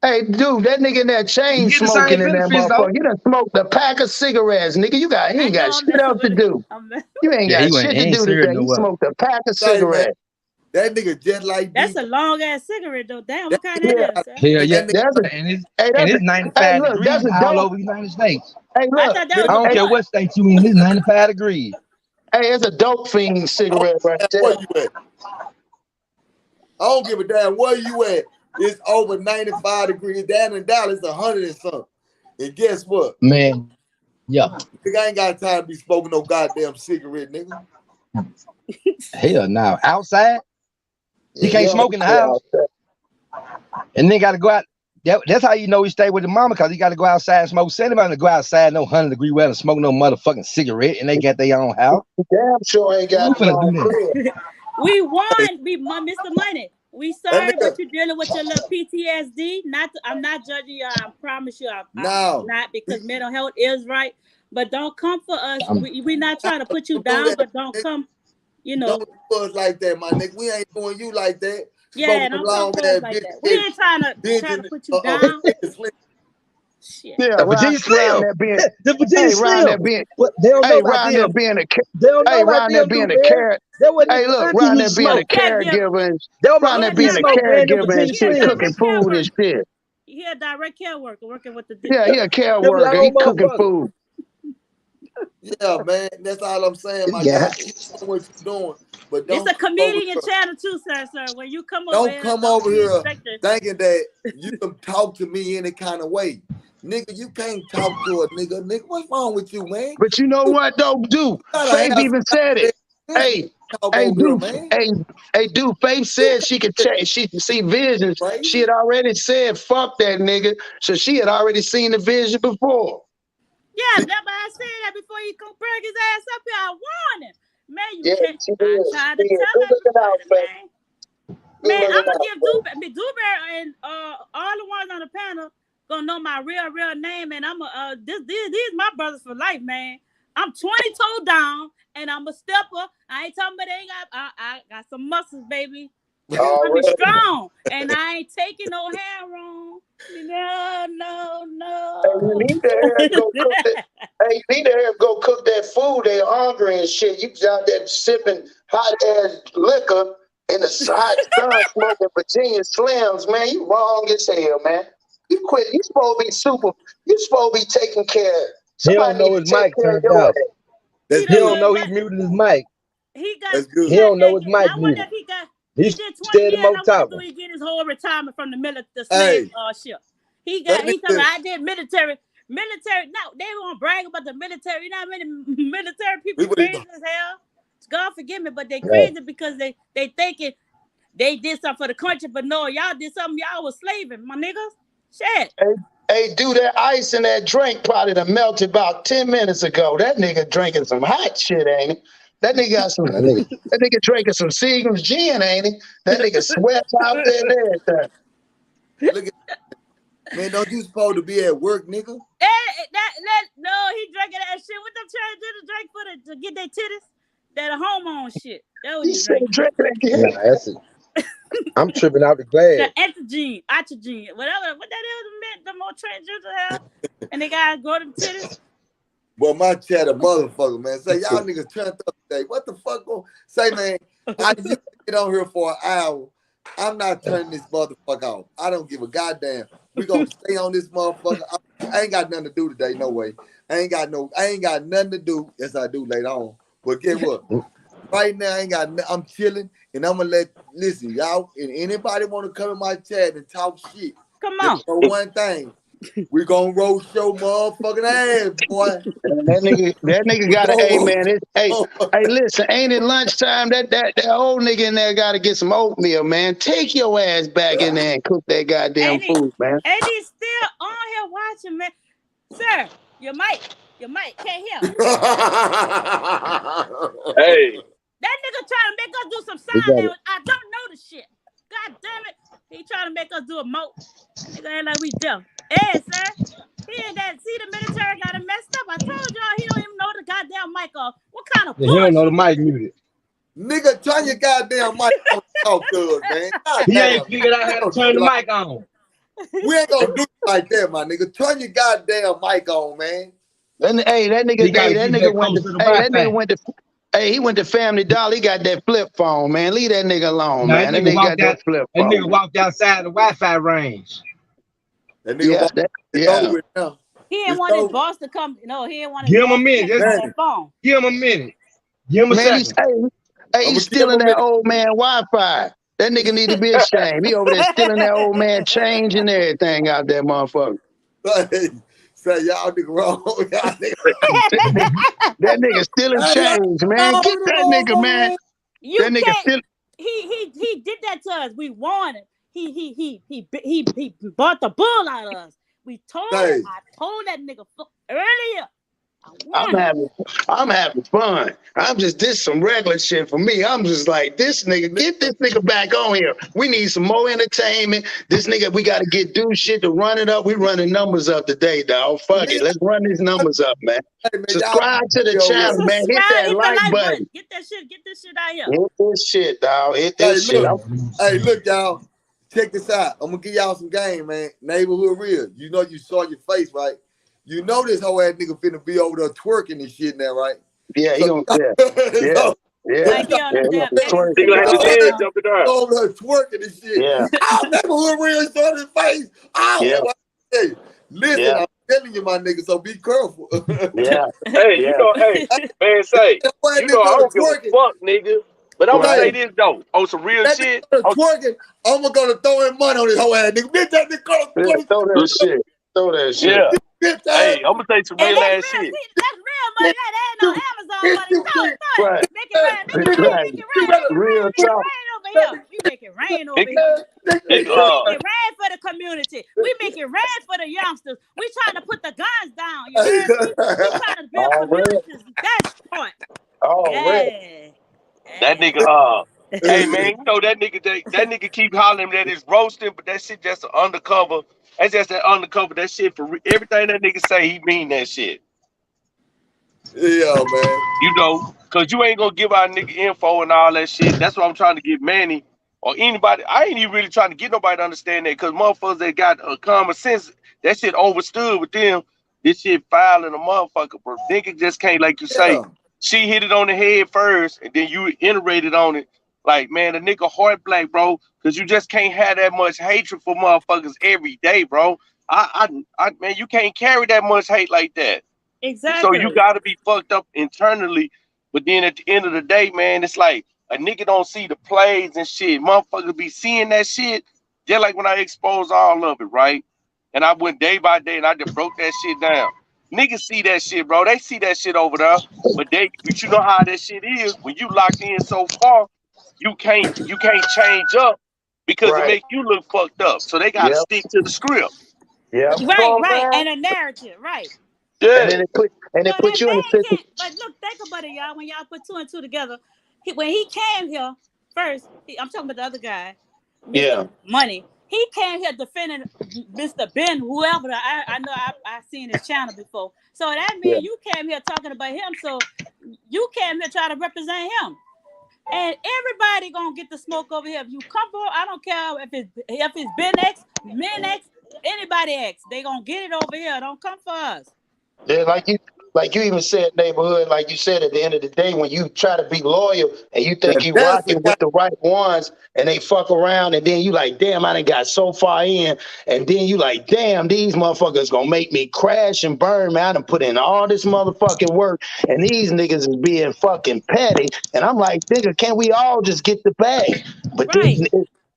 [SPEAKER 6] Hey, dude. That nigga in that
[SPEAKER 9] He
[SPEAKER 6] chain
[SPEAKER 9] get the same
[SPEAKER 6] smoking in that
[SPEAKER 9] benefits though.
[SPEAKER 6] motherfucker. You done smoked a pack of cigarettes, nigga. He
[SPEAKER 5] I
[SPEAKER 6] ain't
[SPEAKER 5] know
[SPEAKER 6] got
[SPEAKER 5] I'm
[SPEAKER 6] shit
[SPEAKER 5] messing
[SPEAKER 6] else to
[SPEAKER 5] with him.
[SPEAKER 6] do. You ain't
[SPEAKER 9] Yeah,
[SPEAKER 6] got
[SPEAKER 9] he
[SPEAKER 6] shit to
[SPEAKER 9] ain't
[SPEAKER 6] do
[SPEAKER 9] serious
[SPEAKER 6] today.
[SPEAKER 9] no
[SPEAKER 6] He
[SPEAKER 9] well.
[SPEAKER 6] smoked a pack of
[SPEAKER 1] Hey man,
[SPEAKER 6] cigarettes.
[SPEAKER 1] that nigga just like
[SPEAKER 5] That's
[SPEAKER 1] DK.
[SPEAKER 5] a long ass cigarette though. Damn,
[SPEAKER 1] That
[SPEAKER 5] what kind
[SPEAKER 1] nigga,
[SPEAKER 5] that
[SPEAKER 6] Yeah,
[SPEAKER 5] is, sir?
[SPEAKER 9] Hell
[SPEAKER 1] man,
[SPEAKER 9] yeah,
[SPEAKER 1] that nigga,
[SPEAKER 6] that's a.
[SPEAKER 9] and it's
[SPEAKER 6] Hey,
[SPEAKER 9] and
[SPEAKER 6] that's a.
[SPEAKER 9] it's
[SPEAKER 6] Hey,
[SPEAKER 9] 95
[SPEAKER 6] look, that's
[SPEAKER 9] degrees
[SPEAKER 6] a
[SPEAKER 9] all
[SPEAKER 6] dope.
[SPEAKER 9] over the United States.
[SPEAKER 6] Hey,
[SPEAKER 5] I
[SPEAKER 6] look.
[SPEAKER 5] thought that
[SPEAKER 1] nigga,
[SPEAKER 5] was
[SPEAKER 9] I
[SPEAKER 5] a
[SPEAKER 9] don't care
[SPEAKER 5] blunt.
[SPEAKER 9] what state you in. It's 95 degrees.
[SPEAKER 6] Hey, it's a dope fiend
[SPEAKER 1] I don't
[SPEAKER 6] cigarette right
[SPEAKER 1] care
[SPEAKER 6] there.
[SPEAKER 1] where you at. I don't give a damn where you at. It's over 95 degrees. Down in Dallas, 100 and something. And guess what?
[SPEAKER 9] Man, yeah.
[SPEAKER 1] Nigga, I ain't got time to be smoking no goddamn cigarette, nigga.
[SPEAKER 9] Hell no. Outside, he
[SPEAKER 6] Yeah, you
[SPEAKER 9] can't
[SPEAKER 6] don't
[SPEAKER 9] smoke in the
[SPEAKER 6] stay
[SPEAKER 9] house.
[SPEAKER 6] out there.
[SPEAKER 9] And then got to go out. That's how you know he stay with the mama, because he got to go outside and smoke. Send him out to go outside, no 100-degree weather, smoke no motherfucking cigarette, and they got their own house.
[SPEAKER 6] Damn sure ain't got
[SPEAKER 9] Who
[SPEAKER 6] his
[SPEAKER 9] finna do
[SPEAKER 6] own
[SPEAKER 9] that?
[SPEAKER 6] crib.
[SPEAKER 5] We won, Mr. Money. We
[SPEAKER 1] That
[SPEAKER 5] sorry,
[SPEAKER 1] nigga,
[SPEAKER 5] but you're dealing with your little PTSD. I'm not judging you. I promise you, I'm
[SPEAKER 1] no.
[SPEAKER 5] not, because mental health is right. But don't come for us.
[SPEAKER 9] Um,
[SPEAKER 5] We're not trying to put you
[SPEAKER 1] Don't do
[SPEAKER 5] down,
[SPEAKER 1] that,
[SPEAKER 5] but don't
[SPEAKER 1] nigga.
[SPEAKER 5] come.
[SPEAKER 1] Don't do us like that, my nigga. We ain't doing you like that.
[SPEAKER 5] Yeah,
[SPEAKER 1] Smoking them
[SPEAKER 5] don't come
[SPEAKER 1] long
[SPEAKER 5] for us
[SPEAKER 1] ass
[SPEAKER 5] like that. We
[SPEAKER 1] bitch,
[SPEAKER 5] ain't trying to
[SPEAKER 1] binging
[SPEAKER 5] put you down.
[SPEAKER 1] Virginia Slim.
[SPEAKER 5] Shit.
[SPEAKER 6] Yeah,
[SPEAKER 9] the
[SPEAKER 6] round
[SPEAKER 9] Virginia
[SPEAKER 6] round
[SPEAKER 9] Slim.
[SPEAKER 6] there being.
[SPEAKER 9] The Virginia
[SPEAKER 6] Hey, round
[SPEAKER 9] Slim.
[SPEAKER 6] there being.
[SPEAKER 9] What they don't know
[SPEAKER 6] Hey,
[SPEAKER 9] about
[SPEAKER 6] round there
[SPEAKER 9] them.
[SPEAKER 6] being a.
[SPEAKER 9] They don't know
[SPEAKER 6] Hey,
[SPEAKER 9] about
[SPEAKER 6] round there
[SPEAKER 9] them,
[SPEAKER 6] being a
[SPEAKER 9] Dewberry.
[SPEAKER 6] carrot.
[SPEAKER 9] That wasn't
[SPEAKER 6] Hey,
[SPEAKER 9] even
[SPEAKER 6] look,
[SPEAKER 9] auntie
[SPEAKER 6] round
[SPEAKER 9] who
[SPEAKER 6] there being a
[SPEAKER 9] smoked.
[SPEAKER 5] Caregiver.
[SPEAKER 6] caregiver and
[SPEAKER 9] That was my
[SPEAKER 5] He a
[SPEAKER 6] round there
[SPEAKER 9] auntie
[SPEAKER 6] being a
[SPEAKER 9] smoked,
[SPEAKER 5] direct
[SPEAKER 9] man. The
[SPEAKER 6] caregiver and
[SPEAKER 9] Virginia
[SPEAKER 5] he a
[SPEAKER 6] shit,
[SPEAKER 9] Slim.
[SPEAKER 6] cooking
[SPEAKER 5] direct care
[SPEAKER 6] food and
[SPEAKER 5] worker.
[SPEAKER 6] shit.
[SPEAKER 5] He a direct care worker working with the
[SPEAKER 6] Yeah, he a care
[SPEAKER 9] Them
[SPEAKER 6] worker.
[SPEAKER 9] y'all
[SPEAKER 6] He cooking
[SPEAKER 9] motherfuckers.
[SPEAKER 6] food.
[SPEAKER 1] Yeah, man. That's all I'm saying, my
[SPEAKER 6] Yeah.
[SPEAKER 1] guy. Keep doing what you're doing, but
[SPEAKER 5] It's
[SPEAKER 1] don't
[SPEAKER 5] a
[SPEAKER 1] come over
[SPEAKER 5] comedian
[SPEAKER 1] here.
[SPEAKER 5] channel too, sir. When you come over
[SPEAKER 1] Don't
[SPEAKER 5] here,
[SPEAKER 1] come
[SPEAKER 5] don't
[SPEAKER 1] over
[SPEAKER 5] be
[SPEAKER 1] here
[SPEAKER 5] expecting.
[SPEAKER 1] thinking that you can talk to me any kind of way. Nigga, you can't talk to a nigga. Nigga, what's wrong with you, man?
[SPEAKER 6] But you know
[SPEAKER 1] You
[SPEAKER 6] what though, dude?
[SPEAKER 1] gotta
[SPEAKER 6] Faith
[SPEAKER 1] have
[SPEAKER 6] even said it.
[SPEAKER 1] sense
[SPEAKER 6] Hey,
[SPEAKER 1] to talk
[SPEAKER 6] hey,
[SPEAKER 1] over here,
[SPEAKER 6] dude.
[SPEAKER 1] man.
[SPEAKER 6] Dude. Faith
[SPEAKER 1] You
[SPEAKER 6] said she could check. She could see visions. She
[SPEAKER 1] crazy.
[SPEAKER 6] had already said, "Fuck that nigga." So she had already seen the vision before.
[SPEAKER 5] Yeah,
[SPEAKER 1] See,
[SPEAKER 5] that's why I said that before you come bring his ass up here. I warn him. Man, you
[SPEAKER 6] Yeah,
[SPEAKER 5] can't.
[SPEAKER 6] she
[SPEAKER 5] I
[SPEAKER 6] did. She
[SPEAKER 5] tried to
[SPEAKER 6] did.
[SPEAKER 5] tell
[SPEAKER 6] Good looking out,
[SPEAKER 5] everybody,
[SPEAKER 6] Faith.
[SPEAKER 5] man.
[SPEAKER 6] Good
[SPEAKER 5] Man, I'm
[SPEAKER 6] looking
[SPEAKER 5] gonna
[SPEAKER 6] out,
[SPEAKER 5] give
[SPEAKER 6] Faith.
[SPEAKER 5] Dewberry and all the ones on the panel gonna know my real name, and I'm these my brothers for life, man. I'm 20 toe down, and I'm a stepper. I ain't talking about they ain't got. I got some muscles, baby. I'm
[SPEAKER 6] Already.
[SPEAKER 5] strong, and I ain't taking no hair wrong. No.
[SPEAKER 6] Hey, you need to have go cook that. Hey, you need to have go cook that food. They hungry and shit. You out there sipping hot ass liquor in the hot sun, smoking Virginia Slims, man. You wrong as hell, man. You quit. You supposed to be super. You supposed to be taking care.
[SPEAKER 9] He don't
[SPEAKER 6] Somebody
[SPEAKER 9] know
[SPEAKER 6] need
[SPEAKER 9] his
[SPEAKER 6] to take
[SPEAKER 9] mic
[SPEAKER 6] care of
[SPEAKER 9] turned
[SPEAKER 6] your
[SPEAKER 9] off.
[SPEAKER 6] ass.
[SPEAKER 1] That's
[SPEAKER 9] He don't
[SPEAKER 1] good.
[SPEAKER 9] know he muted his mic.
[SPEAKER 5] He got
[SPEAKER 1] That's
[SPEAKER 9] He
[SPEAKER 1] good.
[SPEAKER 9] don't know his mic
[SPEAKER 5] I wonder
[SPEAKER 9] muted.
[SPEAKER 5] if he
[SPEAKER 9] He
[SPEAKER 5] did 20
[SPEAKER 9] scared
[SPEAKER 5] years.
[SPEAKER 9] him
[SPEAKER 5] I
[SPEAKER 9] over
[SPEAKER 5] wonder do
[SPEAKER 9] talking.
[SPEAKER 5] he get his whole retirement from the slave
[SPEAKER 1] Hey,
[SPEAKER 5] ship. He
[SPEAKER 1] that
[SPEAKER 5] told me
[SPEAKER 1] nigga,
[SPEAKER 5] I did military. No, they won't brag about the military. You know how many military people
[SPEAKER 1] what he
[SPEAKER 5] crazy as hell? God forgive me, but they
[SPEAKER 9] Right.
[SPEAKER 5] crazy because they thinking they did something for the country, but no, y'all did something. Y'all was slaving, my niggas. Shit.
[SPEAKER 6] Hey, dude, that ice in that drink probably done melted about 10 minutes ago. That nigga drinking some hot shit, ain't he? That nigga got some.
[SPEAKER 9] That nigga,
[SPEAKER 6] That nigga drinking some Seagram's gin, ain't he? That nigga sweats out there and everything.
[SPEAKER 1] look at man. Don't you supposed to be at work, nigga?
[SPEAKER 5] No, he drinking that shit. What them trying to do to drink to get their titties? That hormone shit. That was
[SPEAKER 6] He
[SPEAKER 5] he
[SPEAKER 6] said
[SPEAKER 5] drinking.
[SPEAKER 6] drinking again.
[SPEAKER 9] nah, that's it. I'm tripping out the
[SPEAKER 5] The
[SPEAKER 9] glass.
[SPEAKER 5] estrogen, whatever. What that is meant, the more transgender have. And they gotta grow them titties.
[SPEAKER 1] Well, my chat a motherfucker, man. Say y'all niggas turned up today. What the fuck? Say, man, I used to get on here for an hour. I'm not turning this motherfucker off. I don't give a goddamn. We gonna stay on this motherfucker. I ain't got nothing to do today, no way. I ain't got nothing to do. Yes, I do later on. But guess what? Right now, I'm chilling, and I'm gonna listen, y'all. And anybody want to come in my chat and talk shit?
[SPEAKER 5] Come
[SPEAKER 1] Just
[SPEAKER 5] on.
[SPEAKER 1] know one thing. We gonna roast your motherfucking ass, boy.
[SPEAKER 6] That nigga got a man. Hey, listen, ain't it lunchtime? That old nigga in there got to get some oatmeal, man. Take your ass back in there and cook that goddamn food, man.
[SPEAKER 5] And he's still on here watching, man. Sir, your mic can't hear.
[SPEAKER 3] Hey,
[SPEAKER 5] That nigga trying to make us do some
[SPEAKER 9] We
[SPEAKER 5] sign
[SPEAKER 9] got it.
[SPEAKER 5] language. I don't know the shit. God damn it. He trying to make us do a moat. Nigga ain't like we deaf. Hey, sir. He ain't that. See, the military got him messed up. I told y'all he don't even know the goddamn mic off. What kind of
[SPEAKER 9] He don't know the
[SPEAKER 5] bullshit?
[SPEAKER 9] mic muted.
[SPEAKER 1] Nigga, turn your goddamn mic on and talk to us, man. God
[SPEAKER 9] He
[SPEAKER 1] damn.
[SPEAKER 9] ain't figured out how to turn the mic on.
[SPEAKER 1] We ain't gonna do it like that, my nigga. Turn your goddamn mic on, man.
[SPEAKER 6] That
[SPEAKER 9] He gotta get that close to the Wi-Fi.
[SPEAKER 6] He went to Family Dollar. He got that flip phone, man. Leave that nigga alone,
[SPEAKER 9] Now
[SPEAKER 6] man. That nigga got that flip
[SPEAKER 9] that nigga
[SPEAKER 6] phone.
[SPEAKER 9] walked outside the Wi-Fi range.
[SPEAKER 1] That nigga it's over with now.
[SPEAKER 5] He didn't want his boss to come. No, he didn't want his
[SPEAKER 9] Give him a
[SPEAKER 5] boss to
[SPEAKER 9] minute.
[SPEAKER 5] catch him on
[SPEAKER 9] Just
[SPEAKER 5] that phone.
[SPEAKER 9] give him a minute. Give him a
[SPEAKER 6] Man,
[SPEAKER 9] second.
[SPEAKER 6] he's stealing that old man Wi-Fi. That nigga need to be ashamed. He over there stealing that old man change and everything out there, motherfucker.
[SPEAKER 1] Say y'all nigga wrong. Y'all nigga.
[SPEAKER 6] That nigga stealing change, man. Get that nigga, man.
[SPEAKER 5] You
[SPEAKER 6] that nigga
[SPEAKER 5] can't.
[SPEAKER 6] still.
[SPEAKER 5] He did that to us. We warned him. He bought the bull out of us. We told him. I told that nigga earlier.
[SPEAKER 6] I'm having fun. This some regular shit for me. I'm just like, this nigga, get this nigga back on here. We need some more entertainment. This nigga, we got to do shit to run it up. We running numbers up today, dog. Fuck it. Let's run these numbers up, man. Subscribe to the channel, man. Hit that like button.
[SPEAKER 5] Get this shit out here.
[SPEAKER 6] Hit this shit, dog. Hit this shit.
[SPEAKER 1] Look, y'all. Check this out. I'm gonna give y'all some game, man. Neighborhood real. You know you saw your face, right? You know this whole ass nigga finna be over there twerking and shit now, right?
[SPEAKER 6] Yeah, he gonna
[SPEAKER 1] yeah.
[SPEAKER 5] Like he on the damn
[SPEAKER 1] over there twerking and shit.
[SPEAKER 6] Yeah.
[SPEAKER 1] I'll neighborhood real saw his face. Hey, listen, I'm telling you, my nigga, so be careful.
[SPEAKER 3] Hey, you know, man, say, you know, I don't give a fuck, nigga. But I'm gonna say this though, on some real shit.
[SPEAKER 1] Twerking, I'm gonna throw in money on this whole ass nigga. Bitch, that nigga
[SPEAKER 6] throw that shit. Throw that shit.
[SPEAKER 3] Yeah. Hey, I'm gonna say some real ass shit.
[SPEAKER 5] That's real money. That ain't no Amazon money. Throw it.
[SPEAKER 6] Right.
[SPEAKER 5] Make it rain.
[SPEAKER 6] Real talk.
[SPEAKER 5] Over here. You make it rain over here. We make it rain for the community. We make it rain for the youngsters. We trying to put the guns down. You hear me? We trying to build communities. That's the point.
[SPEAKER 3] That nigga, hey man, you know that nigga keep hollering that it's roasting, but that shit just an undercover. That's just that undercover. That shit for everything that nigga say, he mean that shit.
[SPEAKER 1] Yeah, man.
[SPEAKER 3] You know, cause you ain't gonna give our nigga info and all that shit. That's what I'm trying to get Manny. or anybody. I ain't even really trying to get nobody to understand that because motherfuckers that got common sense, that shit overstood with them. This shit foul in a motherfucker, bro. Nigga just can't, like you say,
[SPEAKER 1] Yeah.
[SPEAKER 3] she hit it on the head first, and then you iterated on it. Like, man, a nigga heart black, bro, because you just can't have that much hatred for motherfuckers every day, bro. Man, you can't carry that much hate like that. So you
[SPEAKER 5] Exactly.
[SPEAKER 3] got to be fucked up internally. But then at the end of the day, man, it's like a nigga don't see the plays and shit. Motherfuckers be seeing that shit. Just like when I exposed all of it, right? And I went day by day and I just broke that shit down. Niggas see that shit, bro. They see that shit over there. But you know how that shit is. When you locked in so far, you can't change up because it
[SPEAKER 6] Right.
[SPEAKER 3] makes you look fucked up. So they gotta
[SPEAKER 6] Yep.
[SPEAKER 3] stick to the script.
[SPEAKER 6] Yep.
[SPEAKER 3] You know
[SPEAKER 5] Right,
[SPEAKER 3] what I'm
[SPEAKER 5] right.
[SPEAKER 3] saying?
[SPEAKER 5] And a narrative, right.
[SPEAKER 6] And
[SPEAKER 3] Yeah.
[SPEAKER 6] then it
[SPEAKER 5] So that
[SPEAKER 6] put you in a
[SPEAKER 5] man
[SPEAKER 6] situation.
[SPEAKER 5] can't. But look, think about it, y'all. When y'all put two and two together, when he came here first, I'm talking about the other guy,
[SPEAKER 6] Yeah.
[SPEAKER 5] Mr. Money. He came here defending Mr. Ben, whoever. I know I seen his channel before. So that
[SPEAKER 6] Yeah.
[SPEAKER 5] means you came here talking about him. So you came here trying to represent him. And everybody gonna get the smoke over here. If you come for, I don't care if it's Ben X, Men X, anybody X, they gonna get it over here. Don't come for us.
[SPEAKER 6] Yeah, like you even said neighborhood, like you said at the end of the day, when you try to be loyal and you think you
[SPEAKER 1] That's the
[SPEAKER 6] rocking
[SPEAKER 1] guy.
[SPEAKER 6] with the right ones and they fuck around and then you like, damn, I done got so far in, and then you like, damn, these motherfuckers gonna make me crash and burn, man. I done put in all this motherfucking work and these niggas is being fucking petty. And I'm like, nigga, can't we all just get the bag? But
[SPEAKER 5] Right,
[SPEAKER 6] these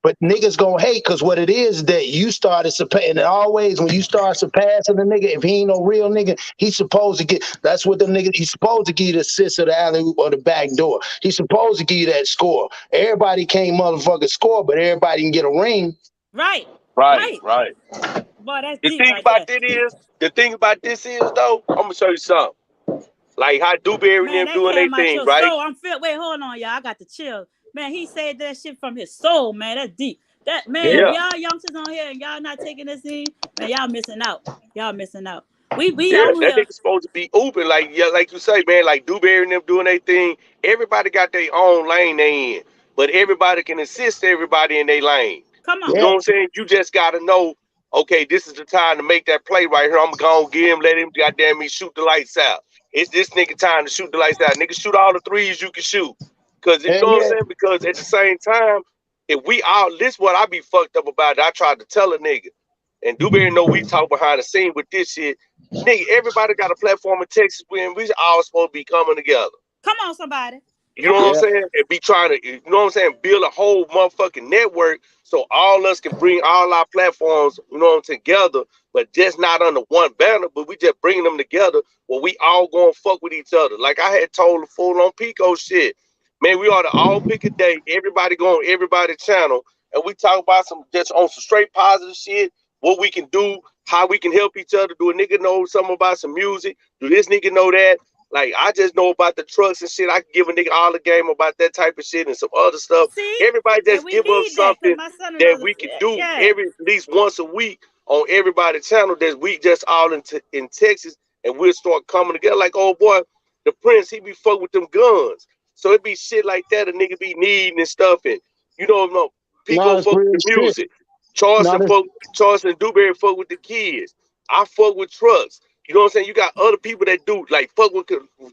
[SPEAKER 6] but niggas gonna hate because what it is that you started surpassing. And always when you start surpassing a nigga, if he ain't no real nigga, he's supposed to get. That's what the nigga. He's supposed to give you the assist or the alley oop or the back door. He's supposed to give you that score. Everybody can't motherfucking score, but everybody can get a ring.
[SPEAKER 5] right,
[SPEAKER 3] Right,
[SPEAKER 5] right.
[SPEAKER 3] right.
[SPEAKER 5] Boy, that's
[SPEAKER 3] The
[SPEAKER 5] deep
[SPEAKER 3] thing
[SPEAKER 5] right
[SPEAKER 3] about
[SPEAKER 5] there.
[SPEAKER 3] this is, though, I'm gonna show you something. Like how Dewberry and
[SPEAKER 5] Man,
[SPEAKER 3] them
[SPEAKER 5] that
[SPEAKER 3] doing their
[SPEAKER 5] came out
[SPEAKER 3] thing,
[SPEAKER 5] your
[SPEAKER 3] right?
[SPEAKER 5] soul. Wait, hold on, y'all. I got the chill. Man, he said that shit from his soul, man. That's deep. That man, if
[SPEAKER 6] Yeah,
[SPEAKER 3] Yeah,
[SPEAKER 5] y'all youngsters on here and y'all not taking this in, man, y'all missing out. Y'all missing out. We
[SPEAKER 3] yeah.
[SPEAKER 5] on
[SPEAKER 3] That
[SPEAKER 5] here.
[SPEAKER 3] nigga supposed to be open, like yeah, like you say, man. Like Dewberry and them doing their thing. Everybody got their own lane they in, but everybody can assist everybody in their lane.
[SPEAKER 5] Come
[SPEAKER 3] You
[SPEAKER 5] on.
[SPEAKER 3] know
[SPEAKER 6] yeah,
[SPEAKER 3] what I'm saying? You just gotta know, okay, this is the time to make that play right here. I'm gonna get him, let him goddamn me shoot the lights out. It's this nigga time to shoot the lights out. Nigga, shoot all the threes you can shoot. Cause you
[SPEAKER 6] and
[SPEAKER 3] know what I'm
[SPEAKER 6] yeah.
[SPEAKER 3] saying? Because at the same time, if we all this what I be fucked up about. I tried to tell a nigga. And Dewberry know we talk behind the scene with this shit. Nigga, everybody got a platform in Texas when we all supposed to be coming together.
[SPEAKER 5] Come on, somebody.
[SPEAKER 3] You know
[SPEAKER 5] Come
[SPEAKER 3] what I'm
[SPEAKER 5] on.
[SPEAKER 6] Yeah.
[SPEAKER 3] saying? And be trying to, you know what I'm saying, build a whole motherfucking network so all us can bring all our platforms, you know, together, but just not under one banner, but we just bringing them together where we all gonna fuck with each other. Like I had told the fool on Pico shit. Man, we ought to all pick a day, everybody go on everybody's channel, and we talk about some just on some straight positive shit, what we can do, how we can help each other. Do a nigga know something about some music? Do this nigga know that? Like I just know about the trucks and shit. I can give a nigga all the game about that type of shit and some other stuff.
[SPEAKER 5] See?
[SPEAKER 3] Everybody
[SPEAKER 5] And
[SPEAKER 3] just
[SPEAKER 5] we
[SPEAKER 3] give us
[SPEAKER 5] need that because
[SPEAKER 3] something
[SPEAKER 5] my
[SPEAKER 3] that
[SPEAKER 5] son-in-law,
[SPEAKER 3] we can do
[SPEAKER 5] yeah.
[SPEAKER 3] every at least once a week on everybody's channel. That we just all in Texas and we'll start coming together. Like oh boy, the Prince he be fuck with them guns. So it be shit like that a nigga be needing and stuff and you know no
[SPEAKER 6] No,
[SPEAKER 3] Pico
[SPEAKER 6] it's
[SPEAKER 3] fuck with
[SPEAKER 6] real
[SPEAKER 3] the
[SPEAKER 6] shit.
[SPEAKER 3] music.
[SPEAKER 6] No,
[SPEAKER 3] Charleston and Dewberry fuck with the kids. I fuck with trucks. You know what I'm saying? You got other people that do like fuck with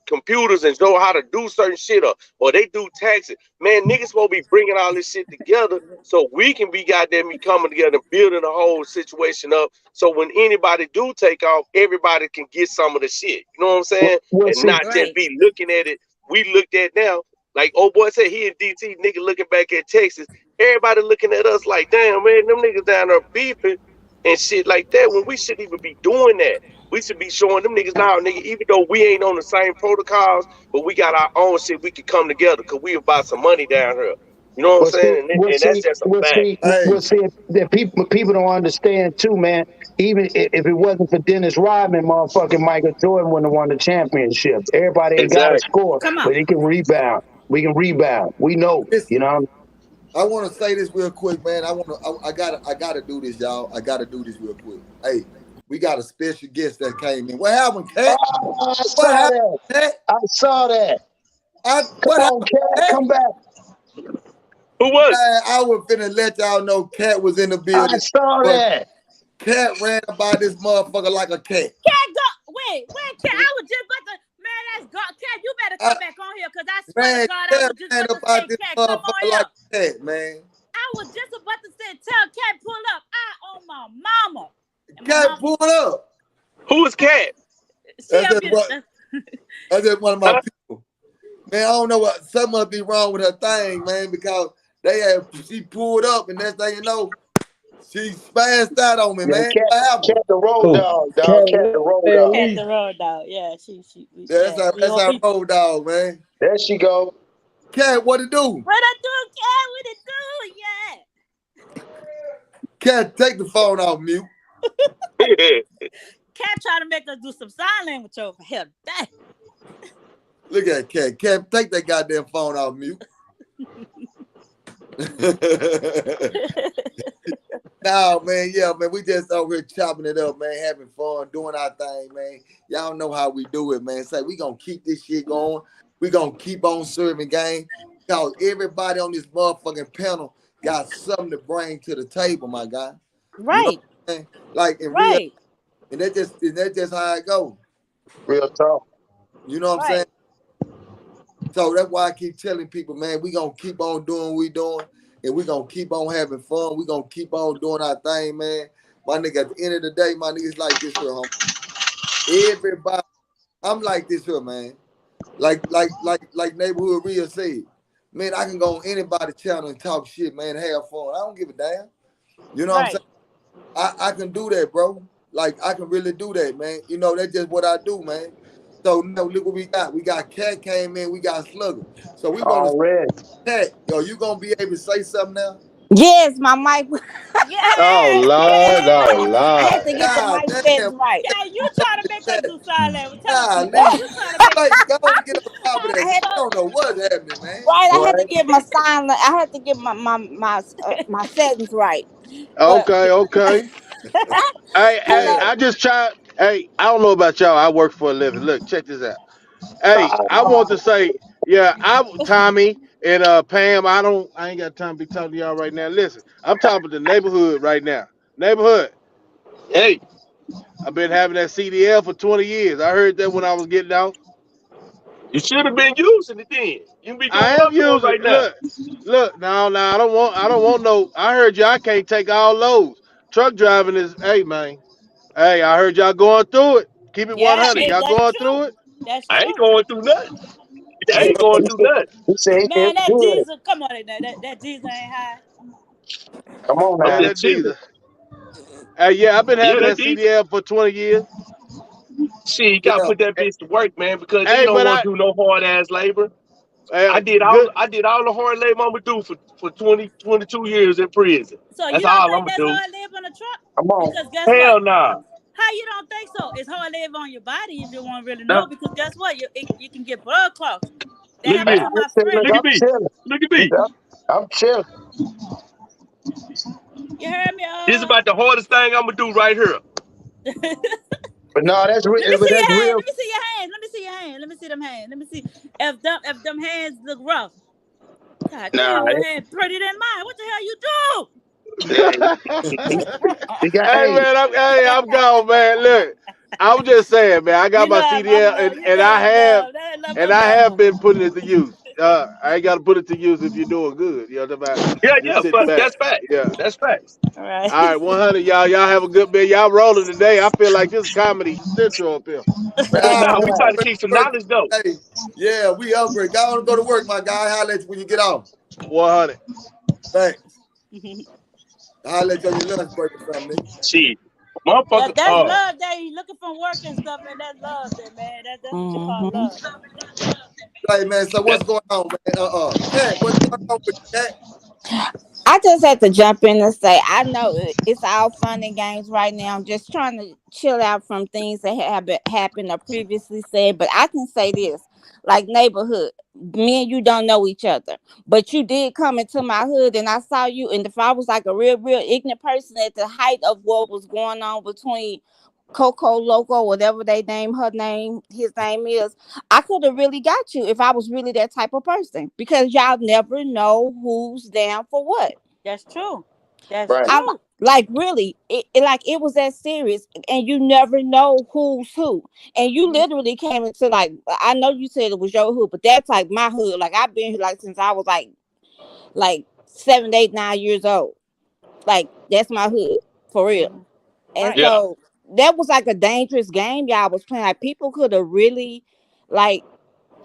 [SPEAKER 3] computers and know how to do certain shit or they do taxes. Man, niggas supposed to be bringing all this shit together so we can be goddamn me coming together and building the whole situation up. So when anybody do take off, everybody can get some of the shit. You know what I'm saying?
[SPEAKER 6] well,
[SPEAKER 3] And
[SPEAKER 6] see,
[SPEAKER 3] not just
[SPEAKER 5] Right.
[SPEAKER 3] be looking at it. We looked at now. Like old boy said, he in DT, nigga looking back at Texas. Everybody looking at us like, damn, man, them niggas down there beefing and shit like that when we shouldn't even be doing that. We should be showing them niggas now, nigga, even though we ain't on the same protocols, but we got our own shit, we can come together because we about some money down here. You know what I'm
[SPEAKER 6] We'll see.
[SPEAKER 3] saying? And that's just a fact.
[SPEAKER 1] Hey,
[SPEAKER 6] We'll see. That people don't understand too, man. Even if it wasn't for Dennis Rodman, motherfucking Michael Jordan wouldn't have won the championship. Everybody ain't got to
[SPEAKER 3] Exactly.
[SPEAKER 6] score,
[SPEAKER 5] Come
[SPEAKER 6] but
[SPEAKER 5] on.
[SPEAKER 6] he can rebound. We can rebound. We know. You
[SPEAKER 1] listen,
[SPEAKER 6] know.
[SPEAKER 1] I want to say this real quick, man. I gotta do this, y'all. I gotta do this real quick. Hey, we got a special guest that came in. What happened, Cat?
[SPEAKER 6] Oh, I
[SPEAKER 1] What
[SPEAKER 6] saw
[SPEAKER 1] happened,
[SPEAKER 6] that.
[SPEAKER 1] Cat?
[SPEAKER 6] I saw that.
[SPEAKER 1] What
[SPEAKER 6] Come on,
[SPEAKER 1] happened,
[SPEAKER 6] Cat.
[SPEAKER 1] Cat?
[SPEAKER 6] Come back.
[SPEAKER 3] Who was it?
[SPEAKER 1] Man, I was finna let y'all know Cat was in the
[SPEAKER 6] I
[SPEAKER 1] building,
[SPEAKER 6] saw
[SPEAKER 1] but
[SPEAKER 6] that.
[SPEAKER 1] Cat ran about this motherfucker like a cat.
[SPEAKER 5] Cat go. Wait, Cat? I was just about to. Man, that's God. Cat, you better
[SPEAKER 1] I,
[SPEAKER 5] come back on here, cause I swear to
[SPEAKER 1] man,
[SPEAKER 5] God, I
[SPEAKER 1] Cat
[SPEAKER 5] was just
[SPEAKER 1] ran
[SPEAKER 5] about to
[SPEAKER 1] about
[SPEAKER 5] say,
[SPEAKER 1] this
[SPEAKER 5] Cat, come on
[SPEAKER 1] motherfucker like
[SPEAKER 5] here.
[SPEAKER 1] a cat, man.
[SPEAKER 5] I was just about to say, tell Cat pull up. I on my mama. And my
[SPEAKER 1] Cat
[SPEAKER 5] mama,
[SPEAKER 1] pulled up.
[SPEAKER 3] Who is Cat?
[SPEAKER 5] she
[SPEAKER 1] That's
[SPEAKER 5] up
[SPEAKER 1] just
[SPEAKER 5] here.
[SPEAKER 1] what. That's just one of my
[SPEAKER 3] Huh?
[SPEAKER 1] people. Man, I don't know what. Something must be wrong with her thing, man, because she pulled up, and next thing you know, she spazzed out on me,
[SPEAKER 6] Yeah,
[SPEAKER 1] man.
[SPEAKER 6] cat,
[SPEAKER 1] What happened?
[SPEAKER 6] cat the road
[SPEAKER 9] Who?
[SPEAKER 6] dog, dog. Cat the
[SPEAKER 9] Cat
[SPEAKER 6] road
[SPEAKER 9] ran
[SPEAKER 6] dog.
[SPEAKER 5] Cat
[SPEAKER 9] me.
[SPEAKER 5] the road dog. Yeah,
[SPEAKER 1] Yeah,
[SPEAKER 5] we
[SPEAKER 1] that's
[SPEAKER 5] gonna
[SPEAKER 1] our
[SPEAKER 5] be.
[SPEAKER 1] road dog, man.
[SPEAKER 6] There she go.
[SPEAKER 1] Cat, what it do?
[SPEAKER 5] What I do, Cat? What it do? Yeah.
[SPEAKER 1] Cat, take the phone off mute.
[SPEAKER 5] Cat trying to make us do some sign language over here. Dang.
[SPEAKER 1] Look at Cat. Cat, take that goddamn phone off mute. Nah, man, yeah, man, we just over here chopping it up, man, having fun, doing our thing, man. Y'all know how we do it, man. Say we gonna keep this shit going. We gonna keep on serving game. Cause everybody on this motherfucking panel got something to bring to the table, my guy. You know
[SPEAKER 5] Right.
[SPEAKER 1] what I'm saying? Like in real,
[SPEAKER 5] Right.
[SPEAKER 1] and that's just how it go.
[SPEAKER 6] Real talk.
[SPEAKER 1] You know what I'm saying?
[SPEAKER 5] Right.
[SPEAKER 1] So that's why I keep telling people, man, we gonna keep on doing what we doing, and we gonna keep on having fun. We gonna keep on doing our thing, man. My nigga, at the end of the day, my niggas like this here, homie. Everybody, I'm like this here, man. Like neighborhood real said, man, I can go on anybody's channel and talk shit, man, have fun. I don't give a damn. You know what I'm
[SPEAKER 5] Right.
[SPEAKER 1] saying? I can do that, bro. Like I can really do that, man. You know, that's just what I do, man. So now look what we got. We got Cat came in, we got Slugger. So we want to
[SPEAKER 6] Already.
[SPEAKER 1] Cat, yo, you gonna be able to say something now?
[SPEAKER 12] Yes, my mic.
[SPEAKER 10] Oh
[SPEAKER 5] Yeah.
[SPEAKER 10] Lord, oh
[SPEAKER 12] I had
[SPEAKER 10] Lord.
[SPEAKER 12] to get the
[SPEAKER 1] God
[SPEAKER 12] mic
[SPEAKER 1] damn,
[SPEAKER 12] settings right.
[SPEAKER 5] Cat, you trying to make us
[SPEAKER 1] Cat.
[SPEAKER 5] do sign language. Tell us,
[SPEAKER 1] Golly.
[SPEAKER 5] you trying to make
[SPEAKER 1] Like, go on get on top of
[SPEAKER 5] trying
[SPEAKER 1] that.
[SPEAKER 12] I
[SPEAKER 5] to
[SPEAKER 1] I
[SPEAKER 12] had
[SPEAKER 5] show
[SPEAKER 1] don't know what's happening, man.
[SPEAKER 12] right. I had to
[SPEAKER 6] Right.
[SPEAKER 12] get my sign. I had to get my settings right. But
[SPEAKER 10] Okay, okay.
[SPEAKER 12] but
[SPEAKER 10] I just tried. Hey, I don't know about y'all. I work for a living. Look, check this out. Hey, I want to say, yeah, Tommy and Pam. I ain't got time to be talking to y'all right now. Listen, I'm talking to the neighborhood right now. Neighborhood.
[SPEAKER 3] Hey,
[SPEAKER 10] I've been having that CDL for 20 years. I heard that when I was getting out.
[SPEAKER 3] you should have been using it then. You be doing
[SPEAKER 10] I
[SPEAKER 3] what
[SPEAKER 10] am
[SPEAKER 3] I'm doing
[SPEAKER 10] using.
[SPEAKER 3] right now.
[SPEAKER 10] Look. No, I don't want no. I heard y'all can't take all loads. Truck driving is, hey man. Hey, I heard y'all going through it. Keep it
[SPEAKER 5] yeah,
[SPEAKER 10] 100. Y'all
[SPEAKER 5] that's
[SPEAKER 10] going through
[SPEAKER 5] true.
[SPEAKER 10] it?
[SPEAKER 5] That's
[SPEAKER 3] I ain't
[SPEAKER 5] true.
[SPEAKER 3] going through nothing. I
[SPEAKER 1] Hey,
[SPEAKER 3] ain't going
[SPEAKER 6] He
[SPEAKER 3] through
[SPEAKER 6] said,
[SPEAKER 3] nothing.
[SPEAKER 6] he said he
[SPEAKER 5] Man,
[SPEAKER 6] did
[SPEAKER 5] that
[SPEAKER 6] good.
[SPEAKER 5] diesel, come on in there. That diesel ain't high.
[SPEAKER 6] Come on
[SPEAKER 3] I'm
[SPEAKER 10] Yeah,
[SPEAKER 6] now.
[SPEAKER 3] just
[SPEAKER 10] that
[SPEAKER 3] chilling.
[SPEAKER 10] diesel. Hey, yeah, I've been
[SPEAKER 3] Yeah,
[SPEAKER 10] having
[SPEAKER 3] that
[SPEAKER 10] that
[SPEAKER 3] decent.
[SPEAKER 10] CDL for 20 years.
[SPEAKER 3] Shit, you gotta
[SPEAKER 1] yeah,
[SPEAKER 3] put that bitch to work, man, because nigga
[SPEAKER 10] Hey,
[SPEAKER 3] don't
[SPEAKER 10] but
[SPEAKER 3] want to do no hard ass labor.
[SPEAKER 10] good.
[SPEAKER 3] I did all the hard labor I'm gonna do for 22 years in prison.
[SPEAKER 5] So you
[SPEAKER 3] That's
[SPEAKER 5] don't
[SPEAKER 3] all I'm
[SPEAKER 5] think
[SPEAKER 3] gonna
[SPEAKER 5] that's
[SPEAKER 3] do.
[SPEAKER 5] hard labor on a truck?
[SPEAKER 6] Come on.
[SPEAKER 5] Because guess what?
[SPEAKER 3] Hell nah.
[SPEAKER 5] How you don't think so? It's hard labor on your body if you want to really
[SPEAKER 3] Now,
[SPEAKER 5] know. Because guess what? You can get blood clots. That
[SPEAKER 3] look at
[SPEAKER 5] happened
[SPEAKER 3] me.
[SPEAKER 5] to
[SPEAKER 6] Man,
[SPEAKER 5] my
[SPEAKER 6] say,
[SPEAKER 5] friend.
[SPEAKER 6] look,
[SPEAKER 3] Look at
[SPEAKER 6] I'm
[SPEAKER 3] me.
[SPEAKER 6] chilling.
[SPEAKER 3] Look at me.
[SPEAKER 6] I'm chilling.
[SPEAKER 5] You heard me?
[SPEAKER 3] This is about the hardest thing I'm gonna do right here.
[SPEAKER 6] But no, that's
[SPEAKER 5] Let me
[SPEAKER 6] real. But
[SPEAKER 5] see
[SPEAKER 6] that's
[SPEAKER 5] your hand.
[SPEAKER 6] real.
[SPEAKER 5] Let me see your hand. Let me see your hand. Let me see them hands. Let me see if them hands look rough. God damn,
[SPEAKER 6] Nah,
[SPEAKER 5] your hand prettier than mine. What the hell you do?
[SPEAKER 6] yeah, he,
[SPEAKER 10] Hey
[SPEAKER 6] he got. Hey,
[SPEAKER 10] man, I'm gone, man. Look, I'm just saying, man. I got
[SPEAKER 5] You
[SPEAKER 10] my
[SPEAKER 5] know I'm
[SPEAKER 10] CDL,
[SPEAKER 5] love. You know I'm love. That ain't love
[SPEAKER 10] and
[SPEAKER 5] but
[SPEAKER 10] I have
[SPEAKER 5] love.
[SPEAKER 10] been putting it to use. I ain't got to put it to use if you're doing good. You know what I'm about?
[SPEAKER 3] Yeah,
[SPEAKER 10] Just
[SPEAKER 3] yeah,
[SPEAKER 10] sitting
[SPEAKER 3] but
[SPEAKER 10] back.
[SPEAKER 3] that's facts.
[SPEAKER 10] Yeah.
[SPEAKER 3] That's facts.
[SPEAKER 5] All right.
[SPEAKER 10] All right, 100, y'all. Y'all have a good day. Y'all rolling today. I feel like this is comedy central up here.
[SPEAKER 1] nah,
[SPEAKER 3] Nah, we trying to
[SPEAKER 1] we
[SPEAKER 3] keep some
[SPEAKER 1] work.
[SPEAKER 3] knowledge though.
[SPEAKER 1] Hey, yeah, we upgrade. Go on and go to work, my guy. Holler at you when you get off.
[SPEAKER 10] 100.
[SPEAKER 1] Thanks. Holler at you on your lunch break or something, nigga.
[SPEAKER 3] Shit, motherfucker.
[SPEAKER 5] That's love day. You looking for work and stuff, and that's love day, man. That's what you call
[SPEAKER 12] hmm
[SPEAKER 5] love.
[SPEAKER 1] Hey, man, so
[SPEAKER 3] That's
[SPEAKER 1] what's going on, man? Cat, what's going on with you, Cat?
[SPEAKER 12] I just had to jump in and say I know it's all fun and games right now. I'm just trying to chill out from things that have happened or previously said. But I can say this, like neighborhood, me and you don't know each other, but you did come into my hood and I saw you. And if I was like a real ignorant person at the height of what was going on between Coco Loco, whatever his name is, I could have really got you if I was really that type of person. Because y'all never know who's down for what.
[SPEAKER 5] That's true. That's
[SPEAKER 11] Right.
[SPEAKER 12] I'm
[SPEAKER 5] true.
[SPEAKER 12] like really, like it was that serious, and you never know who's who. And you
[SPEAKER 5] Mhm.
[SPEAKER 12] literally came into like, I know you said it was your hood, but that's like my hood. Like I've been here like since I was like 7, 8, 9 years old. Like that's my hood for real.
[SPEAKER 5] Mhm.
[SPEAKER 12] And
[SPEAKER 5] Right.
[SPEAKER 3] Yeah.
[SPEAKER 12] so that was like a dangerous game y'all was playing. Like people could have really, like,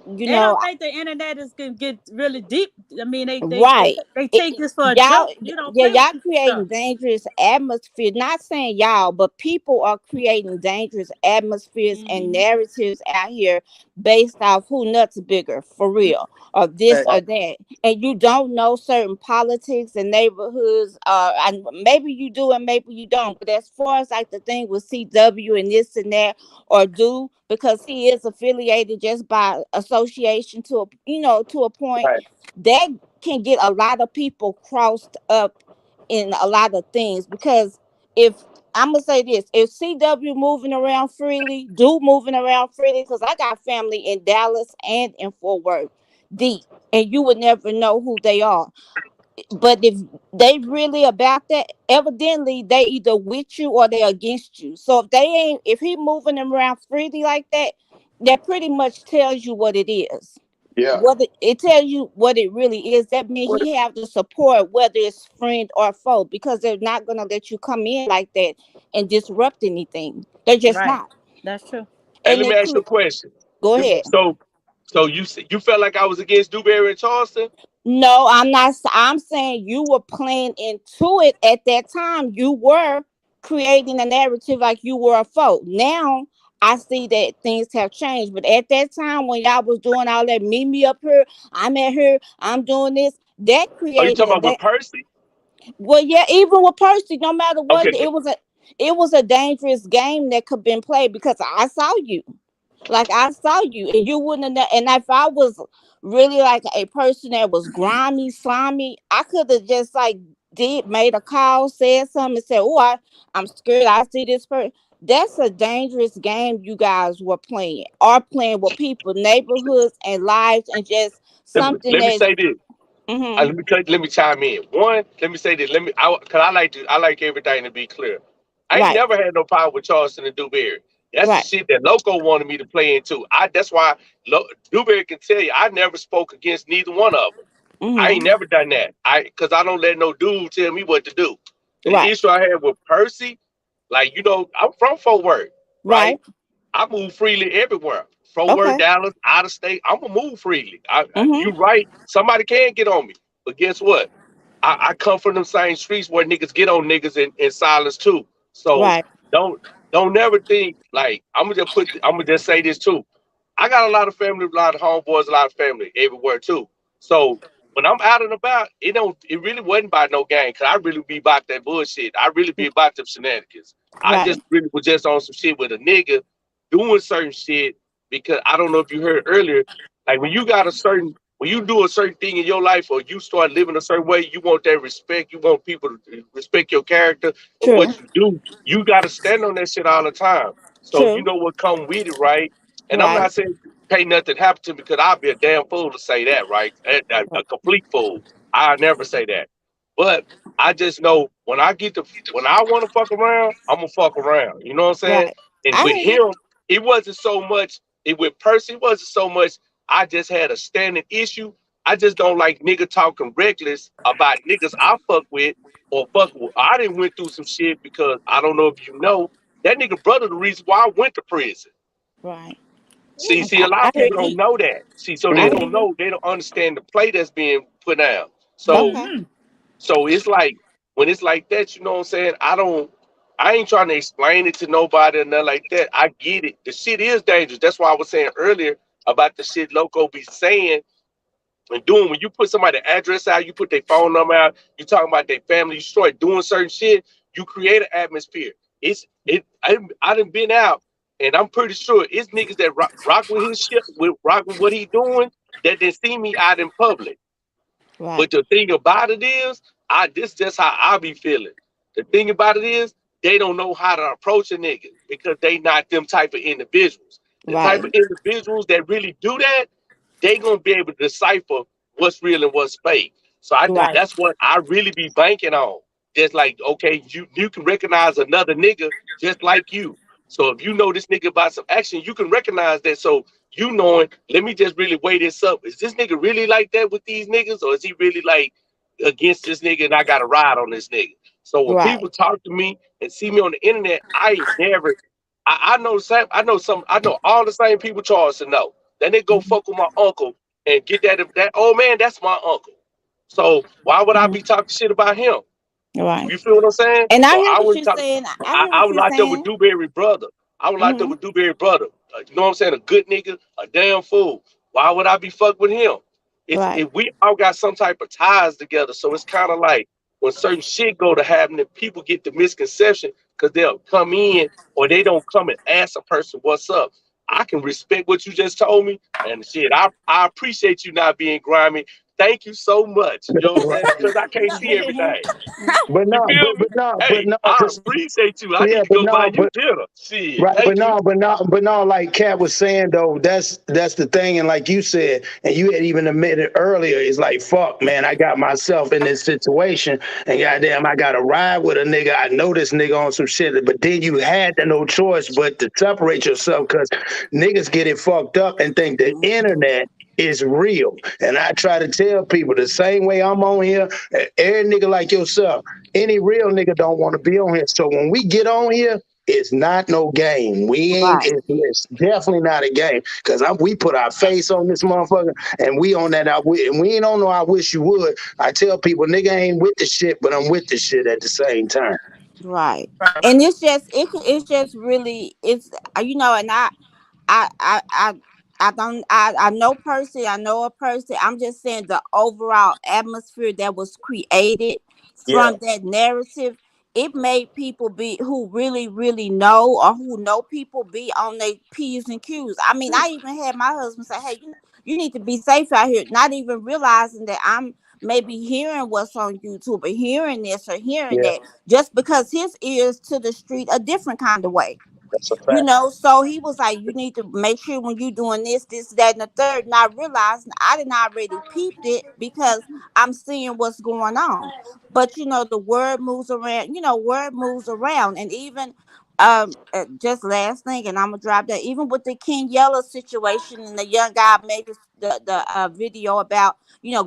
[SPEAKER 12] you
[SPEAKER 5] They
[SPEAKER 12] know,
[SPEAKER 5] don't think the internet is gonna get really deep. I mean,
[SPEAKER 12] right.
[SPEAKER 5] they
[SPEAKER 12] It,
[SPEAKER 5] take this for a
[SPEAKER 12] y'all,
[SPEAKER 5] joke. You don't
[SPEAKER 12] yeah,
[SPEAKER 5] play with
[SPEAKER 12] y'all
[SPEAKER 5] this
[SPEAKER 12] creating
[SPEAKER 5] stuff.
[SPEAKER 12] dangerous atmosphere. Not saying y'all, but people are creating dangerous atmospheres and
[SPEAKER 5] Hmm.
[SPEAKER 12] narratives out here based off who nuts bigger for real, or this
[SPEAKER 11] Hey,
[SPEAKER 12] or that. And you don't know certain politics and neighborhoods. And maybe you do and maybe you don't. But as far as like the thing with CW and this and that, or do because he is affiliated just by association to a to a point
[SPEAKER 11] right.
[SPEAKER 12] that can get a lot of people crossed up in a lot of things. Because if I'm gonna say this, if CW moving around freely, do moving around freely, because I got family in Dallas and in Fort Worth, deep, and you would never know who they are. But if they really about that, evidently they either with you or they against you. So if he moving them around freely like that, that pretty much tells you what it is.
[SPEAKER 11] Yeah.
[SPEAKER 12] What it tells you what it really is. That means
[SPEAKER 11] What?
[SPEAKER 12] he have the support, whether it's friend or foe, because they're not gonna let you come in like that and disrupt anything. They're just
[SPEAKER 5] Right.
[SPEAKER 12] not.
[SPEAKER 5] That's true.
[SPEAKER 3] And
[SPEAKER 12] And
[SPEAKER 3] let me ask you a question.
[SPEAKER 12] go
[SPEAKER 3] You
[SPEAKER 12] ahead.
[SPEAKER 3] so you felt like I was against Dewberry and Charleston?
[SPEAKER 12] No, I'm not. I'm saying you were playing into it at that time. You were creating a narrative like you were a foe. Now I see that things have changed. But at that time, when y'all was doing all that, meet me up here, I'm at here, I'm doing this, that
[SPEAKER 3] Are you
[SPEAKER 12] created
[SPEAKER 3] talking
[SPEAKER 12] a
[SPEAKER 3] about with Percy?
[SPEAKER 12] well, yeah, even with Percy, no matter what,
[SPEAKER 3] Okay.
[SPEAKER 12] it was a dangerous game that could been played because I saw you. Like I saw you, and you wouldn't have. And if I was really like a person that was grimy, slimy, I could have just like made a call, said something, and said, "Oh, I'm scared. I see this person." That's a dangerous game you guys were playing, are playing with people, neighborhoods, and lives, and just something
[SPEAKER 3] Let me
[SPEAKER 12] that's.
[SPEAKER 3] say this.
[SPEAKER 12] Mm-hmm.
[SPEAKER 3] Let me chime in. One, let me say this. Cause I like everything to be clear. I ain't
[SPEAKER 12] Right,
[SPEAKER 3] never had no problem with Charleston and Dewberry. That's the
[SPEAKER 12] right.
[SPEAKER 3] shit that Loco wanted me to play into. That's why Dewberry can tell you I never spoke against neither one of them. I
[SPEAKER 12] Mm-hmm.
[SPEAKER 3] ain't never done that. Cause I don't let no dude tell me what to do. The
[SPEAKER 12] Right,
[SPEAKER 3] issue I had with Percy, like I'm from Fort Worth, right?
[SPEAKER 12] right.
[SPEAKER 3] I move freely everywhere. Fort Worth,
[SPEAKER 12] Okay.
[SPEAKER 3] Dallas, out of state. I'm gonna move freely. You
[SPEAKER 12] Mm-hmm.
[SPEAKER 3] right. Somebody can get on me, but guess what? I come from them same streets where niggas get on niggas in silence too. So
[SPEAKER 12] Right,
[SPEAKER 3] don't don't never think like I'm gonna just say this too. I got a lot of family, a lot of homeboys, a lot of family everywhere too. So when I'm out and about, it really wasn't about no game, cause I really be about that bullshit. I really be about them shenanigans. I just
[SPEAKER 12] right,
[SPEAKER 3] really was just on some shit with a nigga doing certain shit because I don't know if you heard earlier, like when you do a certain thing in your life or you start living a certain way, you want that respect. You want people to respect your character and
[SPEAKER 12] true,
[SPEAKER 3] what you do. You got to stand on that shit all the time. So you
[SPEAKER 12] true,
[SPEAKER 3] know what come with it, right? And I'm
[SPEAKER 12] right,
[SPEAKER 3] not saying pay nothing happen to me because I'll be a damn fool to say that, right? A complete fool. I never say that. But I just know when I want to fuck around, I'm gonna fuck around. You know what I'm saying?
[SPEAKER 12] right.
[SPEAKER 3] And
[SPEAKER 12] I
[SPEAKER 3] with
[SPEAKER 12] hear you.
[SPEAKER 3] him, it wasn't so much. It with Percy, it wasn't so much. I just had a standing issue. I just don't like nigga talking reckless about niggas I fuck with or fuck with. I didn't went through some shit because I don't know if you know that nigga brother the reason why I went to prison.
[SPEAKER 12] Right.
[SPEAKER 3] See,
[SPEAKER 12] Okay.
[SPEAKER 3] a lot
[SPEAKER 12] I
[SPEAKER 3] of
[SPEAKER 12] hear
[SPEAKER 3] people
[SPEAKER 12] you.
[SPEAKER 3] don't know that. See, so they
[SPEAKER 12] I hear
[SPEAKER 3] don't
[SPEAKER 12] you.
[SPEAKER 3] know, they don't understand the play that's being put down. So,
[SPEAKER 12] Okay.
[SPEAKER 5] Hmm.
[SPEAKER 3] so it's like when it's like that, you know what I'm saying? I ain't trying to explain it to nobody or nothing like that. I get it. The shit is dangerous. That's why I was saying earlier about the shit Loco be saying and doing. When you put somebody's address out, you put their phone number out, you talking about their family, you start doing certain shit, you create an atmosphere. I done been out, and I'm pretty sure it's niggas that rock with his shit, rock with what he doing, that they see me out in public.
[SPEAKER 12] Right.
[SPEAKER 3] But the thing about it is, this just how I be feeling. The thing about it is, they don't know how to approach a nigga because they not them type of individuals. The type
[SPEAKER 12] Right.
[SPEAKER 3] of individuals that really do that, they gonna be able to decipher what's real and what's fake. So I think
[SPEAKER 12] Right.
[SPEAKER 3] that's what I really be banking on. Just like, okay, you can recognize another nigga just like you. So if you know this nigga about some action, you can recognize that. So you knowing, let me just really weigh this up. Is this nigga really like that with these niggas, or is he really like against this nigga and I got to ride on this nigga? So when
[SPEAKER 12] Right.
[SPEAKER 3] people talk to me and see me on the internet, I ain't never. I know the same. I know some. I know all the same people Charles to know. Then they go fuck with my uncle and get that old man. That's my uncle. So why would I
[SPEAKER 12] Mhm.
[SPEAKER 3] be talking shit about him?
[SPEAKER 12] Right.
[SPEAKER 3] You feel what I'm saying?
[SPEAKER 12] And I
[SPEAKER 3] So
[SPEAKER 12] hear
[SPEAKER 3] I
[SPEAKER 12] what
[SPEAKER 3] wouldn't
[SPEAKER 12] you're
[SPEAKER 3] talk.
[SPEAKER 12] saying. I hear
[SPEAKER 3] I
[SPEAKER 12] what
[SPEAKER 3] was
[SPEAKER 12] you're
[SPEAKER 3] locked up with
[SPEAKER 12] saying.
[SPEAKER 3] Dewberry brother. I was locked up
[SPEAKER 12] Hmm.
[SPEAKER 3] with Dewberry brother. You know what I'm saying? A good nigga, a damn fool. Why would I be fucked with him? It's
[SPEAKER 12] Right.
[SPEAKER 3] if we all got some type of ties together. So it's kind of like when certain shit go to happen, and people get the misconception because they'll come in or they don't come and ask a person what's up. I can respect what you just told me, and shit. I appreciate you not being grimy. Thank you so much. You know what I'm saying?
[SPEAKER 6] Right.
[SPEAKER 3] Because I can't see everything.
[SPEAKER 6] But
[SPEAKER 3] You
[SPEAKER 6] no,
[SPEAKER 3] feel me?
[SPEAKER 6] but
[SPEAKER 3] Hey,
[SPEAKER 6] no,
[SPEAKER 3] I
[SPEAKER 6] cause
[SPEAKER 3] appreciate you. I
[SPEAKER 6] yeah,
[SPEAKER 3] need to
[SPEAKER 6] but
[SPEAKER 3] go buy
[SPEAKER 6] no,
[SPEAKER 3] you
[SPEAKER 6] but
[SPEAKER 3] dinner. Shit,
[SPEAKER 6] right,
[SPEAKER 3] thank you.
[SPEAKER 6] but no, like Kat was saying though, that's the thing, and like you said, and you had even admitted earlier, it's like fuck, man, I got myself in this situation, and goddamn, I got to ride with a nigga. I know this nigga on some shit, but then you had no choice but to separate yourself because niggas get it fucked up and think the internet is real. And I try to tell people the same way I'm on here, every nigga like yourself, any real nigga don't want to be on here. So when we get on here, it's not no game. We ain't.
[SPEAKER 12] Right.
[SPEAKER 6] It's definitely not a game because we put our face on this motherfucker and we on that. And we ain't on no. I wish you would. I tell people, nigga ain't with the shit, but I'm with the shit at the same time.
[SPEAKER 12] Right. And it's just really and I I I I don't I know person, I know a person. I'm just saying the overall atmosphere that was created
[SPEAKER 6] Yeah,
[SPEAKER 12] from that narrative, it made people be who really, really know or who know people be on their P's and Q's. I mean, I even had my husband say, hey, you need to be safe out here, not even realizing that I'm maybe hearing what's on YouTube or hearing this or hearing
[SPEAKER 6] yeah,
[SPEAKER 12] that, just because his ears to the street a different kind of way.
[SPEAKER 6] that's a fact.
[SPEAKER 12] So he was like, you need to make sure when you doing this, that, and the third. Not realizing I didn't already peeped it because I'm seeing what's going on. But the word moves around. Word moves around, and even just last thing, and I'm gonna drop that. Even with the King Yella situation, and the young guy made the video about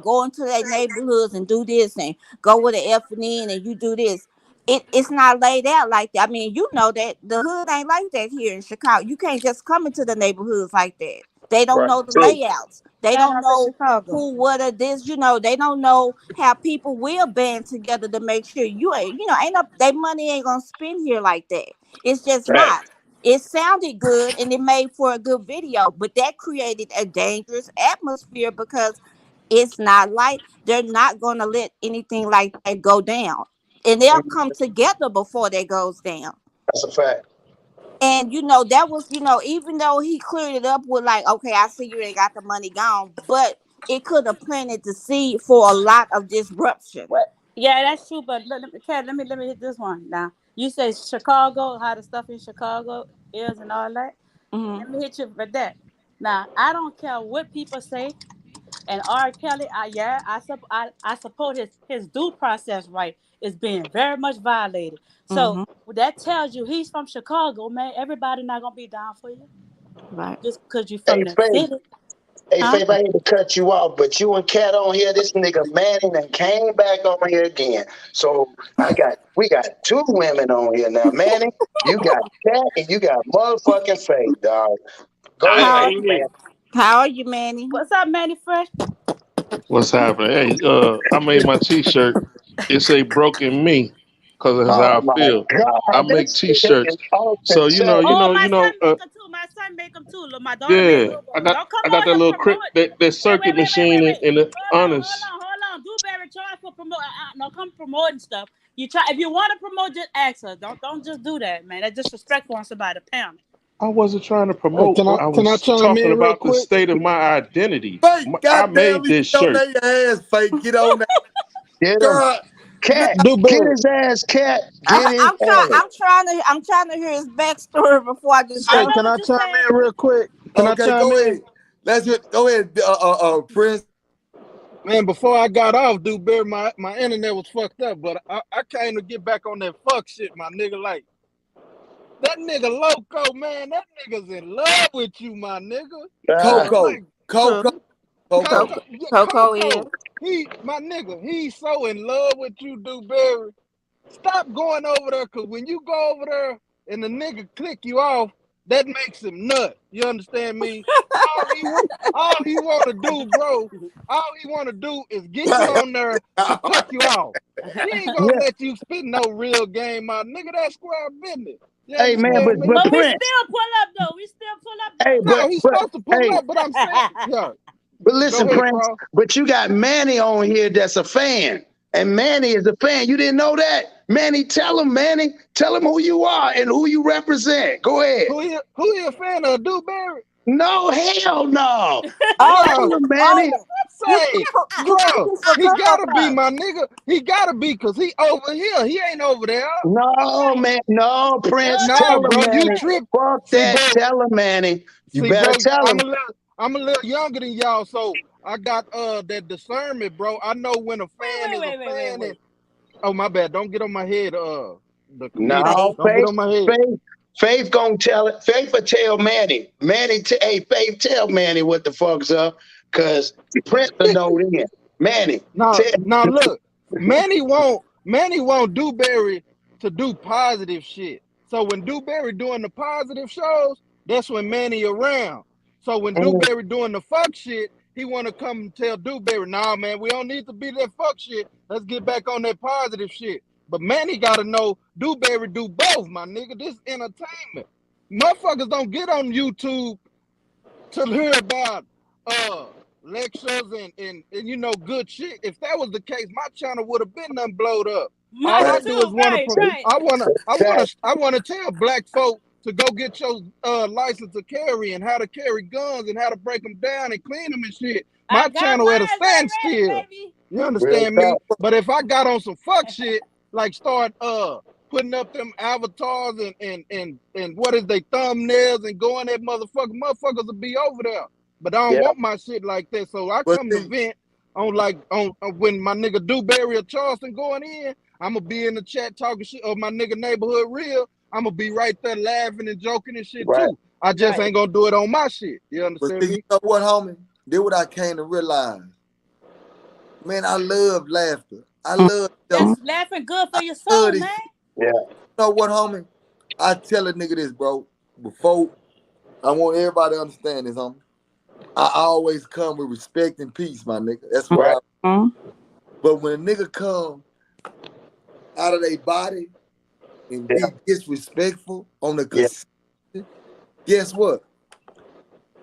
[SPEAKER 12] going to their neighborhoods and do this and go with the F and N and you do this. It's not laid out like that. I mean, that the hood ain't like that here in Chicago. You can't just come into the neighborhoods like that. They don't
[SPEAKER 6] Right.
[SPEAKER 12] know the
[SPEAKER 6] True.
[SPEAKER 12] layouts. They
[SPEAKER 5] Shout
[SPEAKER 12] don't
[SPEAKER 5] out to
[SPEAKER 12] know
[SPEAKER 5] Chicago.
[SPEAKER 12] who, what, or this. They don't know how people will band together to make sure you ain't, ain't no, they money ain't gonna spend here like that. It's just
[SPEAKER 6] Right.
[SPEAKER 12] not. It sounded good and it made for a good video, but that created a dangerous atmosphere because it's not like they're not gonna let anything like that go down, and they'll come together before that goes down.
[SPEAKER 6] That's a fact.
[SPEAKER 12] And that was, even though he cleared it up with like, okay, I see you ain't got the money gone, but it could have planted the seed for a lot of disruption.
[SPEAKER 5] What? Yeah, that's true. But Kat, let me hit this one now. You say Chicago, how the stuff in Chicago is and all that.
[SPEAKER 12] Hmm.
[SPEAKER 5] Let me hit you with that. Now, I don't care what people say. And R. Kelly, I support his due process right is being very much violated. So
[SPEAKER 12] Hmm.
[SPEAKER 5] that tells you he's from Chicago, man. Everybody not gonna be down for you
[SPEAKER 12] Right.
[SPEAKER 5] just because you
[SPEAKER 6] Hey,
[SPEAKER 5] from the
[SPEAKER 6] Faith.
[SPEAKER 5] city,
[SPEAKER 6] Hey,
[SPEAKER 5] huh?
[SPEAKER 6] Faith, I hate to cut you off, but you and Cat on here, this nigga Manning and came back on here again. So we got two women on here now. Manning, you got Cat and you got motherfucking Faith, dog. Go
[SPEAKER 3] I
[SPEAKER 6] ahead,
[SPEAKER 12] How
[SPEAKER 3] ain't
[SPEAKER 6] man.
[SPEAKER 3] it.
[SPEAKER 12] how are you, Manny?
[SPEAKER 5] What's up, Manny Fresh?
[SPEAKER 2] What's happening? Hey, I made my T-shirt. It say "Broken Me" because that's
[SPEAKER 6] Oh
[SPEAKER 2] how I
[SPEAKER 6] my
[SPEAKER 2] feel. I
[SPEAKER 6] God,
[SPEAKER 2] make
[SPEAKER 6] this nigga
[SPEAKER 2] T-shirts.
[SPEAKER 6] is off the
[SPEAKER 2] So
[SPEAKER 6] chain.
[SPEAKER 5] Oh, my son make them too. My son make them too. Look, my daughter make
[SPEAKER 2] yeah,
[SPEAKER 5] little
[SPEAKER 2] I
[SPEAKER 5] boys.
[SPEAKER 2] got
[SPEAKER 5] Don't come
[SPEAKER 2] I got
[SPEAKER 5] on
[SPEAKER 2] that
[SPEAKER 5] here
[SPEAKER 2] little
[SPEAKER 5] promote.
[SPEAKER 2] that circuit machine in the honest.
[SPEAKER 5] Hold on. Dewberry charge for promote. No, come promoting stuff. You try if you want to promote, just ask her. Don't just do that, man. That's disrespectful on somebody. Pound.
[SPEAKER 2] I wasn't trying to
[SPEAKER 10] Hey,
[SPEAKER 2] promote.
[SPEAKER 10] can I
[SPEAKER 2] I
[SPEAKER 10] can I
[SPEAKER 2] was
[SPEAKER 10] chime
[SPEAKER 2] talking
[SPEAKER 10] in real
[SPEAKER 2] about the
[SPEAKER 10] quick?
[SPEAKER 2] state of my identity.
[SPEAKER 1] Fake,
[SPEAKER 2] I
[SPEAKER 1] goddamn
[SPEAKER 2] made
[SPEAKER 1] me,
[SPEAKER 2] this
[SPEAKER 1] get on
[SPEAKER 2] shirt.
[SPEAKER 1] their ass, fake. Get on that.
[SPEAKER 6] Get him.
[SPEAKER 1] God.
[SPEAKER 6] Cat, get
[SPEAKER 10] Dewberry.
[SPEAKER 6] his ass, cat. Get his ass.
[SPEAKER 12] I'm trying to hear his backstory before I just
[SPEAKER 5] I
[SPEAKER 10] Hey,
[SPEAKER 12] jump.
[SPEAKER 5] know
[SPEAKER 10] can
[SPEAKER 5] what
[SPEAKER 10] I
[SPEAKER 5] you
[SPEAKER 10] chime
[SPEAKER 5] said.
[SPEAKER 10] in real quick? Can I
[SPEAKER 1] Okay,
[SPEAKER 10] chime
[SPEAKER 1] go
[SPEAKER 10] in?
[SPEAKER 1] ahead. Let's just go ahead, Prince.
[SPEAKER 10] Man, before I got off, Dewberry, my internet was fucked up, but I came to get back on that fuck shit, my nigga. Like, that nigga Loco, man, that nigga's in love with you, my nigga.
[SPEAKER 6] Ah,
[SPEAKER 1] Coco,
[SPEAKER 10] Like,
[SPEAKER 1] Coco,
[SPEAKER 12] True.
[SPEAKER 1] Coco.
[SPEAKER 10] Coco,
[SPEAKER 12] Coco,
[SPEAKER 10] yeah,
[SPEAKER 12] Coco is.
[SPEAKER 10] Coco. My nigga, he's so in love with you, Dewberry. Stop going over there, cause when you go over there and the nigga click you off, that makes him nut. You understand me? All he want to do, bro. All he want to do is get you on there to cut you off. He ain't gonna
[SPEAKER 6] yeah.
[SPEAKER 10] let you spit no real game, my nigga. That's square business. You
[SPEAKER 6] Hey man,
[SPEAKER 10] understand me?
[SPEAKER 6] but
[SPEAKER 5] But we
[SPEAKER 6] Prince.
[SPEAKER 5] still pull up though. We still pull up
[SPEAKER 6] Hey,
[SPEAKER 5] though.
[SPEAKER 10] No, he's supposed to pull
[SPEAKER 6] hey,
[SPEAKER 10] up, but I'm saying, yeah.
[SPEAKER 6] but
[SPEAKER 10] Go
[SPEAKER 6] listen,
[SPEAKER 10] ahead,
[SPEAKER 6] Prince.
[SPEAKER 10] Cross.
[SPEAKER 6] But you got Manny on here that's a fan, and Manny is a fan. You didn't know that, Manny? Tell him, Manny. Tell him who you are and who you represent. Go ahead.
[SPEAKER 10] Who he a fan of, Dewberry?
[SPEAKER 6] No, hell no.
[SPEAKER 12] Oh,
[SPEAKER 6] Tell
[SPEAKER 10] Bro,
[SPEAKER 6] him, Manny.
[SPEAKER 12] oh,
[SPEAKER 10] say,
[SPEAKER 12] you
[SPEAKER 10] bro,
[SPEAKER 12] cooking for
[SPEAKER 10] he gotta be
[SPEAKER 12] Clubhouse.
[SPEAKER 10] my nigga. He gotta be, cause he over here. He ain't over there.
[SPEAKER 6] No, man. No,
[SPEAKER 5] No,
[SPEAKER 6] Prince.
[SPEAKER 5] no,
[SPEAKER 10] Nah,
[SPEAKER 6] Tell him,
[SPEAKER 10] bro, you
[SPEAKER 6] Manny.
[SPEAKER 10] trip.
[SPEAKER 6] Fuck
[SPEAKER 10] See,
[SPEAKER 6] that.
[SPEAKER 10] bro,
[SPEAKER 6] Tell him, Manny. You
[SPEAKER 10] see, bro,
[SPEAKER 6] better tell him.
[SPEAKER 10] I'm a little younger than y'all, so I got that discernment, bro. I know when a fan is a fan and
[SPEAKER 5] wait.
[SPEAKER 10] oh my bad, don't get on my head, the comedian.
[SPEAKER 6] No,
[SPEAKER 12] Faith.
[SPEAKER 10] Don't get
[SPEAKER 6] Faith,
[SPEAKER 10] on my head.
[SPEAKER 6] Faith, Faith gonna tell it. Faith will tell Manny. Hey, Faith, tell Manny what the fuck's up, cause Prince will know then. Manny,
[SPEAKER 10] Now,
[SPEAKER 6] tell.
[SPEAKER 10] now look, Manny won't Dewberry to do positive shit. So when Dewberry doing the positive shows, that's when Manny around. So when
[SPEAKER 6] Mm,
[SPEAKER 10] Dewberry doing the fuck shit, he want to come and tell Dewberry, nah, man, we don't need to be that fuck shit. Let's get back on that positive shit. But Manny got to know Dewberry do both, my nigga. This entertainment. Motherfuckers don't get on YouTube to hear about uh lectures and you know good shit. If that was the case, my channel would have been done blowed up. All
[SPEAKER 5] Mine
[SPEAKER 10] I
[SPEAKER 1] Fact,
[SPEAKER 10] do is
[SPEAKER 5] too.
[SPEAKER 10] want
[SPEAKER 5] Right,
[SPEAKER 10] to
[SPEAKER 5] right.
[SPEAKER 10] I want to tell black folk to go get your license to carry and how to carry guns and how to break them down and clean them and shit.
[SPEAKER 5] I
[SPEAKER 10] My
[SPEAKER 5] got
[SPEAKER 10] channel at a
[SPEAKER 5] mine already,
[SPEAKER 10] standstill.
[SPEAKER 5] baby.
[SPEAKER 10] You
[SPEAKER 6] real
[SPEAKER 10] understand me?
[SPEAKER 6] talk.
[SPEAKER 10] But if I got on some fuck shit, like start putting up them avatars and what is they thumbnails and going that motherfuckers will be over there. But I don't
[SPEAKER 6] Yeah,
[SPEAKER 10] want my shit like that. So I
[SPEAKER 1] but
[SPEAKER 10] come to
[SPEAKER 1] see,
[SPEAKER 10] vent on when my nigga Dewberry or Charleston going in, I'ma be in the chat talking shit or my nigga neighborhood real. I'ma be right there laughing and joking and shit
[SPEAKER 6] right.
[SPEAKER 10] too. I just
[SPEAKER 5] Right.
[SPEAKER 10] ain't gonna do it on my shit. You
[SPEAKER 1] but
[SPEAKER 10] understand
[SPEAKER 1] see, you
[SPEAKER 10] me?
[SPEAKER 1] know what, homie? Did what I came to realize. Man, I love laughter. I love
[SPEAKER 12] Mhm.
[SPEAKER 1] jokes.
[SPEAKER 5] That's laughing good for
[SPEAKER 1] I
[SPEAKER 5] your
[SPEAKER 1] love
[SPEAKER 5] soul,
[SPEAKER 1] this
[SPEAKER 5] man.
[SPEAKER 1] shit.
[SPEAKER 6] Yeah,
[SPEAKER 1] You know what, homie? I tell a nigga this, bro. Before I want everybody to understand this, homie. I always come with respect and peace, my nigga. That's what
[SPEAKER 6] right.
[SPEAKER 1] I.
[SPEAKER 12] Mhm.
[SPEAKER 1] But when a nigga come out of their body and
[SPEAKER 6] Yeah,
[SPEAKER 1] be disrespectful on the
[SPEAKER 6] yeah,
[SPEAKER 1] consistent, guess what?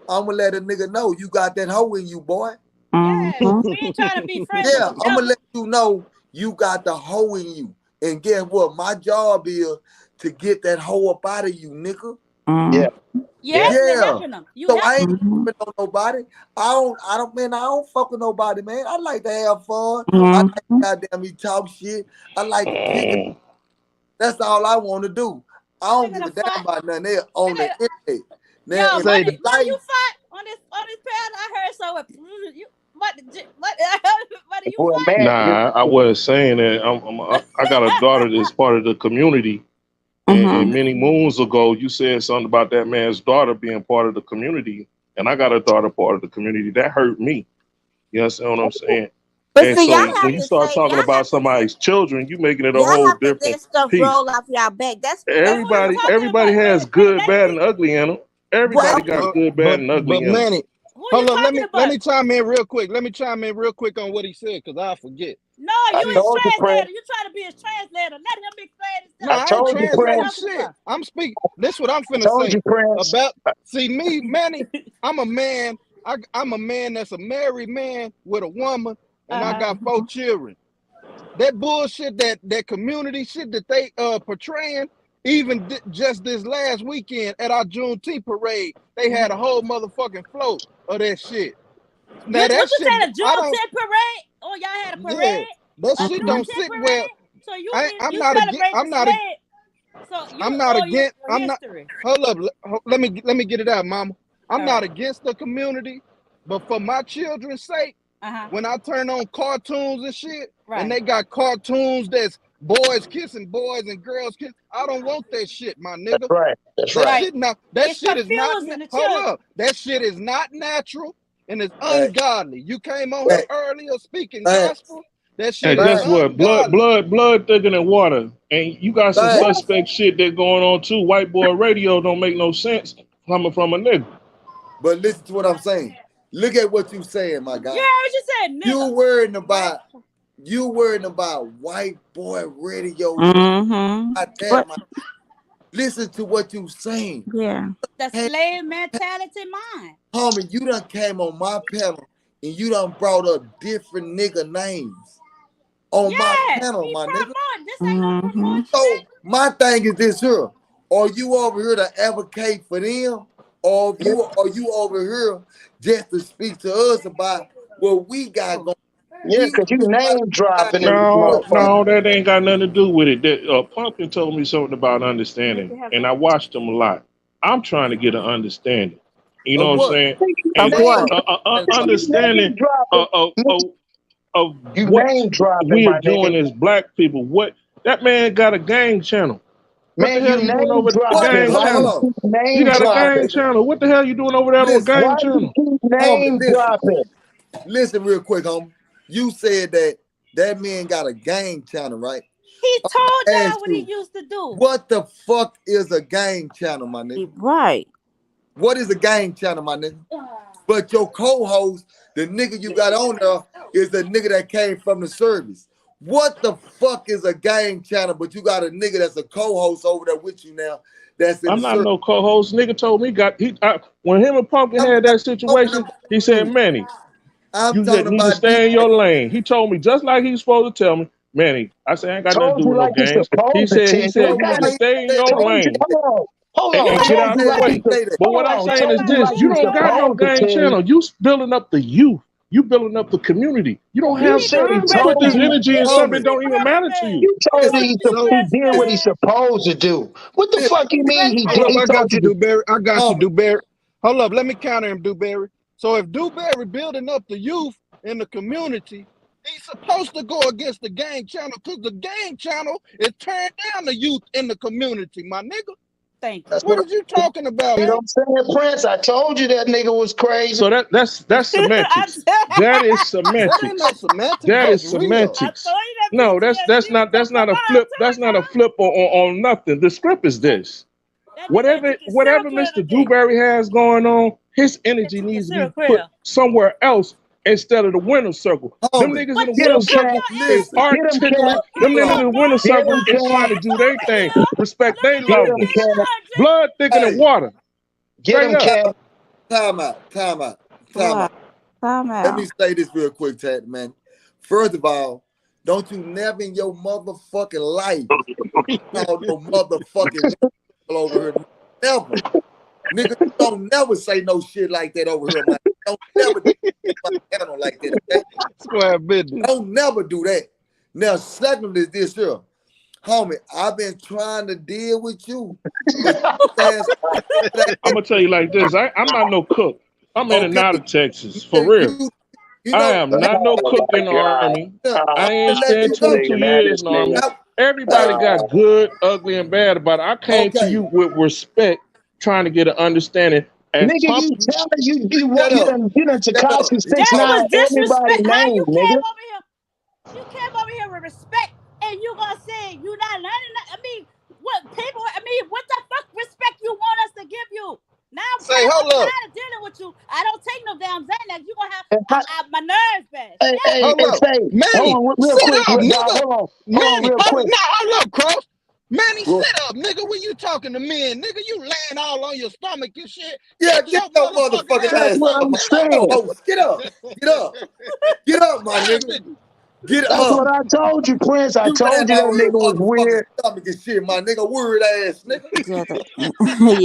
[SPEAKER 1] I'ma let a nigga know you got that hoe in you, boy.
[SPEAKER 5] Yeah.
[SPEAKER 12] Mhm.
[SPEAKER 5] We ain't trying to be friends with
[SPEAKER 1] Yeah,
[SPEAKER 5] the
[SPEAKER 1] I'ma
[SPEAKER 5] devil.
[SPEAKER 1] let you know you got the hoe in you. And guess what? My job is to get that hoe up out of you, nigga.
[SPEAKER 6] yeah,
[SPEAKER 12] Mhm.
[SPEAKER 5] You
[SPEAKER 6] yeah.
[SPEAKER 5] actually
[SPEAKER 1] Yeah.
[SPEAKER 5] helping them. You
[SPEAKER 1] So I
[SPEAKER 5] helping
[SPEAKER 1] ain't
[SPEAKER 5] them.
[SPEAKER 12] Mhm.
[SPEAKER 1] tripping on nobody. I don't fuck with nobody, man. I like to have fun. I like to
[SPEAKER 12] Mhm.
[SPEAKER 1] goddamn me talk shit. I like to pick it. That's all I want to do. I don't
[SPEAKER 5] Picking
[SPEAKER 1] give
[SPEAKER 5] a
[SPEAKER 1] a damn
[SPEAKER 5] fight.
[SPEAKER 1] about nothing else on the
[SPEAKER 5] Hey,
[SPEAKER 1] internet. Now
[SPEAKER 5] yo,
[SPEAKER 1] in
[SPEAKER 10] Say
[SPEAKER 5] money,
[SPEAKER 10] the
[SPEAKER 1] life,
[SPEAKER 5] you fight on this pad. I heard so. You, what? Money, you
[SPEAKER 6] Boy,
[SPEAKER 5] fight?
[SPEAKER 6] man,
[SPEAKER 2] Nah, I wasn't saying that. I got a daughter that's part of the community, and
[SPEAKER 12] Mhm.
[SPEAKER 2] many moons ago, you said something about that man's daughter being part of the community, and I got a daughter part of the community. That hurt me. You understand what I'm saying?
[SPEAKER 12] But
[SPEAKER 2] And
[SPEAKER 12] see,
[SPEAKER 2] so when you start talking about
[SPEAKER 12] say
[SPEAKER 2] somebody's children, you making it a
[SPEAKER 12] y'all
[SPEAKER 2] whole
[SPEAKER 12] have to
[SPEAKER 2] different
[SPEAKER 12] let stuff
[SPEAKER 2] piece.
[SPEAKER 12] roll off y'all back. That's
[SPEAKER 5] Who you
[SPEAKER 12] real.
[SPEAKER 5] talking
[SPEAKER 2] Everybody
[SPEAKER 5] about?
[SPEAKER 2] has
[SPEAKER 5] Wait,
[SPEAKER 2] good,
[SPEAKER 5] let it
[SPEAKER 2] bad,
[SPEAKER 5] be.
[SPEAKER 2] and ugly in them.
[SPEAKER 12] Well,
[SPEAKER 2] Everybody got
[SPEAKER 10] but
[SPEAKER 2] good, bad,
[SPEAKER 10] but
[SPEAKER 2] and ugly
[SPEAKER 10] but
[SPEAKER 2] in them.
[SPEAKER 10] Manny,
[SPEAKER 5] Who you
[SPEAKER 10] hold on,
[SPEAKER 5] talking
[SPEAKER 10] let
[SPEAKER 5] about?
[SPEAKER 10] me chime in real quick. Let me chime in real quick on what he said, cause I forget.
[SPEAKER 5] No,
[SPEAKER 6] I
[SPEAKER 5] you
[SPEAKER 10] See,
[SPEAKER 5] his
[SPEAKER 6] told you, Prince.
[SPEAKER 5] translator. You try to be his translator. Let him explain
[SPEAKER 10] no,
[SPEAKER 5] himself.
[SPEAKER 6] I
[SPEAKER 10] I ain't
[SPEAKER 6] told you,
[SPEAKER 5] What you
[SPEAKER 10] translating
[SPEAKER 6] Prince.
[SPEAKER 5] talking
[SPEAKER 10] shit.
[SPEAKER 5] about?
[SPEAKER 10] I'm speak. This what I'm
[SPEAKER 6] I
[SPEAKER 10] finna
[SPEAKER 6] told you,
[SPEAKER 10] say
[SPEAKER 6] Prince.
[SPEAKER 10] about. See me, Manny. I'm a man. I'm a man that's a married man with a woman, and I
[SPEAKER 5] Uh-huh.
[SPEAKER 10] got 4 children. That bullshit, that community shit that they portraying. Even just this last weekend at our Juneteenth parade, they had a whole motherfucking float of that shit.
[SPEAKER 5] You
[SPEAKER 10] Now
[SPEAKER 5] what
[SPEAKER 10] that
[SPEAKER 5] you
[SPEAKER 10] shit,
[SPEAKER 5] said a
[SPEAKER 10] I don't.
[SPEAKER 5] Juneteenth parade? Oh, y'all had a
[SPEAKER 10] Yeah,
[SPEAKER 5] parade?
[SPEAKER 8] that
[SPEAKER 5] A
[SPEAKER 8] shit don't sit
[SPEAKER 5] contemporary.
[SPEAKER 8] well.
[SPEAKER 5] So you
[SPEAKER 8] I'm
[SPEAKER 5] you
[SPEAKER 8] not against.
[SPEAKER 5] celebrate the
[SPEAKER 8] I'm not.
[SPEAKER 5] slave. So you
[SPEAKER 8] I'm not
[SPEAKER 5] know your
[SPEAKER 8] against. I'm not.
[SPEAKER 5] history.
[SPEAKER 8] Hold up. Let me get it out, Mama. I'm
[SPEAKER 5] All
[SPEAKER 8] not
[SPEAKER 5] right.
[SPEAKER 8] against the community, but for my children's sake,
[SPEAKER 5] Uh-huh.
[SPEAKER 8] when I turn on cartoons and shit, and
[SPEAKER 5] Right.
[SPEAKER 8] they got cartoons that's boys kissing boys and girls kissing, I don't want that shit, my
[SPEAKER 6] That's
[SPEAKER 8] nigga.
[SPEAKER 6] right. That's
[SPEAKER 8] That
[SPEAKER 6] right.
[SPEAKER 5] Right.
[SPEAKER 8] shit not. That
[SPEAKER 5] It's
[SPEAKER 8] shit is not.
[SPEAKER 5] confusing the
[SPEAKER 8] Hold
[SPEAKER 5] children.
[SPEAKER 8] up. That shit is not natural and it's
[SPEAKER 1] Hey,
[SPEAKER 8] ungodly. You came on here
[SPEAKER 1] hey,
[SPEAKER 8] earlier speaking
[SPEAKER 1] hey,
[SPEAKER 8] gospel. That
[SPEAKER 2] Hey,
[SPEAKER 8] shit is
[SPEAKER 2] guess
[SPEAKER 1] hey,
[SPEAKER 2] what?
[SPEAKER 8] ungodly.
[SPEAKER 2] Blood thicker than water. And you got some
[SPEAKER 1] hey.
[SPEAKER 5] What?
[SPEAKER 2] suspect shit that going on too. White boy radio don't make no sense coming from a nigga.
[SPEAKER 1] But listen to what I'm saying. Look at what you saying, my
[SPEAKER 5] Yeah,
[SPEAKER 1] guy.
[SPEAKER 5] I just said
[SPEAKER 1] You
[SPEAKER 5] nigga. Right?
[SPEAKER 1] worrying about white boy radio talk
[SPEAKER 12] Mm-hmm.
[SPEAKER 1] about that,
[SPEAKER 12] But
[SPEAKER 1] man. Listen to what you saying.
[SPEAKER 12] yeah.
[SPEAKER 5] The
[SPEAKER 1] Hey,
[SPEAKER 5] slave mentality mind.
[SPEAKER 1] homie, you done came on my panel and you done brought up different nigga names on my
[SPEAKER 5] Yes,
[SPEAKER 1] panel,
[SPEAKER 5] we
[SPEAKER 1] my nigga.
[SPEAKER 5] promote. This ain't no
[SPEAKER 12] Mm-hmm.
[SPEAKER 5] promotion.
[SPEAKER 1] So my thing is this here. Are you over here to advocate for them? Or are you over here just to speak to us about what we got going?
[SPEAKER 6] Yeah,
[SPEAKER 1] We
[SPEAKER 6] because you
[SPEAKER 1] gotta
[SPEAKER 6] name dropping in this
[SPEAKER 2] No,
[SPEAKER 6] motherfucker.
[SPEAKER 2] no, that ain't got nothing to do with it. That Pumpkin told me something about
[SPEAKER 5] Make
[SPEAKER 2] understanding,
[SPEAKER 5] it
[SPEAKER 2] and
[SPEAKER 5] happen.
[SPEAKER 2] I watched him a lot. I'm trying to get an understanding. You know
[SPEAKER 1] of
[SPEAKER 2] what I'm
[SPEAKER 1] what?
[SPEAKER 2] saying?
[SPEAKER 12] Of
[SPEAKER 2] And
[SPEAKER 1] Name
[SPEAKER 12] what?
[SPEAKER 1] dropping, my
[SPEAKER 6] You
[SPEAKER 2] understanding
[SPEAKER 6] name dropping.
[SPEAKER 2] of of
[SPEAKER 6] You
[SPEAKER 2] what
[SPEAKER 6] name dropping,
[SPEAKER 2] we're
[SPEAKER 6] my nigga.
[SPEAKER 2] doing as black people. What that man got a gang channel. What the
[SPEAKER 6] Man,
[SPEAKER 2] hell
[SPEAKER 6] you
[SPEAKER 2] you doing
[SPEAKER 6] name
[SPEAKER 2] over at the
[SPEAKER 1] What?
[SPEAKER 6] dropping.
[SPEAKER 2] gang
[SPEAKER 6] Why
[SPEAKER 1] Hold on,
[SPEAKER 6] you
[SPEAKER 1] hold
[SPEAKER 2] channel?
[SPEAKER 1] on.
[SPEAKER 6] keep
[SPEAKER 2] You
[SPEAKER 6] name
[SPEAKER 2] got a
[SPEAKER 1] Hold on,
[SPEAKER 2] gang
[SPEAKER 6] dropping?
[SPEAKER 1] listen.
[SPEAKER 2] channel. What the hell you doing over there on a
[SPEAKER 1] Listen,
[SPEAKER 6] Why
[SPEAKER 2] gang
[SPEAKER 6] you
[SPEAKER 2] channel?
[SPEAKER 6] keep
[SPEAKER 1] homie,
[SPEAKER 6] name dropping?
[SPEAKER 1] listen real quick, homie. You said that man got a gang channel, right?
[SPEAKER 5] He told
[SPEAKER 1] Ask
[SPEAKER 5] y'all what he
[SPEAKER 1] you,
[SPEAKER 5] used to do.
[SPEAKER 1] what the fuck is a gang channel, my nigga?
[SPEAKER 12] Right.
[SPEAKER 1] What is a gang channel, my nigga? But your co-host, the nigga you got on there, is the nigga that came from the service. What the fuck is a gang channel? But you got a nigga that's a co-host over there with you now that's in the
[SPEAKER 2] I'm not
[SPEAKER 1] service.
[SPEAKER 2] no co-host. Nigga told me when him and Pumpkin
[SPEAKER 1] I'm
[SPEAKER 2] had
[SPEAKER 1] not
[SPEAKER 2] that
[SPEAKER 1] talking
[SPEAKER 2] situation,
[SPEAKER 1] about
[SPEAKER 2] he said,
[SPEAKER 1] you.
[SPEAKER 2] Manny,
[SPEAKER 1] I'm
[SPEAKER 2] you just
[SPEAKER 1] talking
[SPEAKER 2] need to
[SPEAKER 1] about D.
[SPEAKER 2] stay in your lane. He told me just like he's supposed to tell me, Manny. I said, I ain't got nothing to
[SPEAKER 6] Told
[SPEAKER 2] do
[SPEAKER 6] you
[SPEAKER 2] with no
[SPEAKER 6] like you're
[SPEAKER 2] gangs.
[SPEAKER 6] supposed to
[SPEAKER 2] He
[SPEAKER 6] tell you.
[SPEAKER 2] said
[SPEAKER 1] So
[SPEAKER 2] you need
[SPEAKER 6] God,
[SPEAKER 2] to
[SPEAKER 1] why you
[SPEAKER 2] stay in
[SPEAKER 1] say
[SPEAKER 2] your
[SPEAKER 1] that?
[SPEAKER 6] told you.
[SPEAKER 2] lane
[SPEAKER 6] Hold
[SPEAKER 2] and,
[SPEAKER 6] on.
[SPEAKER 2] and get
[SPEAKER 6] Told
[SPEAKER 2] out
[SPEAKER 6] you
[SPEAKER 2] the
[SPEAKER 6] like
[SPEAKER 1] Why
[SPEAKER 6] you.
[SPEAKER 1] you
[SPEAKER 2] way.
[SPEAKER 6] Su-
[SPEAKER 1] say that?
[SPEAKER 2] But
[SPEAKER 6] Hold
[SPEAKER 2] what I'm
[SPEAKER 6] on.
[SPEAKER 2] saying
[SPEAKER 6] Told
[SPEAKER 2] is
[SPEAKER 6] you
[SPEAKER 2] this:
[SPEAKER 6] like
[SPEAKER 2] you
[SPEAKER 6] you
[SPEAKER 2] don't got no
[SPEAKER 6] supposed to
[SPEAKER 2] gang
[SPEAKER 6] tell you.
[SPEAKER 2] channel. You building up the youth. You building up the community. You don't
[SPEAKER 6] You
[SPEAKER 2] have
[SPEAKER 5] He
[SPEAKER 6] said
[SPEAKER 2] to
[SPEAKER 6] he
[SPEAKER 2] put
[SPEAKER 6] told
[SPEAKER 2] this
[SPEAKER 5] disrespect.
[SPEAKER 6] you.
[SPEAKER 2] energy
[SPEAKER 5] He
[SPEAKER 2] in something that
[SPEAKER 1] Homie,
[SPEAKER 2] don't even matter to
[SPEAKER 5] disrespect.
[SPEAKER 2] you.
[SPEAKER 6] You
[SPEAKER 5] He
[SPEAKER 6] told
[SPEAKER 8] Listen,
[SPEAKER 6] me
[SPEAKER 5] gonna
[SPEAKER 6] he
[SPEAKER 8] so
[SPEAKER 6] did what
[SPEAKER 8] listen.
[SPEAKER 6] he's
[SPEAKER 5] disrespect.
[SPEAKER 6] supposed to do. What the
[SPEAKER 1] listen,
[SPEAKER 6] fuck you mean
[SPEAKER 8] Hold up,
[SPEAKER 6] he
[SPEAKER 8] I
[SPEAKER 6] told
[SPEAKER 8] got
[SPEAKER 6] you
[SPEAKER 8] you,
[SPEAKER 6] to?
[SPEAKER 8] Dewberry. I got you,
[SPEAKER 1] homie.
[SPEAKER 8] Dewberry. Hold up, let me counter him, Dewberry. So if Dewberry building up the youth in the community, he's supposed to go against the gang channel because the gang channel is tearing down the youth in the community, my nigga.
[SPEAKER 5] Thank you.
[SPEAKER 6] That's
[SPEAKER 8] What
[SPEAKER 6] what
[SPEAKER 8] is you talking about,
[SPEAKER 6] you know
[SPEAKER 8] man?
[SPEAKER 6] what I'm saying, Prince. I told you that nigga was crazy.
[SPEAKER 2] So that's
[SPEAKER 5] I
[SPEAKER 2] semantics. That is
[SPEAKER 8] That ain't no
[SPEAKER 2] semantics.
[SPEAKER 8] semantics.
[SPEAKER 2] That
[SPEAKER 8] That's
[SPEAKER 2] is
[SPEAKER 8] real.
[SPEAKER 2] semantics.
[SPEAKER 5] told you that
[SPEAKER 2] No,
[SPEAKER 5] PTSD was
[SPEAKER 2] that's
[SPEAKER 5] gonna
[SPEAKER 2] not
[SPEAKER 5] come
[SPEAKER 2] a
[SPEAKER 5] out.
[SPEAKER 2] flip. That's not a flip on nothing. The script is this.
[SPEAKER 5] That nigga drinking syrup
[SPEAKER 2] Whatever
[SPEAKER 5] clear
[SPEAKER 2] Mr.
[SPEAKER 5] today.
[SPEAKER 2] Dewberry has going on, his
[SPEAKER 5] They're
[SPEAKER 2] energy
[SPEAKER 5] drinking
[SPEAKER 2] needs to be
[SPEAKER 5] syrup
[SPEAKER 2] put
[SPEAKER 5] clear.
[SPEAKER 2] somewhere else instead of the winner's circle. Them
[SPEAKER 1] Homie,
[SPEAKER 2] niggas in
[SPEAKER 5] But
[SPEAKER 2] the
[SPEAKER 5] you
[SPEAKER 6] Get him,
[SPEAKER 2] winner's
[SPEAKER 5] got
[SPEAKER 6] Cam.
[SPEAKER 2] circle
[SPEAKER 5] your
[SPEAKER 2] is
[SPEAKER 5] answer.
[SPEAKER 6] Get him, Cam.
[SPEAKER 2] articulate. Them
[SPEAKER 5] Come
[SPEAKER 2] niggas
[SPEAKER 5] on,
[SPEAKER 2] in the winner's
[SPEAKER 5] man.
[SPEAKER 6] Get
[SPEAKER 2] circle
[SPEAKER 6] him,
[SPEAKER 2] is
[SPEAKER 5] Let
[SPEAKER 6] Cam.
[SPEAKER 2] trying to
[SPEAKER 5] me
[SPEAKER 2] do
[SPEAKER 5] come
[SPEAKER 2] their
[SPEAKER 5] over
[SPEAKER 2] thing.
[SPEAKER 5] here.
[SPEAKER 2] Respect
[SPEAKER 5] Let
[SPEAKER 2] their
[SPEAKER 5] me go
[SPEAKER 6] Get
[SPEAKER 5] over
[SPEAKER 6] him,
[SPEAKER 2] level.
[SPEAKER 5] here to
[SPEAKER 6] Cam.
[SPEAKER 5] Andre.
[SPEAKER 2] Blood thicker than
[SPEAKER 1] hey,
[SPEAKER 2] water.
[SPEAKER 6] Get
[SPEAKER 2] Straight
[SPEAKER 6] him,
[SPEAKER 2] up.
[SPEAKER 6] Cam.
[SPEAKER 1] time out, time out, time
[SPEAKER 12] What?
[SPEAKER 1] out.
[SPEAKER 12] Time
[SPEAKER 1] Let me
[SPEAKER 12] out.
[SPEAKER 1] say this real quick, Tat, man. First of all, don't you never in your motherfucking life call no motherfucking nigga over here. Never. Nigga, don't never say no shit like that over here, man. Don't never do my channel like that, okay?
[SPEAKER 8] Square business.
[SPEAKER 1] Don't never do that. Now, secondly, is this here. Homie, I've been trying to deal with you, but you ass that
[SPEAKER 2] I'm gonna tell you like this. I'm not no cook. I'm in and
[SPEAKER 1] okay.
[SPEAKER 2] out of Texas for
[SPEAKER 1] You,
[SPEAKER 2] real.
[SPEAKER 1] you
[SPEAKER 2] I
[SPEAKER 1] know,
[SPEAKER 2] am not no
[SPEAKER 6] Oh
[SPEAKER 2] cook
[SPEAKER 6] my
[SPEAKER 2] in the
[SPEAKER 6] God.
[SPEAKER 2] army. I
[SPEAKER 1] I'm
[SPEAKER 2] ain't
[SPEAKER 1] gonna let
[SPEAKER 2] spent
[SPEAKER 1] you know.
[SPEAKER 2] 22 years in the army.
[SPEAKER 1] I,
[SPEAKER 2] Everybody
[SPEAKER 1] hey,
[SPEAKER 2] got good, ugly, and bad about it. I came to
[SPEAKER 1] okay,
[SPEAKER 2] you with respect, trying to get an understanding. As
[SPEAKER 6] Nigga,
[SPEAKER 2] pump,
[SPEAKER 6] you tell me you
[SPEAKER 1] shut
[SPEAKER 6] what you
[SPEAKER 1] up,
[SPEAKER 6] done
[SPEAKER 1] shut up.
[SPEAKER 6] Takashi
[SPEAKER 1] You
[SPEAKER 5] That
[SPEAKER 6] 6ix9ine
[SPEAKER 5] was
[SPEAKER 1] talking?
[SPEAKER 6] everybody
[SPEAKER 5] disrespect. How
[SPEAKER 6] name,
[SPEAKER 5] you
[SPEAKER 6] nigga.
[SPEAKER 5] came over here? You came over here with respect, and you gonna say you not learning? I mean, what people? I mean, what the fuck respect you want us to give you? Now
[SPEAKER 8] Say,
[SPEAKER 5] I'm
[SPEAKER 8] hold up,
[SPEAKER 5] tired of dealing with you. I don't take no damn Xanax. You gonna have
[SPEAKER 6] And
[SPEAKER 5] my nerves bad.
[SPEAKER 6] hey,
[SPEAKER 5] Shut
[SPEAKER 6] hey,
[SPEAKER 5] up.
[SPEAKER 8] hold
[SPEAKER 6] hey,
[SPEAKER 8] up.
[SPEAKER 6] say,
[SPEAKER 8] Manny,
[SPEAKER 6] hold on real
[SPEAKER 8] sit
[SPEAKER 6] quick,
[SPEAKER 8] up,
[SPEAKER 6] dog.
[SPEAKER 8] nigga.
[SPEAKER 6] Hold on
[SPEAKER 8] Manny,
[SPEAKER 6] real quick.
[SPEAKER 8] hold up, Cross. Manny, sit up, nigga. When you talking to men, nigga, you laying all on your stomach and shit.
[SPEAKER 1] Yeah,
[SPEAKER 8] Get
[SPEAKER 1] get
[SPEAKER 8] your
[SPEAKER 1] your
[SPEAKER 8] motherfucking
[SPEAKER 1] motherfucking
[SPEAKER 6] That's
[SPEAKER 8] ass
[SPEAKER 1] ass
[SPEAKER 6] what
[SPEAKER 8] up,
[SPEAKER 1] up,
[SPEAKER 6] I'm
[SPEAKER 1] my
[SPEAKER 8] nigga.
[SPEAKER 6] saying.
[SPEAKER 1] co-host. Get up, get up, get up, my
[SPEAKER 8] Square
[SPEAKER 1] nigga.
[SPEAKER 8] business.
[SPEAKER 1] Get
[SPEAKER 6] That's
[SPEAKER 1] up.
[SPEAKER 6] what I told you, Prince. I
[SPEAKER 1] You ran
[SPEAKER 6] told you
[SPEAKER 1] out
[SPEAKER 6] that
[SPEAKER 1] with your
[SPEAKER 6] nigga was
[SPEAKER 1] motherfucking
[SPEAKER 6] weird.
[SPEAKER 1] stomach and shit, my nigga. Weird ass nigga.
[SPEAKER 12] Yeah,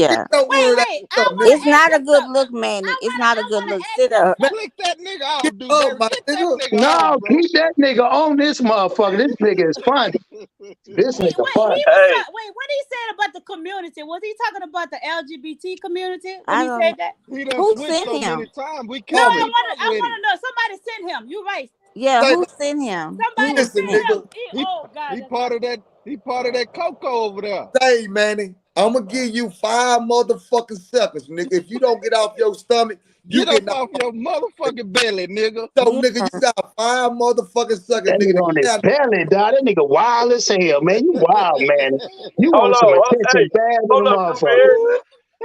[SPEAKER 1] Get
[SPEAKER 12] yeah.
[SPEAKER 1] your
[SPEAKER 5] Wait,
[SPEAKER 1] weird ass
[SPEAKER 5] wait. I
[SPEAKER 1] up,
[SPEAKER 5] want
[SPEAKER 1] nigga.
[SPEAKER 12] It's
[SPEAKER 5] to ask
[SPEAKER 12] not a
[SPEAKER 5] him
[SPEAKER 12] good
[SPEAKER 5] something.
[SPEAKER 12] look, Manny. It's not a
[SPEAKER 5] I
[SPEAKER 12] good
[SPEAKER 5] want to
[SPEAKER 12] look.
[SPEAKER 5] ask
[SPEAKER 12] Sit
[SPEAKER 5] him.
[SPEAKER 12] up.
[SPEAKER 1] Man,
[SPEAKER 8] Click that nigga off,
[SPEAKER 1] get up,
[SPEAKER 8] Dewberry.
[SPEAKER 1] my
[SPEAKER 8] Get that
[SPEAKER 1] nigga.
[SPEAKER 8] nigga off,
[SPEAKER 6] No,
[SPEAKER 8] bro.
[SPEAKER 6] keep that nigga on this motherfucker. This nigga is funny. This
[SPEAKER 5] He
[SPEAKER 6] nigga
[SPEAKER 5] wait. He
[SPEAKER 6] funny.
[SPEAKER 5] was
[SPEAKER 3] Hey,
[SPEAKER 5] wait. What he said about the community? Was he talking about the LGBT community when
[SPEAKER 12] I
[SPEAKER 5] he
[SPEAKER 12] don't know.
[SPEAKER 5] said that?
[SPEAKER 8] He done
[SPEAKER 12] Who
[SPEAKER 8] switched
[SPEAKER 12] sent
[SPEAKER 8] so many
[SPEAKER 12] him?
[SPEAKER 8] times. We
[SPEAKER 5] No,
[SPEAKER 8] can't
[SPEAKER 1] Homie,
[SPEAKER 8] keep up
[SPEAKER 5] I
[SPEAKER 8] with
[SPEAKER 5] want
[SPEAKER 8] him.
[SPEAKER 5] to know. Somebody sent him. You right.
[SPEAKER 12] Yeah,
[SPEAKER 1] say,
[SPEAKER 12] who sent him?
[SPEAKER 5] Somebody
[SPEAKER 12] Who
[SPEAKER 1] listen,
[SPEAKER 5] sent
[SPEAKER 12] sent?
[SPEAKER 5] him.
[SPEAKER 1] nigga.
[SPEAKER 8] He
[SPEAKER 5] Oh God,
[SPEAKER 8] he
[SPEAKER 5] that's right.
[SPEAKER 8] part of that. He part of that Coco over there.
[SPEAKER 1] Say, Manny, I'm gonna give you 5 motherfucking seconds, nigga. If you don't get off your stomach, you
[SPEAKER 8] Get up
[SPEAKER 1] getting off.
[SPEAKER 8] off your motherfucking belly, nigga.
[SPEAKER 1] So,
[SPEAKER 12] Yeah.
[SPEAKER 1] nigga, you got 5 motherfucking seconds,
[SPEAKER 6] That
[SPEAKER 1] nigga.
[SPEAKER 6] nigga
[SPEAKER 1] To
[SPEAKER 6] on his
[SPEAKER 1] get out.
[SPEAKER 6] belly, dog. That nigga wild as hell, man. You wild, man. You
[SPEAKER 3] hold
[SPEAKER 6] want some
[SPEAKER 3] on.
[SPEAKER 6] attention
[SPEAKER 3] Hey,
[SPEAKER 6] bad than a
[SPEAKER 3] hold up,
[SPEAKER 6] motherfucker.
[SPEAKER 3] Dewberry.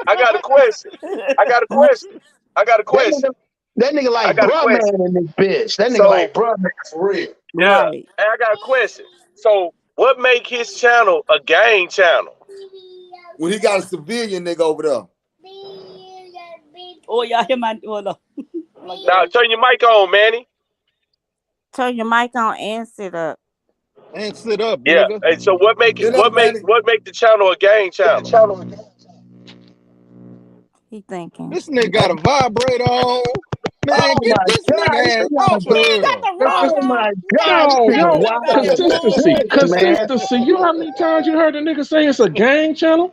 [SPEAKER 3] I got a question. I got a question. I got a
[SPEAKER 6] That
[SPEAKER 3] question.
[SPEAKER 6] nigga, that nigga
[SPEAKER 3] I
[SPEAKER 6] like
[SPEAKER 3] got a
[SPEAKER 6] bruh man
[SPEAKER 3] question.
[SPEAKER 6] in this bitch. That nigga
[SPEAKER 3] So,
[SPEAKER 6] like bruh man for real.
[SPEAKER 3] yeah,
[SPEAKER 12] Right.
[SPEAKER 3] and I got a question. So, what make his channel a gang channel?
[SPEAKER 1] When he got a civilian nigga over there.
[SPEAKER 5] Oh, y'all hear my no.
[SPEAKER 3] Now, turn your mic on, Manny.
[SPEAKER 12] Turn your mic on and sit up.
[SPEAKER 8] And sit up,
[SPEAKER 3] Yeah.
[SPEAKER 8] nigga.
[SPEAKER 3] And so, what make it?
[SPEAKER 1] Get up, Manny.
[SPEAKER 3] What make the channel a gang channel?
[SPEAKER 12] He thinking.
[SPEAKER 8] This nigga got a vibrator on. Man,
[SPEAKER 6] Oh
[SPEAKER 8] get
[SPEAKER 6] my
[SPEAKER 8] this
[SPEAKER 6] God,
[SPEAKER 8] nigga
[SPEAKER 6] he
[SPEAKER 8] ass
[SPEAKER 6] got
[SPEAKER 8] off of
[SPEAKER 6] the,
[SPEAKER 5] He ain't got
[SPEAKER 8] here.
[SPEAKER 5] the rug
[SPEAKER 6] oh my
[SPEAKER 5] on.
[SPEAKER 6] God, this
[SPEAKER 4] No,
[SPEAKER 5] He
[SPEAKER 6] nigga
[SPEAKER 5] ain't
[SPEAKER 4] yo,
[SPEAKER 5] got
[SPEAKER 6] wild as
[SPEAKER 5] the
[SPEAKER 6] a
[SPEAKER 4] consistency,
[SPEAKER 6] bitch, man.
[SPEAKER 4] consistency. You know how many times you heard a nigga say it's a gang channel?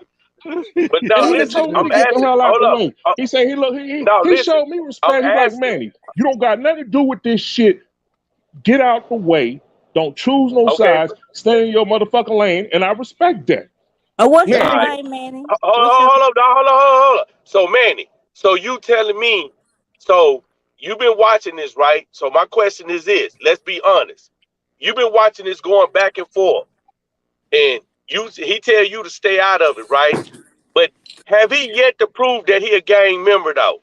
[SPEAKER 3] But
[SPEAKER 4] That
[SPEAKER 3] no,
[SPEAKER 4] nigga
[SPEAKER 3] listen.
[SPEAKER 4] told me
[SPEAKER 3] I'm
[SPEAKER 4] to get the
[SPEAKER 3] asking.
[SPEAKER 4] hell out
[SPEAKER 3] Hold
[SPEAKER 4] the
[SPEAKER 3] up.
[SPEAKER 4] way. He said
[SPEAKER 3] No,
[SPEAKER 4] he
[SPEAKER 3] listen.
[SPEAKER 4] showed me
[SPEAKER 3] I'm
[SPEAKER 4] respect. He like,
[SPEAKER 3] asking.
[SPEAKER 4] Manny, you don't got nothing to do with this shit. Get out the way. Don't choose no
[SPEAKER 3] Okay.
[SPEAKER 4] sides. Stay in your motherfucking lane, and I respect that.
[SPEAKER 12] What's
[SPEAKER 3] All
[SPEAKER 12] your
[SPEAKER 4] Now,
[SPEAKER 3] right.
[SPEAKER 12] name, Manny?
[SPEAKER 3] Hold on,
[SPEAKER 12] What's your
[SPEAKER 3] hold on. So, Manny, so you telling me, so you've been watching this, right? So my question is this: let's be honest. You've been watching this going back and forth, and he tell you to stay out of it, right? But have he yet to prove that he a gang member though?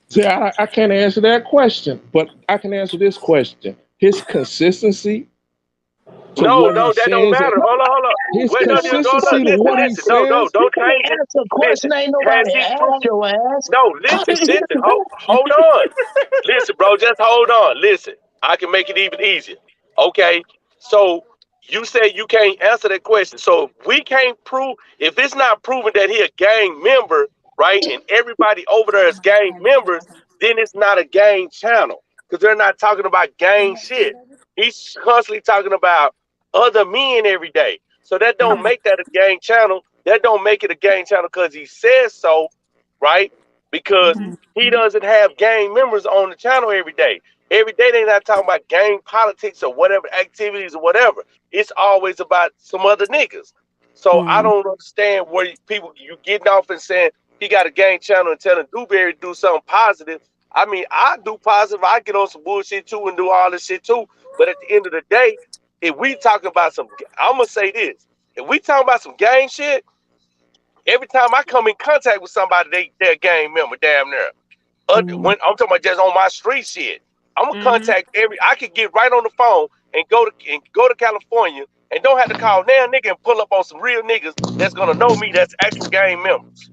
[SPEAKER 4] see, I can't answer that question, but I can answer this question. His consistency to
[SPEAKER 3] No,
[SPEAKER 4] what he
[SPEAKER 3] no, that don't
[SPEAKER 4] says,
[SPEAKER 3] matter. Hold on.
[SPEAKER 4] his
[SPEAKER 3] Wait, no,
[SPEAKER 4] consistency to what he
[SPEAKER 3] listen. No,
[SPEAKER 4] says.
[SPEAKER 6] You
[SPEAKER 3] don't change
[SPEAKER 6] can't
[SPEAKER 3] it.
[SPEAKER 6] answer a
[SPEAKER 3] Listen,
[SPEAKER 6] question ain't
[SPEAKER 3] has
[SPEAKER 6] nobody
[SPEAKER 3] he
[SPEAKER 6] asked
[SPEAKER 3] proved?
[SPEAKER 6] your ass.
[SPEAKER 3] No, listen. Hold on. Listen, bro, just hold on. Listen, I can make it even easier. Okay, so you say you can't answer that question. So if we can't prove, if it's not proven that he a gang member, right, and everybody over there is gang members, then it's not a gang channel because they're not talking about gang shit. He's constantly talking about other men every day. So that don't make that a gang channel. That don't make it a gang channel because he says so, right? Because he doesn't have gang members on the channel every day. Every day they're not talking about gang politics or whatever activities or whatever. It's always about some other niggas. So I
[SPEAKER 12] mm,
[SPEAKER 3] don't understand where you getting off and saying he got a gang channel and telling Dewberry to do something positive. I mean, I do positive. I get on some bullshit too and do all this shit too. But at the end of the day, if we talking about some, I'm gonna say this: if we talking about some gang shit, every time I come in contact with somebody, they're a gang member, damn near.
[SPEAKER 12] mm,
[SPEAKER 3] When I'm talking about just on my street shit, I'm gonna contact every. I could get right on the phone and go to California and don't have to call now nigga and pull up on some real niggas that's gonna know me. That's actual gang members.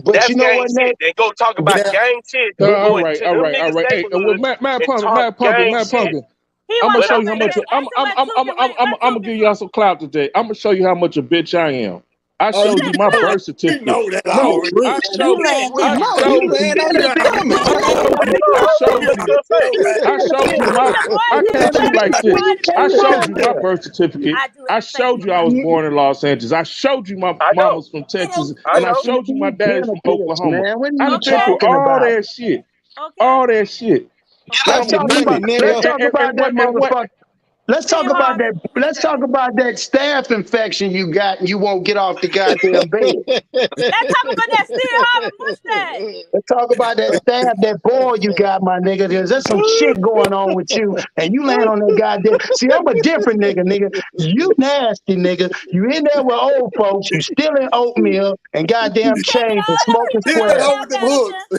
[SPEAKER 6] But
[SPEAKER 3] That's
[SPEAKER 6] you know
[SPEAKER 3] gang
[SPEAKER 6] what,
[SPEAKER 3] shit.
[SPEAKER 6] Nate?
[SPEAKER 3] They go talk about
[SPEAKER 1] Now,
[SPEAKER 3] gang shit.
[SPEAKER 6] But,
[SPEAKER 3] Go
[SPEAKER 4] All
[SPEAKER 6] but
[SPEAKER 4] right,
[SPEAKER 3] into
[SPEAKER 4] all
[SPEAKER 3] them
[SPEAKER 4] right, all
[SPEAKER 3] niggas'
[SPEAKER 4] right. Hey, and with
[SPEAKER 3] neighborhoods and talk
[SPEAKER 4] Matt Pumpkin,
[SPEAKER 3] gang
[SPEAKER 4] Matt
[SPEAKER 3] shit.
[SPEAKER 4] Pumpkin.
[SPEAKER 5] He
[SPEAKER 4] I'm gonna
[SPEAKER 5] want
[SPEAKER 3] But
[SPEAKER 4] show
[SPEAKER 5] to
[SPEAKER 4] you how
[SPEAKER 5] say,
[SPEAKER 4] much.
[SPEAKER 5] ask him what Tuka,
[SPEAKER 4] I'm
[SPEAKER 5] where
[SPEAKER 4] gonna
[SPEAKER 5] Tuka
[SPEAKER 4] give y'all
[SPEAKER 5] from.
[SPEAKER 4] some clout today. I'm gonna show you how much a bitch I am. I
[SPEAKER 1] oh,
[SPEAKER 4] showed you my birth
[SPEAKER 1] you
[SPEAKER 4] certificate.
[SPEAKER 1] know that
[SPEAKER 4] No,
[SPEAKER 1] already.
[SPEAKER 12] Wait,
[SPEAKER 4] I
[SPEAKER 12] you
[SPEAKER 4] showed
[SPEAKER 12] laying
[SPEAKER 8] We
[SPEAKER 4] I
[SPEAKER 12] down.
[SPEAKER 8] know you
[SPEAKER 4] showed you
[SPEAKER 8] laying on
[SPEAKER 1] You
[SPEAKER 8] your
[SPEAKER 1] know
[SPEAKER 8] stomach,
[SPEAKER 1] how
[SPEAKER 8] nigga.
[SPEAKER 4] I
[SPEAKER 3] hold
[SPEAKER 4] showed
[SPEAKER 3] on,
[SPEAKER 4] you I showed you my
[SPEAKER 5] The
[SPEAKER 4] I
[SPEAKER 5] boys
[SPEAKER 4] came
[SPEAKER 5] in
[SPEAKER 4] to you
[SPEAKER 5] the
[SPEAKER 4] like
[SPEAKER 5] the
[SPEAKER 4] this.
[SPEAKER 5] boys in
[SPEAKER 4] I
[SPEAKER 5] the
[SPEAKER 4] showed you my
[SPEAKER 6] here.
[SPEAKER 4] birth certificate.
[SPEAKER 5] I do
[SPEAKER 4] I
[SPEAKER 5] thank
[SPEAKER 4] showed
[SPEAKER 5] you,
[SPEAKER 4] you I
[SPEAKER 5] man.
[SPEAKER 4] was born in Los Angeles. I showed you my
[SPEAKER 3] I
[SPEAKER 4] mom
[SPEAKER 3] know.
[SPEAKER 4] was from Texas,
[SPEAKER 3] I
[SPEAKER 4] and I
[SPEAKER 3] know.
[SPEAKER 4] showed you my
[SPEAKER 6] You
[SPEAKER 4] daddy's from
[SPEAKER 6] benefits,
[SPEAKER 4] Oklahoma.
[SPEAKER 6] man. What are
[SPEAKER 4] I
[SPEAKER 6] you
[SPEAKER 4] done been
[SPEAKER 5] Okay,
[SPEAKER 4] through
[SPEAKER 6] talking
[SPEAKER 4] all
[SPEAKER 6] about?
[SPEAKER 4] that shit.
[SPEAKER 5] okay,
[SPEAKER 4] All that shit.
[SPEAKER 8] Get
[SPEAKER 5] okay.
[SPEAKER 8] off
[SPEAKER 6] Let's
[SPEAKER 8] your
[SPEAKER 6] talk
[SPEAKER 8] belly,
[SPEAKER 6] about let's
[SPEAKER 8] nigga.
[SPEAKER 6] talk about that
[SPEAKER 4] And what
[SPEAKER 6] motherfucker. Let's
[SPEAKER 5] Steve
[SPEAKER 6] talk about that.
[SPEAKER 5] Harvey, what he
[SPEAKER 6] Let's
[SPEAKER 5] say?
[SPEAKER 6] talk about that staph infection you got, and you won't get off the goddamn bed.
[SPEAKER 5] Let's talk about that Steve Harvey mustache.
[SPEAKER 6] Let's talk about that stab, that boil you got, my nigga. There's some shit going on with you, and you land on that goddamn. See, I'm a different nigga, nigga. You nasty, nigga. You in there with old folks. You stealing oatmeal and
[SPEAKER 5] You
[SPEAKER 6] goddamn
[SPEAKER 5] taking
[SPEAKER 6] chains and
[SPEAKER 5] all them
[SPEAKER 6] smoking
[SPEAKER 5] people
[SPEAKER 1] Hit
[SPEAKER 5] to
[SPEAKER 1] that
[SPEAKER 6] squares.
[SPEAKER 1] hoe
[SPEAKER 5] damn
[SPEAKER 1] with them
[SPEAKER 5] medicine.
[SPEAKER 1] hooks.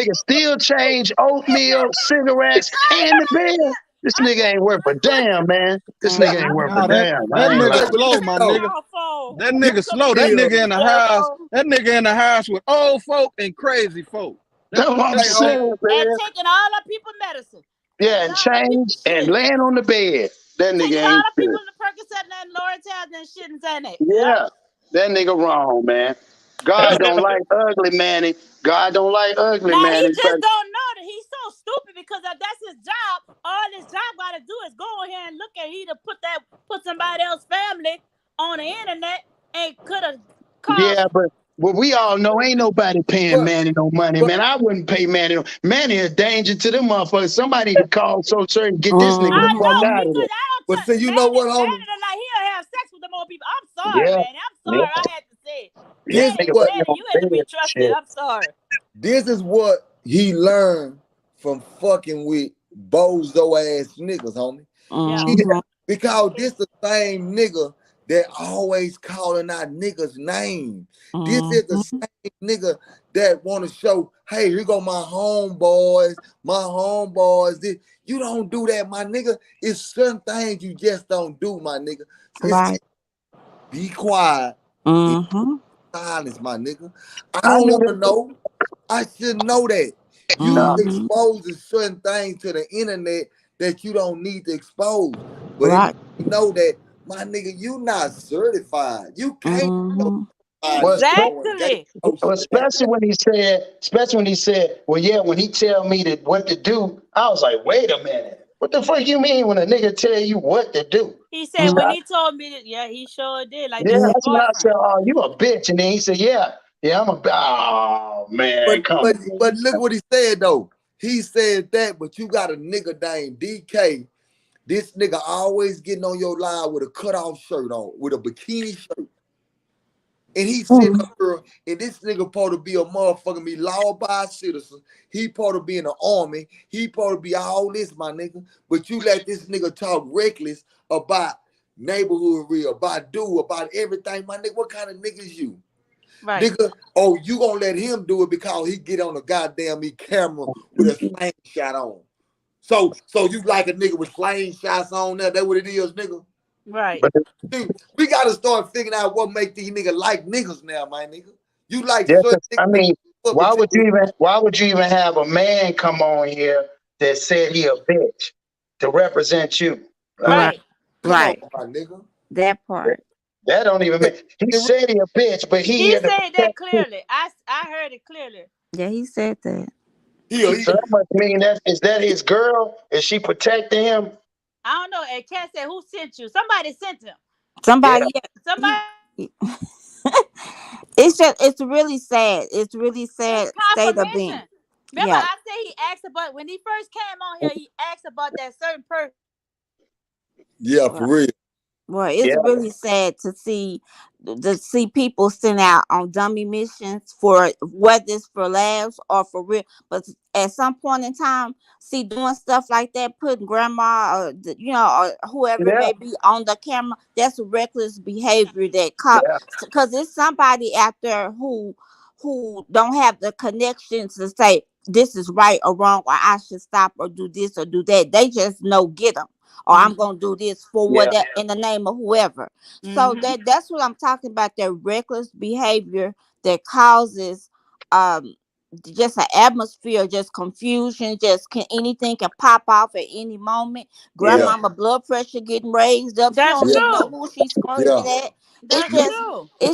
[SPEAKER 6] Nigga still change oatmeal, cigarettes, and the bed. This nigga ain't worth a damn, man. This nigga ain't worth a
[SPEAKER 8] Nah,
[SPEAKER 6] damn.
[SPEAKER 8] that
[SPEAKER 6] I ain't
[SPEAKER 8] nigga
[SPEAKER 6] lying.
[SPEAKER 8] slow, my
[SPEAKER 5] Your
[SPEAKER 8] nigga.
[SPEAKER 5] phone.
[SPEAKER 8] That nigga slow. That nigga in the house. That nigga in the house with old folk and crazy folk.
[SPEAKER 6] That's what I'm saying,
[SPEAKER 5] And
[SPEAKER 6] man.
[SPEAKER 5] taking all the people medicine.
[SPEAKER 6] Yeah, and change and laying on the bed. That nigga
[SPEAKER 5] Taking all
[SPEAKER 6] ain't
[SPEAKER 5] the
[SPEAKER 6] shit.
[SPEAKER 5] people in the Percocet and Loratel and shit and saying that.
[SPEAKER 6] Yeah, that nigga wrong, man. God don't like ugly, Manny. God don't like ugly,
[SPEAKER 5] Now he
[SPEAKER 6] Manny.
[SPEAKER 5] just don't know that he's so stupid because if that's his job. All his job got to do is go in here and look at he to put somebody else's family on the internet and could have caused.
[SPEAKER 6] Yeah, but we all know ain't nobody paying Manny no money, man. I wouldn't pay Manny. Manny a danger to them motherfuckers. Somebody need to call Social and get this nigga the fuck out of there.
[SPEAKER 5] Because I don't
[SPEAKER 1] But see, you know what, homie?
[SPEAKER 5] Manny like he'll have sex with them on people. I'm sorry,
[SPEAKER 6] Yeah,
[SPEAKER 5] man. I'm
[SPEAKER 6] yeah,
[SPEAKER 5] sorry. I had to say it.
[SPEAKER 6] yeah.
[SPEAKER 1] This
[SPEAKER 6] Nigga
[SPEAKER 1] what
[SPEAKER 6] put me
[SPEAKER 5] Daddy,
[SPEAKER 6] on
[SPEAKER 5] you
[SPEAKER 6] bed
[SPEAKER 5] had to be
[SPEAKER 6] and
[SPEAKER 5] trusted.
[SPEAKER 6] shit.
[SPEAKER 5] I'm sorry.
[SPEAKER 1] this is what he learned from fucking with bozo ass niggas, homie.
[SPEAKER 5] Yeah.
[SPEAKER 1] He,
[SPEAKER 12] Mm-hmm.
[SPEAKER 1] because this the same nigga that always calling out niggas' name. This is the
[SPEAKER 12] Mm-hmm.
[SPEAKER 1] same nigga that want to show, hey, here go my homeboys, my homeboys. This. You don't do that, my nigga. It's certain things you just don't do, my nigga. It's
[SPEAKER 12] Right.
[SPEAKER 1] be quiet. It's
[SPEAKER 12] Mm-hmm.
[SPEAKER 1] silence, my nigga. I
[SPEAKER 6] I
[SPEAKER 1] don't
[SPEAKER 6] knew
[SPEAKER 1] want
[SPEAKER 6] that.
[SPEAKER 1] to know. I should know that. You
[SPEAKER 6] No,
[SPEAKER 12] Mm-hmm.
[SPEAKER 1] exposing certain things to the internet that you don't need to expose. But if
[SPEAKER 12] Right.
[SPEAKER 1] you know that, my nigga, you not certified. You can't be
[SPEAKER 12] Mm-hmm.
[SPEAKER 1] certified and doing gay
[SPEAKER 5] Exactly.
[SPEAKER 1] shit like that.
[SPEAKER 6] especially when he said, well, yeah, when he tell me that what to do, I was like, wait a minute. What the fuck you mean when a nigga tell you what to do?
[SPEAKER 5] He
[SPEAKER 6] He
[SPEAKER 5] said
[SPEAKER 6] said,
[SPEAKER 5] when
[SPEAKER 12] Mm-hmm.
[SPEAKER 5] he told me that, yeah, he sure did. Like
[SPEAKER 6] yeah,
[SPEAKER 5] that's his
[SPEAKER 6] that's when I said,
[SPEAKER 5] boyfriend.
[SPEAKER 6] oh, you a bitch. And then he said, yeah, I'm a bitch. Oh, man,
[SPEAKER 1] But
[SPEAKER 6] come
[SPEAKER 1] but
[SPEAKER 6] on.
[SPEAKER 1] but look what he said though. He said that, but you got a nigga named DK. This nigga always getting on your line with a cutoff shirt on, with a bikini shirt. And he sitting up here, and this nigga supposed to be a motherfucking be law-abiding citizen. He supposed to be in the army. He supposed to be all this, my nigga. But you let this nigga talk reckless about neighborhood real, about everything, my nigga. What kind of nigga is you?
[SPEAKER 5] Right.
[SPEAKER 1] Nigga, oh, you gonna let him do it because he get on the goddamn camera with a slingshot on. So you like a nigga with slingshots on there? That what it is, nigga?
[SPEAKER 5] Right.
[SPEAKER 6] But
[SPEAKER 1] Dude, we gotta start figuring out what make these niggas like niggas now, my nigga. You like
[SPEAKER 6] yeah,
[SPEAKER 1] certain
[SPEAKER 6] 'cause,
[SPEAKER 1] niggas
[SPEAKER 6] I
[SPEAKER 1] that
[SPEAKER 6] mean,
[SPEAKER 1] fuck with you.
[SPEAKER 6] why would you even have a man come on here that said he a bitch to represent you? Like,
[SPEAKER 12] Right.
[SPEAKER 5] Right.
[SPEAKER 1] Come on,
[SPEAKER 12] Right.
[SPEAKER 1] my nigga.
[SPEAKER 12] That part.
[SPEAKER 6] that don't even make, he
[SPEAKER 1] It-
[SPEAKER 6] said he a bitch, but he
[SPEAKER 5] He
[SPEAKER 6] here to
[SPEAKER 5] said that
[SPEAKER 6] protect you.
[SPEAKER 5] clearly. I heard it clearly.
[SPEAKER 12] Yeah, he said that.
[SPEAKER 1] he-
[SPEAKER 6] So that must mean that, is that his girl? Is she protecting him?
[SPEAKER 5] I don't know. And Cat said, "Who sent you? Somebody sent him.
[SPEAKER 6] Yeah,
[SPEAKER 12] Somebody, yeah,
[SPEAKER 5] Somebody
[SPEAKER 12] he, it's just, it's really sad. It's really
[SPEAKER 5] it's
[SPEAKER 12] sad state of being.
[SPEAKER 5] confirmation." Remember,
[SPEAKER 12] Yeah,
[SPEAKER 5] I said he asked about when he first came on here. He asked about that certain person.
[SPEAKER 1] yeah, for
[SPEAKER 12] well,
[SPEAKER 1] real.
[SPEAKER 12] well,
[SPEAKER 6] yeah,
[SPEAKER 12] it's really sad to see people sent out on dummy missions for whether it's for laughs or for real. But at some point in time, see doing stuff like that, putting grandma or or whoever it
[SPEAKER 6] yeah,
[SPEAKER 12] may be on the camera, that's reckless behavior that caught
[SPEAKER 6] yeah,
[SPEAKER 12] because it's somebody out there who don't have the connections to say this is right or wrong or I should stop or do this or do that. They just know get them or I'm
[SPEAKER 5] Mm-hmm.
[SPEAKER 12] gonna do this for
[SPEAKER 6] yeah,
[SPEAKER 12] what in the name of whoever. So
[SPEAKER 5] Mm-hmm.
[SPEAKER 12] that's what I'm talking about. That reckless behavior that causes um just an atmosphere, just confusion, just anything can pop off at any moment.
[SPEAKER 6] yeah,
[SPEAKER 1] Yeah,
[SPEAKER 12] Grandmama blood pressure getting raised up. She
[SPEAKER 5] That's
[SPEAKER 12] don't
[SPEAKER 1] yeah,
[SPEAKER 12] even know
[SPEAKER 5] true.
[SPEAKER 12] who she's screaming
[SPEAKER 1] yeah,
[SPEAKER 12] at. It's
[SPEAKER 5] That's
[SPEAKER 1] yeah,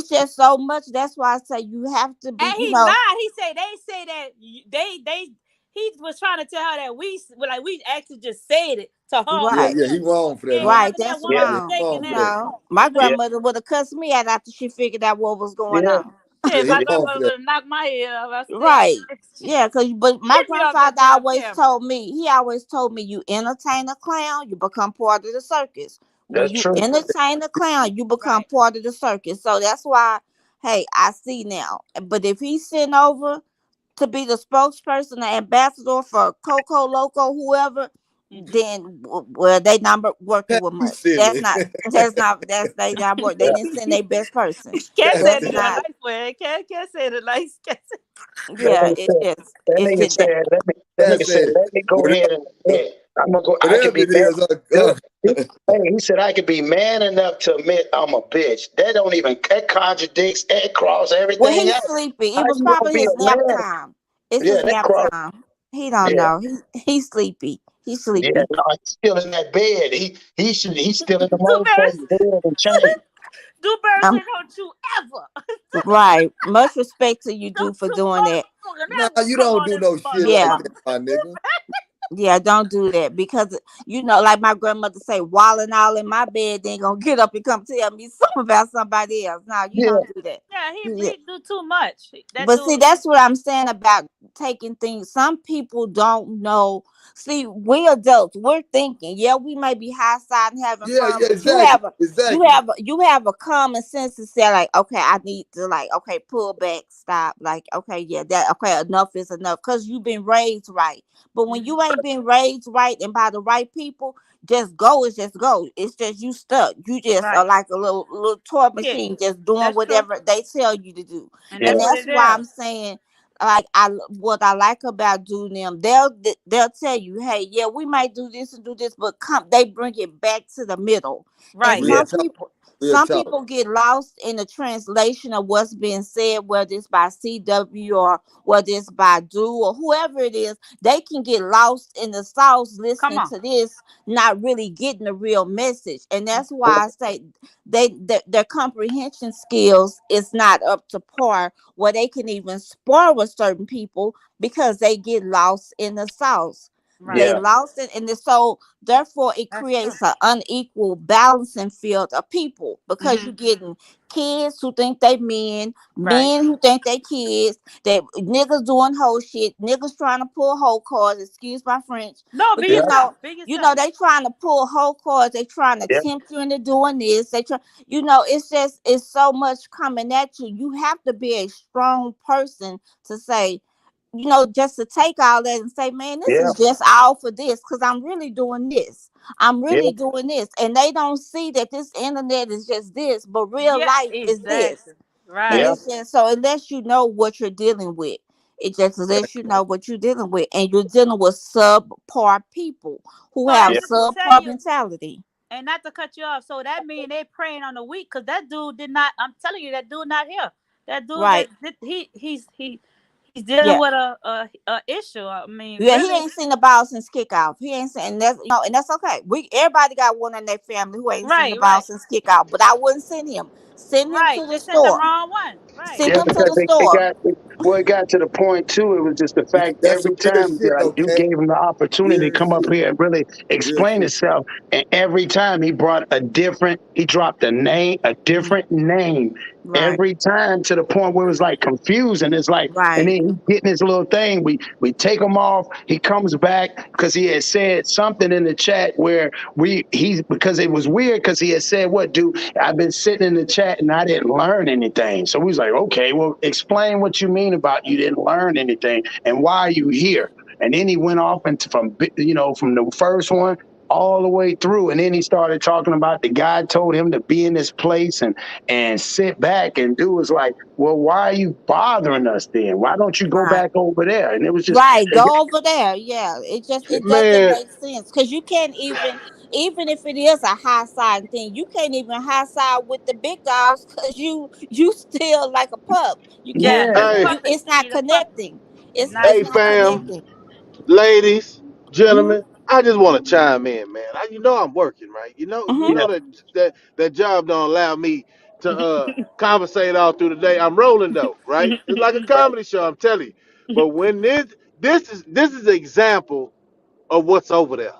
[SPEAKER 12] just
[SPEAKER 5] true.
[SPEAKER 12] so much. That's why I say you have to
[SPEAKER 5] And
[SPEAKER 12] be,
[SPEAKER 5] he lied. He said they say that they he was trying to tell her that we actually just said it to her.
[SPEAKER 1] yeah,
[SPEAKER 12] right.
[SPEAKER 1] yeah. He wrong for that,
[SPEAKER 5] And
[SPEAKER 1] man.
[SPEAKER 12] Right,
[SPEAKER 5] having that
[SPEAKER 12] that's
[SPEAKER 5] one
[SPEAKER 6] yeah,
[SPEAKER 1] Yeah, he
[SPEAKER 12] wrong.
[SPEAKER 5] mistake
[SPEAKER 1] wrong
[SPEAKER 5] in
[SPEAKER 1] for
[SPEAKER 12] You
[SPEAKER 5] that,
[SPEAKER 1] that.
[SPEAKER 12] know, my
[SPEAKER 5] you know.
[SPEAKER 6] yeah,
[SPEAKER 12] grandmother would have cussed me out after she figured out what was going
[SPEAKER 6] yeah.
[SPEAKER 12] on.
[SPEAKER 5] Shit,
[SPEAKER 1] Yeah, he
[SPEAKER 5] my
[SPEAKER 1] wrong for
[SPEAKER 5] grandmother
[SPEAKER 1] that.
[SPEAKER 5] would have knocked my head off. I still
[SPEAKER 12] Right. Yeah, but my
[SPEAKER 5] get me off that
[SPEAKER 12] grandfather
[SPEAKER 5] damn
[SPEAKER 12] always
[SPEAKER 5] camera.
[SPEAKER 12] told me, he always told me, you entertain a clown, you become part of the circus. When
[SPEAKER 6] That's
[SPEAKER 12] you
[SPEAKER 6] true.
[SPEAKER 12] entertain a clown, you become
[SPEAKER 5] Right.
[SPEAKER 12] part of the circus. So that's why, hey, I see now. But if he's sitting over to be the spokesperson, the ambassador for Coco Loco, whoever, then well, they not working
[SPEAKER 1] Cat,
[SPEAKER 12] with
[SPEAKER 1] you
[SPEAKER 12] much.
[SPEAKER 1] silly.
[SPEAKER 12] That's they not work. They
[SPEAKER 6] Yeah.
[SPEAKER 12] didn't send their best person.
[SPEAKER 5] Cat
[SPEAKER 1] Cat
[SPEAKER 5] said
[SPEAKER 12] That's
[SPEAKER 5] it
[SPEAKER 1] silly.
[SPEAKER 5] in a
[SPEAKER 12] not.
[SPEAKER 5] nice way. Cat said it nice. Cat said,
[SPEAKER 6] That
[SPEAKER 12] Yeah,
[SPEAKER 6] nigga said, that
[SPEAKER 12] it's
[SPEAKER 6] nigga
[SPEAKER 12] just that.
[SPEAKER 6] said, that
[SPEAKER 1] Cat
[SPEAKER 6] nigga said,
[SPEAKER 1] said,
[SPEAKER 6] let me go
[SPEAKER 1] whatever,
[SPEAKER 6] ahead and admit. I'm gonna go, I could
[SPEAKER 1] whatever
[SPEAKER 6] be
[SPEAKER 1] it
[SPEAKER 6] man.
[SPEAKER 1] is.
[SPEAKER 6] Look, hey, he said I could be man enough to admit I'm a bitch. That don't even, that contradicts, that cross
[SPEAKER 12] Well,
[SPEAKER 6] everything
[SPEAKER 12] he's
[SPEAKER 6] else.
[SPEAKER 12] sleepy.
[SPEAKER 6] How
[SPEAKER 12] It was
[SPEAKER 6] you gonna
[SPEAKER 12] probably
[SPEAKER 6] be
[SPEAKER 12] his
[SPEAKER 6] a
[SPEAKER 12] nap
[SPEAKER 6] man?
[SPEAKER 12] time. It's
[SPEAKER 6] Yeah,
[SPEAKER 12] his
[SPEAKER 6] that
[SPEAKER 12] nap
[SPEAKER 6] cross.
[SPEAKER 12] time. He don't
[SPEAKER 6] Yeah,
[SPEAKER 12] know. He's sleepy. He's
[SPEAKER 6] yeah.
[SPEAKER 12] sleepy.
[SPEAKER 6] No, he's still in that bed. He's still in the
[SPEAKER 5] Do better.
[SPEAKER 6] motherfucking bed and chain.
[SPEAKER 5] Do better
[SPEAKER 12] Um,
[SPEAKER 5] say don't you ever.
[SPEAKER 12] right. Much respect to you, do
[SPEAKER 5] Don't
[SPEAKER 12] for
[SPEAKER 5] you
[SPEAKER 12] doing that.
[SPEAKER 5] motherfucker
[SPEAKER 1] Nah,
[SPEAKER 5] never
[SPEAKER 1] you
[SPEAKER 5] come
[SPEAKER 1] don't
[SPEAKER 5] on
[SPEAKER 1] do
[SPEAKER 5] this
[SPEAKER 1] no shit like
[SPEAKER 12] Yeah.
[SPEAKER 5] motherfucker.
[SPEAKER 1] that, my nigga.
[SPEAKER 12] Yeah, don't do that because like my grandmother say, walling all in my bed, then gonna get up and come tell me something about somebody else. No, you
[SPEAKER 6] Yeah,
[SPEAKER 12] don't do that.
[SPEAKER 5] Yeah,
[SPEAKER 12] Yeah.
[SPEAKER 5] he do too much. That
[SPEAKER 12] But see,
[SPEAKER 5] dude.
[SPEAKER 12] that's what I'm saying about taking things. Some people don't know. See, we adults, we're thinking. Yeah, we may be high side and having
[SPEAKER 1] Yeah,
[SPEAKER 12] fun,
[SPEAKER 1] yeah,
[SPEAKER 12] but
[SPEAKER 1] exactly, exactly.
[SPEAKER 12] you have a common sense to say like, okay, I need to like, okay, pull back, stop. Like, okay, yeah, that okay, enough is enough because you've been raised right. But when
[SPEAKER 5] Mhm.
[SPEAKER 12] you ain't been raised right and by the right people, just go is just go. It's just you stuck. You just are
[SPEAKER 5] Right.
[SPEAKER 12] like a little toy
[SPEAKER 5] Yeah,
[SPEAKER 12] machine, just doing
[SPEAKER 5] that's true.
[SPEAKER 12] whatever they tell you to do.
[SPEAKER 5] And
[SPEAKER 12] And
[SPEAKER 5] that's
[SPEAKER 2] Yeah.
[SPEAKER 5] what
[SPEAKER 12] that's
[SPEAKER 5] it
[SPEAKER 12] why
[SPEAKER 5] is.
[SPEAKER 12] I'm saying, like, what I like about doing them, they'll tell you, hey, yeah, we might do this and do this, but come, they bring it back to the middle. And
[SPEAKER 5] Right.
[SPEAKER 1] Real
[SPEAKER 12] some
[SPEAKER 1] talk,
[SPEAKER 12] people,
[SPEAKER 1] real
[SPEAKER 12] some
[SPEAKER 1] talk.
[SPEAKER 12] people get lost in the translation of what's being said, whether it's by CW or whether it's by Do or whoever it is. They can get lost in the sauce
[SPEAKER 5] Come
[SPEAKER 12] listening
[SPEAKER 5] on.
[SPEAKER 12] to this, not really getting the real message. And that's why I say their comprehension skills is not up to par where they can even spar with certain people because they get lost in the sauce. They
[SPEAKER 5] Right.
[SPEAKER 2] Yeah.
[SPEAKER 12] lost it in the so therefore it
[SPEAKER 5] That's true.
[SPEAKER 12] creates an unequal balancing field of people because
[SPEAKER 5] Hmm.
[SPEAKER 12] you're getting kids who think they men,
[SPEAKER 5] Right.
[SPEAKER 12] men who think they kids, that niggas doing whole shit, niggas trying to pull whole cards, excuse my French.
[SPEAKER 5] No,
[SPEAKER 12] But
[SPEAKER 5] be
[SPEAKER 2] Yeah.
[SPEAKER 5] yourself. Be yourself.
[SPEAKER 12] they trying to pull whole cards, they trying to
[SPEAKER 2] Yeah.
[SPEAKER 12] tempt you into doing this. They try it's just it's so much coming at you. You have to be a strong person to say, just to take all that and say, man, this
[SPEAKER 2] Yeah.
[SPEAKER 12] is just all for this because I'm really doing this. I'm
[SPEAKER 2] Yeah.
[SPEAKER 12] really doing this. And they don't see that this internet is just this, but real
[SPEAKER 5] Yeah,
[SPEAKER 12] life is this.
[SPEAKER 5] exactly.
[SPEAKER 12] And
[SPEAKER 5] Right.
[SPEAKER 2] Yeah.
[SPEAKER 12] it's just so it lets you know what you're dealing with. It just lets you know what you're dealing with. And you're dealing with subpar people who
[SPEAKER 5] So
[SPEAKER 12] have
[SPEAKER 2] Yeah.
[SPEAKER 5] and let me tell
[SPEAKER 12] subpar
[SPEAKER 5] you,
[SPEAKER 12] mentality.
[SPEAKER 5] and not to cut you off. So that mean they praying on the week because that dude did not. I'm telling you, that dude not here. That dude
[SPEAKER 12] Right.
[SPEAKER 5] he's dealing
[SPEAKER 12] Yeah.
[SPEAKER 5] with a issue. I mean,
[SPEAKER 12] Yeah, he
[SPEAKER 5] really.
[SPEAKER 12] ain't seen the ball since kickoff. He ain't seen, and that's okay. We everybody got one in their family who ain't seen the
[SPEAKER 5] Right.
[SPEAKER 12] ball
[SPEAKER 5] Right.
[SPEAKER 12] since kickoff. But I wouldn't send him. Send him
[SPEAKER 5] Right.
[SPEAKER 12] to the
[SPEAKER 5] They sent the
[SPEAKER 12] store.
[SPEAKER 5] wrong one. Right.
[SPEAKER 12] Send
[SPEAKER 6] Yeah,
[SPEAKER 12] him to
[SPEAKER 6] because
[SPEAKER 12] the
[SPEAKER 6] it
[SPEAKER 12] store.
[SPEAKER 6] got well, it got to the point too. It was just the
[SPEAKER 1] Yeah,
[SPEAKER 6] fact
[SPEAKER 1] that's some
[SPEAKER 6] every
[SPEAKER 1] real
[SPEAKER 6] time
[SPEAKER 1] shit though,
[SPEAKER 6] you
[SPEAKER 1] Cat.
[SPEAKER 6] gave him the opportunity to
[SPEAKER 1] Real
[SPEAKER 6] come up
[SPEAKER 1] shit.
[SPEAKER 6] here and really
[SPEAKER 1] Real
[SPEAKER 6] explain
[SPEAKER 1] shit.
[SPEAKER 6] himself, and every time he dropped a
[SPEAKER 5] Mm.
[SPEAKER 6] different name.
[SPEAKER 12] Right.
[SPEAKER 6] Every time to the point where it was like confusing. It's like, and
[SPEAKER 12] Right.
[SPEAKER 6] then he getting his little thing. We take him off. He comes back because he had said something in the chat where he's because it was weird because he had said, "What, dude? I've been sitting in the chat and I didn't learn anything." So we was like, "Okay, well, explain what you mean about you didn't learn anything and why are you here?" And then he went off into from the first one all the way through, and then he started talking about the guy told him to be in this place and sit back, and dude was like, "Well, why are you bothering us then? Why don't you go
[SPEAKER 12] Right.
[SPEAKER 6] back over there?" And it was just,
[SPEAKER 12] Right. Go over there. Yeah. It doesn't
[SPEAKER 10] Man,
[SPEAKER 12] make sense because you can't even if it is a high side thing, you can't even high side with the big dogs because you still like a pup. You
[SPEAKER 5] Yeah,
[SPEAKER 12] can't.
[SPEAKER 6] yeah,
[SPEAKER 5] he's a
[SPEAKER 10] hey,
[SPEAKER 5] puppy.
[SPEAKER 12] It's not
[SPEAKER 5] He's a puppy.
[SPEAKER 12] connecting.
[SPEAKER 5] It's not.
[SPEAKER 12] It's
[SPEAKER 10] hey,
[SPEAKER 5] He's a
[SPEAKER 12] not
[SPEAKER 5] puppy.
[SPEAKER 10] fam,
[SPEAKER 12] connecting.
[SPEAKER 10] ladies,
[SPEAKER 12] Hmm.
[SPEAKER 10] gentlemen, I just want to chime in, man. You know I'm working, right? You
[SPEAKER 12] Hmm.
[SPEAKER 10] know
[SPEAKER 2] Yeah.
[SPEAKER 10] that job don't allow me to conversate all through the day. I'm rolling though, right? It's like a comedy show, I'm telling you. But when this is an example of what's over there.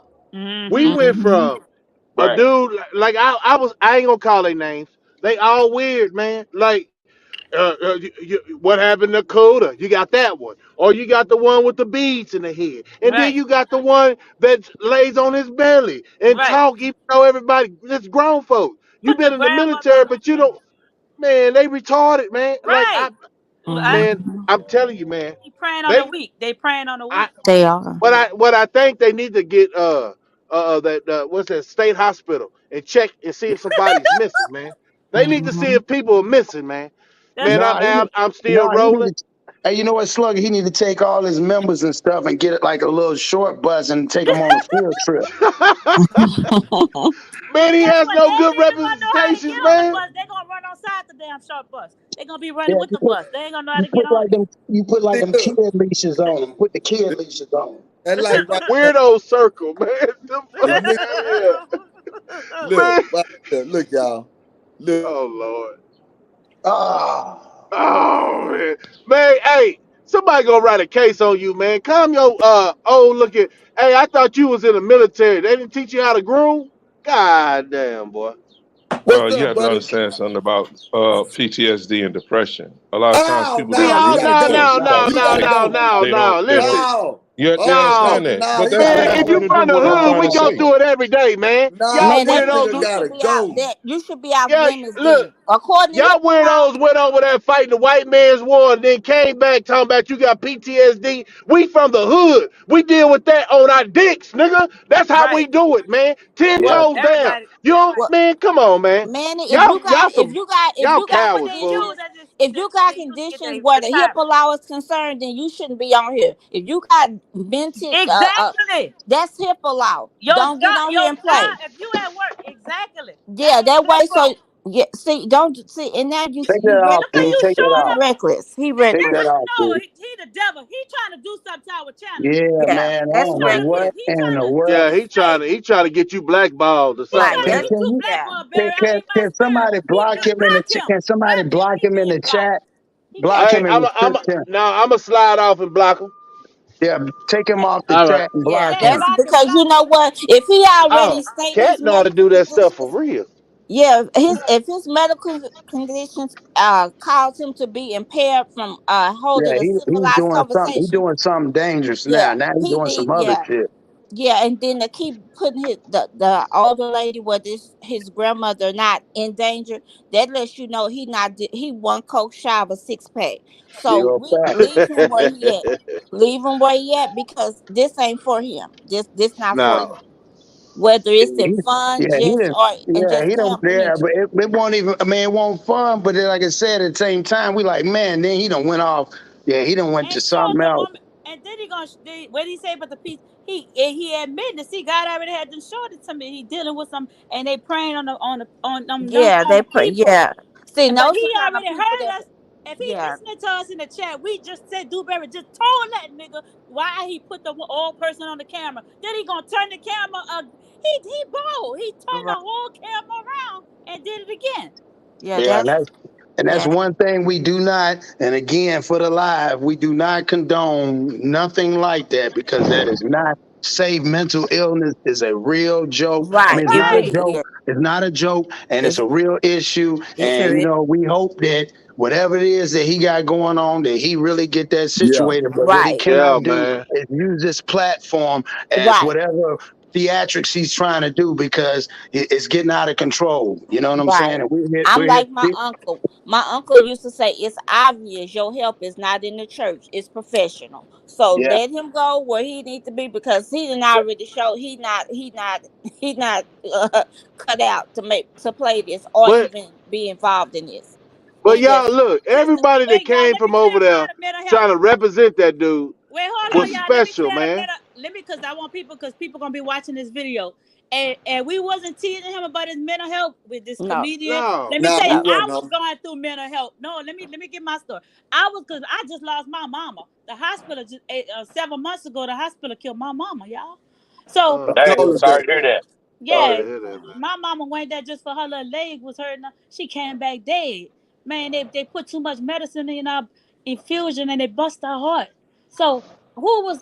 [SPEAKER 10] We
[SPEAKER 5] Hmm.
[SPEAKER 10] went
[SPEAKER 12] Hmm.
[SPEAKER 10] from a
[SPEAKER 2] Right.
[SPEAKER 10] dude like I ain't gonna call their names. They all weird, man. Like what happened to Coda? You got that one, or you got the one with the beads in the head, and then
[SPEAKER 5] Right.
[SPEAKER 10] you got the one that lays on his belly and
[SPEAKER 5] Right.
[SPEAKER 10] talk, even though everybody, it's grown folks. You
[SPEAKER 5] Put
[SPEAKER 10] been
[SPEAKER 5] the
[SPEAKER 10] in the
[SPEAKER 5] grandmother
[SPEAKER 10] military,
[SPEAKER 5] on the
[SPEAKER 10] but you
[SPEAKER 5] thing.
[SPEAKER 10] don't, man. They retarded, man. Like
[SPEAKER 5] Right. I,
[SPEAKER 10] man, I'm telling you, man.
[SPEAKER 5] he praying on the
[SPEAKER 10] They,
[SPEAKER 5] week. They praying on the
[SPEAKER 10] I,
[SPEAKER 5] week.
[SPEAKER 12] They are.
[SPEAKER 10] what I think they need to get that what's that state hospital and check and see if somebody's missing, man. They need to see
[SPEAKER 12] Hmm.
[SPEAKER 10] if people are missing, man.
[SPEAKER 5] That's
[SPEAKER 10] Man,
[SPEAKER 6] nah,
[SPEAKER 10] I'm still
[SPEAKER 6] he need
[SPEAKER 10] rolling.
[SPEAKER 6] to. Hey, you know what, Slugger? He need to take all his members and stuff and get it like a little short bus and take them on a field trip.
[SPEAKER 10] Man, he
[SPEAKER 5] Guess
[SPEAKER 10] has
[SPEAKER 5] what? They
[SPEAKER 10] no good
[SPEAKER 5] ain't even gonna know how to get
[SPEAKER 10] representations,
[SPEAKER 5] on the
[SPEAKER 10] man.
[SPEAKER 5] bus. They gonna run outside the damn short bus. They gonna be
[SPEAKER 6] Yeah,
[SPEAKER 5] running with the bus. They ain't gonna know how
[SPEAKER 6] you
[SPEAKER 5] to get
[SPEAKER 6] put
[SPEAKER 5] on
[SPEAKER 6] like them, you put like
[SPEAKER 1] See,
[SPEAKER 6] them kid
[SPEAKER 1] look,
[SPEAKER 6] leashes on them. Put the kid leashes on them.
[SPEAKER 1] that
[SPEAKER 10] This
[SPEAKER 1] like
[SPEAKER 10] a
[SPEAKER 1] right there.
[SPEAKER 10] weirdo circle, man. The
[SPEAKER 1] Yeah,
[SPEAKER 10] fuck
[SPEAKER 1] nigga,
[SPEAKER 10] out of here,
[SPEAKER 1] look,
[SPEAKER 10] man.
[SPEAKER 1] look, y'all. Look,
[SPEAKER 10] Oh Lord.
[SPEAKER 6] Ah,
[SPEAKER 10] Oh man, man. Hey, Somebody gonna write a case on you, man. Calm your old looking. Hey, I thought you was in the military. They didn't teach you how to groom. God damn, boy.
[SPEAKER 1] What's
[SPEAKER 2] You
[SPEAKER 1] up,
[SPEAKER 2] have to
[SPEAKER 1] buddy?
[SPEAKER 2] understand something about PTSD and depression. A lot of times
[SPEAKER 1] Oh,
[SPEAKER 2] people
[SPEAKER 10] We
[SPEAKER 2] don't
[SPEAKER 1] no, we
[SPEAKER 10] all
[SPEAKER 2] reach
[SPEAKER 1] gotta
[SPEAKER 2] these
[SPEAKER 10] no
[SPEAKER 1] go.
[SPEAKER 2] things
[SPEAKER 10] no no
[SPEAKER 2] because
[SPEAKER 1] We
[SPEAKER 10] no
[SPEAKER 1] gotta
[SPEAKER 10] no
[SPEAKER 1] go.
[SPEAKER 10] no
[SPEAKER 2] they
[SPEAKER 10] no.
[SPEAKER 2] don't they don't.
[SPEAKER 10] Listen,
[SPEAKER 1] No.
[SPEAKER 2] They
[SPEAKER 1] Oh,
[SPEAKER 10] no.
[SPEAKER 2] understand
[SPEAKER 1] Smoker,
[SPEAKER 2] that,
[SPEAKER 1] no,
[SPEAKER 2] but
[SPEAKER 1] he
[SPEAKER 2] that
[SPEAKER 1] gotta
[SPEAKER 10] Man,
[SPEAKER 2] has
[SPEAKER 10] if
[SPEAKER 1] go.
[SPEAKER 10] you
[SPEAKER 2] nothing to do
[SPEAKER 10] from
[SPEAKER 2] with
[SPEAKER 10] the
[SPEAKER 2] what I'm
[SPEAKER 10] hood,
[SPEAKER 2] trying
[SPEAKER 10] we
[SPEAKER 2] to
[SPEAKER 10] go
[SPEAKER 2] say.
[SPEAKER 10] through it every day, man.
[SPEAKER 1] No,
[SPEAKER 10] Y'all
[SPEAKER 12] Man,
[SPEAKER 1] this
[SPEAKER 12] that
[SPEAKER 10] weirdos
[SPEAKER 1] nigga
[SPEAKER 10] do.
[SPEAKER 12] you
[SPEAKER 1] gotta
[SPEAKER 12] should be out
[SPEAKER 1] go.
[SPEAKER 12] that you should be off
[SPEAKER 10] Yeah,
[SPEAKER 12] limits
[SPEAKER 10] look,
[SPEAKER 12] then. According to
[SPEAKER 10] y'all
[SPEAKER 12] hip hop,
[SPEAKER 10] weirdos went over there fighting the white man's war and then came back talking about you got PTSD. We from the hood. We deal with that on our dicks, nigga. That's how we
[SPEAKER 5] Right.
[SPEAKER 10] do it, man. Ten
[SPEAKER 12] well,
[SPEAKER 5] Well,
[SPEAKER 10] toes down.
[SPEAKER 5] everybody.
[SPEAKER 10] You don't,
[SPEAKER 12] well,
[SPEAKER 10] man, come on, man.
[SPEAKER 12] man,
[SPEAKER 10] Y'all some
[SPEAKER 12] if
[SPEAKER 10] y'all
[SPEAKER 12] you got
[SPEAKER 5] What
[SPEAKER 10] cowards,
[SPEAKER 5] they
[SPEAKER 10] fool.
[SPEAKER 5] use
[SPEAKER 12] conditions,
[SPEAKER 5] as this,
[SPEAKER 12] if
[SPEAKER 5] they,
[SPEAKER 12] you got
[SPEAKER 5] they use to get
[SPEAKER 12] conditions
[SPEAKER 5] the
[SPEAKER 12] where the
[SPEAKER 5] time.
[SPEAKER 12] HIPAA law is concerned, then you shouldn't be on here. If you got mental,
[SPEAKER 5] Exactly.
[SPEAKER 12] that's HIPAA law.
[SPEAKER 5] Your
[SPEAKER 12] Don't get
[SPEAKER 5] job,
[SPEAKER 12] on here
[SPEAKER 5] your
[SPEAKER 12] and
[SPEAKER 5] job.
[SPEAKER 12] play.
[SPEAKER 5] If you at work, exactly. That's
[SPEAKER 12] Yeah, that way. So
[SPEAKER 5] HIPAA.
[SPEAKER 12] yeah, see, don't see, and now
[SPEAKER 6] Take that off,
[SPEAKER 5] Look how
[SPEAKER 6] D.
[SPEAKER 5] you
[SPEAKER 6] Take that
[SPEAKER 5] showing
[SPEAKER 12] he
[SPEAKER 6] off.
[SPEAKER 5] up.
[SPEAKER 12] reckless. He
[SPEAKER 6] Take
[SPEAKER 5] That's
[SPEAKER 6] that
[SPEAKER 12] reckless.
[SPEAKER 5] how you
[SPEAKER 6] off,
[SPEAKER 5] know
[SPEAKER 6] D.
[SPEAKER 5] he the devil. He trying to do something to our channel.
[SPEAKER 6] Yeah,
[SPEAKER 12] Yeah,
[SPEAKER 6] man. I
[SPEAKER 12] that's
[SPEAKER 5] He
[SPEAKER 6] don't know
[SPEAKER 5] trying to
[SPEAKER 12] reckless.
[SPEAKER 6] what
[SPEAKER 5] he
[SPEAKER 6] in
[SPEAKER 5] trying
[SPEAKER 6] the
[SPEAKER 5] to
[SPEAKER 6] world.
[SPEAKER 10] Yeah,
[SPEAKER 5] hey,
[SPEAKER 10] he trying to get you blackballed or
[SPEAKER 5] he
[SPEAKER 10] something,
[SPEAKER 12] Like
[SPEAKER 5] trying to
[SPEAKER 6] Can,
[SPEAKER 10] man.
[SPEAKER 12] that's
[SPEAKER 5] get
[SPEAKER 6] can
[SPEAKER 5] you
[SPEAKER 6] you
[SPEAKER 5] black
[SPEAKER 12] yeah,
[SPEAKER 5] for a berry. I
[SPEAKER 6] can,
[SPEAKER 5] ain't my
[SPEAKER 6] can
[SPEAKER 5] spirit.
[SPEAKER 6] somebody
[SPEAKER 5] He
[SPEAKER 6] block him in the
[SPEAKER 5] block him.
[SPEAKER 6] can somebody block him in
[SPEAKER 5] Being
[SPEAKER 6] the
[SPEAKER 5] blocked.
[SPEAKER 6] chat?
[SPEAKER 5] He
[SPEAKER 6] Block
[SPEAKER 5] got
[SPEAKER 10] Hey,
[SPEAKER 6] him in
[SPEAKER 5] you.
[SPEAKER 6] the chat.
[SPEAKER 10] I'ma slide off and block him.
[SPEAKER 6] Yeah, take him off the
[SPEAKER 10] All right.
[SPEAKER 6] chat and
[SPEAKER 12] yeah.
[SPEAKER 6] block
[SPEAKER 5] Yeah,
[SPEAKER 6] him.
[SPEAKER 12] That's
[SPEAKER 5] block him,
[SPEAKER 12] because you
[SPEAKER 5] block him.
[SPEAKER 12] know what? If he already
[SPEAKER 10] Oh,
[SPEAKER 12] state his
[SPEAKER 10] Cat know how to
[SPEAKER 12] medical
[SPEAKER 10] do that stuff for
[SPEAKER 12] conditions,
[SPEAKER 10] real.
[SPEAKER 12] yeah, if his medical conditions cause him to be impaired from
[SPEAKER 6] Yeah,
[SPEAKER 12] holding a
[SPEAKER 6] he's
[SPEAKER 12] civilized
[SPEAKER 6] doing something. He's
[SPEAKER 12] conversation,
[SPEAKER 6] doing something dangerous now.
[SPEAKER 12] yeah,
[SPEAKER 6] Now he's
[SPEAKER 12] he
[SPEAKER 6] doing
[SPEAKER 12] need
[SPEAKER 6] some other
[SPEAKER 12] yeah.
[SPEAKER 6] shit.
[SPEAKER 12] Yeah, and then to keep putting the older lady with his grandmother not in danger, that lets you know he one coke shy of a six pack.
[SPEAKER 6] Big
[SPEAKER 12] So
[SPEAKER 6] old fact.
[SPEAKER 12] leave him where he at. Leave him where he at because this ain't for him. This not for
[SPEAKER 10] No.
[SPEAKER 12] him. Whether it's in
[SPEAKER 6] He,
[SPEAKER 12] fun,
[SPEAKER 6] yeah, he
[SPEAKER 12] jest,
[SPEAKER 6] didn't.
[SPEAKER 12] or and
[SPEAKER 6] Yeah,
[SPEAKER 12] just
[SPEAKER 6] he don't. Yeah,
[SPEAKER 12] comprehension.
[SPEAKER 6] but it won't even. I mean, it won't fun. But then, like I said, at the same time, we like, man. Then he done went off. Yeah, he done went
[SPEAKER 5] And
[SPEAKER 6] to
[SPEAKER 5] showed
[SPEAKER 6] something
[SPEAKER 5] the
[SPEAKER 6] else.
[SPEAKER 5] woman. And then what did he say about the piece? He admitted it. See, God already had them showed it to me. He dealing with some, and they praying on them young
[SPEAKER 12] Yeah,
[SPEAKER 5] kind
[SPEAKER 12] they
[SPEAKER 5] of
[SPEAKER 12] put
[SPEAKER 5] people.
[SPEAKER 12] yeah. See,
[SPEAKER 5] But
[SPEAKER 12] those
[SPEAKER 5] he
[SPEAKER 12] the kind of
[SPEAKER 5] already
[SPEAKER 12] people
[SPEAKER 5] heard
[SPEAKER 12] that
[SPEAKER 5] us. If he
[SPEAKER 12] yeah,
[SPEAKER 5] listening to us in the chat, we just said Dewberry just told that nigga why he put the old person on the camera. Then he gonna turn the camera. He bold. He turned the
[SPEAKER 12] right.
[SPEAKER 5] whole camera around and did it again.
[SPEAKER 12] Yeah,
[SPEAKER 6] Yeah,
[SPEAKER 12] that's
[SPEAKER 6] and that's
[SPEAKER 12] yeah,
[SPEAKER 6] one thing we do not. And again, for the live, we do not condone nothing like that because that is not safe. Mental illness is a real joke. I
[SPEAKER 12] right.
[SPEAKER 6] mean, it's
[SPEAKER 12] It
[SPEAKER 6] not a
[SPEAKER 12] really
[SPEAKER 5] Right.
[SPEAKER 6] joke.
[SPEAKER 12] is.
[SPEAKER 6] It's not a joke, and it's
[SPEAKER 12] It's
[SPEAKER 6] a real issue.
[SPEAKER 12] it
[SPEAKER 6] And
[SPEAKER 12] sure
[SPEAKER 6] you
[SPEAKER 12] is.
[SPEAKER 6] know, we hope that whatever it is that he got going on, that he really get that
[SPEAKER 1] Yeah.
[SPEAKER 6] situated. But what he
[SPEAKER 12] Right.
[SPEAKER 10] Yeah,
[SPEAKER 6] cannot do
[SPEAKER 10] man.
[SPEAKER 6] is use this platform as
[SPEAKER 12] Right.
[SPEAKER 6] whatever theatrics he's trying to do because it's getting out of control. You know what I'm saying?
[SPEAKER 12] Right.
[SPEAKER 6] And
[SPEAKER 12] I'm
[SPEAKER 6] we're
[SPEAKER 12] like my
[SPEAKER 6] here.
[SPEAKER 12] uncle. My uncle used to say, "It's obvious your help is not in the church; it's professional. So
[SPEAKER 6] Yeah,
[SPEAKER 12] let him go where he needs to be because he didn't already show he not cut out to play this or
[SPEAKER 10] But
[SPEAKER 12] even be involved in this.
[SPEAKER 10] but
[SPEAKER 12] He
[SPEAKER 10] y'all
[SPEAKER 12] just
[SPEAKER 10] look,
[SPEAKER 5] Listen,
[SPEAKER 10] everybody that
[SPEAKER 5] wait, y'all.
[SPEAKER 10] came
[SPEAKER 5] Let me
[SPEAKER 10] from over
[SPEAKER 5] clarify
[SPEAKER 10] there
[SPEAKER 5] the mental
[SPEAKER 10] trying
[SPEAKER 5] health.
[SPEAKER 10] to represent that dude
[SPEAKER 5] Wait, hold on,
[SPEAKER 10] was
[SPEAKER 5] y'all. Let me
[SPEAKER 10] special,
[SPEAKER 5] clear the
[SPEAKER 10] man.
[SPEAKER 5] better. Let me, cause I want people, cause people gonna be watching this video, and we wasn't teasing him about his mental health with this
[SPEAKER 12] no,
[SPEAKER 5] comedian.
[SPEAKER 10] No.
[SPEAKER 5] Let me
[SPEAKER 1] Nah,
[SPEAKER 5] tell you,
[SPEAKER 1] we
[SPEAKER 12] no,
[SPEAKER 5] I
[SPEAKER 1] wasn't
[SPEAKER 5] was
[SPEAKER 1] on.
[SPEAKER 5] going through mental health. No, let me get my story. I was, cause I just lost my mama. The hospital just 7 months ago. The hospital killed my mama, y'all. So
[SPEAKER 3] Dang,
[SPEAKER 1] Condolences.
[SPEAKER 3] sorry to hear that.
[SPEAKER 10] Sorry
[SPEAKER 5] yeah,
[SPEAKER 10] to hear that, man.
[SPEAKER 5] my mama went there just for her little leg was hurting her. She came back dead. Man, they put too much medicine in our infusion and they bust her heart. So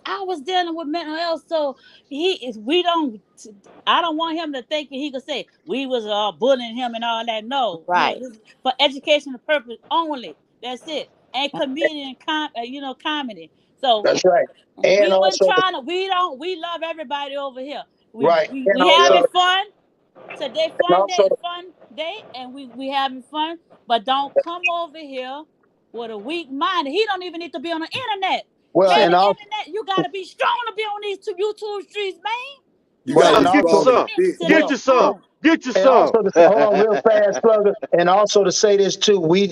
[SPEAKER 5] I was dealing with mental health. So he is we don't I don't want him to think that he could say we was bullying him and all that. No, no,
[SPEAKER 12] right,
[SPEAKER 5] this is for educational purpose only. That's it. And comedian comedy. So
[SPEAKER 6] that's right. And
[SPEAKER 5] we weren't
[SPEAKER 6] also,
[SPEAKER 5] trying to we love everybody over here. we
[SPEAKER 6] right.
[SPEAKER 5] we,
[SPEAKER 6] And
[SPEAKER 5] we
[SPEAKER 6] also,
[SPEAKER 10] Yeah.
[SPEAKER 5] having fun today,
[SPEAKER 6] and also,
[SPEAKER 5] fun day, and we having fun, but don't come over here with a weak mind. He don't even need to be on the internet.
[SPEAKER 6] well,
[SPEAKER 5] Man,
[SPEAKER 6] and
[SPEAKER 5] the
[SPEAKER 6] also,
[SPEAKER 5] internet, you gotta be strong to be on these YouTube streets, man.
[SPEAKER 1] You
[SPEAKER 6] well,
[SPEAKER 1] gotta
[SPEAKER 10] Well,
[SPEAKER 1] be
[SPEAKER 6] and
[SPEAKER 10] get you
[SPEAKER 1] strong
[SPEAKER 6] also,
[SPEAKER 1] as
[SPEAKER 10] some.
[SPEAKER 1] a bitch.
[SPEAKER 5] To
[SPEAKER 10] Get
[SPEAKER 6] well,
[SPEAKER 10] you
[SPEAKER 5] the
[SPEAKER 10] some. Get you
[SPEAKER 6] and
[SPEAKER 10] some.
[SPEAKER 6] also, hold on real fast, plugger. And also to say this too, we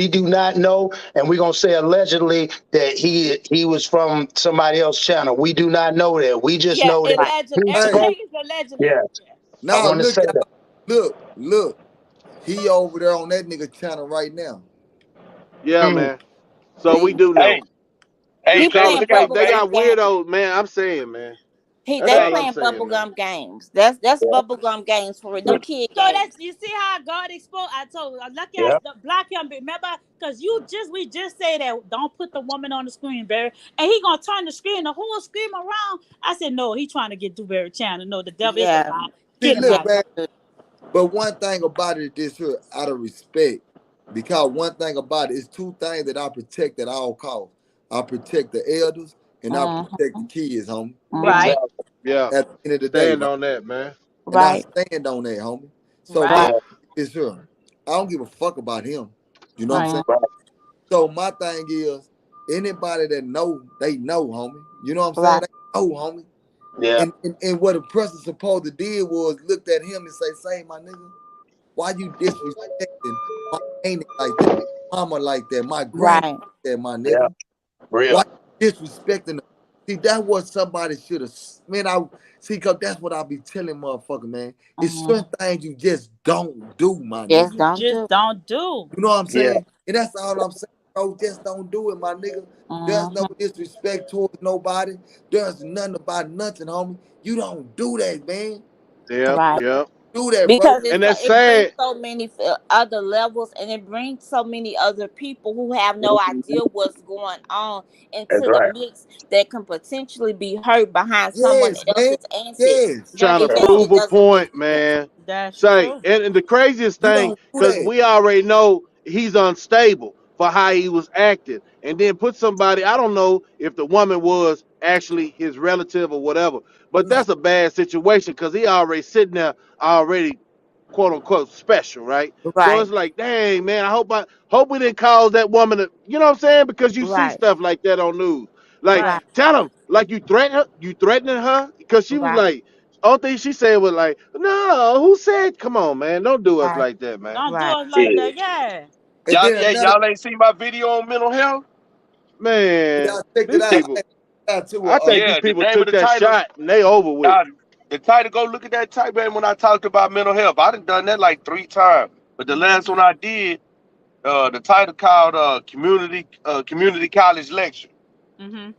[SPEAKER 6] do not know, and we're gonna say allegedly that he was from somebody else's channel. We do not know that. We just
[SPEAKER 5] yeah,
[SPEAKER 6] know that
[SPEAKER 12] right.
[SPEAKER 5] allegedly.
[SPEAKER 6] he
[SPEAKER 1] Hey,
[SPEAKER 6] spoke.
[SPEAKER 5] Everything is allegedly.
[SPEAKER 6] Yeah,
[SPEAKER 5] Yeah.
[SPEAKER 6] I
[SPEAKER 1] now
[SPEAKER 6] want to
[SPEAKER 1] look,
[SPEAKER 6] say that.
[SPEAKER 1] y'all. Look. He over there on that nigga channel right now.
[SPEAKER 10] Yeah,
[SPEAKER 6] Mm.
[SPEAKER 10] man. So we
[SPEAKER 5] See,
[SPEAKER 10] do know.
[SPEAKER 3] Hey,
[SPEAKER 10] Just
[SPEAKER 12] He
[SPEAKER 10] call
[SPEAKER 3] hey,
[SPEAKER 10] a
[SPEAKER 12] playing
[SPEAKER 3] look out,
[SPEAKER 10] spade.
[SPEAKER 12] public
[SPEAKER 10] They
[SPEAKER 3] hey,
[SPEAKER 10] got
[SPEAKER 12] enemy games.
[SPEAKER 10] weirdos, man. I'm saying, man. That's
[SPEAKER 12] They
[SPEAKER 10] all I'm
[SPEAKER 12] playing
[SPEAKER 10] saying, man.
[SPEAKER 12] bubblegum games. That's bubblegum games for them kid
[SPEAKER 5] So that's,
[SPEAKER 12] games.
[SPEAKER 5] you see how God exposed. I told you, lucky I
[SPEAKER 9] Yeah.
[SPEAKER 5] block him. Remember, because we just say that don't put the woman on the screen, Barry, and he gonna turn the screen, the whole screen around. I said no, he trying to get Dewberry channel. No, the devil is a
[SPEAKER 12] Yeah,
[SPEAKER 5] lie.
[SPEAKER 1] See,
[SPEAKER 5] Get him
[SPEAKER 1] look,
[SPEAKER 5] out.
[SPEAKER 1] man. But one thing about it is this here, out of respect, because one thing about it is two things that I protect at all costs. I protect the elders and I protect the kids, homie.
[SPEAKER 5] Right,
[SPEAKER 9] Exactly.
[SPEAKER 10] Yeah.
[SPEAKER 1] At the end of the day,
[SPEAKER 10] Stand
[SPEAKER 1] right?
[SPEAKER 10] on that, man.
[SPEAKER 1] And I
[SPEAKER 12] right,
[SPEAKER 1] stand on that, homie. So my
[SPEAKER 5] right.
[SPEAKER 9] Yeah.
[SPEAKER 1] thing is here, I don't give a fuck about him. You know what I'm saying?
[SPEAKER 9] Right.
[SPEAKER 1] So my thing is, anybody that know, they know, homie. You know what I'm saying?
[SPEAKER 12] right.
[SPEAKER 1] They know, homie.
[SPEAKER 9] Yeah.
[SPEAKER 1] And what a person supposed to did was looked at him and say, my nigga, why you disrespecting my auntie like that, mama like that, my grandma
[SPEAKER 12] Right.
[SPEAKER 1] like that, my
[SPEAKER 9] Yeah.
[SPEAKER 1] nigga?
[SPEAKER 9] Real.
[SPEAKER 1] Why you disrespecting them? See, that's what somebody should have, man, cause that's what I be telling motherfucker, man. It's certain things you just don't do, my
[SPEAKER 12] Just
[SPEAKER 1] nigga.
[SPEAKER 5] You
[SPEAKER 12] don't
[SPEAKER 5] just
[SPEAKER 12] do.
[SPEAKER 5] don't do.
[SPEAKER 1] You know what I'm
[SPEAKER 9] Yeah.
[SPEAKER 1] saying? And that's all I'm saying, bro. Just don't do it, my nigga. There's no
[SPEAKER 12] Mm-hmm.
[SPEAKER 1] disrespect towards nobody. There's nothing about nothing, homie. You don't do that, man.
[SPEAKER 10] Yep,
[SPEAKER 12] Right.
[SPEAKER 10] yep.
[SPEAKER 1] Do that, bro.
[SPEAKER 12] Because
[SPEAKER 10] And that's
[SPEAKER 12] it brings
[SPEAKER 10] sad.
[SPEAKER 12] so many other levels, and it brings so many other people who have no idea what's going on
[SPEAKER 9] That's
[SPEAKER 12] into the
[SPEAKER 9] right.
[SPEAKER 12] mix that can potentially be hurt behind someone
[SPEAKER 1] Yes, man.
[SPEAKER 12] else's antics.
[SPEAKER 1] Yes.
[SPEAKER 10] Trying
[SPEAKER 5] That's
[SPEAKER 10] to
[SPEAKER 12] It just
[SPEAKER 5] true.
[SPEAKER 10] prove
[SPEAKER 12] it
[SPEAKER 10] a
[SPEAKER 12] doesn't make
[SPEAKER 10] point,
[SPEAKER 12] sense.
[SPEAKER 10] man.
[SPEAKER 5] That's
[SPEAKER 10] Say,
[SPEAKER 5] true.
[SPEAKER 10] and the craziest
[SPEAKER 1] You
[SPEAKER 10] thing,
[SPEAKER 1] don't do
[SPEAKER 10] because
[SPEAKER 1] that.
[SPEAKER 10] we already know he's unstable for how he was acting. And then put somebody, I don't know if the woman was actually his relative or whatever, but
[SPEAKER 1] No.
[SPEAKER 10] that's a bad situation because he already sitting there already quote unquote special, right? So
[SPEAKER 12] Right.
[SPEAKER 10] it's like, dang man, I hope we didn't cause that woman to, you know what I'm saying? Because you see
[SPEAKER 12] Right.
[SPEAKER 10] stuff like that on news. Like,
[SPEAKER 5] Right.
[SPEAKER 12] Right.
[SPEAKER 10] tell him, like you threatening her, because she was
[SPEAKER 12] Right.
[SPEAKER 10] like, only thing she said was like, no, who said, come on, man, don't do us
[SPEAKER 12] Right.
[SPEAKER 10] like that, man.
[SPEAKER 5] Don't do
[SPEAKER 12] Right.
[SPEAKER 5] us like
[SPEAKER 9] Shit.
[SPEAKER 5] that. Yeah.
[SPEAKER 1] And then
[SPEAKER 3] Yeah,
[SPEAKER 1] another,
[SPEAKER 3] y'all ain't seen my video on mental health.
[SPEAKER 10] Man,
[SPEAKER 1] y'all checked it
[SPEAKER 10] these
[SPEAKER 1] out.
[SPEAKER 10] people,
[SPEAKER 1] I got to
[SPEAKER 10] I think these
[SPEAKER 3] Yeah, the
[SPEAKER 10] people
[SPEAKER 3] name of
[SPEAKER 10] took
[SPEAKER 3] the
[SPEAKER 10] that
[SPEAKER 3] title.
[SPEAKER 10] shot and they over with.
[SPEAKER 3] Y'all, the title. Go look at that title, man. When I talked about mental health, I done that like 3 times. But the last one I did, the title called community college lecture.
[SPEAKER 5] Mhm.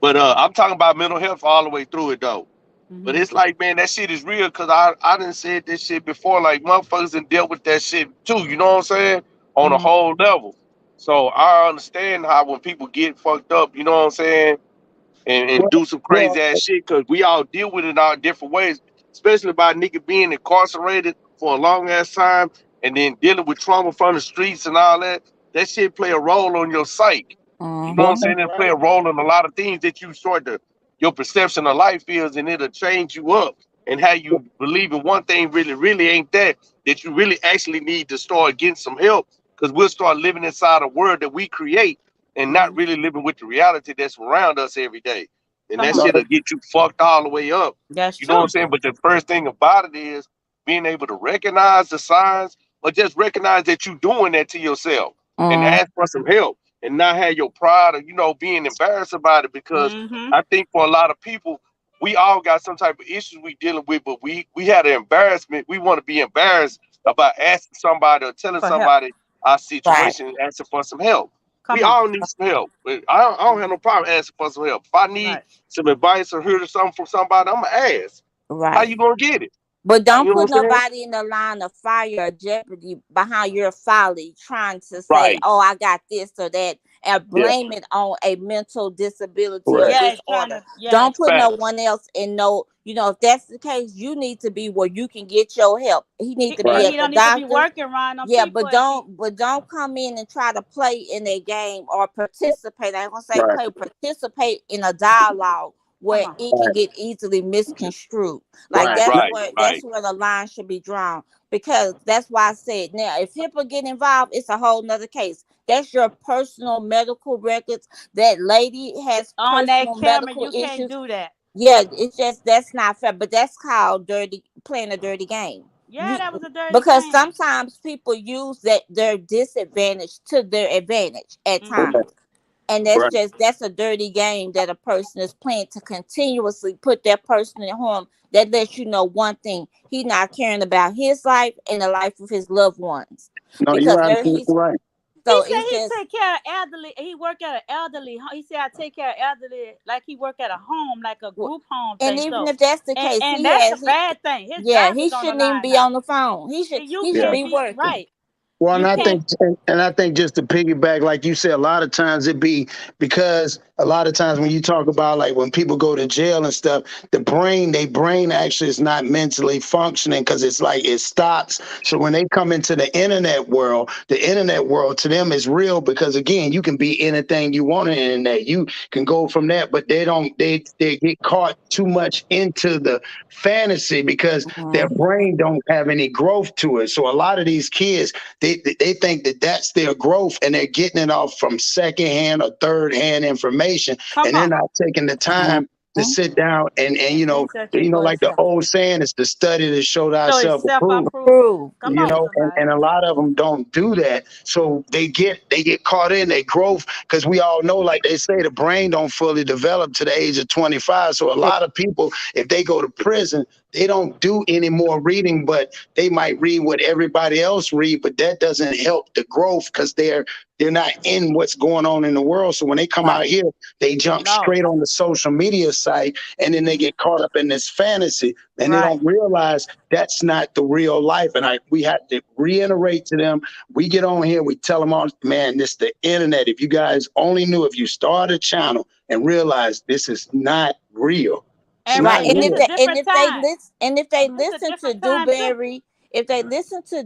[SPEAKER 3] But I'm talking about mental health all the way through it though. But
[SPEAKER 5] Mhm.
[SPEAKER 3] it's like, man, that shit is real because I done said this shit before. Like motherfuckers done dealt with that shit too. You know what I'm saying? On a
[SPEAKER 12] Mm-hmm.
[SPEAKER 3] whole level. So I understand how when people get fucked up, you know what I'm saying, and
[SPEAKER 9] Well,
[SPEAKER 3] do some
[SPEAKER 9] well,
[SPEAKER 3] crazy ass shit because we all deal with it in our different ways, especially by nigga being incarcerated for a long ass time and then dealing with trauma from the streets and all that. That shit play a role on your psyche. You know what I'm
[SPEAKER 12] Mm-hmm.
[SPEAKER 3] saying? It play a role in a lot of things that you start to your perception of life is, and it'll change you up and how you believe in one thing really ain't that you really actually need to start getting some help because we'll start living inside a world that we create and not
[SPEAKER 5] Mhm.
[SPEAKER 3] really living with the reality that's around us every day. And
[SPEAKER 5] Come
[SPEAKER 3] that
[SPEAKER 5] on.
[SPEAKER 9] no,
[SPEAKER 3] shit'll get you fucked all the way up.
[SPEAKER 5] That's
[SPEAKER 3] You know what I'm
[SPEAKER 5] true.
[SPEAKER 3] saying? But the first thing about it is being able to recognize the signs or just recognize that you're doing that to yourself and
[SPEAKER 12] Mm-hmm.
[SPEAKER 3] ask for some help and not have your pride or, being embarrassed about it because
[SPEAKER 5] Mhm.
[SPEAKER 3] I think for a lot of people, we all got some type of issues we dealing with, but we had an embarrassment. We want to be embarrassed about asking somebody or telling
[SPEAKER 5] For help.
[SPEAKER 3] somebody our
[SPEAKER 12] Right.
[SPEAKER 3] situation and asking for some help. We
[SPEAKER 5] Come on.
[SPEAKER 3] all need some help. But I don't have no problem asking for some help. If I need
[SPEAKER 5] Right.
[SPEAKER 3] some advice or hear something from somebody, I'm gonna ask. How
[SPEAKER 12] Right.
[SPEAKER 3] you gonna get it?
[SPEAKER 12] But
[SPEAKER 3] You
[SPEAKER 12] don't
[SPEAKER 3] know
[SPEAKER 12] put
[SPEAKER 3] what I'm saying?
[SPEAKER 12] nobody in the line of fire or jeopardy behind your folly, trying to say,
[SPEAKER 3] Right.
[SPEAKER 12] "Oh, I got this or that," and
[SPEAKER 3] Yeah.
[SPEAKER 12] blame it on a mental disability or
[SPEAKER 9] correct.
[SPEAKER 5] Yes, trying
[SPEAKER 12] disorder.
[SPEAKER 5] to. Yes.
[SPEAKER 12] Don't put no
[SPEAKER 3] Facts.
[SPEAKER 12] one else in no. If that's the case, you need to be where you can get your help. He need to be
[SPEAKER 9] Right.
[SPEAKER 5] He
[SPEAKER 12] at the
[SPEAKER 5] don't need to be
[SPEAKER 12] doctor.
[SPEAKER 5] working around them
[SPEAKER 12] Yeah,
[SPEAKER 5] people
[SPEAKER 12] but
[SPEAKER 5] if he.
[SPEAKER 12] don't come in and try to play in a game or participate. I ain't gonna say
[SPEAKER 9] Right.
[SPEAKER 12] play, participate in a dialogue
[SPEAKER 5] Come
[SPEAKER 12] where
[SPEAKER 5] on.
[SPEAKER 12] it can
[SPEAKER 9] Right.
[SPEAKER 12] get easily misconstrued. Like
[SPEAKER 9] Right.
[SPEAKER 12] that's
[SPEAKER 3] Right.
[SPEAKER 12] where
[SPEAKER 3] Right.
[SPEAKER 12] the line should be drawn. Because that's why I said now if HIPAA get involved, it's a whole nother case. That's your personal medical records. That lady has
[SPEAKER 5] On that
[SPEAKER 12] personal
[SPEAKER 5] camera,
[SPEAKER 12] medical
[SPEAKER 5] you can't
[SPEAKER 12] issues.
[SPEAKER 5] do that.
[SPEAKER 12] Yeah, it's just that's not fair. But that's called dirty playing a dirty game.
[SPEAKER 5] Yeah,
[SPEAKER 12] You
[SPEAKER 5] that was a dirty
[SPEAKER 12] because
[SPEAKER 5] game.
[SPEAKER 12] sometimes people use that their disadvantage to their advantage at
[SPEAKER 5] Mhm.
[SPEAKER 12] times. And that's
[SPEAKER 9] Right.
[SPEAKER 12] just that's a dirty game that a person is playing to continuously put that person in harm. That lets you know one thing: he's not caring about his life and the life of his loved ones,
[SPEAKER 9] No, you're
[SPEAKER 12] because there
[SPEAKER 9] absolutely
[SPEAKER 12] he's
[SPEAKER 9] right.
[SPEAKER 5] He
[SPEAKER 12] So
[SPEAKER 5] said
[SPEAKER 12] it's
[SPEAKER 5] he
[SPEAKER 12] just
[SPEAKER 5] take care of elderly. He work at an elderly. He said I take care of elderly like he work at a home, like a group home
[SPEAKER 12] and
[SPEAKER 5] thing.
[SPEAKER 12] even
[SPEAKER 5] So,
[SPEAKER 12] if that's the
[SPEAKER 5] and
[SPEAKER 12] case,
[SPEAKER 5] and
[SPEAKER 12] he
[SPEAKER 5] that's the
[SPEAKER 12] has
[SPEAKER 5] bad thing. His
[SPEAKER 12] yeah,
[SPEAKER 5] job
[SPEAKER 12] he
[SPEAKER 5] is on the
[SPEAKER 12] shouldn't even
[SPEAKER 5] line
[SPEAKER 12] be
[SPEAKER 5] now.
[SPEAKER 12] on the phone. He should
[SPEAKER 5] You
[SPEAKER 12] he should
[SPEAKER 6] Yeah.
[SPEAKER 5] can't
[SPEAKER 12] be
[SPEAKER 5] be
[SPEAKER 12] working.
[SPEAKER 5] right.
[SPEAKER 6] Well, and
[SPEAKER 5] You
[SPEAKER 6] I
[SPEAKER 5] can't.
[SPEAKER 6] think, and I think just to piggyback, like you said, a lot of times it be because a lot of times when you talk about like when people go to jail and stuff, their brain actually is not mentally functioning because it's like it stops. So when they come into the internet world to them is real because again, you can be anything you want on the internet. You can go from that, but they get caught too much into the fantasy because their
[SPEAKER 12] Mhm.
[SPEAKER 6] brain don't have any growth to it. So a lot of these kids, they think that that's their growth and they're getting it off from secondhand or third hand information
[SPEAKER 5] Come
[SPEAKER 6] and they're
[SPEAKER 5] on
[SPEAKER 6] not taking the time to
[SPEAKER 12] Mhm.
[SPEAKER 6] sit down and
[SPEAKER 5] and research it for
[SPEAKER 6] like the
[SPEAKER 5] itself.
[SPEAKER 6] old saying is to study to show
[SPEAKER 5] So it's
[SPEAKER 6] thyself
[SPEAKER 5] self
[SPEAKER 6] approved.
[SPEAKER 5] approved.
[SPEAKER 12] Prove.
[SPEAKER 5] Come on, somebody.
[SPEAKER 6] And a lot of them don't do that, so they get caught in their growth because we all know, like they say, the brain don't fully develop to the age of 25. So a
[SPEAKER 12] Eh,
[SPEAKER 6] lot of people, if they go to prison, they don't do any more reading, but they might read what everybody else read, but that doesn't help the growth because they're not in what's going on in the world. So when they come out
[SPEAKER 12] Right.
[SPEAKER 6] here, they
[SPEAKER 5] They
[SPEAKER 6] jump
[SPEAKER 5] lost.
[SPEAKER 6] straight on the social media site and then they get caught up in this fantasy and they
[SPEAKER 5] Right.
[SPEAKER 6] don't realize that's not the real life. And we have to reiterate to them. We get on here, we tell them all, man, this the internet. If you guys only knew, if you start a channel and realize this is not real, it's
[SPEAKER 5] And
[SPEAKER 12] Right.
[SPEAKER 6] not
[SPEAKER 5] right,
[SPEAKER 12] And
[SPEAKER 5] this
[SPEAKER 12] if
[SPEAKER 5] a
[SPEAKER 6] real.
[SPEAKER 12] they and
[SPEAKER 5] different
[SPEAKER 12] if they
[SPEAKER 5] time.
[SPEAKER 12] listen and if they
[SPEAKER 5] This a
[SPEAKER 12] listen to
[SPEAKER 5] different time too.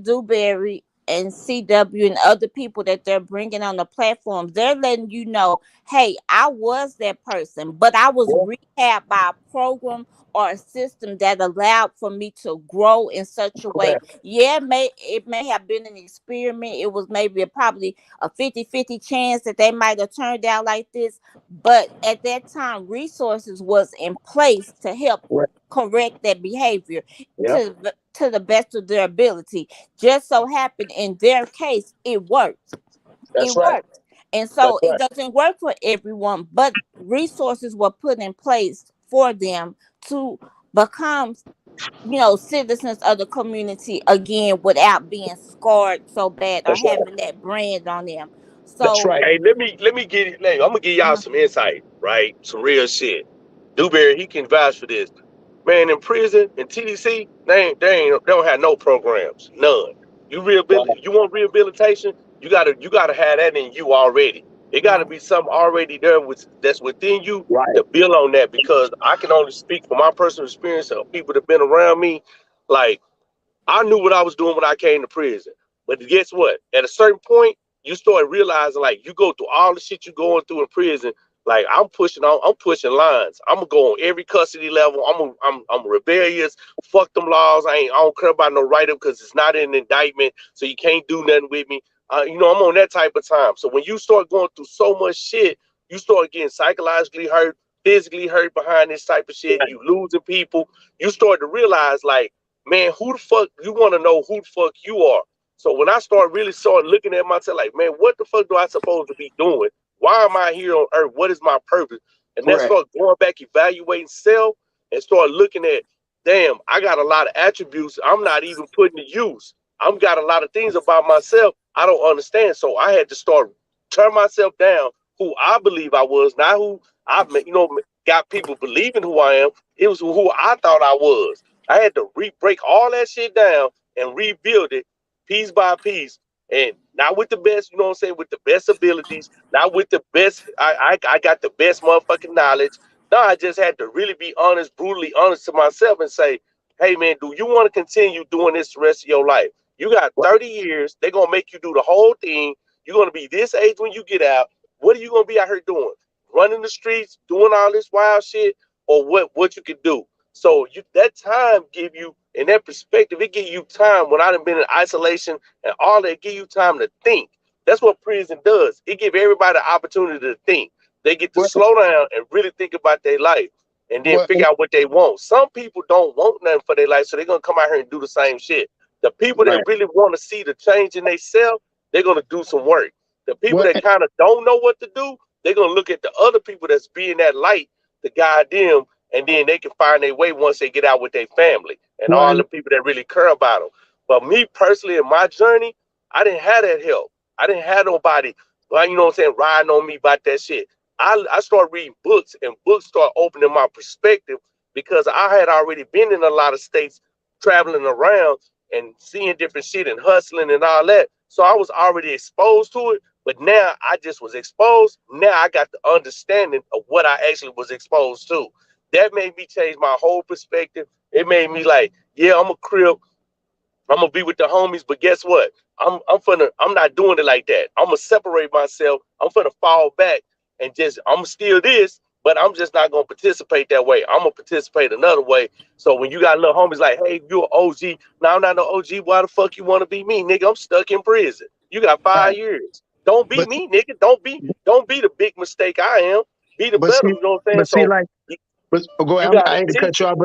[SPEAKER 12] Dewberry and CW and other people that they're bringing on the platform, they're letting you know, hey, I was that person, but I was
[SPEAKER 6] Well,
[SPEAKER 12] rehabbed by a program or a system that allowed for me to grow in such a way.
[SPEAKER 6] correct.
[SPEAKER 12] Yeah, it may have been an experiment. It was maybe probably a 50-50 chance that they might have turned out like this, but at that time resources was in place to help
[SPEAKER 6] Correct.
[SPEAKER 12] correct that behavior
[SPEAKER 6] Yep.
[SPEAKER 12] to the best of their ability. Just so happened in their case it worked.
[SPEAKER 6] That's
[SPEAKER 12] It
[SPEAKER 6] right.
[SPEAKER 12] worked. And
[SPEAKER 6] That's
[SPEAKER 12] so it
[SPEAKER 6] right.
[SPEAKER 12] doesn't work for everyone, but resources were put in place for them to become, citizens of the community again without being scarred so bad or
[SPEAKER 6] That's right.
[SPEAKER 12] having that brand on them.
[SPEAKER 6] That's
[SPEAKER 12] So
[SPEAKER 6] right.
[SPEAKER 3] Hey, let me get it. I'm gonna give y'all
[SPEAKER 12] uh,
[SPEAKER 3] some insight, right? Some real shit. Dewberry, he can vouch for this. Man, in prison in TDC, they don't have no programs, none.
[SPEAKER 6] Right.
[SPEAKER 3] You want rehabilitation? You gotta have that in you already. It gotta
[SPEAKER 12] right.
[SPEAKER 3] be something already there that's within you
[SPEAKER 6] Right.
[SPEAKER 3] to build on that. Because I can only speak from my personal experience of people that have been around me. Like, I knew what I was doing when I came to prison. But guess what? At a certain point, you start realizing like you go through all the shit you going through in prison. Like I'm pushing lines. I'm gonna go on every custody level. I'm rebellious. Fuck them laws. I don't care about no write up because it's not an indictment, so you can't do nothing with me. I'm on that type of time. So when you start going through so much shit, you start getting psychologically hurt, physically hurt behind this type of shit. You losing people. You start to realize like, man, who the fuck you want to know who the fuck you are. So when I started looking at myself, like, man, what the fuck do I supposed to be doing? Why am I here on earth? What is my purpose? And then
[SPEAKER 6] Correct.
[SPEAKER 3] start going back, evaluating self, and start looking at, damn, I got a lot of attributes I'm not even putting to use. I've got a lot of things about myself I don't understand. So I had to start turn myself down, who I believe I was, not who got people believing who I am. It was who I thought I was. I had to break all that shit down and rebuild it piece by piece. And not with the best, you know what I'm saying, with the best abilities, not with the best. I got the best motherfucking knowledge. No, I just had to really be honest, brutally honest to myself and say, hey man, do you want to continue doing this the rest of your life? You got 30 years. They're gonna make you do the whole thing. You're gonna be this age when you get out. What are you gonna be out here doing? Running the streets, doing all this wild shit, or what you can do? So that time give you, in that perspective, it give you time when I done been in isolation and all that, give you time to think. That's what prison does. It give everybody the opportunity to think. They get to
[SPEAKER 6] Well,
[SPEAKER 3] slow down and really think about their life and then
[SPEAKER 6] well,
[SPEAKER 3] figure out what they want. Some people don't want nothing for their life, so they're gonna come out here and do the same shit. The people that
[SPEAKER 6] right.
[SPEAKER 3] really want to see the change in themselves, they're gonna do some work. The people
[SPEAKER 6] Well,
[SPEAKER 3] that kind of don't know what to do, they're gonna look at the other people that's being that light to guide them, and then they can find their way once they get out with their family and
[SPEAKER 6] well,
[SPEAKER 3] all
[SPEAKER 6] and
[SPEAKER 3] the people that really care about them. But me personally, in my journey, I didn't have that help. I didn't have nobody, well, you know what I'm saying, riding on me about that shit. I started reading books, and books started opening my perspective because I had already been in a lot of states, traveling around and seeing different shit and hustling and all that. So I was already exposed to it, but now I just was exposed. Now I got the understanding of what I actually was exposed to. That made me change my whole perspective. It made me like, yeah, I'm a crip. I'm gonna be with the homies, but guess what? I'm not doing it like that. I'm gonna separate myself. I'm gonna fall back and just I'm still this, but I'm just not gonna participate that way. I'm gonna participate another way. So when you got little homies like, hey, you're an OG. No, I'm not no OG. Why the fuck you wanna be me, nigga? I'm stuck in prison. You got
[SPEAKER 6] Right.
[SPEAKER 3] 5 years. Don't be
[SPEAKER 6] But
[SPEAKER 3] me, nigga. Don't be the big mistake I am. Be the
[SPEAKER 6] but
[SPEAKER 3] better,
[SPEAKER 6] see,
[SPEAKER 3] you know what I'm saying?
[SPEAKER 6] but see,
[SPEAKER 3] So
[SPEAKER 6] like, but go
[SPEAKER 3] you
[SPEAKER 6] ahead.
[SPEAKER 3] gotta
[SPEAKER 6] I hate to
[SPEAKER 3] teach
[SPEAKER 6] cut you
[SPEAKER 3] it.
[SPEAKER 6] off,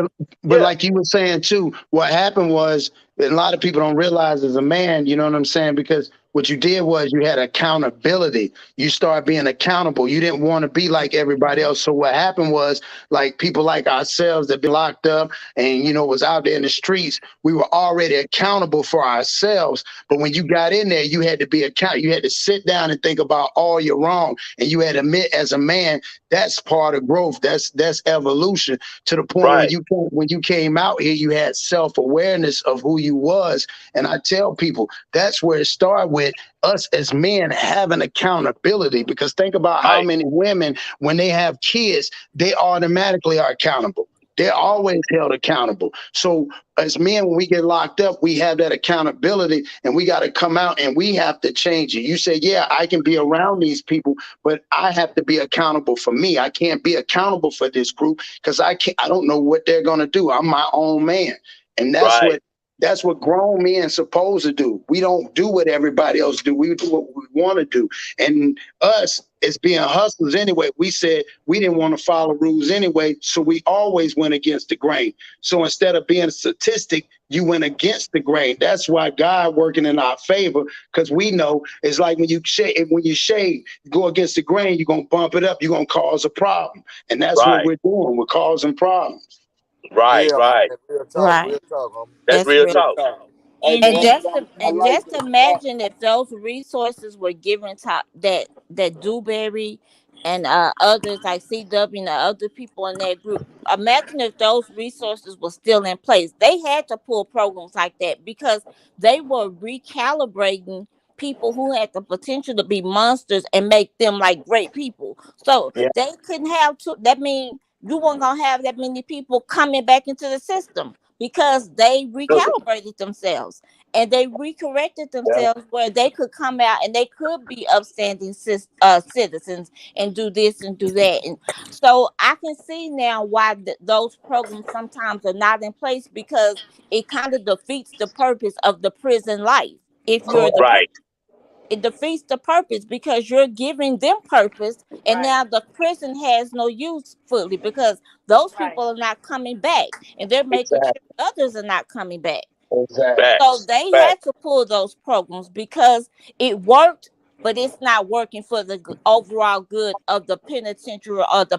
[SPEAKER 6] but
[SPEAKER 3] Yeah,
[SPEAKER 6] like you were saying too, what happened was a lot of people don't realize as a man, you know what I'm saying? Because what you did was you had accountability. You started being accountable. You didn't want to be like everybody else. So what happened was like people like ourselves that been locked up and was out there in the streets, we were already accountable for ourselves. But when you got in there, you had to be accountable. You had to sit down and think about all your wrong. And you had to admit as a man, that's part of growth. That's evolution to the point
[SPEAKER 3] right,
[SPEAKER 6] when you came out here, you had self-awareness of who you was. And I tell people that's where it started with us as men having accountability. Because think about how
[SPEAKER 3] right,
[SPEAKER 6] many women, when they have kids, they automatically are accountable. They're always held accountable. So as men, when we get locked up, we have that accountability and we got to come out and we have to change it. You say, yeah, I can be around these people, but I have to be accountable for me. I can't be accountable for this group because I don't know what they're going to do. I'm my own man. And
[SPEAKER 3] right,
[SPEAKER 6] that's what grown men supposed to do. We don't do what everybody else do. We do what we want to do. And us as being hustlers anyway, we said we didn't want to follow rules anyway. So we always went against the grain. So instead of being a statistic, you went against the grain. That's why God working in our favor, because we know it's like when you shave, go against the grain, you're gonna bump it up, you're gonna cause a problem. And that's what
[SPEAKER 3] right,
[SPEAKER 6] we're doing. We're causing problems.
[SPEAKER 3] right,
[SPEAKER 1] Yeah,
[SPEAKER 3] right.
[SPEAKER 1] man.
[SPEAKER 12] Right.
[SPEAKER 1] Real talk, homie.
[SPEAKER 3] That's
[SPEAKER 12] That's
[SPEAKER 3] real
[SPEAKER 12] real.
[SPEAKER 1] Real
[SPEAKER 3] talk.
[SPEAKER 1] talk. Hey,
[SPEAKER 12] And
[SPEAKER 1] man, I
[SPEAKER 12] and
[SPEAKER 1] like
[SPEAKER 12] just
[SPEAKER 1] this.
[SPEAKER 12] imagine if those resources were given to that Dewberry and others like CW and the other people in that group. Imagine if those resources were still in place. They had to pull programs like that because they were recalibrating people who had the potential to be monsters and make them like great people. So
[SPEAKER 6] Yeah.
[SPEAKER 12] they couldn't have to. That means you weren't gonna have that many people coming back into the system because they recalibrated themselves and they recorrected
[SPEAKER 6] Yeah.
[SPEAKER 12] themselves where they could come out and they could be upstanding citizens and do this and do that. And so I can see now why those programs sometimes are not in place because it kind of defeats the purpose of the prison life. If you're the
[SPEAKER 3] Right,
[SPEAKER 12] it defeats the purpose because you're giving them purpose and now the prison has no use fully because those people are not coming back and they're making
[SPEAKER 6] Exactly.
[SPEAKER 12] sure others are not coming back.
[SPEAKER 6] Exactly.
[SPEAKER 12] So
[SPEAKER 3] facts,
[SPEAKER 12] they
[SPEAKER 3] facts.
[SPEAKER 12] had to pull those programs because it worked, but it's not working for the overall good of the penitentiary or the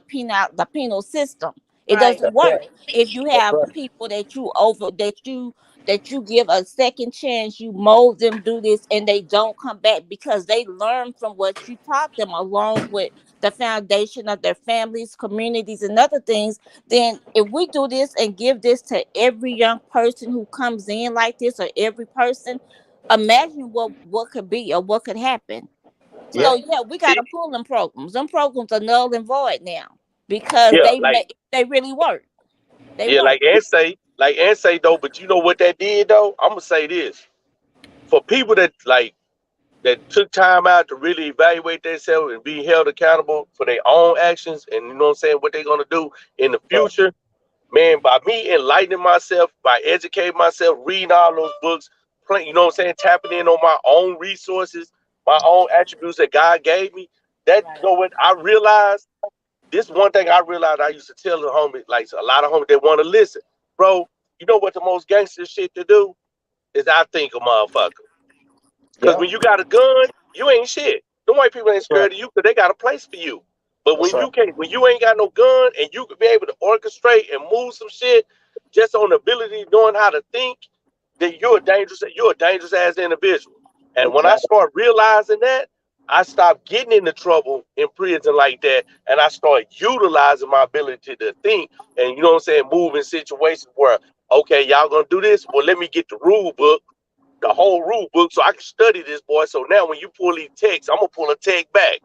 [SPEAKER 12] penal system. It doesn't
[SPEAKER 6] That's
[SPEAKER 12] work
[SPEAKER 6] right.
[SPEAKER 12] if you
[SPEAKER 6] That's
[SPEAKER 12] have
[SPEAKER 6] right.
[SPEAKER 12] people that you give a second chance, you mold them, do this, and they don't come back because they learn from what you taught them, along with the foundation of their families, communities, and other things. Then if we do this and give this to every young person who comes in like this, or every person, imagine what could be or what could happen.
[SPEAKER 6] Yeah.
[SPEAKER 12] So yeah, we got
[SPEAKER 3] See?
[SPEAKER 12] to pull them programs. Them programs are null and void now because
[SPEAKER 3] Yeah, like
[SPEAKER 12] they really work. They
[SPEAKER 3] yeah,
[SPEAKER 12] work.
[SPEAKER 3] like and say though, but you know what that did though? I'm gonna say this. For people that took time out to really evaluate themselves and be held accountable for their own actions and you know what I'm saying, what they're gonna do in the
[SPEAKER 6] Right.
[SPEAKER 3] future, man, by me enlightening myself, by educating myself, reading all those books, you know what I'm saying, tapping in on my own resources, my own attributes that God gave me, that you know what I realized, this one thing I realized I used to tell the homies, like a lot of homies that want to listen, bro, you know what the most gangster shit to do is I think a motherfucker. Because
[SPEAKER 6] Yeah.
[SPEAKER 3] when you got a gun, you ain't shit. The white people ain't
[SPEAKER 6] That's right.
[SPEAKER 3] scared of you because they got a place for you. But
[SPEAKER 6] That's right.
[SPEAKER 3] when you ain't got no gun and you can be able to orchestrate and move some shit just on the ability of knowing how to think, then you're a dangerous ass individual. And when I
[SPEAKER 6] Exactly.
[SPEAKER 3] start realizing that, I stopped getting into trouble in prison like that, and I start utilizing my ability to think and, you know what I'm saying, move in situations where, okay, y'all gonna do this? Well, let me get the rule book, the whole rule book, so I can study this, boy. So now when you pull these texts, I'm gonna pull a tech back.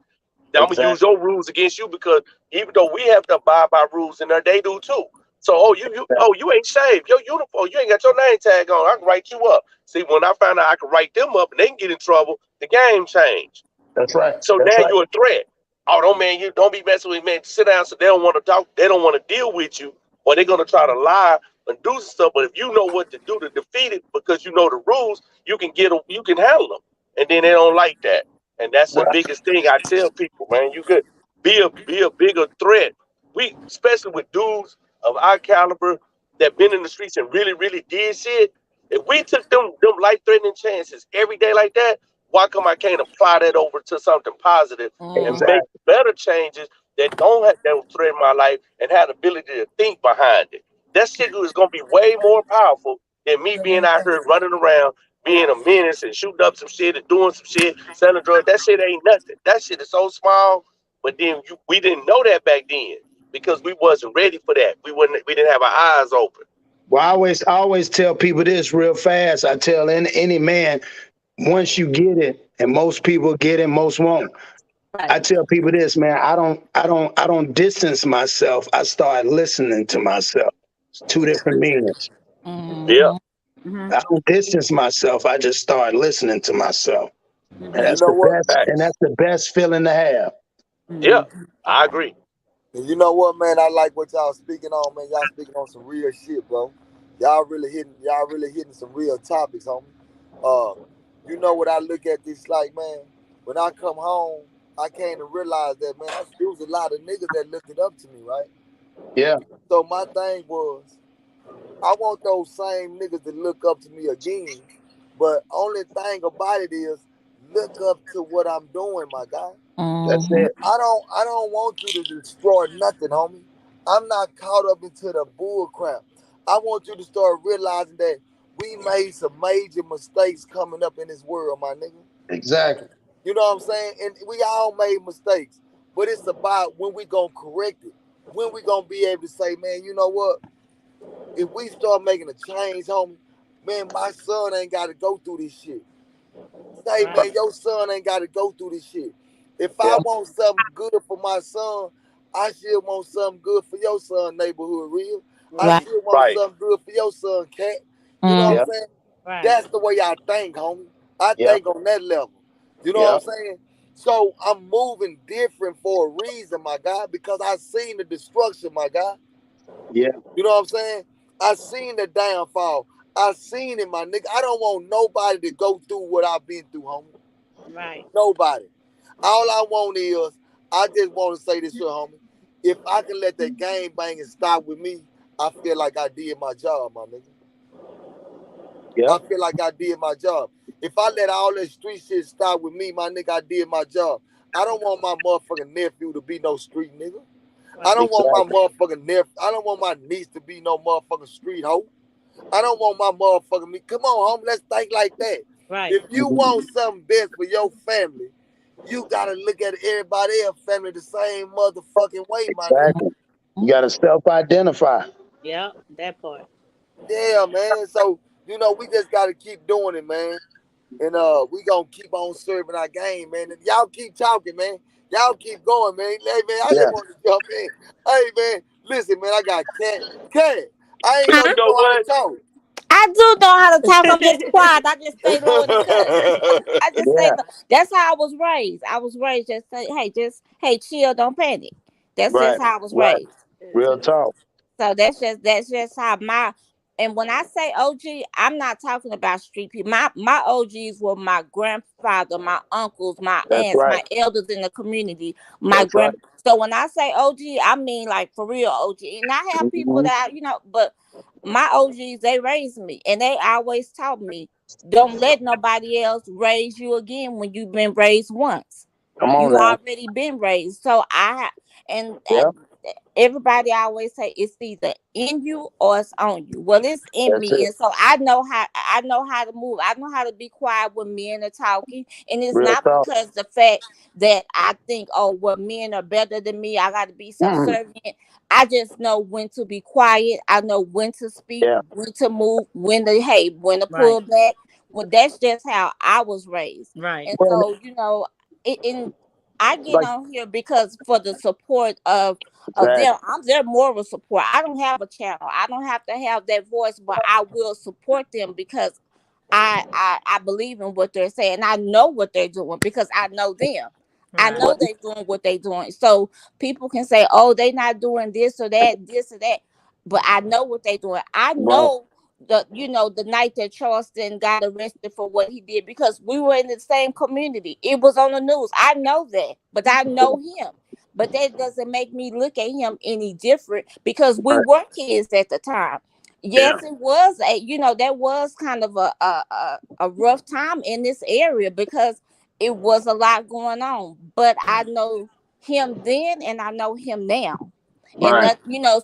[SPEAKER 3] Now I'm gonna use
[SPEAKER 6] Exactly.
[SPEAKER 3] your rules against you because even though we have to abide by rules in there, they do too. So you ain't shaved your uniform, you ain't got your name tag on. I can write you up. See, when I found out I could write them up and they can get in trouble, the game changed.
[SPEAKER 6] That's right.
[SPEAKER 3] So
[SPEAKER 6] That's
[SPEAKER 3] now
[SPEAKER 6] right.
[SPEAKER 3] you're a threat. Oh, don't man, you don't be messing with me, man. Sit down. So they don't want to talk. They don't want to deal with you, or they're gonna try to lie and do stuff. But if you know what to do to defeat it, because you know the rules, you can get them. You can handle them. And then they don't like that. And that's the
[SPEAKER 6] Well,
[SPEAKER 3] biggest thing I tell people, man. You could be a bigger threat. We, especially with dudes of our caliber that been in the streets and really did shit. If we took them life threatening chances every day like that, why come I can't apply that over to something positive and
[SPEAKER 12] Mm-hmm.
[SPEAKER 3] make
[SPEAKER 6] exactly.
[SPEAKER 3] better changes that don't threaten my life and have the ability to think behind it? That shit is gonna be way more powerful than me being out here running around, being a menace and shooting up some shit and doing some shit, selling drugs. That shit ain't nothing. That shit is so small. But then we didn't know that back then because we wasn't ready for that. We didn't have our eyes open.
[SPEAKER 6] Well, I always tell people this real fast. I tell any man, once you get it, and most people get it, most won't. I
[SPEAKER 5] Right.
[SPEAKER 6] tell people this, man. I don't distance myself. I start listening to myself. It's two different meanings.
[SPEAKER 3] Yeah,
[SPEAKER 12] Mm-hmm.
[SPEAKER 5] Mm-hmm.
[SPEAKER 6] I don't distance myself. I just start listening to myself, and
[SPEAKER 1] And you
[SPEAKER 5] Mm-hmm.
[SPEAKER 6] that's
[SPEAKER 1] know
[SPEAKER 6] the
[SPEAKER 1] what?
[SPEAKER 6] best. And
[SPEAKER 3] facts.
[SPEAKER 6] that's the best feeling to have.
[SPEAKER 3] Yeah,
[SPEAKER 5] Mm-hmm.
[SPEAKER 3] I agree.
[SPEAKER 1] And you know what, man? I like what y'all speaking on, man. Y'all speaking on some real shit, bro. Y'all really hitting some real topics, homie. Uh, you know what I look at this like, man? When I come home, I came to realize that, man, there was a lot of niggas that looked it up to me, right?
[SPEAKER 6] Yeah,
[SPEAKER 1] So my thing was, I want those same niggas to look up to me again. But only thing about it is, look up to what I'm doing, my guy.
[SPEAKER 6] that's
[SPEAKER 12] Mm-hmm.
[SPEAKER 6] it.
[SPEAKER 1] I don't want you to destroy nothing, homie. I'm not caught up into the bull crap. I want you to start realizing that we made some major mistakes coming up in this world, my nigga.
[SPEAKER 6] Exactly.
[SPEAKER 1] You know what I'm saying? And we all made mistakes. But it's about when we gonna correct it. When we gonna be able to say, man, you know what? If we start making a change, homie, man, my son ain't gotta go through this shit. Say,
[SPEAKER 5] Right.
[SPEAKER 1] man, your son ain't got to go through this shit. If
[SPEAKER 6] Yeah,
[SPEAKER 1] I want something good for my son, I should want something good for your son, neighborhood real. I
[SPEAKER 12] Right.
[SPEAKER 5] Mm-hmm.
[SPEAKER 1] should want
[SPEAKER 3] Right.
[SPEAKER 1] something good for your son, cat. You know what
[SPEAKER 12] Mm-hmm.
[SPEAKER 1] I'm
[SPEAKER 6] yeah,
[SPEAKER 1] saying?
[SPEAKER 5] Right.
[SPEAKER 1] That's the way I think, homie. I
[SPEAKER 6] yeah,
[SPEAKER 1] think on that level. You know what
[SPEAKER 6] yeah,
[SPEAKER 1] I'm saying? So I'm moving different for a reason, my guy, because I seen the destruction, my guy.
[SPEAKER 6] yeah,
[SPEAKER 1] You know what I'm saying? I seen the downfall. I seen it, my nigga. I don't want nobody to go through what I've been through, homie.
[SPEAKER 5] Right.
[SPEAKER 1] Nobody. All I want is, I just want to say this here, homie. If I can let that game bang and stop with me, I feel like I did my job, my nigga.
[SPEAKER 6] yeah,
[SPEAKER 1] I feel like I did my job. If I let all that street shit stop with me, my nigga, I did my job. I don't want my motherfucking nephew to be no street nigga. I
[SPEAKER 5] Right.
[SPEAKER 1] don't want my
[SPEAKER 6] exactly.
[SPEAKER 1] motherfucking nephew. I don't want my niece to be no motherfucking street hoe. I don't want my motherfucking me. Come on, homie, let's think like that.
[SPEAKER 5] Right.
[SPEAKER 1] If you
[SPEAKER 6] Mhm.
[SPEAKER 1] want something best for your family, you gotta look at everybody else family the same motherfucking way, my nigga.
[SPEAKER 6] Exactly. You got to self-identify.
[SPEAKER 5] Yep. That part.
[SPEAKER 1] Yeah, man. So, we just gotta keep doing it, man. And we gonna keep on serving our game, man. And y'all keep talking, man. Y'all keep going, man. Hey man, I just
[SPEAKER 6] Yeah,
[SPEAKER 1] want to jump in. Hey man, listen, man, I got cat. I ain't
[SPEAKER 3] But
[SPEAKER 1] know
[SPEAKER 12] Huh?
[SPEAKER 3] you
[SPEAKER 1] you
[SPEAKER 3] know
[SPEAKER 1] know how to
[SPEAKER 3] what?
[SPEAKER 1] talk.
[SPEAKER 12] I do know how to talk. I'm just quiet. I just stay low in the cut. I just say
[SPEAKER 6] yeah,
[SPEAKER 12] no. That's how I was raised. I was raised just say, hey, chill, don't panic. That's
[SPEAKER 6] right,
[SPEAKER 12] just how I was
[SPEAKER 6] right.
[SPEAKER 12] raised.
[SPEAKER 6] Real talk.
[SPEAKER 12] So that's just how my, and when I say OG, I'm not talking about street people. My OGs were my grandfather, my uncles, my
[SPEAKER 6] That's
[SPEAKER 12] aunts,
[SPEAKER 6] right.
[SPEAKER 12] my elders in the community, my
[SPEAKER 6] That's right.
[SPEAKER 12] grand. So when I say OG, I mean like for real OG. And I have people
[SPEAKER 6] Mhm.
[SPEAKER 12] that but my OGs, they raised me, and they always taught me, don't let nobody else raise you again when you've been raised once.
[SPEAKER 6] Come
[SPEAKER 5] Right.
[SPEAKER 6] on
[SPEAKER 12] You've
[SPEAKER 6] now.
[SPEAKER 12] already been raised. So I and
[SPEAKER 6] Yeah,
[SPEAKER 12] everybody always say it's either in you or it's on you. Well, it's in
[SPEAKER 6] That's
[SPEAKER 12] me,
[SPEAKER 6] it.
[SPEAKER 12] and so I know how to move. I know how to be quiet when men are talking, and it's
[SPEAKER 6] Real
[SPEAKER 12] not
[SPEAKER 6] talk.
[SPEAKER 12] because the fact that I think, oh, well, men are better than me. I got to be
[SPEAKER 6] Mm.
[SPEAKER 12] subservient. I just know when to be quiet. I know when to speak,
[SPEAKER 6] Yeah.
[SPEAKER 12] when to move, when to
[SPEAKER 5] Right.
[SPEAKER 12] pull back. Well, that's just how I was raised,
[SPEAKER 5] Right.
[SPEAKER 12] and
[SPEAKER 6] Well,
[SPEAKER 12] so in I get
[SPEAKER 6] like
[SPEAKER 12] on here because for the support of them.
[SPEAKER 6] exactly.
[SPEAKER 12] I'm their moral support. I don't have a channel. I don't have to have that voice, but I will support them because I believe in what they're saying. I know what they're doing because I know them. I
[SPEAKER 5] Right.
[SPEAKER 12] know
[SPEAKER 6] Well,
[SPEAKER 12] they're doing what they're doing. So people can say, "Oh, they not doing this or that," but I know what they're doing. I
[SPEAKER 6] right.
[SPEAKER 12] know the night that Charleston got arrested for what he did because we were in the same community. It was on the news. I know that, but I know him. But that doesn't make me look at him any different because we
[SPEAKER 6] Right.
[SPEAKER 12] were kids at the time.
[SPEAKER 6] Yeah.
[SPEAKER 12] Yes, it was that was kind of a rough time in this area because it was a lot going on. But I know him then and I know him now. And
[SPEAKER 6] Right.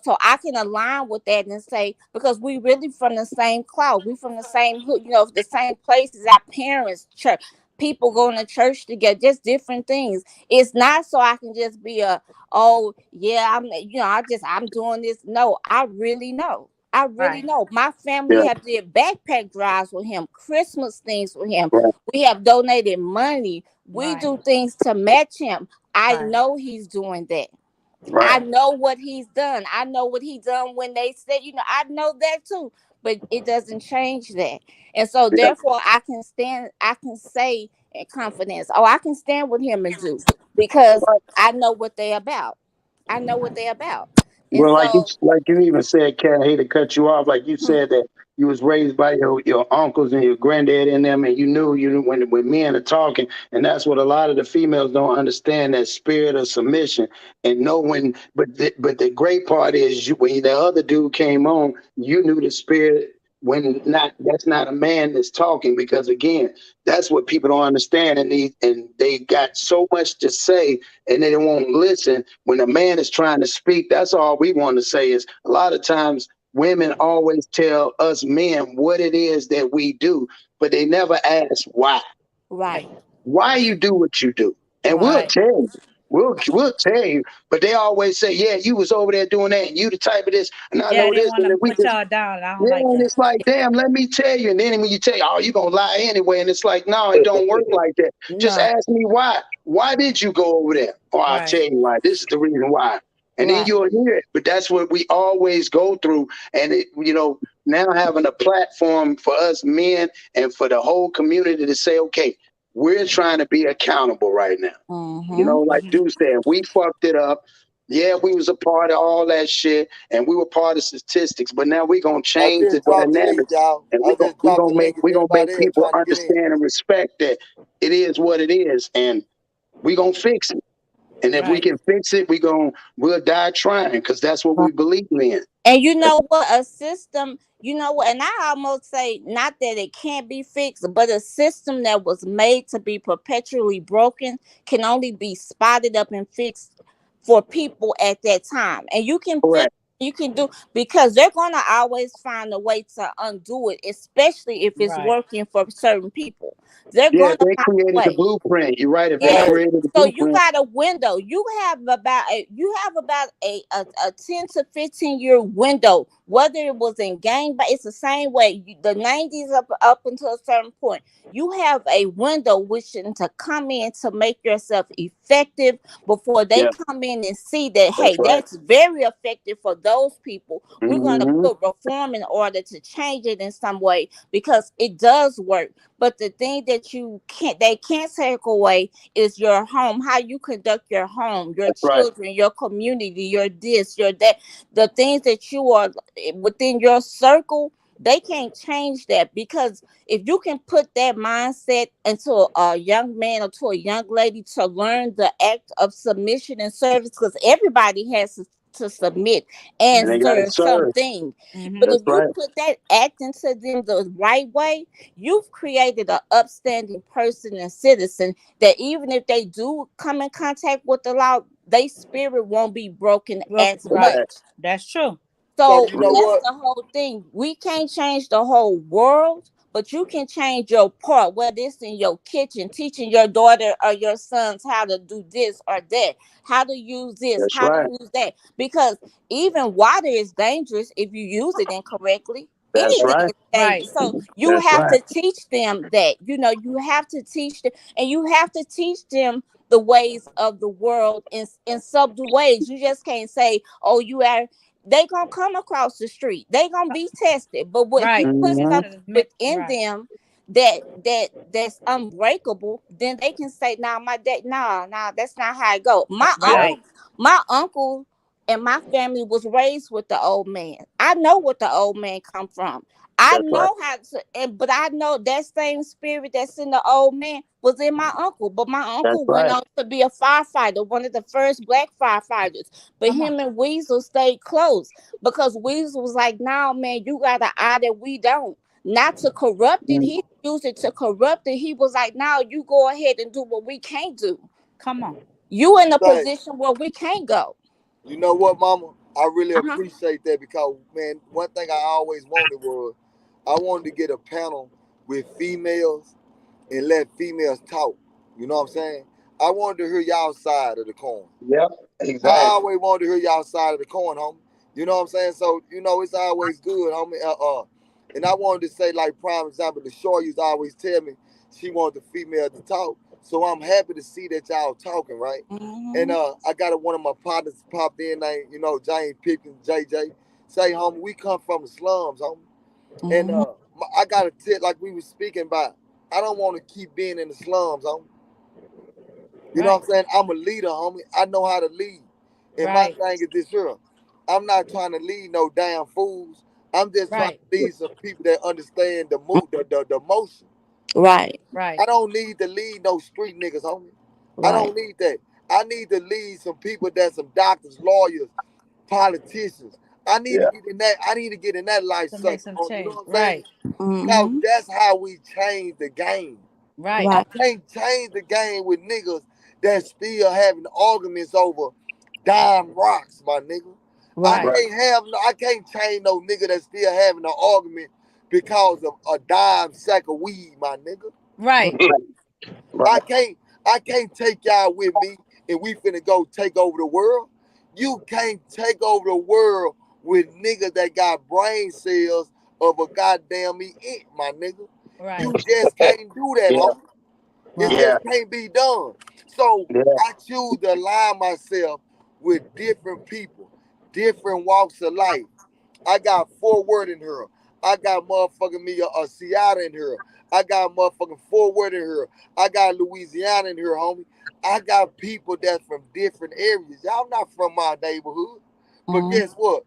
[SPEAKER 12] so I can align with that and say, because we really from the same cloud, we from the same hood, the same places, our parents, church, people going to church together, just different things. It's not so I can just be oh yeah, I'm doing this. No, I really know. I really
[SPEAKER 5] Right.
[SPEAKER 12] know. My family
[SPEAKER 6] Yeah.
[SPEAKER 12] have did backpack drives with him, Christmas things with him.
[SPEAKER 6] Right.
[SPEAKER 12] We have donated money. We
[SPEAKER 5] Right.
[SPEAKER 12] do things to match him. I
[SPEAKER 5] Right.
[SPEAKER 12] know he's doing that. I
[SPEAKER 6] Right.
[SPEAKER 12] know what he's done. I know what he done when they said, I know that too. But it doesn't change that. And so
[SPEAKER 6] Yeah.
[SPEAKER 12] therefore I can say in confidence, oh, I can stand with him and do because
[SPEAKER 6] Right.
[SPEAKER 12] I know what they about. I know what they about. And
[SPEAKER 6] Well,
[SPEAKER 12] so
[SPEAKER 6] like you even said, Kat, I hate to cut you off. Like you
[SPEAKER 12] hmm,
[SPEAKER 6] said that you was raised by your uncles and your granddad in them, and you knew when men are talking, and that's what a lot of the females don't understand, that spirit of submission and know when. But the great part is when the other dude came on, you knew the spirit when not that's not a man that's talking, because again, that's what people don't understand, and they got so much to say and they won't listen. When a man is trying to speak, that's all we want to say. Is a lot of times women always tell us men what it is that we do, but they never ask why.
[SPEAKER 12] right.
[SPEAKER 6] Why you do what you do. And we'll
[SPEAKER 5] Right.
[SPEAKER 6] tell you. We'll tell you. But they always say, yeah, you was over there doing that, and you the type of this, and I
[SPEAKER 5] Yeah,
[SPEAKER 6] know
[SPEAKER 5] they
[SPEAKER 6] this,
[SPEAKER 5] want
[SPEAKER 6] and
[SPEAKER 5] to
[SPEAKER 6] then we
[SPEAKER 5] put
[SPEAKER 6] just,
[SPEAKER 5] y'all down. I don't
[SPEAKER 6] yeah,
[SPEAKER 5] like
[SPEAKER 6] and
[SPEAKER 5] that.
[SPEAKER 6] it's like, damn, let me tell you. And then when you tell you, oh, you gonna lie anyway, and it's like, no, it don't work like that. Just
[SPEAKER 12] No.
[SPEAKER 6] ask me why. Why did you go over there? Oh, I'll
[SPEAKER 5] Right.
[SPEAKER 6] tell you why. This is the reason why. And then
[SPEAKER 12] Right.
[SPEAKER 6] you'll hear it. But that's what we always go through. And now having a platform for us men and for the whole community to say, okay, we're trying to be accountable right now.
[SPEAKER 12] Mm-hmm.
[SPEAKER 6] Like Dude said, we fucked it up. Yeah, we was a part of all that shit, and we were part of statistics. But now we gonna
[SPEAKER 1] I
[SPEAKER 6] change the
[SPEAKER 1] just dropped the link,
[SPEAKER 6] dynamic,
[SPEAKER 1] y'all.
[SPEAKER 6] and
[SPEAKER 1] I just
[SPEAKER 6] we
[SPEAKER 1] dropped
[SPEAKER 6] gonna
[SPEAKER 1] the
[SPEAKER 6] make
[SPEAKER 1] link if
[SPEAKER 6] we gonna make
[SPEAKER 1] anybody else
[SPEAKER 6] people
[SPEAKER 1] trying to get in.
[SPEAKER 6] understand and respect that it is what it is, and we gonna fix it. And if we
[SPEAKER 5] Right.
[SPEAKER 6] can fix it, we'll die trying, because that's what we believe in.
[SPEAKER 12] And you know what? A system, and I almost say not that it can't be fixed, but a system that was made to be perpetually broken can only be spotted up and fixed for people at that time. And you can fix,
[SPEAKER 6] Correct.
[SPEAKER 12] you can do, because they're gonna always find a way to undo it, especially if it's
[SPEAKER 5] Right.
[SPEAKER 12] working for certain people. They're
[SPEAKER 6] Yeah, if
[SPEAKER 12] gonna
[SPEAKER 6] they
[SPEAKER 12] find a
[SPEAKER 6] created the
[SPEAKER 12] way.
[SPEAKER 6] blueprint. You're right. If they
[SPEAKER 12] Yes.
[SPEAKER 6] created the
[SPEAKER 12] So you
[SPEAKER 6] blueprint,
[SPEAKER 12] got a window. You have about a 10 to 15 year window. Whether it was in gang, but it's the same way. The 90s up until a certain point, you have a window wishing to come in to make yourself effective before they
[SPEAKER 6] yeah,
[SPEAKER 12] come in and see that,
[SPEAKER 6] that's
[SPEAKER 12] hey,
[SPEAKER 6] right.
[SPEAKER 12] that's very effective for those people. We're gonna
[SPEAKER 6] Hmm.
[SPEAKER 12] put reform in order to change it in some way because it does work. But the thing that they can't take away is your home, how you conduct your home, your
[SPEAKER 6] That's right.
[SPEAKER 12] children, your community, your this, your that, the things that you are within your circle. They can't change that because if you can put that mindset into a young man or to a young lady to learn the act of submission and service, because everybody has to submit and
[SPEAKER 6] And they got to
[SPEAKER 12] serve
[SPEAKER 6] serve.
[SPEAKER 12] something. But
[SPEAKER 5] Mm-hmm.
[SPEAKER 12] if
[SPEAKER 6] That's
[SPEAKER 12] you
[SPEAKER 6] right.
[SPEAKER 12] put that act into them the right way, you've created an upstanding person and citizen that even if they do come in contact with the law, their spirit won't be broken
[SPEAKER 5] Broken.
[SPEAKER 12] as
[SPEAKER 5] Right.
[SPEAKER 12] much.
[SPEAKER 5] That's true.
[SPEAKER 1] But
[SPEAKER 12] So
[SPEAKER 1] you know
[SPEAKER 12] that's
[SPEAKER 1] what?
[SPEAKER 12] the whole thing. We can't change the whole world, but you can change your part, whether it's in your kitchen, teaching your daughter or your sons how to do this or that, how to use this,
[SPEAKER 6] That's
[SPEAKER 12] how to
[SPEAKER 6] right.
[SPEAKER 12] use that. Because even water is dangerous if you use it incorrectly.
[SPEAKER 6] That's
[SPEAKER 12] Anything
[SPEAKER 6] right.
[SPEAKER 12] is
[SPEAKER 5] Right.
[SPEAKER 12] dangerous. So you
[SPEAKER 6] That's
[SPEAKER 12] have
[SPEAKER 6] right.
[SPEAKER 12] to teach them that. You have to teach them, and you have to teach them the ways of the world in subtle ways. You just can't say, "Oh, you are." They gonna come across the street. They gonna be tested. But what if you
[SPEAKER 5] Right.
[SPEAKER 12] put
[SPEAKER 5] Just
[SPEAKER 6] Mm-hmm.
[SPEAKER 12] something
[SPEAKER 5] because it's
[SPEAKER 12] within
[SPEAKER 5] right.
[SPEAKER 12] them that's unbreakable, then they can say, "Nah, my dad, nah, that's not how it go."
[SPEAKER 6] Yep.
[SPEAKER 12] My uncle and my family was raised with the old man. I know what the old man come from. I
[SPEAKER 6] That's right.
[SPEAKER 12] know how to, but I know that same spirit that's in the old man was in my uncle. But my
[SPEAKER 6] That's
[SPEAKER 12] uncle went
[SPEAKER 6] right.
[SPEAKER 12] on to be a firefighter, one of the first black firefighters. But
[SPEAKER 5] Come on.
[SPEAKER 12] him and Weasel stayed close because Weasel was like, "Nah, man, you got an eye that we don't." Not to corrupt it,
[SPEAKER 6] Mm.
[SPEAKER 12] he used it to corrupt it. He was like, "Now you go ahead and do what we can't do.
[SPEAKER 5] Come on.
[SPEAKER 12] You in a
[SPEAKER 1] Say,
[SPEAKER 12] position where we can't go."
[SPEAKER 1] you know what, Mama? I really
[SPEAKER 12] Uh-huh.
[SPEAKER 1] appreciate that because, man, one thing I always wanted was I wanted to get a panel with females and let females talk. You know what I'm saying? I wanted to hear y'all side of the coin.
[SPEAKER 6] Yep.
[SPEAKER 1] I
[SPEAKER 6] Exactly.
[SPEAKER 1] always wanted to hear y'all side of the coin, homie. You know what I'm saying? So, it's always good, homie. And I wanted to say, like, prime example, the shore used to always tell me she wanted the female to talk. So I'm happy to see that y'all talking, right? And
[SPEAKER 12] Mm-hmm.
[SPEAKER 1] I got one of my partners popped in, named, James Pickens, JJ. Say, homie, we come from the slums, homie. And
[SPEAKER 12] Mm-hmm.
[SPEAKER 1] I got a tip, like we was speaking about. I don't want to keep being in the slums, homie. You know
[SPEAKER 5] Right.
[SPEAKER 1] what I'm saying? I'm a leader, homie. I know how to lead. And my
[SPEAKER 5] Right.
[SPEAKER 1] thing is this here. I'm not trying to lead no damn fools. I'm just trying
[SPEAKER 5] Right.
[SPEAKER 1] to lead some people that understand the mood, the motion.
[SPEAKER 12] Right.
[SPEAKER 1] I
[SPEAKER 5] Right.
[SPEAKER 1] don't need to lead no street niggas, homie. I
[SPEAKER 12] Right.
[SPEAKER 1] don't need that. I need to lead some people that's some doctors, lawyers, politicians. I need to
[SPEAKER 6] Yeah.
[SPEAKER 1] get in that. I need to get in that life
[SPEAKER 5] To make
[SPEAKER 1] cycle.
[SPEAKER 5] some
[SPEAKER 1] You know
[SPEAKER 5] change.
[SPEAKER 1] what I'm saying?
[SPEAKER 5] Right.
[SPEAKER 1] Because
[SPEAKER 12] Mm-hmm.
[SPEAKER 1] that's how we change the game.
[SPEAKER 5] Right.
[SPEAKER 1] I
[SPEAKER 12] Right.
[SPEAKER 1] can't change the game with niggas that still having arguments over dime rocks, my nigga. I
[SPEAKER 12] Right.
[SPEAKER 5] Right.
[SPEAKER 6] Right.
[SPEAKER 1] can't have no. I can't change no nigga that's still having an argument because of a dime sack of weed, my nigga.
[SPEAKER 5] Right.
[SPEAKER 1] I
[SPEAKER 6] Right.
[SPEAKER 1] can't. I can't take y'all with me and we finna go take over the world. You can't take over the world with niggas that got brain cells of a goddamn ant, my nigga.
[SPEAKER 5] Right.
[SPEAKER 1] You just can't do that,
[SPEAKER 6] Yeah.
[SPEAKER 1] homie. It
[SPEAKER 12] Right.
[SPEAKER 6] Yeah.
[SPEAKER 1] just can't be done. So
[SPEAKER 6] Yeah.
[SPEAKER 1] I choose to align myself with different people, different walks of life. I got forward in here. I got motherfucking me a Seattle in here. I got motherfucking forward in here. I got Louisiana in here, homie. I got people that's from different areas. Y'all not from my neighborhood. But
[SPEAKER 12] Mm-hmm.
[SPEAKER 1] guess what?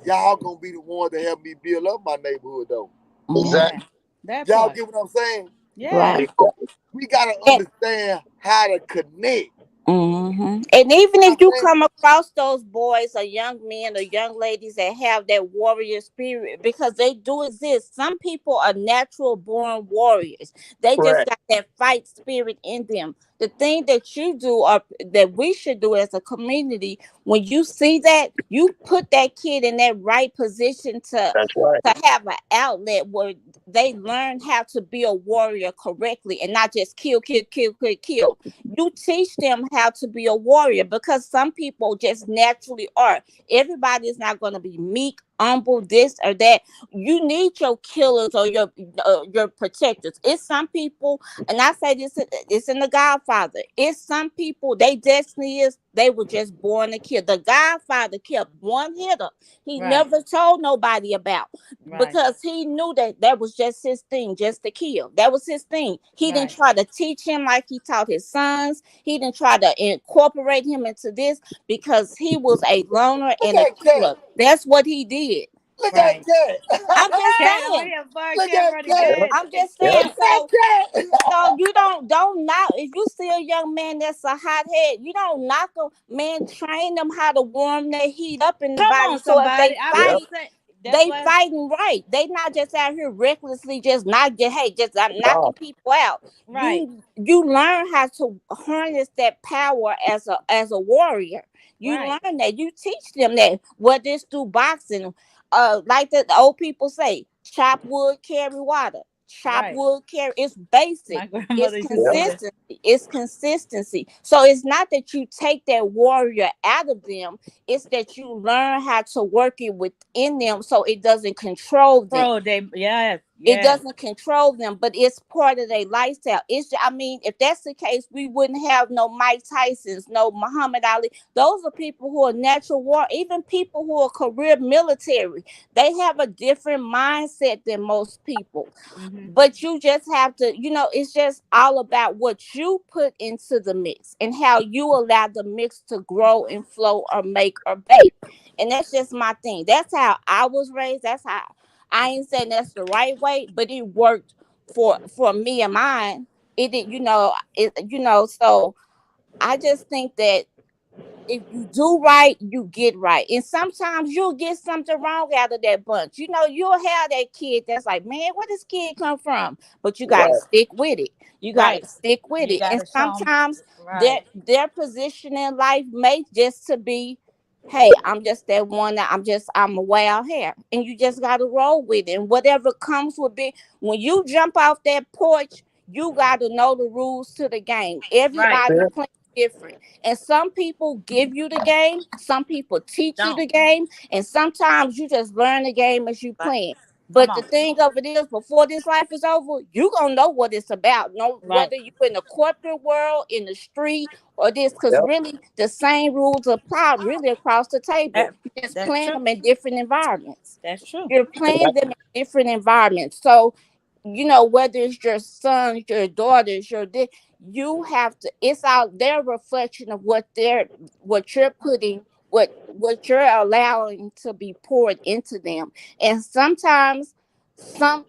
[SPEAKER 1] Y'all gonna be the one to help me build up my neighborhood though.
[SPEAKER 12] Mm-hmm.
[SPEAKER 5] Yeah.
[SPEAKER 6] Exactly.
[SPEAKER 5] That
[SPEAKER 1] Y'all
[SPEAKER 5] part.
[SPEAKER 1] get what I'm saying?
[SPEAKER 12] Right.
[SPEAKER 5] Yeah.
[SPEAKER 6] Exactly.
[SPEAKER 1] We gotta
[SPEAKER 12] And,
[SPEAKER 1] understand how to connect.
[SPEAKER 12] mm-hmm. And even
[SPEAKER 1] You know
[SPEAKER 12] if
[SPEAKER 1] what
[SPEAKER 12] you
[SPEAKER 1] I'm saying?
[SPEAKER 12] come across those boys or young men or young ladies that have that warrior spirit, because they do exist. Some people are natural born warriors. They just
[SPEAKER 6] Right.
[SPEAKER 12] got that fight spirit in them. The thing that you do, or that we should do as a community, when you see that, you put that kid in that right position
[SPEAKER 6] That's right.
[SPEAKER 12] to have an outlet where they learn how to be a warrior correctly and not just kill, kill, kill, kill, kill. You teach them how to be a warrior, because some people just naturally are. Everybody is not going to be meek, humble, this or that. You need your killers or your protectors. It's some people, and I say this, it's in the Godfather. It's some people, they destiny is they were just born to kill. The Godfather kept one hitter he
[SPEAKER 5] Right.
[SPEAKER 12] never told nobody about,
[SPEAKER 5] Right.
[SPEAKER 12] because he knew that that was just his thing, just to kill. That was his thing. He didn't
[SPEAKER 5] Right.
[SPEAKER 12] try to teach him like he taught his sons. He didn't try to incorporate him into this, because he was a loner
[SPEAKER 1] Look
[SPEAKER 12] and a
[SPEAKER 1] at Cat.
[SPEAKER 12] killer. That's what he did.
[SPEAKER 1] Look at
[SPEAKER 5] Right.
[SPEAKER 1] Cat.
[SPEAKER 12] I'm just
[SPEAKER 5] Cat on
[SPEAKER 12] saying.
[SPEAKER 5] here, boy.
[SPEAKER 1] Look
[SPEAKER 5] Cat
[SPEAKER 1] at
[SPEAKER 5] running
[SPEAKER 1] Cat.
[SPEAKER 6] Yep.
[SPEAKER 5] good.
[SPEAKER 12] I'm just
[SPEAKER 6] Yep.
[SPEAKER 12] saying.
[SPEAKER 1] Look at Cat.
[SPEAKER 12] So you don't knock, if you see a young man that's a hothead, you don't knock him, man. Train them how to warm their heat up in the
[SPEAKER 5] Come
[SPEAKER 12] body,
[SPEAKER 5] on,
[SPEAKER 12] so if
[SPEAKER 5] somebody.
[SPEAKER 12] they
[SPEAKER 5] I was
[SPEAKER 6] Yep.
[SPEAKER 12] fight,
[SPEAKER 5] just saying. That's
[SPEAKER 12] They
[SPEAKER 5] why.
[SPEAKER 12] fighting right. They not just out here recklessly just knocking people out.
[SPEAKER 5] Right.
[SPEAKER 12] You learn how to harness that power as a warrior. You
[SPEAKER 5] Right.
[SPEAKER 12] learn that. You teach them that. What this through boxing, like the old people say, chop wood, carry water. Chop
[SPEAKER 5] Right.
[SPEAKER 12] wood, carry. It's basic.
[SPEAKER 5] My
[SPEAKER 12] It's
[SPEAKER 5] grandmother used to say that.
[SPEAKER 12] consistency. It's consistency. So it's not that you take that warrior out of them. It's that you learn how to work it within them so it doesn't control them.
[SPEAKER 5] Bro, they yes,
[SPEAKER 12] It
[SPEAKER 5] yes.
[SPEAKER 12] doesn't control them, but it's part of their lifestyle. I mean, if that's the case, we wouldn't have no Mike Tysons, no Muhammad Ali. Those are people who are natural war, even people who are career military. They have a different mindset than most people.
[SPEAKER 5] Mm-hmm.
[SPEAKER 12] But you just have to, it's just all about what you put into the mix and how you allow the mix to grow and flow or make or bake. And that's just my thing. That's how I was raised. That's how I ain't saying that's the right way, but it worked for me and mine. It did, so I just think that if you do right, you get right. And sometimes you'll get something wrong out of that bunch. You'll have that kid that's like, man, where this kid come from? But you got to
[SPEAKER 6] Right.
[SPEAKER 12] stick with it. You got
[SPEAKER 5] Right.
[SPEAKER 12] to stick with
[SPEAKER 5] You
[SPEAKER 12] it. And
[SPEAKER 5] gotta show them.
[SPEAKER 12] sometimes
[SPEAKER 5] Right.
[SPEAKER 12] their position in life may just to be, hey, I'm just that one that I'm a wild hair. And you just got to roll with it. And whatever comes with it, when you jump off that porch, you got to know the rules to the game.
[SPEAKER 5] Right.
[SPEAKER 12] Everybody playing different. And some people give you the game, some people teach you
[SPEAKER 5] Don't.
[SPEAKER 12] the game, and sometimes you just learn the game as you
[SPEAKER 5] Right.
[SPEAKER 12] playing.
[SPEAKER 5] Come
[SPEAKER 12] But the
[SPEAKER 5] on.
[SPEAKER 12] thing of it is, before this life is over, you gonna know what it's about. No,
[SPEAKER 5] Right.
[SPEAKER 12] whether you in the corporate world, in the street, or this, because
[SPEAKER 6] Yep.
[SPEAKER 12] really the same rules apply really across the table.
[SPEAKER 5] That,
[SPEAKER 12] You just
[SPEAKER 5] that's
[SPEAKER 12] playing
[SPEAKER 5] true.
[SPEAKER 12] them in different environments.
[SPEAKER 5] That's true.
[SPEAKER 12] You're playing them in different environments. So, whether it's your sons, your daughters, you have to, it's out their reflection of what you're putting, what you're allowing to be poured into them. And sometimes some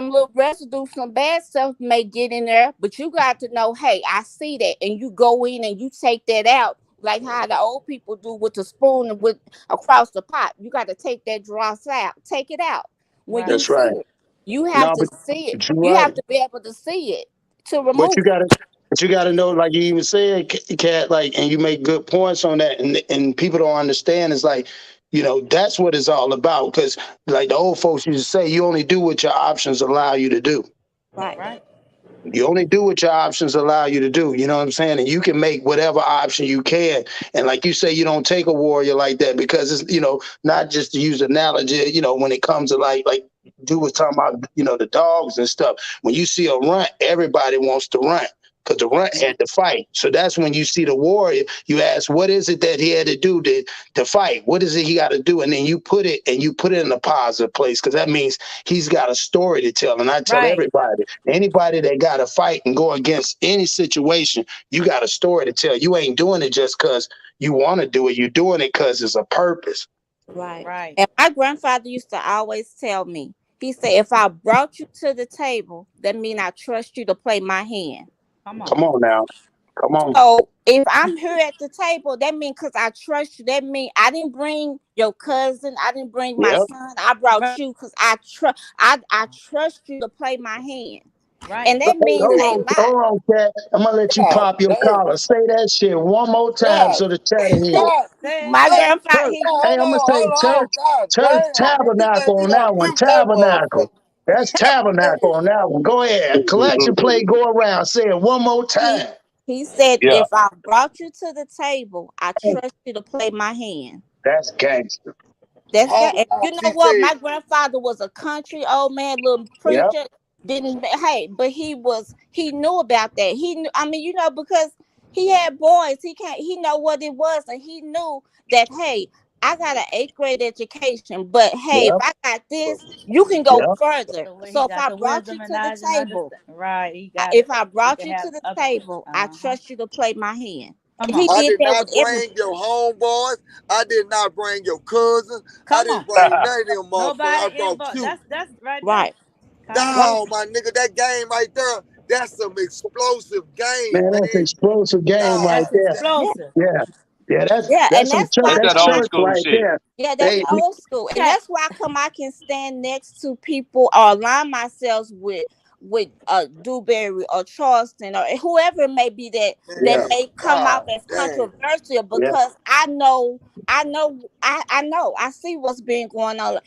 [SPEAKER 12] little residue, some bad stuff may get in there, but you got to know, hey, I see that, and you go in and you take that out. Like how the old people do with the spoon and with across the pot. You got to take that dross out, take it out when
[SPEAKER 5] Right.
[SPEAKER 12] you
[SPEAKER 6] That's
[SPEAKER 12] see
[SPEAKER 6] right.
[SPEAKER 12] it. You have
[SPEAKER 6] No,
[SPEAKER 12] to see it.
[SPEAKER 6] but you're
[SPEAKER 12] You
[SPEAKER 6] right.
[SPEAKER 12] have to be able to see it to
[SPEAKER 6] But
[SPEAKER 12] remove
[SPEAKER 6] you
[SPEAKER 12] it.
[SPEAKER 6] gotta but you gotta know, like you even said, Cat, like, and you make good points on that, and people don't understand. It's like, that's what it's all about. Because like the old folks used to say, you only do what your options allow you to do.
[SPEAKER 12] Right.
[SPEAKER 5] Right.
[SPEAKER 6] You only do what your options allow you to do. You know what I'm saying? And you can make whatever option you can. And like you say, you don't take a warrior like that because it's, not just to use analogy, when it comes to like Drew was talking about, the dogs and stuff. When you see a runt, everybody wants to run because the runt had to fight. So that's when you see the warrior, you ask, what is it that he had to do to fight? What is it he got to do? And then you put it in a positive place because that means he's got a story to tell. And I tell
[SPEAKER 5] Right.
[SPEAKER 6] everybody, anybody that got to fight and go against any situation, you got a story to tell. You ain't doing it just because you want to do it. You're doing it because it's a purpose.
[SPEAKER 12] Right.
[SPEAKER 5] Right.
[SPEAKER 12] And my grandfather used to always tell me, he said, if I brought you to the table, that means I trust you to play my hand.
[SPEAKER 5] Come on.
[SPEAKER 6] Come on now. Come on.
[SPEAKER 12] So if I'm here at the table, that means because I trust you. That means I didn't bring your cousin. I didn't bring my
[SPEAKER 6] Yep.
[SPEAKER 12] son. I brought
[SPEAKER 5] Right.
[SPEAKER 12] you because I trust you to play my hand.
[SPEAKER 5] Right.
[SPEAKER 12] And that
[SPEAKER 6] Hey,
[SPEAKER 12] means, hey,
[SPEAKER 6] hold on, Cat. I'm gonna let you
[SPEAKER 10] God
[SPEAKER 6] pop your
[SPEAKER 10] damn.
[SPEAKER 6] collar. Say that shit one more time
[SPEAKER 10] God,
[SPEAKER 6] so the chat hear it.
[SPEAKER 10] God,
[SPEAKER 5] Say it.
[SPEAKER 12] my
[SPEAKER 10] God,
[SPEAKER 12] grandfather,
[SPEAKER 6] Church.
[SPEAKER 12] he
[SPEAKER 6] Hey,
[SPEAKER 10] hold
[SPEAKER 6] I'm gonna
[SPEAKER 10] on,
[SPEAKER 6] say
[SPEAKER 10] hold on. God
[SPEAKER 6] church
[SPEAKER 10] damn. What you think
[SPEAKER 6] tabernacle
[SPEAKER 10] we
[SPEAKER 6] on
[SPEAKER 10] gonna
[SPEAKER 6] that one.
[SPEAKER 10] mute that
[SPEAKER 6] Tabernacle.
[SPEAKER 10] motherfucker?
[SPEAKER 6] That's tabernacle on that one. Go ahead. Collection plate, go around. Say it one more
[SPEAKER 12] he
[SPEAKER 6] time.
[SPEAKER 12] he said,
[SPEAKER 3] Yeah.
[SPEAKER 12] if I brought you to the table, I trust you to play my hand.
[SPEAKER 6] That's gangster.
[SPEAKER 12] That's good.
[SPEAKER 10] Hold
[SPEAKER 12] And
[SPEAKER 10] on.
[SPEAKER 12] you know
[SPEAKER 10] He
[SPEAKER 12] what?
[SPEAKER 10] said,
[SPEAKER 12] My grandfather was a country old man, little
[SPEAKER 6] Yep.
[SPEAKER 12] preacher. Didn't Hey, but he knew about that. He knew. I mean, because he had boys. He know what it was, and he knew that. Hey, I got an eighth grade education, but hey, if
[SPEAKER 6] Yep.
[SPEAKER 12] I got this, you can go
[SPEAKER 6] Yep.
[SPEAKER 12] further.
[SPEAKER 5] The way he
[SPEAKER 12] So if
[SPEAKER 5] got
[SPEAKER 12] I
[SPEAKER 5] the
[SPEAKER 12] brought you
[SPEAKER 5] wisdom and
[SPEAKER 12] to the
[SPEAKER 5] knowledge and
[SPEAKER 12] table,
[SPEAKER 5] understand. Right. He got
[SPEAKER 12] if
[SPEAKER 5] it.
[SPEAKER 12] I
[SPEAKER 5] He
[SPEAKER 12] brought
[SPEAKER 5] can
[SPEAKER 12] you
[SPEAKER 5] have
[SPEAKER 12] to the
[SPEAKER 5] other.
[SPEAKER 12] table, I
[SPEAKER 5] Uh huh.
[SPEAKER 12] trust you to play my hand.
[SPEAKER 5] Come
[SPEAKER 12] And he
[SPEAKER 5] on.
[SPEAKER 1] I
[SPEAKER 12] did
[SPEAKER 1] did
[SPEAKER 12] that
[SPEAKER 1] not
[SPEAKER 12] with every.
[SPEAKER 1] bring your homeboys. I did not bring your cousins. I
[SPEAKER 5] Come
[SPEAKER 1] didn't
[SPEAKER 5] on.
[SPEAKER 1] bring none of them motherfuckers. I
[SPEAKER 5] Nobody
[SPEAKER 1] brought
[SPEAKER 5] involved.
[SPEAKER 1] you.
[SPEAKER 5] That's right there.
[SPEAKER 12] Right.
[SPEAKER 6] Right.
[SPEAKER 1] No, my nigga, that game right there, that's some explosive game,
[SPEAKER 6] Man, that's
[SPEAKER 1] man.
[SPEAKER 6] explosive game
[SPEAKER 1] No,
[SPEAKER 6] right
[SPEAKER 5] That's
[SPEAKER 6] there.
[SPEAKER 12] Yeah.
[SPEAKER 5] explosive.
[SPEAKER 6] Yeah. Yeah,
[SPEAKER 12] Yeah, and
[SPEAKER 6] that's some
[SPEAKER 12] that's
[SPEAKER 6] church.
[SPEAKER 12] why I
[SPEAKER 3] That's that
[SPEAKER 6] That's
[SPEAKER 12] come
[SPEAKER 3] old
[SPEAKER 12] out.
[SPEAKER 6] church
[SPEAKER 3] school
[SPEAKER 6] right
[SPEAKER 3] shit.
[SPEAKER 6] there.
[SPEAKER 12] Yeah, that's
[SPEAKER 6] Hey,
[SPEAKER 12] old school, and
[SPEAKER 5] Yeah,
[SPEAKER 12] that's why I can stand next to people or align myself with Dewberry or Charleston or whoever it may be that
[SPEAKER 6] yeah,
[SPEAKER 12] may come
[SPEAKER 1] God
[SPEAKER 12] out as
[SPEAKER 1] damn.
[SPEAKER 12] controversial
[SPEAKER 6] yeah,
[SPEAKER 12] because I know I see what's been going on.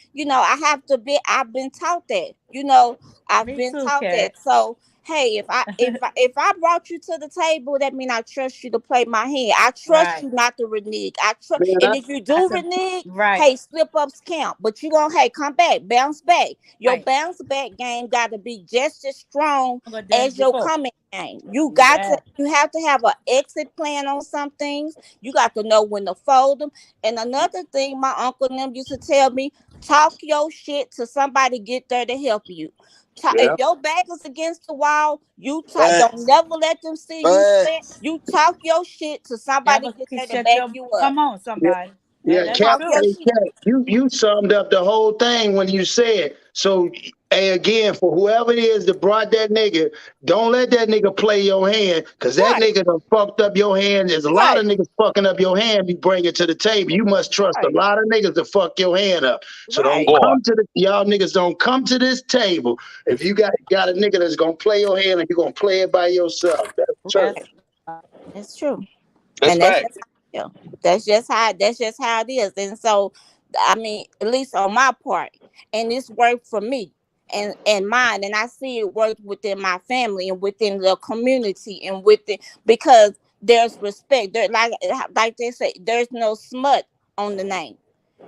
[SPEAKER 12] I've been taught that. I've
[SPEAKER 5] me
[SPEAKER 12] been
[SPEAKER 5] too,
[SPEAKER 12] taught
[SPEAKER 5] Cat.
[SPEAKER 12] that. So hey, if I brought you to the table, that means I trust you to play my hand. I trust
[SPEAKER 5] Right.
[SPEAKER 12] you not to renege. I trust,
[SPEAKER 6] man.
[SPEAKER 12] and if you
[SPEAKER 5] Not
[SPEAKER 12] do
[SPEAKER 5] to,
[SPEAKER 12] renege,
[SPEAKER 5] right,
[SPEAKER 12] hey, slip ups count. But you gonna come back, bounce back. Your
[SPEAKER 5] right.
[SPEAKER 12] bounce back game got to be just as strong
[SPEAKER 5] Longer than
[SPEAKER 12] as your
[SPEAKER 5] before.
[SPEAKER 12] coming game.
[SPEAKER 5] Yeah.
[SPEAKER 12] You have to have an exit plan on some things. You got to know when to fold them. And another thing, my uncle and them used to tell me: talk your shit till somebody get there to help you. If
[SPEAKER 6] Yeah,
[SPEAKER 12] your back is against the wall, don't
[SPEAKER 1] Facts.
[SPEAKER 12] never let them see you sweat.
[SPEAKER 1] Facts.
[SPEAKER 12] You talk your shit till somebody
[SPEAKER 5] Never
[SPEAKER 12] get
[SPEAKER 5] can
[SPEAKER 12] there to
[SPEAKER 5] shut
[SPEAKER 12] back
[SPEAKER 5] your.
[SPEAKER 12] you up.
[SPEAKER 5] Come on,
[SPEAKER 6] yeah.
[SPEAKER 5] somebody.
[SPEAKER 6] Yeah,
[SPEAKER 5] That's
[SPEAKER 6] Cap,
[SPEAKER 12] Talk
[SPEAKER 5] true.
[SPEAKER 12] your
[SPEAKER 6] hey,
[SPEAKER 12] shit.
[SPEAKER 6] Cap, you summed up the whole thing when you said, so, hey, again, for whoever it is that brought that nigga, don't let that nigga play your hand, because that
[SPEAKER 12] Right,
[SPEAKER 6] nigga done fucked up your hand. There's a lot
[SPEAKER 12] right,
[SPEAKER 6] of niggas fucking up your hand you bring it to the table. You must trust a
[SPEAKER 12] right,
[SPEAKER 6] lot of niggas to fuck your hand up. So don't
[SPEAKER 12] right.
[SPEAKER 3] Boy,
[SPEAKER 6] come to y'all niggas don't come to this table if you got a nigga that's gonna play your hand and you're gonna play it by yourself. That's church.
[SPEAKER 5] That's
[SPEAKER 12] That's true.
[SPEAKER 3] that's
[SPEAKER 12] And that's
[SPEAKER 3] fact.
[SPEAKER 12] just how I feel. That's just how it is. And so, I mean, at least on my part, and this worked for me and mine, and I see it work within my family and within the community and within because there's respect. There, like they say, there's no smut on the name.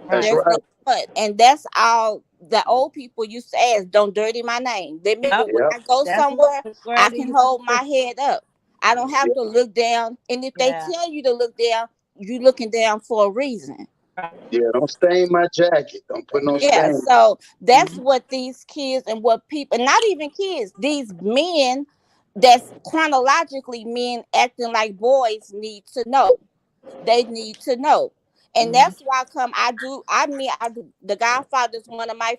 [SPEAKER 6] That's
[SPEAKER 5] right.
[SPEAKER 12] There's no
[SPEAKER 6] right.
[SPEAKER 12] smut, and that's all the old people used to ask. Don't dirty my name. That means
[SPEAKER 5] Yep.
[SPEAKER 12] when
[SPEAKER 6] Yep.
[SPEAKER 12] I go
[SPEAKER 5] That's what
[SPEAKER 12] somewhere,
[SPEAKER 5] the
[SPEAKER 12] I
[SPEAKER 5] girl
[SPEAKER 12] can
[SPEAKER 5] used to
[SPEAKER 12] hold my
[SPEAKER 5] say.
[SPEAKER 12] head up. I don't have
[SPEAKER 6] Yep.
[SPEAKER 12] to look down. And if they
[SPEAKER 5] Yeah.
[SPEAKER 12] tell you to look down, you looking down for a reason.
[SPEAKER 5] Right.
[SPEAKER 6] Yeah. Don't stain my jacket. Don't put no
[SPEAKER 12] Yeah,
[SPEAKER 6] stain.
[SPEAKER 12] so that's
[SPEAKER 5] Mhm.
[SPEAKER 12] what these kids and what people, not even kids, these men that's chronologically men acting like boys need to know. They need to know. And
[SPEAKER 5] Mhm.
[SPEAKER 12] that's why I do The Godfather is one of my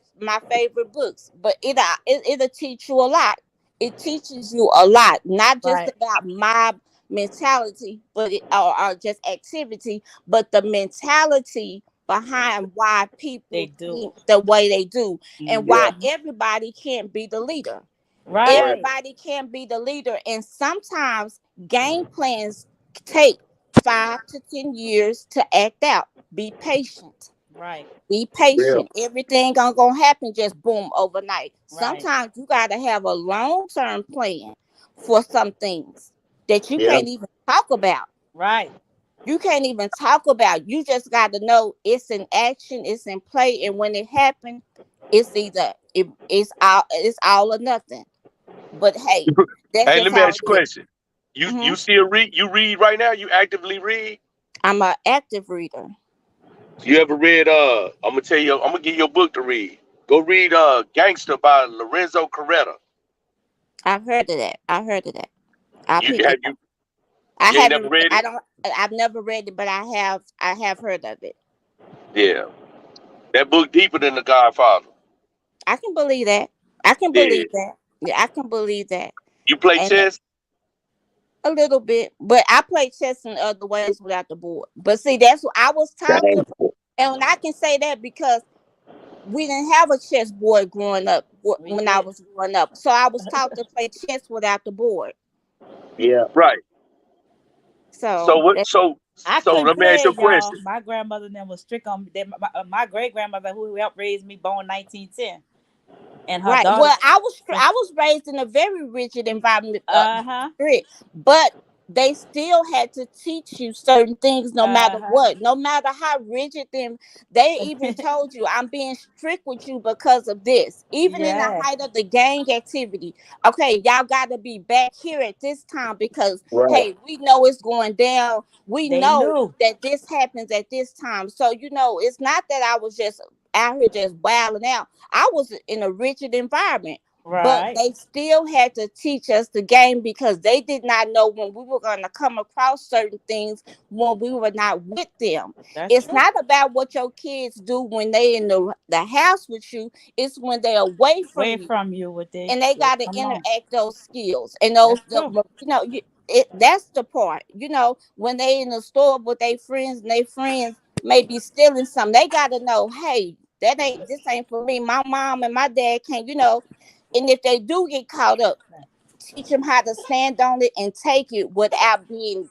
[SPEAKER 12] favorite books, but it'll teach you a lot. It teaches you a lot, not just
[SPEAKER 5] Right.
[SPEAKER 12] about mob mentality, or just activity, but the mentality behind why
[SPEAKER 5] They
[SPEAKER 12] people
[SPEAKER 5] do.
[SPEAKER 12] think the way they do, and
[SPEAKER 6] Yeah.
[SPEAKER 12] why
[SPEAKER 5] Mhm.
[SPEAKER 12] everybody can't be the leader.
[SPEAKER 6] Right.
[SPEAKER 5] Right.
[SPEAKER 12] Everybody can't be the leader, and sometimes game plans take 5 to 10 years to act out. Be patient.
[SPEAKER 5] Right.
[SPEAKER 12] Be
[SPEAKER 6] Real.
[SPEAKER 12] patient. Everything gonna happen just boom overnight.
[SPEAKER 5] Right.
[SPEAKER 12] Sometimes you gotta have a long-term plan for some things that you
[SPEAKER 6] Yeah.
[SPEAKER 12] can't even talk about.
[SPEAKER 5] Right.
[SPEAKER 12] You can't even talk about. You just got to know it's in action, it's in play, and when it happens, it's all or nothing. But hey, that's
[SPEAKER 3] Hey,
[SPEAKER 12] just
[SPEAKER 3] let me
[SPEAKER 12] how
[SPEAKER 3] ask
[SPEAKER 12] it
[SPEAKER 3] you a
[SPEAKER 12] is.
[SPEAKER 3] question. You
[SPEAKER 12] Mhm.
[SPEAKER 3] still read? You read right now? You actively read?
[SPEAKER 12] I'm an active reader.
[SPEAKER 3] You ever read? I'm gonna tell you. I'm gonna give you a book to read. Go read Gangster by Lorenzo Coretta.
[SPEAKER 12] I've heard of that. I heard of that. I'll
[SPEAKER 3] You
[SPEAKER 12] pick it
[SPEAKER 3] have
[SPEAKER 12] up.
[SPEAKER 3] you
[SPEAKER 12] I
[SPEAKER 3] you ain't never
[SPEAKER 12] haven't.
[SPEAKER 3] read
[SPEAKER 12] I
[SPEAKER 3] it?
[SPEAKER 12] don't. I've never read it, but I have. I have heard of it.
[SPEAKER 3] Yeah, that book deeper than The Godfather.
[SPEAKER 12] I can believe that. I can
[SPEAKER 3] Yeah.
[SPEAKER 12] believe that. Yeah, I can believe that.
[SPEAKER 3] You play
[SPEAKER 12] And
[SPEAKER 3] chess?
[SPEAKER 12] a little bit, but I play chess in other ways without the board. But see, that's what I was taught
[SPEAKER 6] Dang.
[SPEAKER 12] to. And I can say that because we didn't have a chess board growing up
[SPEAKER 5] We
[SPEAKER 12] when I
[SPEAKER 5] did.
[SPEAKER 12] was growing up. So I was taught to play chess without the board.
[SPEAKER 6] Yeah.
[SPEAKER 3] Right. So
[SPEAKER 12] So
[SPEAKER 3] what?
[SPEAKER 12] that,
[SPEAKER 5] I
[SPEAKER 3] So
[SPEAKER 5] couldn't
[SPEAKER 3] let me ask
[SPEAKER 5] play
[SPEAKER 3] you a
[SPEAKER 5] it, y'all.
[SPEAKER 3] question.
[SPEAKER 5] My grandmother then was strict on me. My great grandmother, who helped raise me, born 1910, and her
[SPEAKER 12] right.
[SPEAKER 5] daughter.
[SPEAKER 12] Well, I was raised in a very rigid environment,
[SPEAKER 5] Uh huh.
[SPEAKER 12] strict, but they still had to teach you certain things no matter
[SPEAKER 5] Uh
[SPEAKER 12] what, no matter how rigid them. They even
[SPEAKER 5] huh.
[SPEAKER 12] told you, I'm being strict with you because of this. Even in the
[SPEAKER 5] Yeah.
[SPEAKER 12] height of the gang activity, okay, y'all got to be back here at this time because
[SPEAKER 6] Right.
[SPEAKER 12] hey, we know it's going down. We
[SPEAKER 5] They
[SPEAKER 12] know
[SPEAKER 5] knew.
[SPEAKER 12] that this happens at this time. So it's not that I was just out here just wilding out. I was in a rigid environment, but
[SPEAKER 5] Right.
[SPEAKER 12] they still had to teach us the game because they did not know when we were going to come across certain things when we were not with them.
[SPEAKER 5] That's
[SPEAKER 12] It's
[SPEAKER 5] true.
[SPEAKER 12] not about what your kids do when they in the house with you. It's when they're away from
[SPEAKER 5] Away
[SPEAKER 12] you
[SPEAKER 5] from you, what they
[SPEAKER 12] and they got to
[SPEAKER 5] come on.
[SPEAKER 12] interact those skills and
[SPEAKER 5] That's
[SPEAKER 12] those
[SPEAKER 5] true.
[SPEAKER 12] that's the part, when they in the store with their friends and their friends may be stealing something, they gotta know, hey, this ain't for me. My mom and my dad can't, and if they do get caught up, teach them how to stand on it and take it without being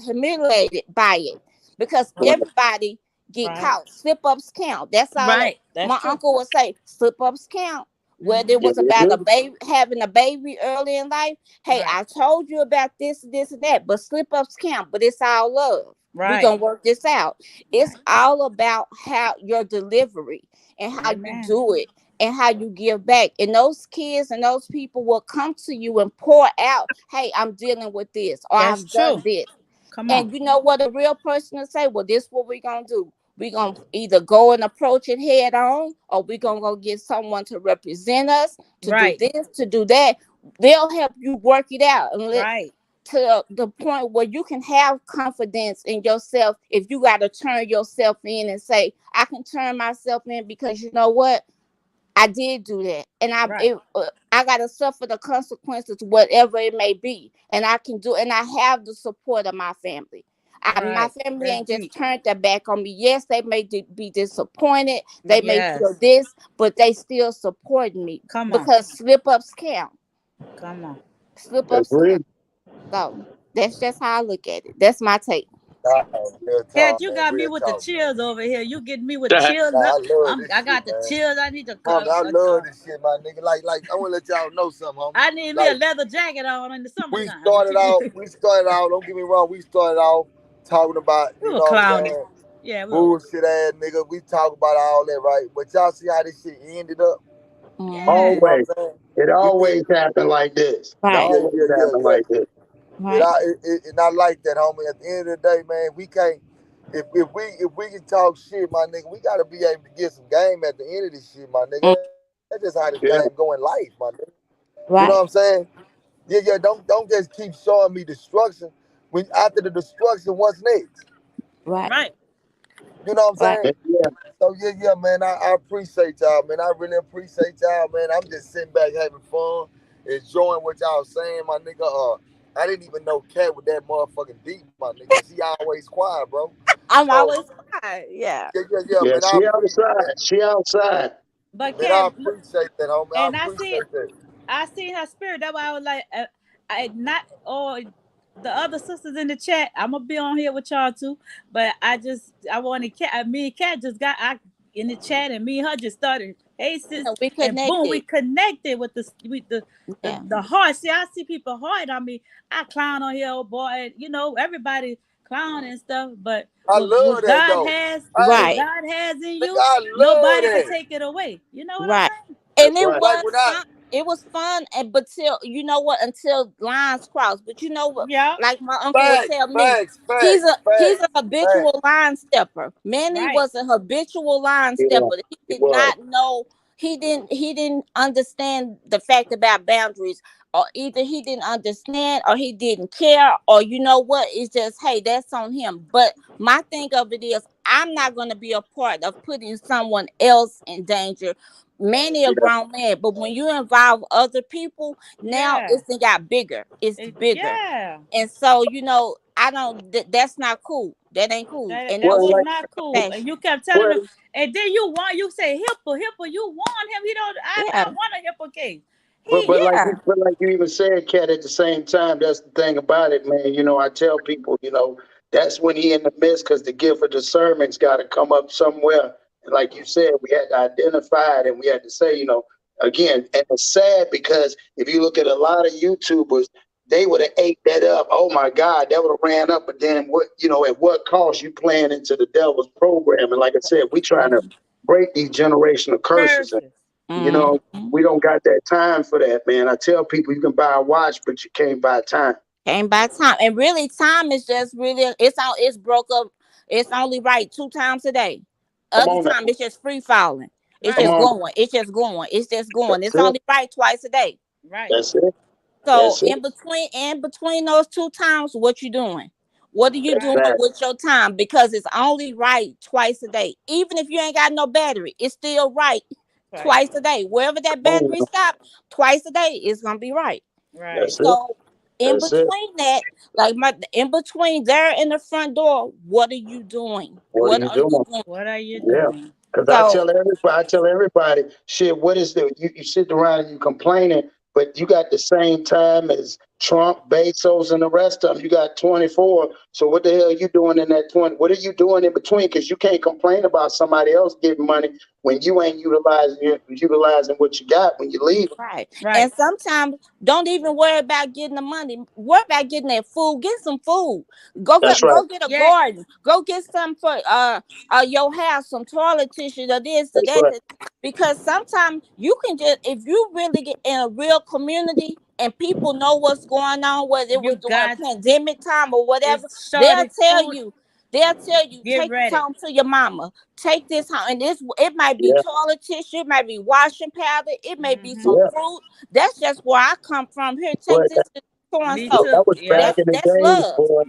[SPEAKER 12] humiliated by it, because everybody get
[SPEAKER 5] Right.
[SPEAKER 12] caught. Slip ups count. That's all that
[SPEAKER 5] Right. That's
[SPEAKER 12] my
[SPEAKER 5] true.
[SPEAKER 12] uncle would say. Slip ups count. Whether it
[SPEAKER 6] Yeah,
[SPEAKER 12] was
[SPEAKER 6] they
[SPEAKER 12] about a
[SPEAKER 6] do.
[SPEAKER 12] baby having a baby early in life, hey,
[SPEAKER 5] Right.
[SPEAKER 12] I told you about this and that, but slip ups count. But it's all love. We
[SPEAKER 5] Right.
[SPEAKER 12] gonna work this out. It's
[SPEAKER 5] Right.
[SPEAKER 12] all about how your delivery and how you
[SPEAKER 5] Amen.
[SPEAKER 12] do it and how you give back. And those kids and those people will come to you and pour out, hey, I'm dealing with this, or
[SPEAKER 5] That's
[SPEAKER 12] I've done
[SPEAKER 5] true.
[SPEAKER 12] this.
[SPEAKER 5] Come on.
[SPEAKER 12] And you know what a real person will say? Well, this is what we're gonna do. We're gonna either go and approach it head on, or we're gonna go get someone to represent us, to do
[SPEAKER 5] Right.
[SPEAKER 12] this, to do that. They'll help you work it out and let
[SPEAKER 5] Right.
[SPEAKER 12] to the point where you can have confidence in yourself. If you got to turn yourself in and say, I can turn myself in, because you know what, I did do that, and
[SPEAKER 5] Right.
[SPEAKER 12] I gotta suffer the consequences, whatever it may be, and I can do, and I have the support of my family. My
[SPEAKER 5] Right.
[SPEAKER 12] family
[SPEAKER 5] That's
[SPEAKER 12] ain't just
[SPEAKER 5] deep.
[SPEAKER 12] turned their back on me. Yes, they may be disappointed, they may feel
[SPEAKER 5] Yes.
[SPEAKER 12] this, but they still support me,
[SPEAKER 5] Come on.
[SPEAKER 12] because slip ups count.
[SPEAKER 5] Come on.
[SPEAKER 12] Slip ups count.
[SPEAKER 6] Agreed.
[SPEAKER 12] So that's just how I look at it. That's my take.
[SPEAKER 1] Nah, real
[SPEAKER 5] Cat,
[SPEAKER 1] talk,
[SPEAKER 5] you
[SPEAKER 1] man.
[SPEAKER 5] got me
[SPEAKER 1] Real
[SPEAKER 5] with the
[SPEAKER 1] talk, man.
[SPEAKER 5] chills over here. You getting me with chills.
[SPEAKER 1] Nah, I love
[SPEAKER 5] I
[SPEAKER 1] this
[SPEAKER 5] got
[SPEAKER 1] shit,
[SPEAKER 5] the
[SPEAKER 1] man.
[SPEAKER 5] chills. I need to.
[SPEAKER 1] Homie, I love this shit, my nigga. Like, I wanna let y'all know something, homie.
[SPEAKER 5] I need me a
[SPEAKER 1] Like,
[SPEAKER 5] leather jacket on in the
[SPEAKER 1] we
[SPEAKER 5] summertime.
[SPEAKER 1] started out, don't get me wrong, we started off talking about,
[SPEAKER 5] We
[SPEAKER 1] you
[SPEAKER 5] were
[SPEAKER 1] know what I'm
[SPEAKER 5] clowning.
[SPEAKER 1] saying,
[SPEAKER 5] Yeah, we were.
[SPEAKER 1] bullshit ass nigga. We talk about all that, right? But y'all see how this shit ended up?
[SPEAKER 12] Hmm.
[SPEAKER 1] You know what
[SPEAKER 6] Always.
[SPEAKER 1] I'm saying?
[SPEAKER 6] It
[SPEAKER 1] We did,
[SPEAKER 6] always happened like this. It
[SPEAKER 12] Right.
[SPEAKER 1] yeah,
[SPEAKER 6] always
[SPEAKER 1] yeah, yeah,
[SPEAKER 6] happened
[SPEAKER 1] yeah.
[SPEAKER 6] like this.
[SPEAKER 12] Right.
[SPEAKER 1] And I like that, homie. At the end of the day, man, we can't. If we can talk shit, my nigga, we gotta be able to get some game at the end of this shit, my nigga.
[SPEAKER 12] Mm.
[SPEAKER 1] That's just how this game go in
[SPEAKER 6] Yeah.
[SPEAKER 1] life, my nigga. You know what I'm
[SPEAKER 12] Right.
[SPEAKER 1] saying? Yeah, yeah. Don't just keep showing me destruction. When after the destruction, what's next?
[SPEAKER 12] Right.
[SPEAKER 5] Right.
[SPEAKER 1] You know what I'm
[SPEAKER 12] Right.
[SPEAKER 1] saying? So yeah, man. I appreciate y'all, man. I really appreciate y'all, man. I'm just sitting back having fun, enjoying what y'all saying, my nigga. I didn't even know Cat was that motherfucking deep, my nigga, because he always quiet, bro.
[SPEAKER 12] I'm
[SPEAKER 1] So
[SPEAKER 12] always quiet. Yeah.
[SPEAKER 1] yeah,
[SPEAKER 6] Yeah,
[SPEAKER 1] man. I
[SPEAKER 6] she
[SPEAKER 1] appreciate
[SPEAKER 6] outside.
[SPEAKER 1] that.
[SPEAKER 6] She outside.
[SPEAKER 5] But
[SPEAKER 1] Man, I
[SPEAKER 5] Cat,
[SPEAKER 1] appreciate that, homie. I
[SPEAKER 5] and
[SPEAKER 1] appreciate that.
[SPEAKER 5] I seen her spirit. That's why I was like, I not or the other sisters in the chat. I'm gonna be on here with y'all too. But I wanted Cat. Me and Cat just got in the chat, and me and her just started. Hey sis,
[SPEAKER 12] And we
[SPEAKER 5] and boom, we
[SPEAKER 12] connected.
[SPEAKER 5] connected with
[SPEAKER 12] Yeah.
[SPEAKER 5] the heart. See, I see people heart. I mean, I clown on here, oh boy. And, everybody clown and stuff. But
[SPEAKER 1] I love
[SPEAKER 5] what
[SPEAKER 1] that
[SPEAKER 5] God
[SPEAKER 1] though.
[SPEAKER 5] has,
[SPEAKER 1] Hey,
[SPEAKER 5] what
[SPEAKER 12] Right.
[SPEAKER 5] God has in
[SPEAKER 1] nigga,
[SPEAKER 5] you,
[SPEAKER 1] I love
[SPEAKER 5] nobody can
[SPEAKER 1] that.
[SPEAKER 5] take it away. You know what I'm
[SPEAKER 12] Right.
[SPEAKER 5] saying?
[SPEAKER 12] And
[SPEAKER 6] That's
[SPEAKER 12] it
[SPEAKER 6] right.
[SPEAKER 1] Like
[SPEAKER 12] was
[SPEAKER 1] when I
[SPEAKER 12] fun. It was fun, and but till you know what, until lines cross. But you know what,
[SPEAKER 5] Yeah.
[SPEAKER 12] like my uncle would
[SPEAKER 1] facts,
[SPEAKER 12] tell me,
[SPEAKER 1] facts,
[SPEAKER 12] he's
[SPEAKER 1] facts,
[SPEAKER 12] a he's a
[SPEAKER 1] facts, facts.
[SPEAKER 12] habitual line stepper. Manny
[SPEAKER 5] Right.
[SPEAKER 12] was a habitual line
[SPEAKER 6] Yeah,
[SPEAKER 12] stepper. He
[SPEAKER 6] it
[SPEAKER 12] did
[SPEAKER 6] was.
[SPEAKER 12] not know. He didn't understand the fact about boundaries, or either he didn't understand, or he didn't care, or you know what, it's just, hey, that's on him. But my thing of it is, I'm not going to be a part of putting someone else in danger. Many a
[SPEAKER 6] Yeah.
[SPEAKER 12] grown man, but when you involve other people, now
[SPEAKER 5] Yeah.
[SPEAKER 12] it's got bigger. It's bigger,
[SPEAKER 5] Yeah.
[SPEAKER 12] and so I don't. That's not cool. That ain't cool, and
[SPEAKER 5] That
[SPEAKER 12] that's
[SPEAKER 6] Well,
[SPEAKER 5] was
[SPEAKER 12] just
[SPEAKER 6] like,
[SPEAKER 5] not cool.
[SPEAKER 12] fashion.
[SPEAKER 5] And you kept telling
[SPEAKER 6] well,
[SPEAKER 5] me, and then you say Hippo, you warned him. He don't. I
[SPEAKER 12] Yeah,
[SPEAKER 5] don't want a Hippo case.
[SPEAKER 6] but
[SPEAKER 5] He.
[SPEAKER 6] but like
[SPEAKER 12] yeah,
[SPEAKER 6] you but like you even said, Cat, at the same time, that's the thing about it, man. I tell people, that's when he in the midst, because the gift of discernment's got to come up somewhere. And like you said, we had to identify it, and we had to say, again, and it's sad because if you look at a lot of YouTubers, they would have ate that up. Oh my God, that would have ran up. But then at what cost you playing into the devil's program? And like I said, we trying to break these generational curses.
[SPEAKER 5] Curses.
[SPEAKER 6] You
[SPEAKER 12] hmm
[SPEAKER 6] know, we don't got that time for that, man. I tell people you can buy a watch, but you can't buy time.
[SPEAKER 12] came by time, and really, time is just really it's broke up. It's only right 2 times a day.
[SPEAKER 6] Come
[SPEAKER 12] Other
[SPEAKER 6] on now.
[SPEAKER 12] time, it's just free falling. It's
[SPEAKER 6] Come
[SPEAKER 5] Right.
[SPEAKER 12] just
[SPEAKER 6] on.
[SPEAKER 12] going. It's just going. It's just going.
[SPEAKER 6] That's
[SPEAKER 12] It's
[SPEAKER 6] it.
[SPEAKER 12] only right twice a day.
[SPEAKER 5] Right.
[SPEAKER 6] That's it.
[SPEAKER 12] So
[SPEAKER 6] That's it.
[SPEAKER 12] in between those 2 times, what you doing? What are you doing
[SPEAKER 6] Exactly.
[SPEAKER 12] with your time? Because it's only right twice a day. Even if you ain't got no battery, it's still right
[SPEAKER 5] Right.
[SPEAKER 12] twice a day. Wherever that
[SPEAKER 6] Come on
[SPEAKER 12] battery
[SPEAKER 6] now.
[SPEAKER 12] stop, twice a day is gonna be right.
[SPEAKER 5] Right.
[SPEAKER 6] That's it.
[SPEAKER 12] So In
[SPEAKER 6] That's it.
[SPEAKER 12] between that, like in between there in the front door, what are you doing?
[SPEAKER 6] What are
[SPEAKER 12] What
[SPEAKER 6] you
[SPEAKER 12] are you
[SPEAKER 6] doing?
[SPEAKER 12] doing?
[SPEAKER 5] What are you
[SPEAKER 6] Yeah.
[SPEAKER 5] doing?
[SPEAKER 6] Because
[SPEAKER 12] So
[SPEAKER 6] I tell everybody, shit, what is the you sit around and you complaining, but you got the same time as Trump, Bezos, and the rest of them. You got 24. So what the hell are you doing in that 20? What are you doing in between? Because you can't complain about somebody else getting money when you ain't utilizing what you got when you leave.
[SPEAKER 12] right.
[SPEAKER 5] Right.
[SPEAKER 12] And sometimes don't even worry about getting the money. Worry about getting that food. Get some food.
[SPEAKER 6] That's right.
[SPEAKER 12] Go get a
[SPEAKER 5] Yeah.
[SPEAKER 12] garden. Go get some for your house, some toilet tissue or this or
[SPEAKER 6] That's
[SPEAKER 12] that.
[SPEAKER 6] right.
[SPEAKER 12] Because sometimes you can just if you really get in a real community and people know what's going on, whether it
[SPEAKER 5] You
[SPEAKER 12] was during
[SPEAKER 5] got
[SPEAKER 12] pandemic time or whatever,
[SPEAKER 5] it's
[SPEAKER 12] they'll
[SPEAKER 5] shortage
[SPEAKER 12] tell
[SPEAKER 5] food.
[SPEAKER 12] you. They'll tell you,
[SPEAKER 5] Get
[SPEAKER 12] take this
[SPEAKER 5] ready.
[SPEAKER 12] home to your mama. Take this home, and this it might be
[SPEAKER 6] Yeah.
[SPEAKER 12] toilet tissue, it might be washing powder, it may be
[SPEAKER 5] Hmm.
[SPEAKER 12] some
[SPEAKER 6] Yeah.
[SPEAKER 12] fruit. That's just where I come from. Here, take
[SPEAKER 6] But
[SPEAKER 12] this to so and
[SPEAKER 5] Me
[SPEAKER 12] so.
[SPEAKER 5] too.
[SPEAKER 6] that was back
[SPEAKER 5] Yep.
[SPEAKER 6] in the
[SPEAKER 12] That's
[SPEAKER 6] days,
[SPEAKER 12] love.
[SPEAKER 6] boy.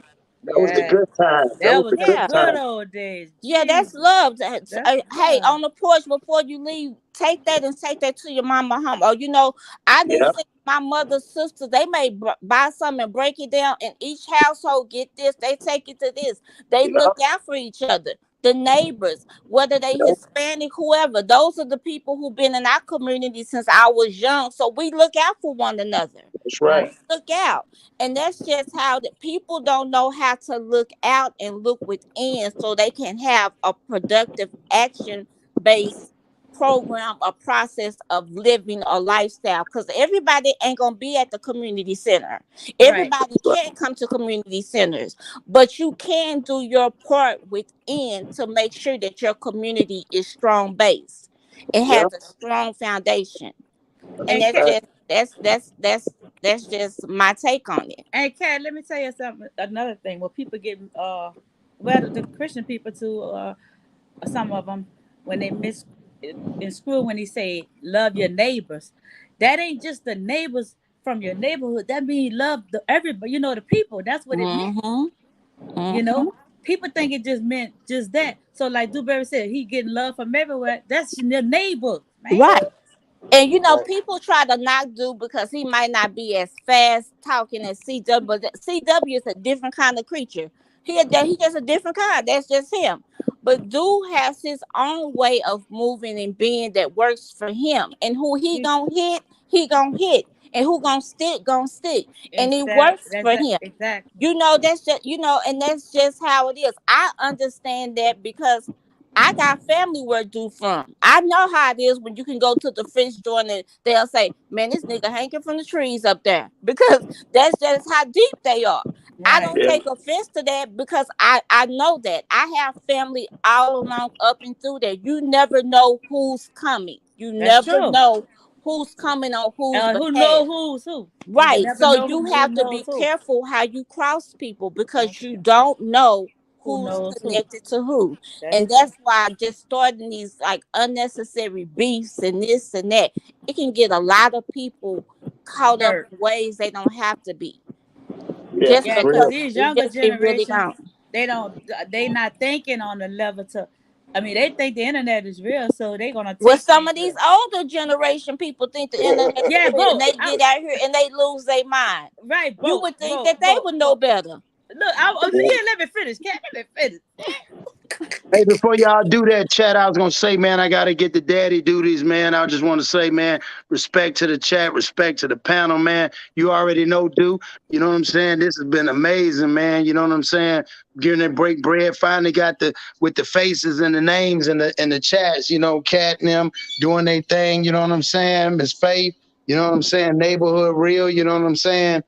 [SPEAKER 6] That was the
[SPEAKER 5] Yeah.
[SPEAKER 6] good times. That
[SPEAKER 5] That
[SPEAKER 6] was
[SPEAKER 5] was
[SPEAKER 6] the
[SPEAKER 5] the
[SPEAKER 6] good
[SPEAKER 12] Yeah.
[SPEAKER 5] good
[SPEAKER 6] times.
[SPEAKER 5] old days.
[SPEAKER 12] Yeah, that's
[SPEAKER 5] Jesus.
[SPEAKER 12] love.
[SPEAKER 5] That's
[SPEAKER 12] Hey,
[SPEAKER 5] love.
[SPEAKER 12] on the porch before you leave, take that and take that to your mama home. Or I didn't
[SPEAKER 6] Yeah.
[SPEAKER 12] see my mother's sisters. They may buy something and break it down, and each household get this. They take it to this. They
[SPEAKER 6] Yeah.
[SPEAKER 12] look out for each other. The neighbors, whether they
[SPEAKER 6] Yeah.
[SPEAKER 12] Hispanic, whoever, those are the people who've been in our community since I was young. So we look out for one another.
[SPEAKER 6] That's
[SPEAKER 12] We
[SPEAKER 6] right.
[SPEAKER 5] Right.
[SPEAKER 12] look out. And that's just how the people don't know how to look out and look within so they can have a productive action based program or process of living a lifestyle, because everybody ain't gonna be at the community center.
[SPEAKER 5] Right.
[SPEAKER 12] Everybody can't come to community centers, but you can do your part within to make sure that your community is strong based. It
[SPEAKER 6] Yeah.
[SPEAKER 12] has a strong foundation.
[SPEAKER 6] That's
[SPEAKER 12] And
[SPEAKER 5] And
[SPEAKER 6] a
[SPEAKER 12] that's
[SPEAKER 5] Cat,
[SPEAKER 6] fact.
[SPEAKER 12] just that's just my take on it.
[SPEAKER 5] and Cat, let me tell you something. Another thing, where people get well, the Christian people too, some of them when they miss in school when they say love your neighbors, that ain't just the neighbors from your neighborhood. That means love the everybody. You know, the people. That's what it meant.
[SPEAKER 12] Mm-hmm.
[SPEAKER 5] You
[SPEAKER 12] Mm-hmm.
[SPEAKER 5] know, people think it just meant just that. So like Dewberry said, he getting love from everywhere. That's your neighbor, man.
[SPEAKER 12] Right. And
[SPEAKER 1] Right.
[SPEAKER 12] people try to knock Dude because he might not be as fast talking as CW, but CW is a different kind of creature. He just a different kind. That's just him. But Dude has his own way of moving and being that works for him. And who
[SPEAKER 5] He
[SPEAKER 12] he gonna hit. And who gonna stick. And it
[SPEAKER 5] exact.
[SPEAKER 12] works
[SPEAKER 5] That's
[SPEAKER 12] for him.
[SPEAKER 5] exactly.
[SPEAKER 12] That's just and that's just how it is. I understand that because I got family where due from. I know how it is when you can go to the fish joint and they'll say, "Man, this nigga hanging from the trees up there," because that's just how deep they are. I
[SPEAKER 5] Right.
[SPEAKER 12] don't
[SPEAKER 6] Yeah.
[SPEAKER 12] take offense to that because I know that I have family all along up and through there. You never know who's coming. You
[SPEAKER 5] That's
[SPEAKER 12] never
[SPEAKER 5] true.
[SPEAKER 12] know who's coming on whose
[SPEAKER 5] Who
[SPEAKER 12] behalf.
[SPEAKER 5] know who's who? You
[SPEAKER 12] Right.
[SPEAKER 5] never
[SPEAKER 12] So
[SPEAKER 5] know
[SPEAKER 12] you
[SPEAKER 5] who
[SPEAKER 12] have to
[SPEAKER 5] knows
[SPEAKER 12] be
[SPEAKER 5] who.
[SPEAKER 12] careful how you cross people because
[SPEAKER 5] That's
[SPEAKER 12] you
[SPEAKER 5] true.
[SPEAKER 12] don't know
[SPEAKER 5] Who
[SPEAKER 12] who's
[SPEAKER 5] knows who?
[SPEAKER 12] connected to who.
[SPEAKER 5] That's
[SPEAKER 12] And
[SPEAKER 5] true.
[SPEAKER 12] that's why just starting these like unnecessary beefs and this and that, it can get a lot of people caught up
[SPEAKER 5] Hurt.
[SPEAKER 12] in ways they don't have to be.
[SPEAKER 6] Yeah.
[SPEAKER 12] Just
[SPEAKER 5] Yeah, because
[SPEAKER 6] Real.
[SPEAKER 12] because
[SPEAKER 5] these younger
[SPEAKER 12] it really
[SPEAKER 5] generations,
[SPEAKER 12] don't.
[SPEAKER 5] they don't, they not thinking on the level to. I mean, they think the internet is real, so they gonna
[SPEAKER 12] Well,
[SPEAKER 5] take
[SPEAKER 12] some
[SPEAKER 5] things
[SPEAKER 12] of these
[SPEAKER 5] real.
[SPEAKER 12] older generation people think the internet is
[SPEAKER 5] Yeah,
[SPEAKER 12] real and
[SPEAKER 5] both.
[SPEAKER 12] they get out here and they lose their mind.
[SPEAKER 5] Right,
[SPEAKER 12] You
[SPEAKER 5] both,
[SPEAKER 12] would think
[SPEAKER 5] both,
[SPEAKER 12] that they
[SPEAKER 5] both,
[SPEAKER 12] would know
[SPEAKER 5] both.
[SPEAKER 12] better.
[SPEAKER 5] Look,
[SPEAKER 6] Yeah.
[SPEAKER 5] yeah, let me finish. Cat, let me finish.
[SPEAKER 6] Hey, before y'all do that, chat, I was gonna say, man, I gotta get the daddy duties, man. I just want to say, man, respect to the chat, respect to the panel, man. You already know, dude. You know what I'm saying? This has been amazing, man. You know what I'm saying? Getting it break bread. Finally got the with the faces and the names and the chats. You know, Cat and them doing their thing. You know what I'm saying? Miss Faith. You know what I'm saying? Neighborhood real. You know what I'm saying?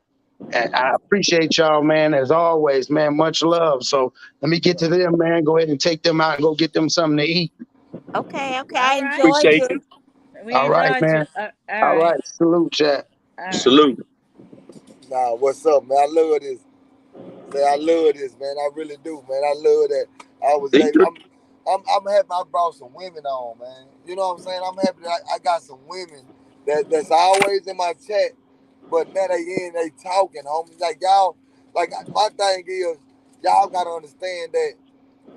[SPEAKER 6] And I appreciate y'all, man, as always, man. Much love. So let me get to them, man. Go ahead and take them out and go get them something to eat.
[SPEAKER 12] Okay, okay. I
[SPEAKER 5] All right,
[SPEAKER 12] enjoyed
[SPEAKER 3] Appreciate
[SPEAKER 12] you.
[SPEAKER 3] you.
[SPEAKER 5] we
[SPEAKER 6] All right,
[SPEAKER 5] enjoyed you.
[SPEAKER 6] man.
[SPEAKER 5] All
[SPEAKER 6] All
[SPEAKER 5] right,
[SPEAKER 6] right. Salute, chat.
[SPEAKER 5] all right.
[SPEAKER 3] Salute.
[SPEAKER 1] Nah, what's up, man? I love this. Say I love this, man. I really do, man. I love that. I was
[SPEAKER 3] He
[SPEAKER 1] able.
[SPEAKER 3] do.
[SPEAKER 1] I'm happy I brought some women on, man. You know what I'm saying? I'm happy that I got some women that's always in my chat, but now they talking, homie. Like y'all, like my thing is, y'all gotta understand that,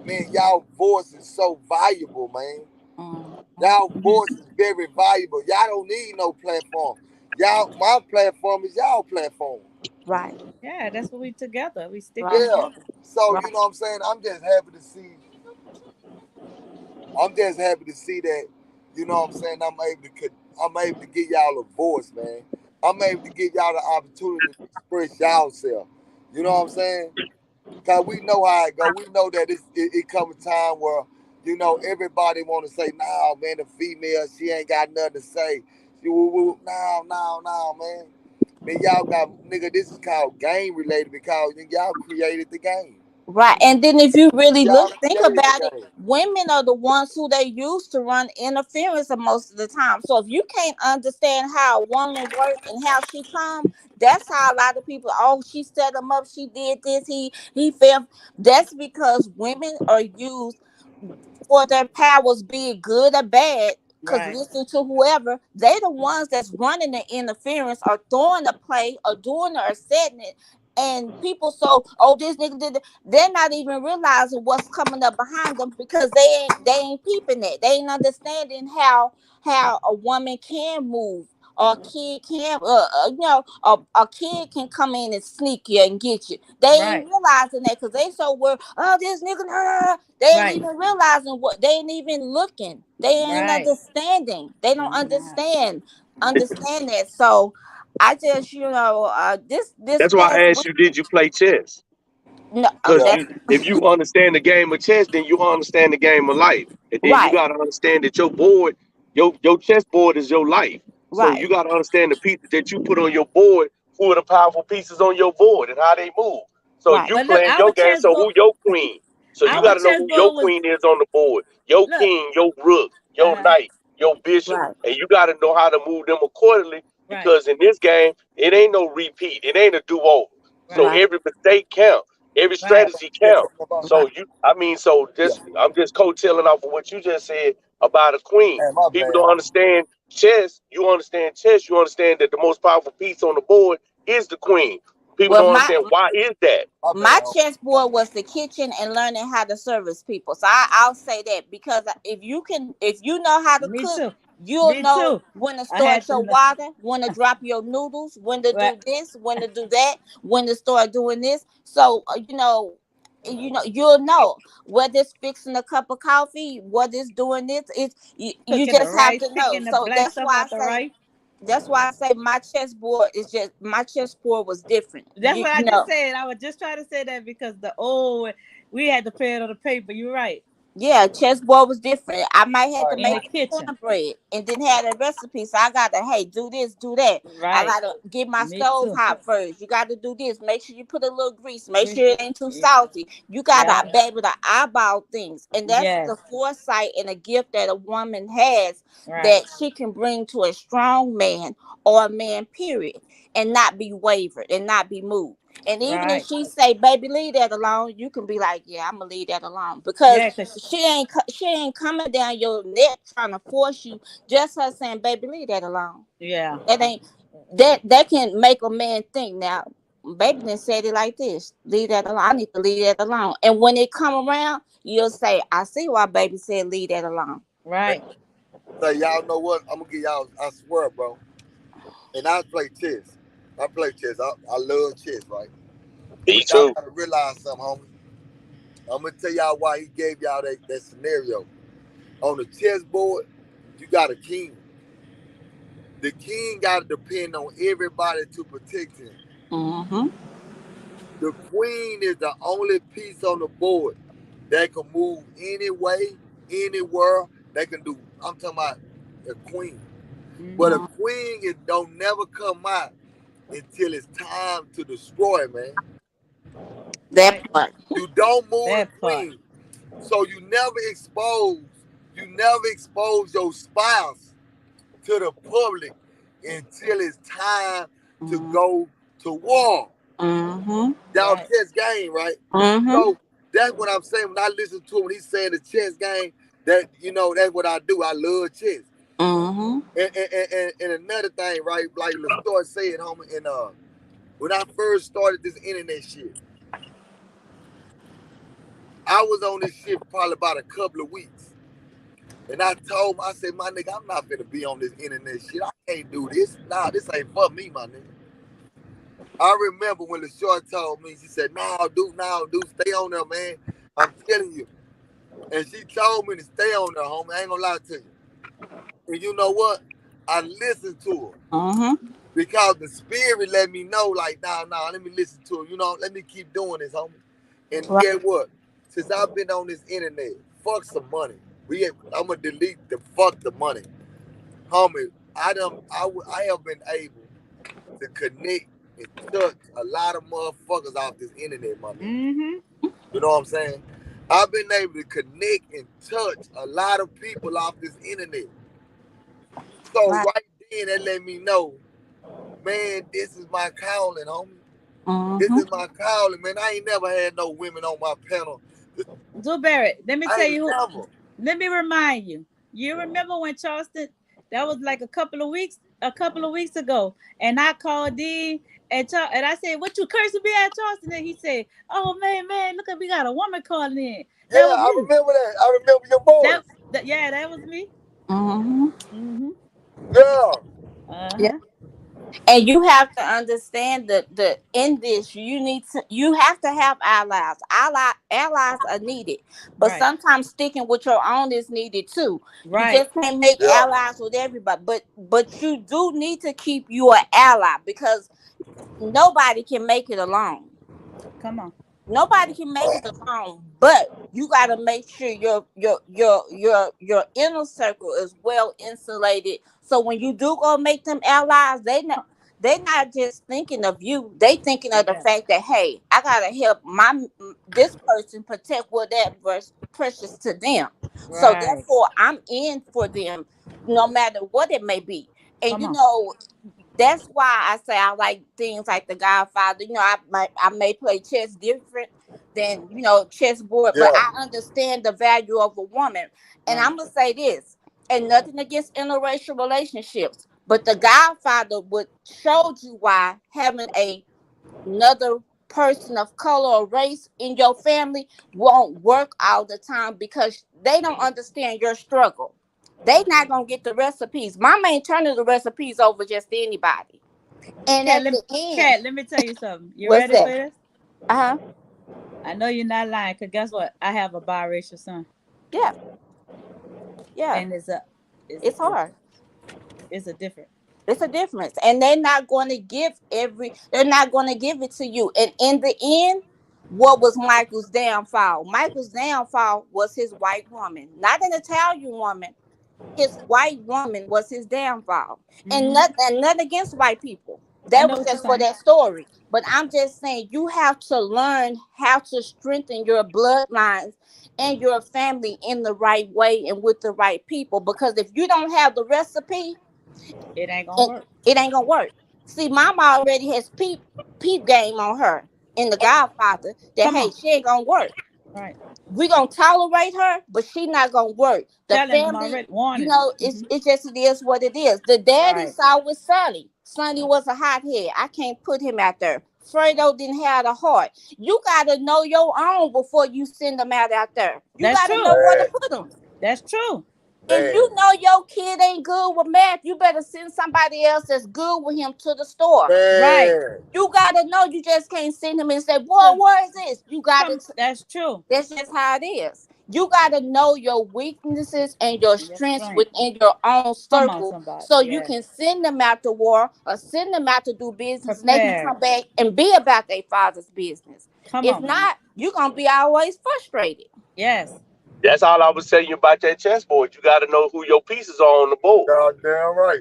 [SPEAKER 1] man. Y'all voice is so valuable, man.
[SPEAKER 12] Mm.
[SPEAKER 1] Y'all voice is very valuable. Y'all don't need no platform. Y'all, my platform is y'all platform.
[SPEAKER 12] Right.
[SPEAKER 5] Yeah, that's what we together. We sticking
[SPEAKER 12] Right.
[SPEAKER 1] Yeah.
[SPEAKER 5] together.
[SPEAKER 1] So
[SPEAKER 12] Right.
[SPEAKER 1] you know what I'm saying? I'm just happy to see. I'm just happy to see that. You know what I'm saying? I'm able to give y'all a voice, man. I'm able to give y'all the opportunity to express y'all. You know what I'm saying? Cause we know how it go. We know that it comes a time where, everybody want to say, "Nah, man, the female, she ain't got nothing to say." No, no, no, man. Man, y'all got nigga. This is called game related because y'all created the game.
[SPEAKER 12] Right. And then if you really
[SPEAKER 1] Y'all
[SPEAKER 12] think
[SPEAKER 1] created the
[SPEAKER 12] about it,
[SPEAKER 1] game.
[SPEAKER 12] women are the ones who they use to run interference most of the time. So if you can't understand how a woman works and how she come, that's how a lot of people, oh, she set him up, she did this, he fell. That's because women are used for their powers, be it good or bad. Cause
[SPEAKER 5] Right.
[SPEAKER 12] listen to whoever, they the ones that's running the interference or throwing the play or doing it or setting it. And people so, oh, this nigga did it. They're not even realizing what's coming up behind them because they ain't peeping it. They ain't understanding how a woman can move or a kid can a kid can come in and sneak you and get you. They ain't
[SPEAKER 5] Right.
[SPEAKER 12] realizing that because they so worried, oh, this nigga, they ain't
[SPEAKER 5] Right.
[SPEAKER 12] even realizing what, they ain't even looking, they ain't
[SPEAKER 5] Right.
[SPEAKER 12] understanding, they don't
[SPEAKER 5] Nah.
[SPEAKER 12] understand that. So I just, this
[SPEAKER 3] That's why
[SPEAKER 12] past
[SPEAKER 3] I asked
[SPEAKER 12] week,
[SPEAKER 3] you, did you play chess?
[SPEAKER 12] no,
[SPEAKER 3] Because
[SPEAKER 1] Yeah.
[SPEAKER 12] that's
[SPEAKER 3] if you understand the game of chess, then you understand the game of life. And then you
[SPEAKER 12] right,
[SPEAKER 3] got to understand that your board, your chess board is your life. So
[SPEAKER 12] right,
[SPEAKER 3] you got to understand the pieces that you put on your board, who are the powerful pieces on your board and how they move. So
[SPEAKER 12] right,
[SPEAKER 3] you
[SPEAKER 5] But look,
[SPEAKER 3] playing
[SPEAKER 5] our
[SPEAKER 3] your game. So
[SPEAKER 5] chessboard,
[SPEAKER 3] who your queen? So you got
[SPEAKER 5] our
[SPEAKER 3] to know who your
[SPEAKER 5] chessboard was
[SPEAKER 3] queen is on the board. Your
[SPEAKER 5] look.
[SPEAKER 3] king, your rook, your
[SPEAKER 5] Uh,
[SPEAKER 3] knight, your bishop.
[SPEAKER 12] right,
[SPEAKER 3] And you got to know how to move them accordingly
[SPEAKER 5] right.
[SPEAKER 3] because in this game, it ain't no repeat. It ain't a do-over. So
[SPEAKER 5] Right.
[SPEAKER 12] right,
[SPEAKER 3] every mistake counts. Every
[SPEAKER 5] Right.
[SPEAKER 3] strategy
[SPEAKER 1] Yeah,
[SPEAKER 3] count.
[SPEAKER 1] about
[SPEAKER 12] right,
[SPEAKER 3] So
[SPEAKER 1] yeah.
[SPEAKER 3] I'm just coattailing off of what you just said about a queen.
[SPEAKER 1] Man, my
[SPEAKER 3] People
[SPEAKER 1] bad,
[SPEAKER 3] don't
[SPEAKER 1] homie.
[SPEAKER 3] understand chess. You understand chess. You understand that the most powerful piece on the board is the queen. People
[SPEAKER 12] well,
[SPEAKER 3] don't understand why is that.
[SPEAKER 1] My bad,
[SPEAKER 12] my
[SPEAKER 1] homie. My
[SPEAKER 12] chessboard
[SPEAKER 1] bad.
[SPEAKER 12] was the kitchen and learning how to service people. So I'll say that because if you know how to
[SPEAKER 5] Me
[SPEAKER 12] cook,
[SPEAKER 5] too.
[SPEAKER 12] you'll
[SPEAKER 5] Me
[SPEAKER 12] know
[SPEAKER 5] too.
[SPEAKER 12] when to
[SPEAKER 5] I
[SPEAKER 12] start
[SPEAKER 5] had to
[SPEAKER 12] your
[SPEAKER 5] learn.
[SPEAKER 12] water, when to drop your noodles, when to
[SPEAKER 5] Right.
[SPEAKER 12] do this, when to do that, when to start doing this. So you'll know whether it's fixing a cup of coffee, whether it's doing this. You
[SPEAKER 5] Cooking the
[SPEAKER 12] just have
[SPEAKER 5] rice,
[SPEAKER 12] to know.
[SPEAKER 5] picking the
[SPEAKER 12] So
[SPEAKER 5] black stuff out the rice.
[SPEAKER 12] that's why I say my chessboard was different.
[SPEAKER 5] That's what I
[SPEAKER 12] You
[SPEAKER 5] just
[SPEAKER 12] know.
[SPEAKER 5] said. I was just trying to say that because we had to pay it on the paper. You're right.
[SPEAKER 12] Yeah, chessboard was different. I might have to
[SPEAKER 1] Right,
[SPEAKER 5] In
[SPEAKER 12] make
[SPEAKER 5] the
[SPEAKER 1] right.
[SPEAKER 12] some
[SPEAKER 5] kitchen.
[SPEAKER 12] cornbread and didn't have a recipe. So I got to, hey, do this, do that. I
[SPEAKER 5] Right.
[SPEAKER 12] got to get my
[SPEAKER 5] Me
[SPEAKER 12] stove
[SPEAKER 5] too.
[SPEAKER 12] hot first. You got to do this. Make sure you put a little grease. Make
[SPEAKER 5] We,
[SPEAKER 12] sure it ain't too
[SPEAKER 5] yeah.
[SPEAKER 12] salty. You got
[SPEAKER 5] Yeah.
[SPEAKER 12] to be able to eyeball things. And that's
[SPEAKER 5] Yes.
[SPEAKER 12] the foresight and a gift that a woman has
[SPEAKER 5] Right.
[SPEAKER 12] that she can bring to a strong man or a man, period, and not be wavered and not be moved. And even if
[SPEAKER 5] Right.
[SPEAKER 12] she say, "Baby, leave that alone," you can be like, "Yeah, I'm gonna leave that alone," because
[SPEAKER 5] Yeah. Cause
[SPEAKER 12] she ain't coming down your neck trying to force you. Just her saying, "Baby, leave that alone."
[SPEAKER 5] yeah.
[SPEAKER 12] That ain't that can make a man think. Now, baby didn't said it like this. Leave that alone. I need to leave that alone. And when it come around, you'll say, "I see why baby said leave that alone."
[SPEAKER 1] Man,
[SPEAKER 5] Right.
[SPEAKER 1] say y'all know what? I'm gonna give y'all. I swear, bro. And I play chess. I play chess. I love chess, right?
[SPEAKER 3] Me
[SPEAKER 1] But y'all
[SPEAKER 3] too.
[SPEAKER 1] gotta realize something, homie. I'm gonna tell y'all why he gave y'all that scenario. On the chessboard, you got a king. The king gotta depend on everybody to protect him.
[SPEAKER 12] Mm-hmm.
[SPEAKER 1] The queen is the only piece on the board that can move any way, anywhere. They can do. I'm talking about a queen. But a
[SPEAKER 5] Hmm.
[SPEAKER 1] queen it don't never come out until it's time to destroy, man.
[SPEAKER 12] That
[SPEAKER 5] Right.
[SPEAKER 12] part.
[SPEAKER 1] You don't move the
[SPEAKER 5] That part.
[SPEAKER 1] queen. So you never expose your spouse to the public until it's time to go to war.
[SPEAKER 12] Mm-hmm.
[SPEAKER 1] Y'all
[SPEAKER 5] Right.
[SPEAKER 1] chess game, right?
[SPEAKER 12] Mm-hmm.
[SPEAKER 1] So that's what I'm saying. When I listen to him, when he's saying the chess game, that's what I do. I love chess.
[SPEAKER 12] Mm-hmm.
[SPEAKER 1] And another thing, right? Like Lestor said, homie, and when I first started this internet shit, I was on this shit for probably about a couple of weeks. And I told him, I said, my nigga, I'm not finna be on this internet shit. I can't do this. Nah, this ain't for me, my nigga. I remember when the short told me, she said, no, dude, stay on there, man. I'm telling you. And she told me to stay on there, homie. I ain't gonna lie to you. And you know what? I listened to her.
[SPEAKER 12] Mm-hmm.
[SPEAKER 1] Because the spirit let me know, like, nah, let me listen to her. You know, let me keep doing this, homie. And
[SPEAKER 12] Right.
[SPEAKER 1] guess what? Since I've been on this internet, fuck some money. I'm gonna delete the fuck the money, homie. I have been able to connect and touch a lot of motherfuckers off this internet, my nigga.
[SPEAKER 5] Mm-hmm.
[SPEAKER 1] You know what I'm saying? I've been able to connect and touch a lot of people off this internet. So
[SPEAKER 12] Right.
[SPEAKER 1] right then, that let me know, man, this is my calling, homie. This
[SPEAKER 12] Mm-hmm.
[SPEAKER 1] is my calling, man. I ain't never had no women on my panel.
[SPEAKER 5] Dewberry, let me
[SPEAKER 1] I
[SPEAKER 5] tell
[SPEAKER 1] ain't
[SPEAKER 5] you who.
[SPEAKER 1] never.
[SPEAKER 5] Let me remind you. You remember when Charleston? That was like a couple of weeks ago, and I called in and I said, "What you cursing me at, Charleston?" And he said, "Oh man, look at we got a woman calling in."
[SPEAKER 1] Yeah,
[SPEAKER 5] That was
[SPEAKER 1] I
[SPEAKER 5] me.
[SPEAKER 1] remember that. I remember your
[SPEAKER 5] That,
[SPEAKER 1] voice.
[SPEAKER 5] yeah, that was me.
[SPEAKER 12] Mm-hmm.
[SPEAKER 5] Mm-hmm.
[SPEAKER 1] Yeah,
[SPEAKER 12] Yeah.
[SPEAKER 5] Uh-huh.
[SPEAKER 12] And you have to understand that in this you have to have allies. Allies are needed, but
[SPEAKER 5] Right.
[SPEAKER 12] sometimes sticking with your own is needed too. You
[SPEAKER 5] Right.
[SPEAKER 12] just can't make
[SPEAKER 1] yeah,
[SPEAKER 12] allies with everybody, but you do need to keep you an ally because nobody can make it alone.
[SPEAKER 5] Come on.
[SPEAKER 12] Nobody can make it alone, but you got to make sure your inner circle is well insulated. So when you do go make them allies, they not just thinking of you. They thinking of the
[SPEAKER 5] Yeah.
[SPEAKER 12] fact that hey, I gotta help this person protect whatever's precious to them. So
[SPEAKER 5] Right.
[SPEAKER 12] therefore, I'm in for them, no matter what it may be. And
[SPEAKER 5] Come on.
[SPEAKER 12] that's why I say I like things like The Godfather. I may play chess different than chessboard, but
[SPEAKER 1] yeah.
[SPEAKER 12] I understand the value of a woman. And
[SPEAKER 5] Right.
[SPEAKER 12] I'm gonna say this, and nothing against interracial relationships, but The Godfather would showed you why having another person of color or race in your family won't work all the time because they don't understand your struggle. They not gonna get the recipes. Mama ain't turning the recipes over just to anybody. And
[SPEAKER 5] Cat,
[SPEAKER 12] at
[SPEAKER 5] let,
[SPEAKER 12] the end,
[SPEAKER 5] Cat, let me tell you something. You
[SPEAKER 12] what's
[SPEAKER 5] ready for
[SPEAKER 12] that?
[SPEAKER 5] this?
[SPEAKER 12] Uh-huh.
[SPEAKER 5] I know you're not lying, cause guess what? I have a biracial son,
[SPEAKER 12] Yeah, yeah.
[SPEAKER 5] and it's a
[SPEAKER 12] It's hard.
[SPEAKER 5] different. It's a different.
[SPEAKER 12] It's a difference. And they're not gonna give it to you. And in the end, what was Michael's downfall? Michael's downfall was his white woman, not an Italian woman. His white woman was his downfall. And
[SPEAKER 5] Mm-hmm.
[SPEAKER 12] nothing against white people.
[SPEAKER 5] I
[SPEAKER 12] That
[SPEAKER 5] know
[SPEAKER 12] was
[SPEAKER 5] what you're
[SPEAKER 12] just for
[SPEAKER 5] saying.
[SPEAKER 12] that story. But I'm just saying you have to learn how to strengthen your bloodlines and your family in the right way and with the right people. Because if you don't have the recipe,
[SPEAKER 5] It ain't gonna
[SPEAKER 12] and
[SPEAKER 5] work.
[SPEAKER 12] it ain't gonna work. See, mama already has peep game on her in The Godfather that
[SPEAKER 5] Come
[SPEAKER 12] hey,
[SPEAKER 5] on.
[SPEAKER 12] she ain't gonna work.
[SPEAKER 5] Right.
[SPEAKER 12] We gonna tolerate her, but she not gonna work. The
[SPEAKER 5] Telling them
[SPEAKER 12] family,
[SPEAKER 5] already. Warning them. Mm-hmm.
[SPEAKER 12] it's just it is what it is. The daddy
[SPEAKER 5] Right.
[SPEAKER 12] saw with Sonny. Sonny was a hothead. I can't put him out there. Fredo didn't have the heart. You gotta know your own before you send them out there. You
[SPEAKER 5] That's
[SPEAKER 12] gotta
[SPEAKER 5] true.
[SPEAKER 12] know where to
[SPEAKER 1] Man,
[SPEAKER 12] put them.
[SPEAKER 5] That's true.
[SPEAKER 12] If
[SPEAKER 1] man,
[SPEAKER 12] you know your kid ain't good with math, you better send somebody else that's good with him to the store.
[SPEAKER 5] Right.
[SPEAKER 1] man.
[SPEAKER 12] You gotta know you just can't send him and say, "Boy,
[SPEAKER 5] Cause
[SPEAKER 12] where is this?" You gotta.
[SPEAKER 5] that's true.
[SPEAKER 12] That's just how it is. You gotta know your weaknesses and your
[SPEAKER 5] That's
[SPEAKER 12] strengths
[SPEAKER 5] strength.
[SPEAKER 12] within your own
[SPEAKER 5] Come on,
[SPEAKER 12] circle,
[SPEAKER 5] somebody.
[SPEAKER 12] so you
[SPEAKER 5] Yes.
[SPEAKER 12] can send them out to war or send them out to do business, and they can
[SPEAKER 5] Prepared.
[SPEAKER 12] come back and be about their father's business.
[SPEAKER 5] Come
[SPEAKER 12] If
[SPEAKER 5] on, man.
[SPEAKER 12] not, you're gonna be always frustrated.
[SPEAKER 5] Yes.
[SPEAKER 3] That's all I was telling you about that chessboard. You got to know who your pieces are on the board.
[SPEAKER 1] Goddamn right.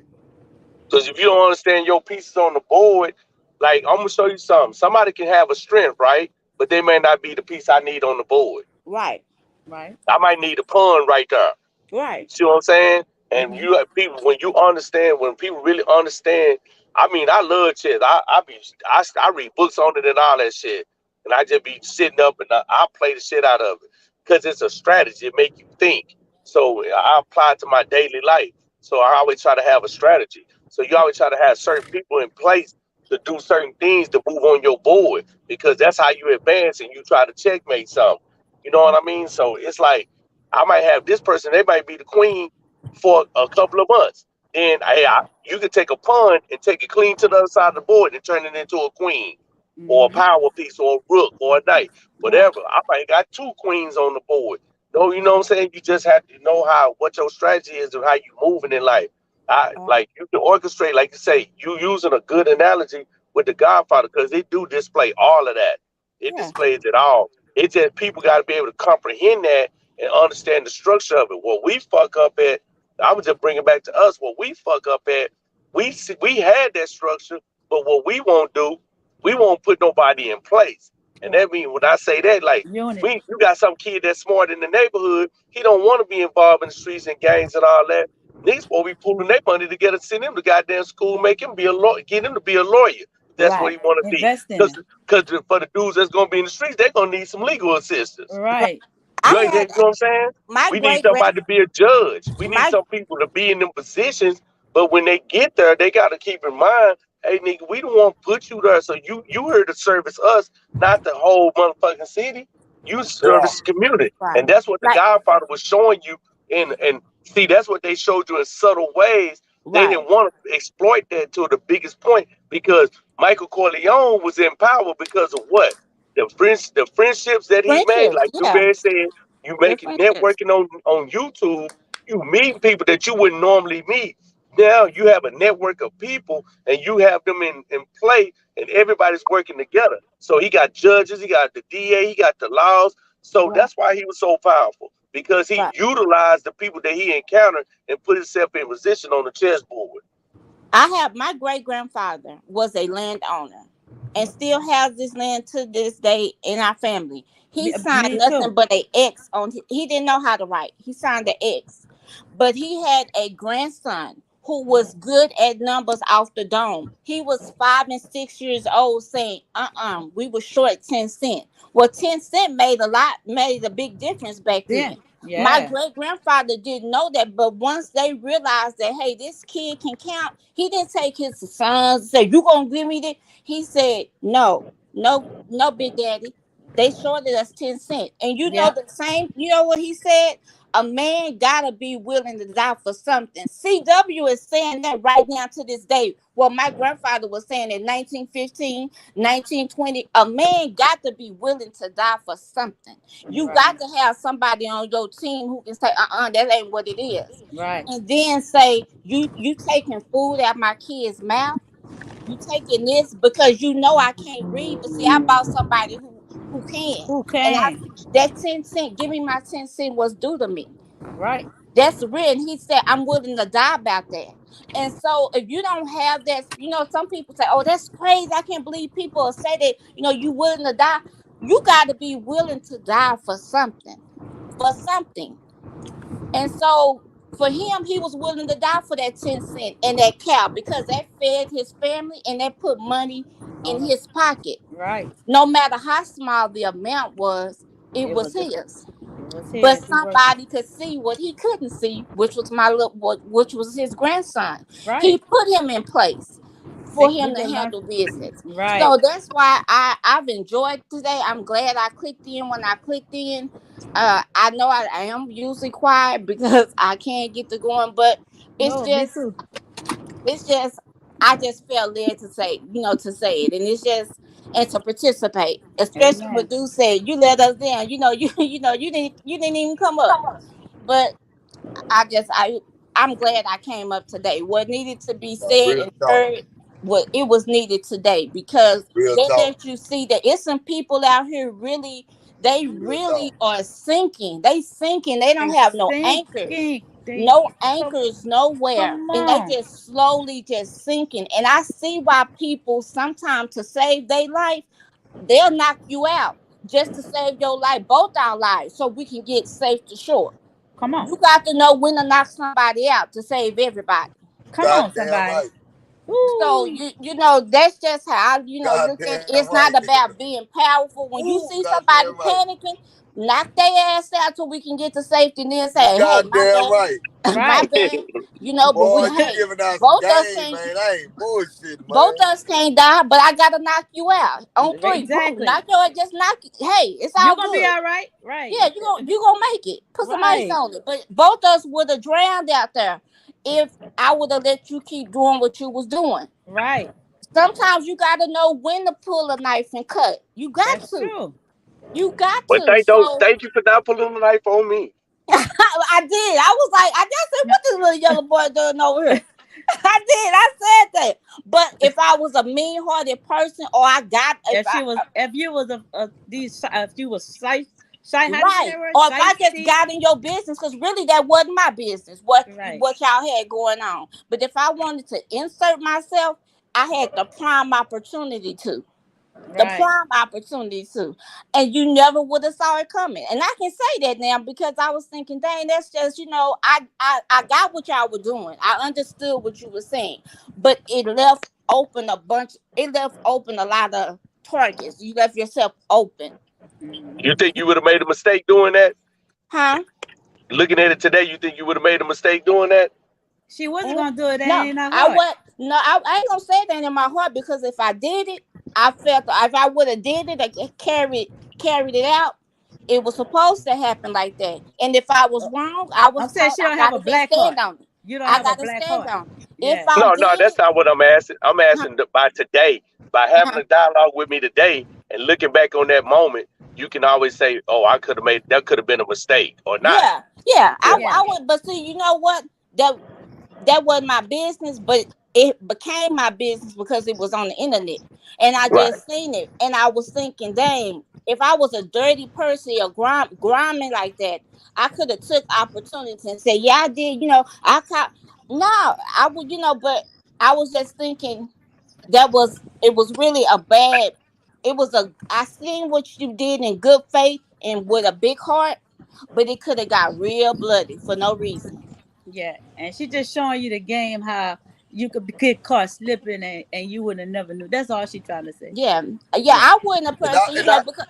[SPEAKER 3] Because if you don't understand your pieces on the board, like I'm gonna show you something. Somebody can have a strength, right? But they may not be the piece I need on the board.
[SPEAKER 12] Right.
[SPEAKER 5] Right.
[SPEAKER 3] I might need a pawn right there.
[SPEAKER 12] Right.
[SPEAKER 3] See what I'm saying? And
[SPEAKER 5] Mm-hmm.
[SPEAKER 3] you have people when you understand, when people really understand. I mean, I love chess. I read books on it and all that shit, and I just be sitting up and I play the shit out of it because it's a strategy. It make you think. So I apply it to my daily life. So I always try to have a strategy. So you always try to have certain people in place to do certain things to move on your board because that's how you advance and you try to checkmate something. You know what I mean? So it's like I might have this person, they might be the queen for a couple of months. then you can take a pawn and take it clean to the other side of the board and turn it into a queen or a
[SPEAKER 5] Mm-hmm.
[SPEAKER 3] power piece or a rook or a knight,
[SPEAKER 5] Right.
[SPEAKER 3] whatever. I might got two queens on the board. No, you know what I'm saying? You just have to know what your strategy is and how you moving in life. Like you can orchestrate, like you say, you using a good analogy with the Godfather because they do display all of that. It
[SPEAKER 12] Yeah.
[SPEAKER 3] displays it all. It's just people got to be able to comprehend that and understand the structure of it. What we fuck up at, I would just bring it back to us. What we fuck up at, we had that structure, but what we won't do, we won't put nobody in place. And
[SPEAKER 5] Right.
[SPEAKER 3] that means when I say that, like
[SPEAKER 5] Unity.
[SPEAKER 3] you got some kid that's smart in the neighborhood, he don't want to be involved in the streets and gangs and all that. Niggas supposed to be pulling their money together, send him to goddamn school, make him be a lawyer, get him to be a lawyer. That's what
[SPEAKER 5] Right.
[SPEAKER 3] he want to be.
[SPEAKER 5] Invest in it.
[SPEAKER 3] Because for the dudes that's gonna be in the streets, they're gonna need some legal assistance.
[SPEAKER 12] Right.
[SPEAKER 5] Right.
[SPEAKER 12] I
[SPEAKER 3] You
[SPEAKER 12] had
[SPEAKER 3] know what I'm saying?
[SPEAKER 12] my
[SPEAKER 3] We need
[SPEAKER 12] great grand
[SPEAKER 3] somebody to be a judge. We need
[SPEAKER 12] my
[SPEAKER 3] some people to be in them positions. But when they get there, they got to keep in mind, hey nigga, we don't want to put you there. So you here to service us, not the whole motherfucking city. You
[SPEAKER 1] Yeah.
[SPEAKER 3] service the community,
[SPEAKER 12] right.
[SPEAKER 3] and that's what the
[SPEAKER 12] Like
[SPEAKER 3] Godfather was showing you. And see, that's what they showed you in subtle ways. They
[SPEAKER 12] right.
[SPEAKER 3] didn't want to exploit that to the biggest point because Michael Corleone was in power because of what? The friendships that he made,
[SPEAKER 12] Friendships,
[SPEAKER 3] like
[SPEAKER 12] yeah.
[SPEAKER 3] Dubé said, you
[SPEAKER 12] The
[SPEAKER 3] make it
[SPEAKER 12] friendships.
[SPEAKER 3] networking on YouTube, you meet people that you wouldn't normally meet. Now you have a network of people and you have them in play and everybody's working together. So he got judges, he got the DA, he got the laws. So
[SPEAKER 12] Right.
[SPEAKER 3] that's why he was so powerful because he
[SPEAKER 12] Right.
[SPEAKER 3] utilized the people that he encountered and put himself in position on the chessboard.
[SPEAKER 12] I have my great grandfather was a landowner and still has this land to this day in our family. He signed
[SPEAKER 5] Me too.
[SPEAKER 12] nothing but a X on he didn't know how to write. He signed the X. But he had a grandson who was good at numbers off the dome. He was 5 and 6 years old saying, we were short 10 cents. Well, 10 cent made a big difference back then.
[SPEAKER 5] Then.
[SPEAKER 12] My
[SPEAKER 5] Yeah.
[SPEAKER 12] great grandfather didn't know that, but once they realized that, hey, this kid can count, he didn't take his sons and say, you gonna give me this? He said, no, no, no, big daddy. They shorted us 10 cents. And
[SPEAKER 5] Yeah.
[SPEAKER 12] the same, you know what he said? A man gotta be willing to die for something. CW is saying that right now to this day. Well, my grandfather was saying in 1915, 1920, a man got to be willing to die for something. You
[SPEAKER 5] Right.
[SPEAKER 12] got to have somebody on your team who can say, that ain't what it is.
[SPEAKER 5] Right.
[SPEAKER 12] And then say, you taking food out my kid's mouth. You taking this because you know I can't read, but see, I bought somebody who can.
[SPEAKER 5] Who
[SPEAKER 12] And
[SPEAKER 5] can?
[SPEAKER 12] that 10 cent, give me my 10 cent was due to me.
[SPEAKER 5] Right.
[SPEAKER 12] That's real. And he said, I'm willing to die about that. And so if you don't have that, some people say, oh, that's crazy. I can't believe people say that, you willing to die. You got to be willing to die for something. For something. And so for him, he was willing to die for that 10 cent and that cow because that fed his family and that put money in
[SPEAKER 5] On
[SPEAKER 12] his pocket.
[SPEAKER 5] right.
[SPEAKER 12] No matter how small the amount was, it
[SPEAKER 5] It
[SPEAKER 12] was
[SPEAKER 5] was
[SPEAKER 12] his.
[SPEAKER 5] it was
[SPEAKER 12] But
[SPEAKER 5] his. He worked it.
[SPEAKER 12] somebody could see what he couldn't see, which was his grandson. He
[SPEAKER 5] Right.
[SPEAKER 12] put him in place for
[SPEAKER 5] We
[SPEAKER 12] him to
[SPEAKER 5] can learn.
[SPEAKER 12] handle business.
[SPEAKER 5] Right.
[SPEAKER 12] So that's why I've enjoyed today. I'm glad I clicked in when I clicked in. I know I am usually quiet because I can't get to going, but it's
[SPEAKER 5] No, me
[SPEAKER 12] just
[SPEAKER 5] too.
[SPEAKER 12] it's just I just felt led to say it, and it's just and to participate, especially when
[SPEAKER 5] Amen.
[SPEAKER 12] Dude said you let us down. You didn't even come up, but I'm glad I came up today. What needed to be said
[SPEAKER 1] Real
[SPEAKER 12] and
[SPEAKER 1] talk.
[SPEAKER 12] heard, what it was needed today because
[SPEAKER 1] Real
[SPEAKER 12] that
[SPEAKER 1] talk.
[SPEAKER 12] lets you see that it's some people out here really. They
[SPEAKER 1] Real talk.
[SPEAKER 12] really are sinking. They sinking. They don't
[SPEAKER 5] They
[SPEAKER 12] have no anchors,
[SPEAKER 5] thinking. They
[SPEAKER 12] no
[SPEAKER 5] come,
[SPEAKER 12] anchors nowhere,
[SPEAKER 5] come
[SPEAKER 12] and they
[SPEAKER 5] on.
[SPEAKER 12] just slowly just sinking. And I see why people sometimes to save their life, they'll knock you out just to save your life, both our lives, so we can get safe to shore.
[SPEAKER 5] Come on.
[SPEAKER 12] You got to know when to knock somebody out to save everybody.
[SPEAKER 5] Come on,
[SPEAKER 1] Goddamn
[SPEAKER 5] somebody.
[SPEAKER 1] right.
[SPEAKER 12] So
[SPEAKER 5] Woo.
[SPEAKER 12] that's just how look at
[SPEAKER 1] Goddamn
[SPEAKER 12] it's
[SPEAKER 1] right.
[SPEAKER 12] not about being powerful. When you
[SPEAKER 1] Ooh,
[SPEAKER 12] see somebody
[SPEAKER 1] goddamn right.
[SPEAKER 12] panicking, knock their ass out till we can get to safety and then
[SPEAKER 1] You
[SPEAKER 12] say, hey, my
[SPEAKER 1] goddamn right.
[SPEAKER 12] bad, my
[SPEAKER 5] Right.
[SPEAKER 12] bad. But
[SPEAKER 1] Boy,
[SPEAKER 12] we
[SPEAKER 1] you
[SPEAKER 12] hey,
[SPEAKER 1] giving out some
[SPEAKER 12] both us
[SPEAKER 1] game,
[SPEAKER 12] can't
[SPEAKER 1] man. I ain't bullshitting,
[SPEAKER 12] both
[SPEAKER 1] man.
[SPEAKER 12] us can't die, but I gotta knock you out. On three, boom,
[SPEAKER 5] Exactly.
[SPEAKER 12] knock your ass, just knock it. Hey, it's
[SPEAKER 5] You're
[SPEAKER 12] all
[SPEAKER 5] gonna be
[SPEAKER 12] good.
[SPEAKER 5] all right. Right.
[SPEAKER 12] Yeah, you gonna make it. Put some ice
[SPEAKER 5] Right.
[SPEAKER 12] on it. But both of us would have drowned out there if I would have let you keep doing what you was doing.
[SPEAKER 5] Right.
[SPEAKER 12] Sometimes you got to know when to pull a knife and cut. You got
[SPEAKER 5] That's
[SPEAKER 12] to.
[SPEAKER 5] true.
[SPEAKER 12] You got
[SPEAKER 3] But
[SPEAKER 12] to. So
[SPEAKER 3] thank you for not pulling the knife on me.
[SPEAKER 12] I did. I was like, I just said, what this little yellow boy doing over here? I did. I said that. But if I was a mean-hearted person, or I got,
[SPEAKER 5] If you was if you was shy, how do you say
[SPEAKER 12] right,
[SPEAKER 5] that word?
[SPEAKER 12] or if I just
[SPEAKER 5] Shiesty?
[SPEAKER 12] got in your business, because really that wasn't my business.
[SPEAKER 5] Right.
[SPEAKER 12] What y'all had going on. But if I wanted to insert myself, I had the prime opportunity to. The
[SPEAKER 5] Right.
[SPEAKER 12] prime opportunity too, and you never would have saw it coming. And I can say that now because I was thinking, dang, that's just I got what y'all were doing. I understood what you were saying, but it left open a bunch. It left open a lot of targets. You left yourself open,
[SPEAKER 3] You think you would have made a mistake doing that?
[SPEAKER 12] huh?
[SPEAKER 3] Looking at it today, you think you would have made a mistake doing that?
[SPEAKER 5] She wasn't
[SPEAKER 12] Mm,
[SPEAKER 5] gonna do it. That
[SPEAKER 12] No,
[SPEAKER 5] ain't her
[SPEAKER 12] I
[SPEAKER 5] heart.
[SPEAKER 12] was no, I ain't gonna say that in my heart because if I did it, I felt if I would have did it, I carried it out. It was supposed to happen like that. And if I was wrong, I was
[SPEAKER 5] I'm saying
[SPEAKER 12] taught
[SPEAKER 5] she
[SPEAKER 12] I
[SPEAKER 5] don't have a
[SPEAKER 12] gotta
[SPEAKER 5] black
[SPEAKER 12] stand
[SPEAKER 5] heart.
[SPEAKER 12] on it.
[SPEAKER 5] You don't
[SPEAKER 12] I
[SPEAKER 5] have a
[SPEAKER 12] gotta
[SPEAKER 5] black
[SPEAKER 12] stand
[SPEAKER 5] heart.
[SPEAKER 12] on it. If
[SPEAKER 5] Yeah.
[SPEAKER 12] I
[SPEAKER 3] No,
[SPEAKER 12] did
[SPEAKER 3] that's
[SPEAKER 12] it,
[SPEAKER 3] not what I'm asking. I'm
[SPEAKER 12] uh,
[SPEAKER 3] asking by today, by having
[SPEAKER 12] uh,
[SPEAKER 3] a dialogue with me today and looking back on that moment, you can always say, "Oh, that could have been a mistake or not."
[SPEAKER 12] yeah,
[SPEAKER 5] Yeah.
[SPEAKER 12] I would. But see, you know what? That wasn't my business, but it became my business because it was on the internet. And I
[SPEAKER 3] Right.
[SPEAKER 12] just seen it. And I was thinking, dang, if I was a dirty person or grimy like that, I could have took opportunity and said, yeah, I did, I caught no, I would, but I was just thinking it was really a bad I seen what you did in good faith and with a big heart, but it could have got real bloody for no reason.
[SPEAKER 5] Yeah. And she just showing you the game how you could get caught slipping and you would have never knew. That's all she trying to say.
[SPEAKER 12] Yeah,
[SPEAKER 1] Yeah.
[SPEAKER 12] I wouldn't have
[SPEAKER 1] And I,
[SPEAKER 12] person,
[SPEAKER 1] and I,
[SPEAKER 12] because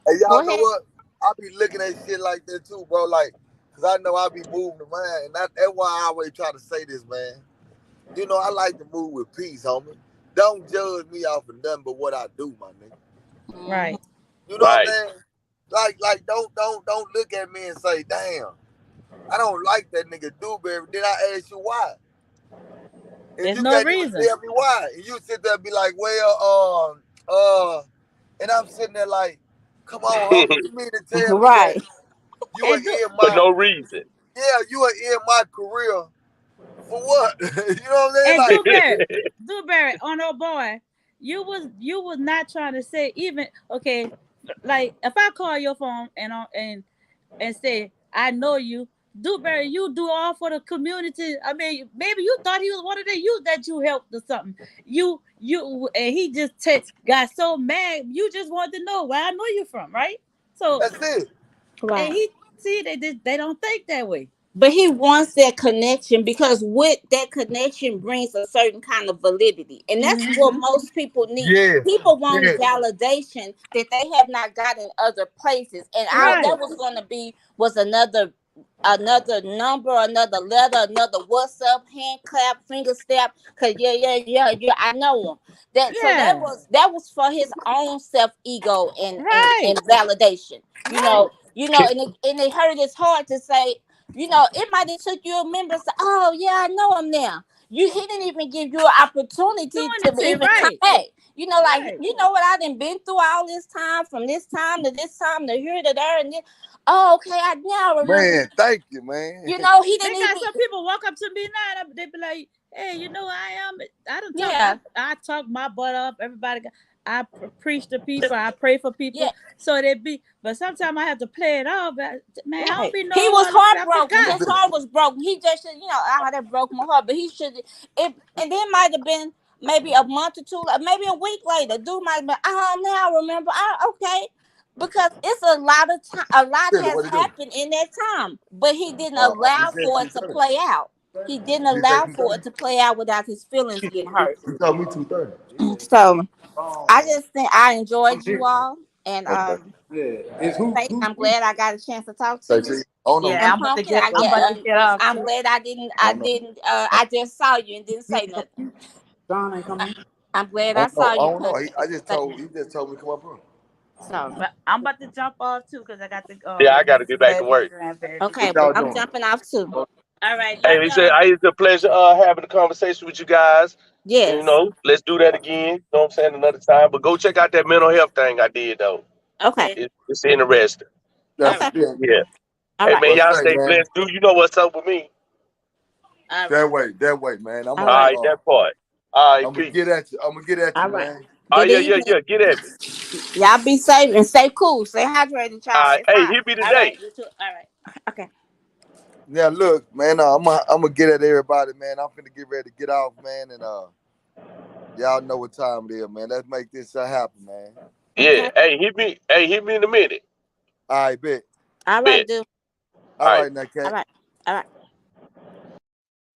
[SPEAKER 1] and
[SPEAKER 12] go
[SPEAKER 1] y'all know
[SPEAKER 12] ahead.
[SPEAKER 1] what? I be looking at shit like that too, bro. Like, cause I know I be moving around, and that's why I always try to say this, man. You know, I like to move with peace, homie. Don't judge me off of nothing but what I do, my nigga.
[SPEAKER 12] Mhm.
[SPEAKER 5] Right.
[SPEAKER 1] You know what I'm
[SPEAKER 3] Right.
[SPEAKER 1] saying? Like, don't look at me and say, damn, I don't like that nigga Dewberry. Then I ask you why, and
[SPEAKER 5] There's
[SPEAKER 1] you
[SPEAKER 5] no
[SPEAKER 1] can't even
[SPEAKER 5] reason.
[SPEAKER 1] tell me why. And you sit there and be like, and I'm sitting there like, come on, homie, you mean to tell me that
[SPEAKER 12] Right.
[SPEAKER 1] you are
[SPEAKER 5] And do
[SPEAKER 1] in
[SPEAKER 3] For
[SPEAKER 1] my,
[SPEAKER 3] no reason.
[SPEAKER 1] yeah, you are in my career for what? You know what I'm saying?
[SPEAKER 5] and
[SPEAKER 1] Like,
[SPEAKER 5] Dewberry on her boy, you was not trying to say even okay, like if I call your phone and say I know you, Dewberry, you do all for the community. I mean, maybe you thought he was one of the youth that you helped or something. You and he just got so mad. You just wanted to know where I know you from, right? So
[SPEAKER 1] that's it.
[SPEAKER 5] and
[SPEAKER 12] Right.
[SPEAKER 5] he see they don't think that way.
[SPEAKER 12] But he wants that connection because with that connection brings a certain kind of validity. And that's what
[SPEAKER 5] Mm-hmm.
[SPEAKER 12] most people need.
[SPEAKER 1] Yes,
[SPEAKER 12] People want
[SPEAKER 1] yes.
[SPEAKER 12] validation that they have not got in other places. And all
[SPEAKER 5] Right.
[SPEAKER 12] that was gonna be was another number, another letter, another what's up, hand clap, finger snap. Cause yeah, I know him.
[SPEAKER 5] Yeah.
[SPEAKER 12] That was for his own self ego
[SPEAKER 5] Right.
[SPEAKER 12] and validation.
[SPEAKER 5] Right.
[SPEAKER 12] And it hurt his heart to say, it might have took you a minute. Say, oh yeah, I know him now. He didn't even give you an opportunity
[SPEAKER 5] Doing
[SPEAKER 12] to
[SPEAKER 5] it to
[SPEAKER 12] even come
[SPEAKER 5] right.
[SPEAKER 12] back. Like
[SPEAKER 5] Right.
[SPEAKER 12] what I done been through all this time, from this time to this time to here to there, and then oh okay, I now remember.
[SPEAKER 1] Man, thank you, man.
[SPEAKER 12] He
[SPEAKER 5] They
[SPEAKER 12] didn't
[SPEAKER 5] got
[SPEAKER 12] even
[SPEAKER 5] some people walk up to me now. They be like, "Hey, you know I am. I don't talk.
[SPEAKER 12] yeah
[SPEAKER 5] I talk my butt off. Everybody. Preach to people. I pray for people.
[SPEAKER 12] yeah
[SPEAKER 5] So they be. But sometimes I have to play it off. Man, I don't
[SPEAKER 12] right.
[SPEAKER 5] be
[SPEAKER 12] He
[SPEAKER 5] knowing
[SPEAKER 12] was
[SPEAKER 5] all this. I
[SPEAKER 12] heartbroken.
[SPEAKER 5] forgot.
[SPEAKER 12] His heart was broken. He just should, that broke my heart. But he should it, and then might have been maybe a month or two, maybe a week later. Dude might have been, oh, now I remember. Okay, because it's a lot of time. A lot
[SPEAKER 1] Really,
[SPEAKER 12] has
[SPEAKER 1] what he do?
[SPEAKER 12] happened in that time, but he didn't
[SPEAKER 1] He
[SPEAKER 12] allow
[SPEAKER 1] said
[SPEAKER 12] for it to
[SPEAKER 1] 2:30.
[SPEAKER 12] play out. He didn't
[SPEAKER 1] He said
[SPEAKER 12] allow for
[SPEAKER 1] 2:30.
[SPEAKER 12] it to play out without his feelings getting hurt.
[SPEAKER 1] He told me 2:30.
[SPEAKER 12] So I just think I enjoyed you all, and
[SPEAKER 1] Okay. Yeah. It's
[SPEAKER 12] Faith, I'm glad I got a chance to talk to
[SPEAKER 1] Say
[SPEAKER 12] you.
[SPEAKER 1] T. Oh no.
[SPEAKER 5] Yeah,
[SPEAKER 12] And Pumpkin,
[SPEAKER 5] I'm about to get off
[SPEAKER 12] I'm
[SPEAKER 5] too.
[SPEAKER 12] glad
[SPEAKER 1] Oh no.
[SPEAKER 12] I just saw you and didn't say nothing.
[SPEAKER 5] John ain't
[SPEAKER 12] I,
[SPEAKER 5] coming.
[SPEAKER 12] I'm glad I
[SPEAKER 1] Oh no.
[SPEAKER 12] saw you,
[SPEAKER 1] Oh no.
[SPEAKER 12] Pumpkin.
[SPEAKER 1] He just told me to come up here.
[SPEAKER 12] So
[SPEAKER 5] But I'm about to jump off too because I got to
[SPEAKER 3] Yeah, I got to get back to
[SPEAKER 5] grab these
[SPEAKER 3] work.
[SPEAKER 5] grandbabies.
[SPEAKER 12] okay,
[SPEAKER 1] What
[SPEAKER 12] but
[SPEAKER 1] y'all
[SPEAKER 12] I'm
[SPEAKER 1] doing?
[SPEAKER 12] jumping off too.
[SPEAKER 5] All right,
[SPEAKER 3] Hey,
[SPEAKER 5] love
[SPEAKER 3] he said,
[SPEAKER 5] y'all.
[SPEAKER 3] it's a pleasure having a conversation with you guys. And,
[SPEAKER 12] Yes.
[SPEAKER 3] let's do that again. You know what I'm saying? Another time. But go check out that mental health thing I did, though.
[SPEAKER 12] Okay.
[SPEAKER 5] Okay.
[SPEAKER 3] It's interesting.
[SPEAKER 1] That's
[SPEAKER 12] Okay.
[SPEAKER 1] yeah.
[SPEAKER 3] Yeah.
[SPEAKER 12] All
[SPEAKER 3] Hey,
[SPEAKER 12] right.
[SPEAKER 3] man,
[SPEAKER 1] Well,
[SPEAKER 3] y'all
[SPEAKER 1] say,
[SPEAKER 3] stay
[SPEAKER 1] man,
[SPEAKER 3] blessed. Dude, you know what's up with me.
[SPEAKER 5] All right.
[SPEAKER 1] that way, man.
[SPEAKER 12] All
[SPEAKER 3] All
[SPEAKER 12] right.
[SPEAKER 3] right, that part. All right,
[SPEAKER 1] I'm gonna get
[SPEAKER 3] peace.
[SPEAKER 1] at you. I'm gonna get at you,
[SPEAKER 12] All right.
[SPEAKER 1] man.
[SPEAKER 3] Oh,
[SPEAKER 12] Good
[SPEAKER 3] yeah, yeah,
[SPEAKER 12] evening.
[SPEAKER 3] yeah. Get at me.
[SPEAKER 12] Y'all be safe and stay cool. Stay hydrated,
[SPEAKER 3] All
[SPEAKER 12] y'all.
[SPEAKER 3] right.
[SPEAKER 12] It's
[SPEAKER 3] Hey,
[SPEAKER 12] hot.
[SPEAKER 3] hit me
[SPEAKER 5] All right.
[SPEAKER 3] today.
[SPEAKER 5] You too. All right.
[SPEAKER 12] Okay.
[SPEAKER 1] Now look, man, I'm gonna get at everybody, man. I'm finna get ready to get off, man, and y'all know what time it is, man. Let's make this happen, man.
[SPEAKER 3] Yeah.
[SPEAKER 12] Okay.
[SPEAKER 3] Hey, hit me. Hey, hit me in a minute.
[SPEAKER 1] All right, bet.
[SPEAKER 12] All right,
[SPEAKER 3] Bet.
[SPEAKER 12] dude.
[SPEAKER 3] All
[SPEAKER 1] All
[SPEAKER 3] right.
[SPEAKER 1] right, now,
[SPEAKER 12] All
[SPEAKER 1] Cat.
[SPEAKER 12] right. All right.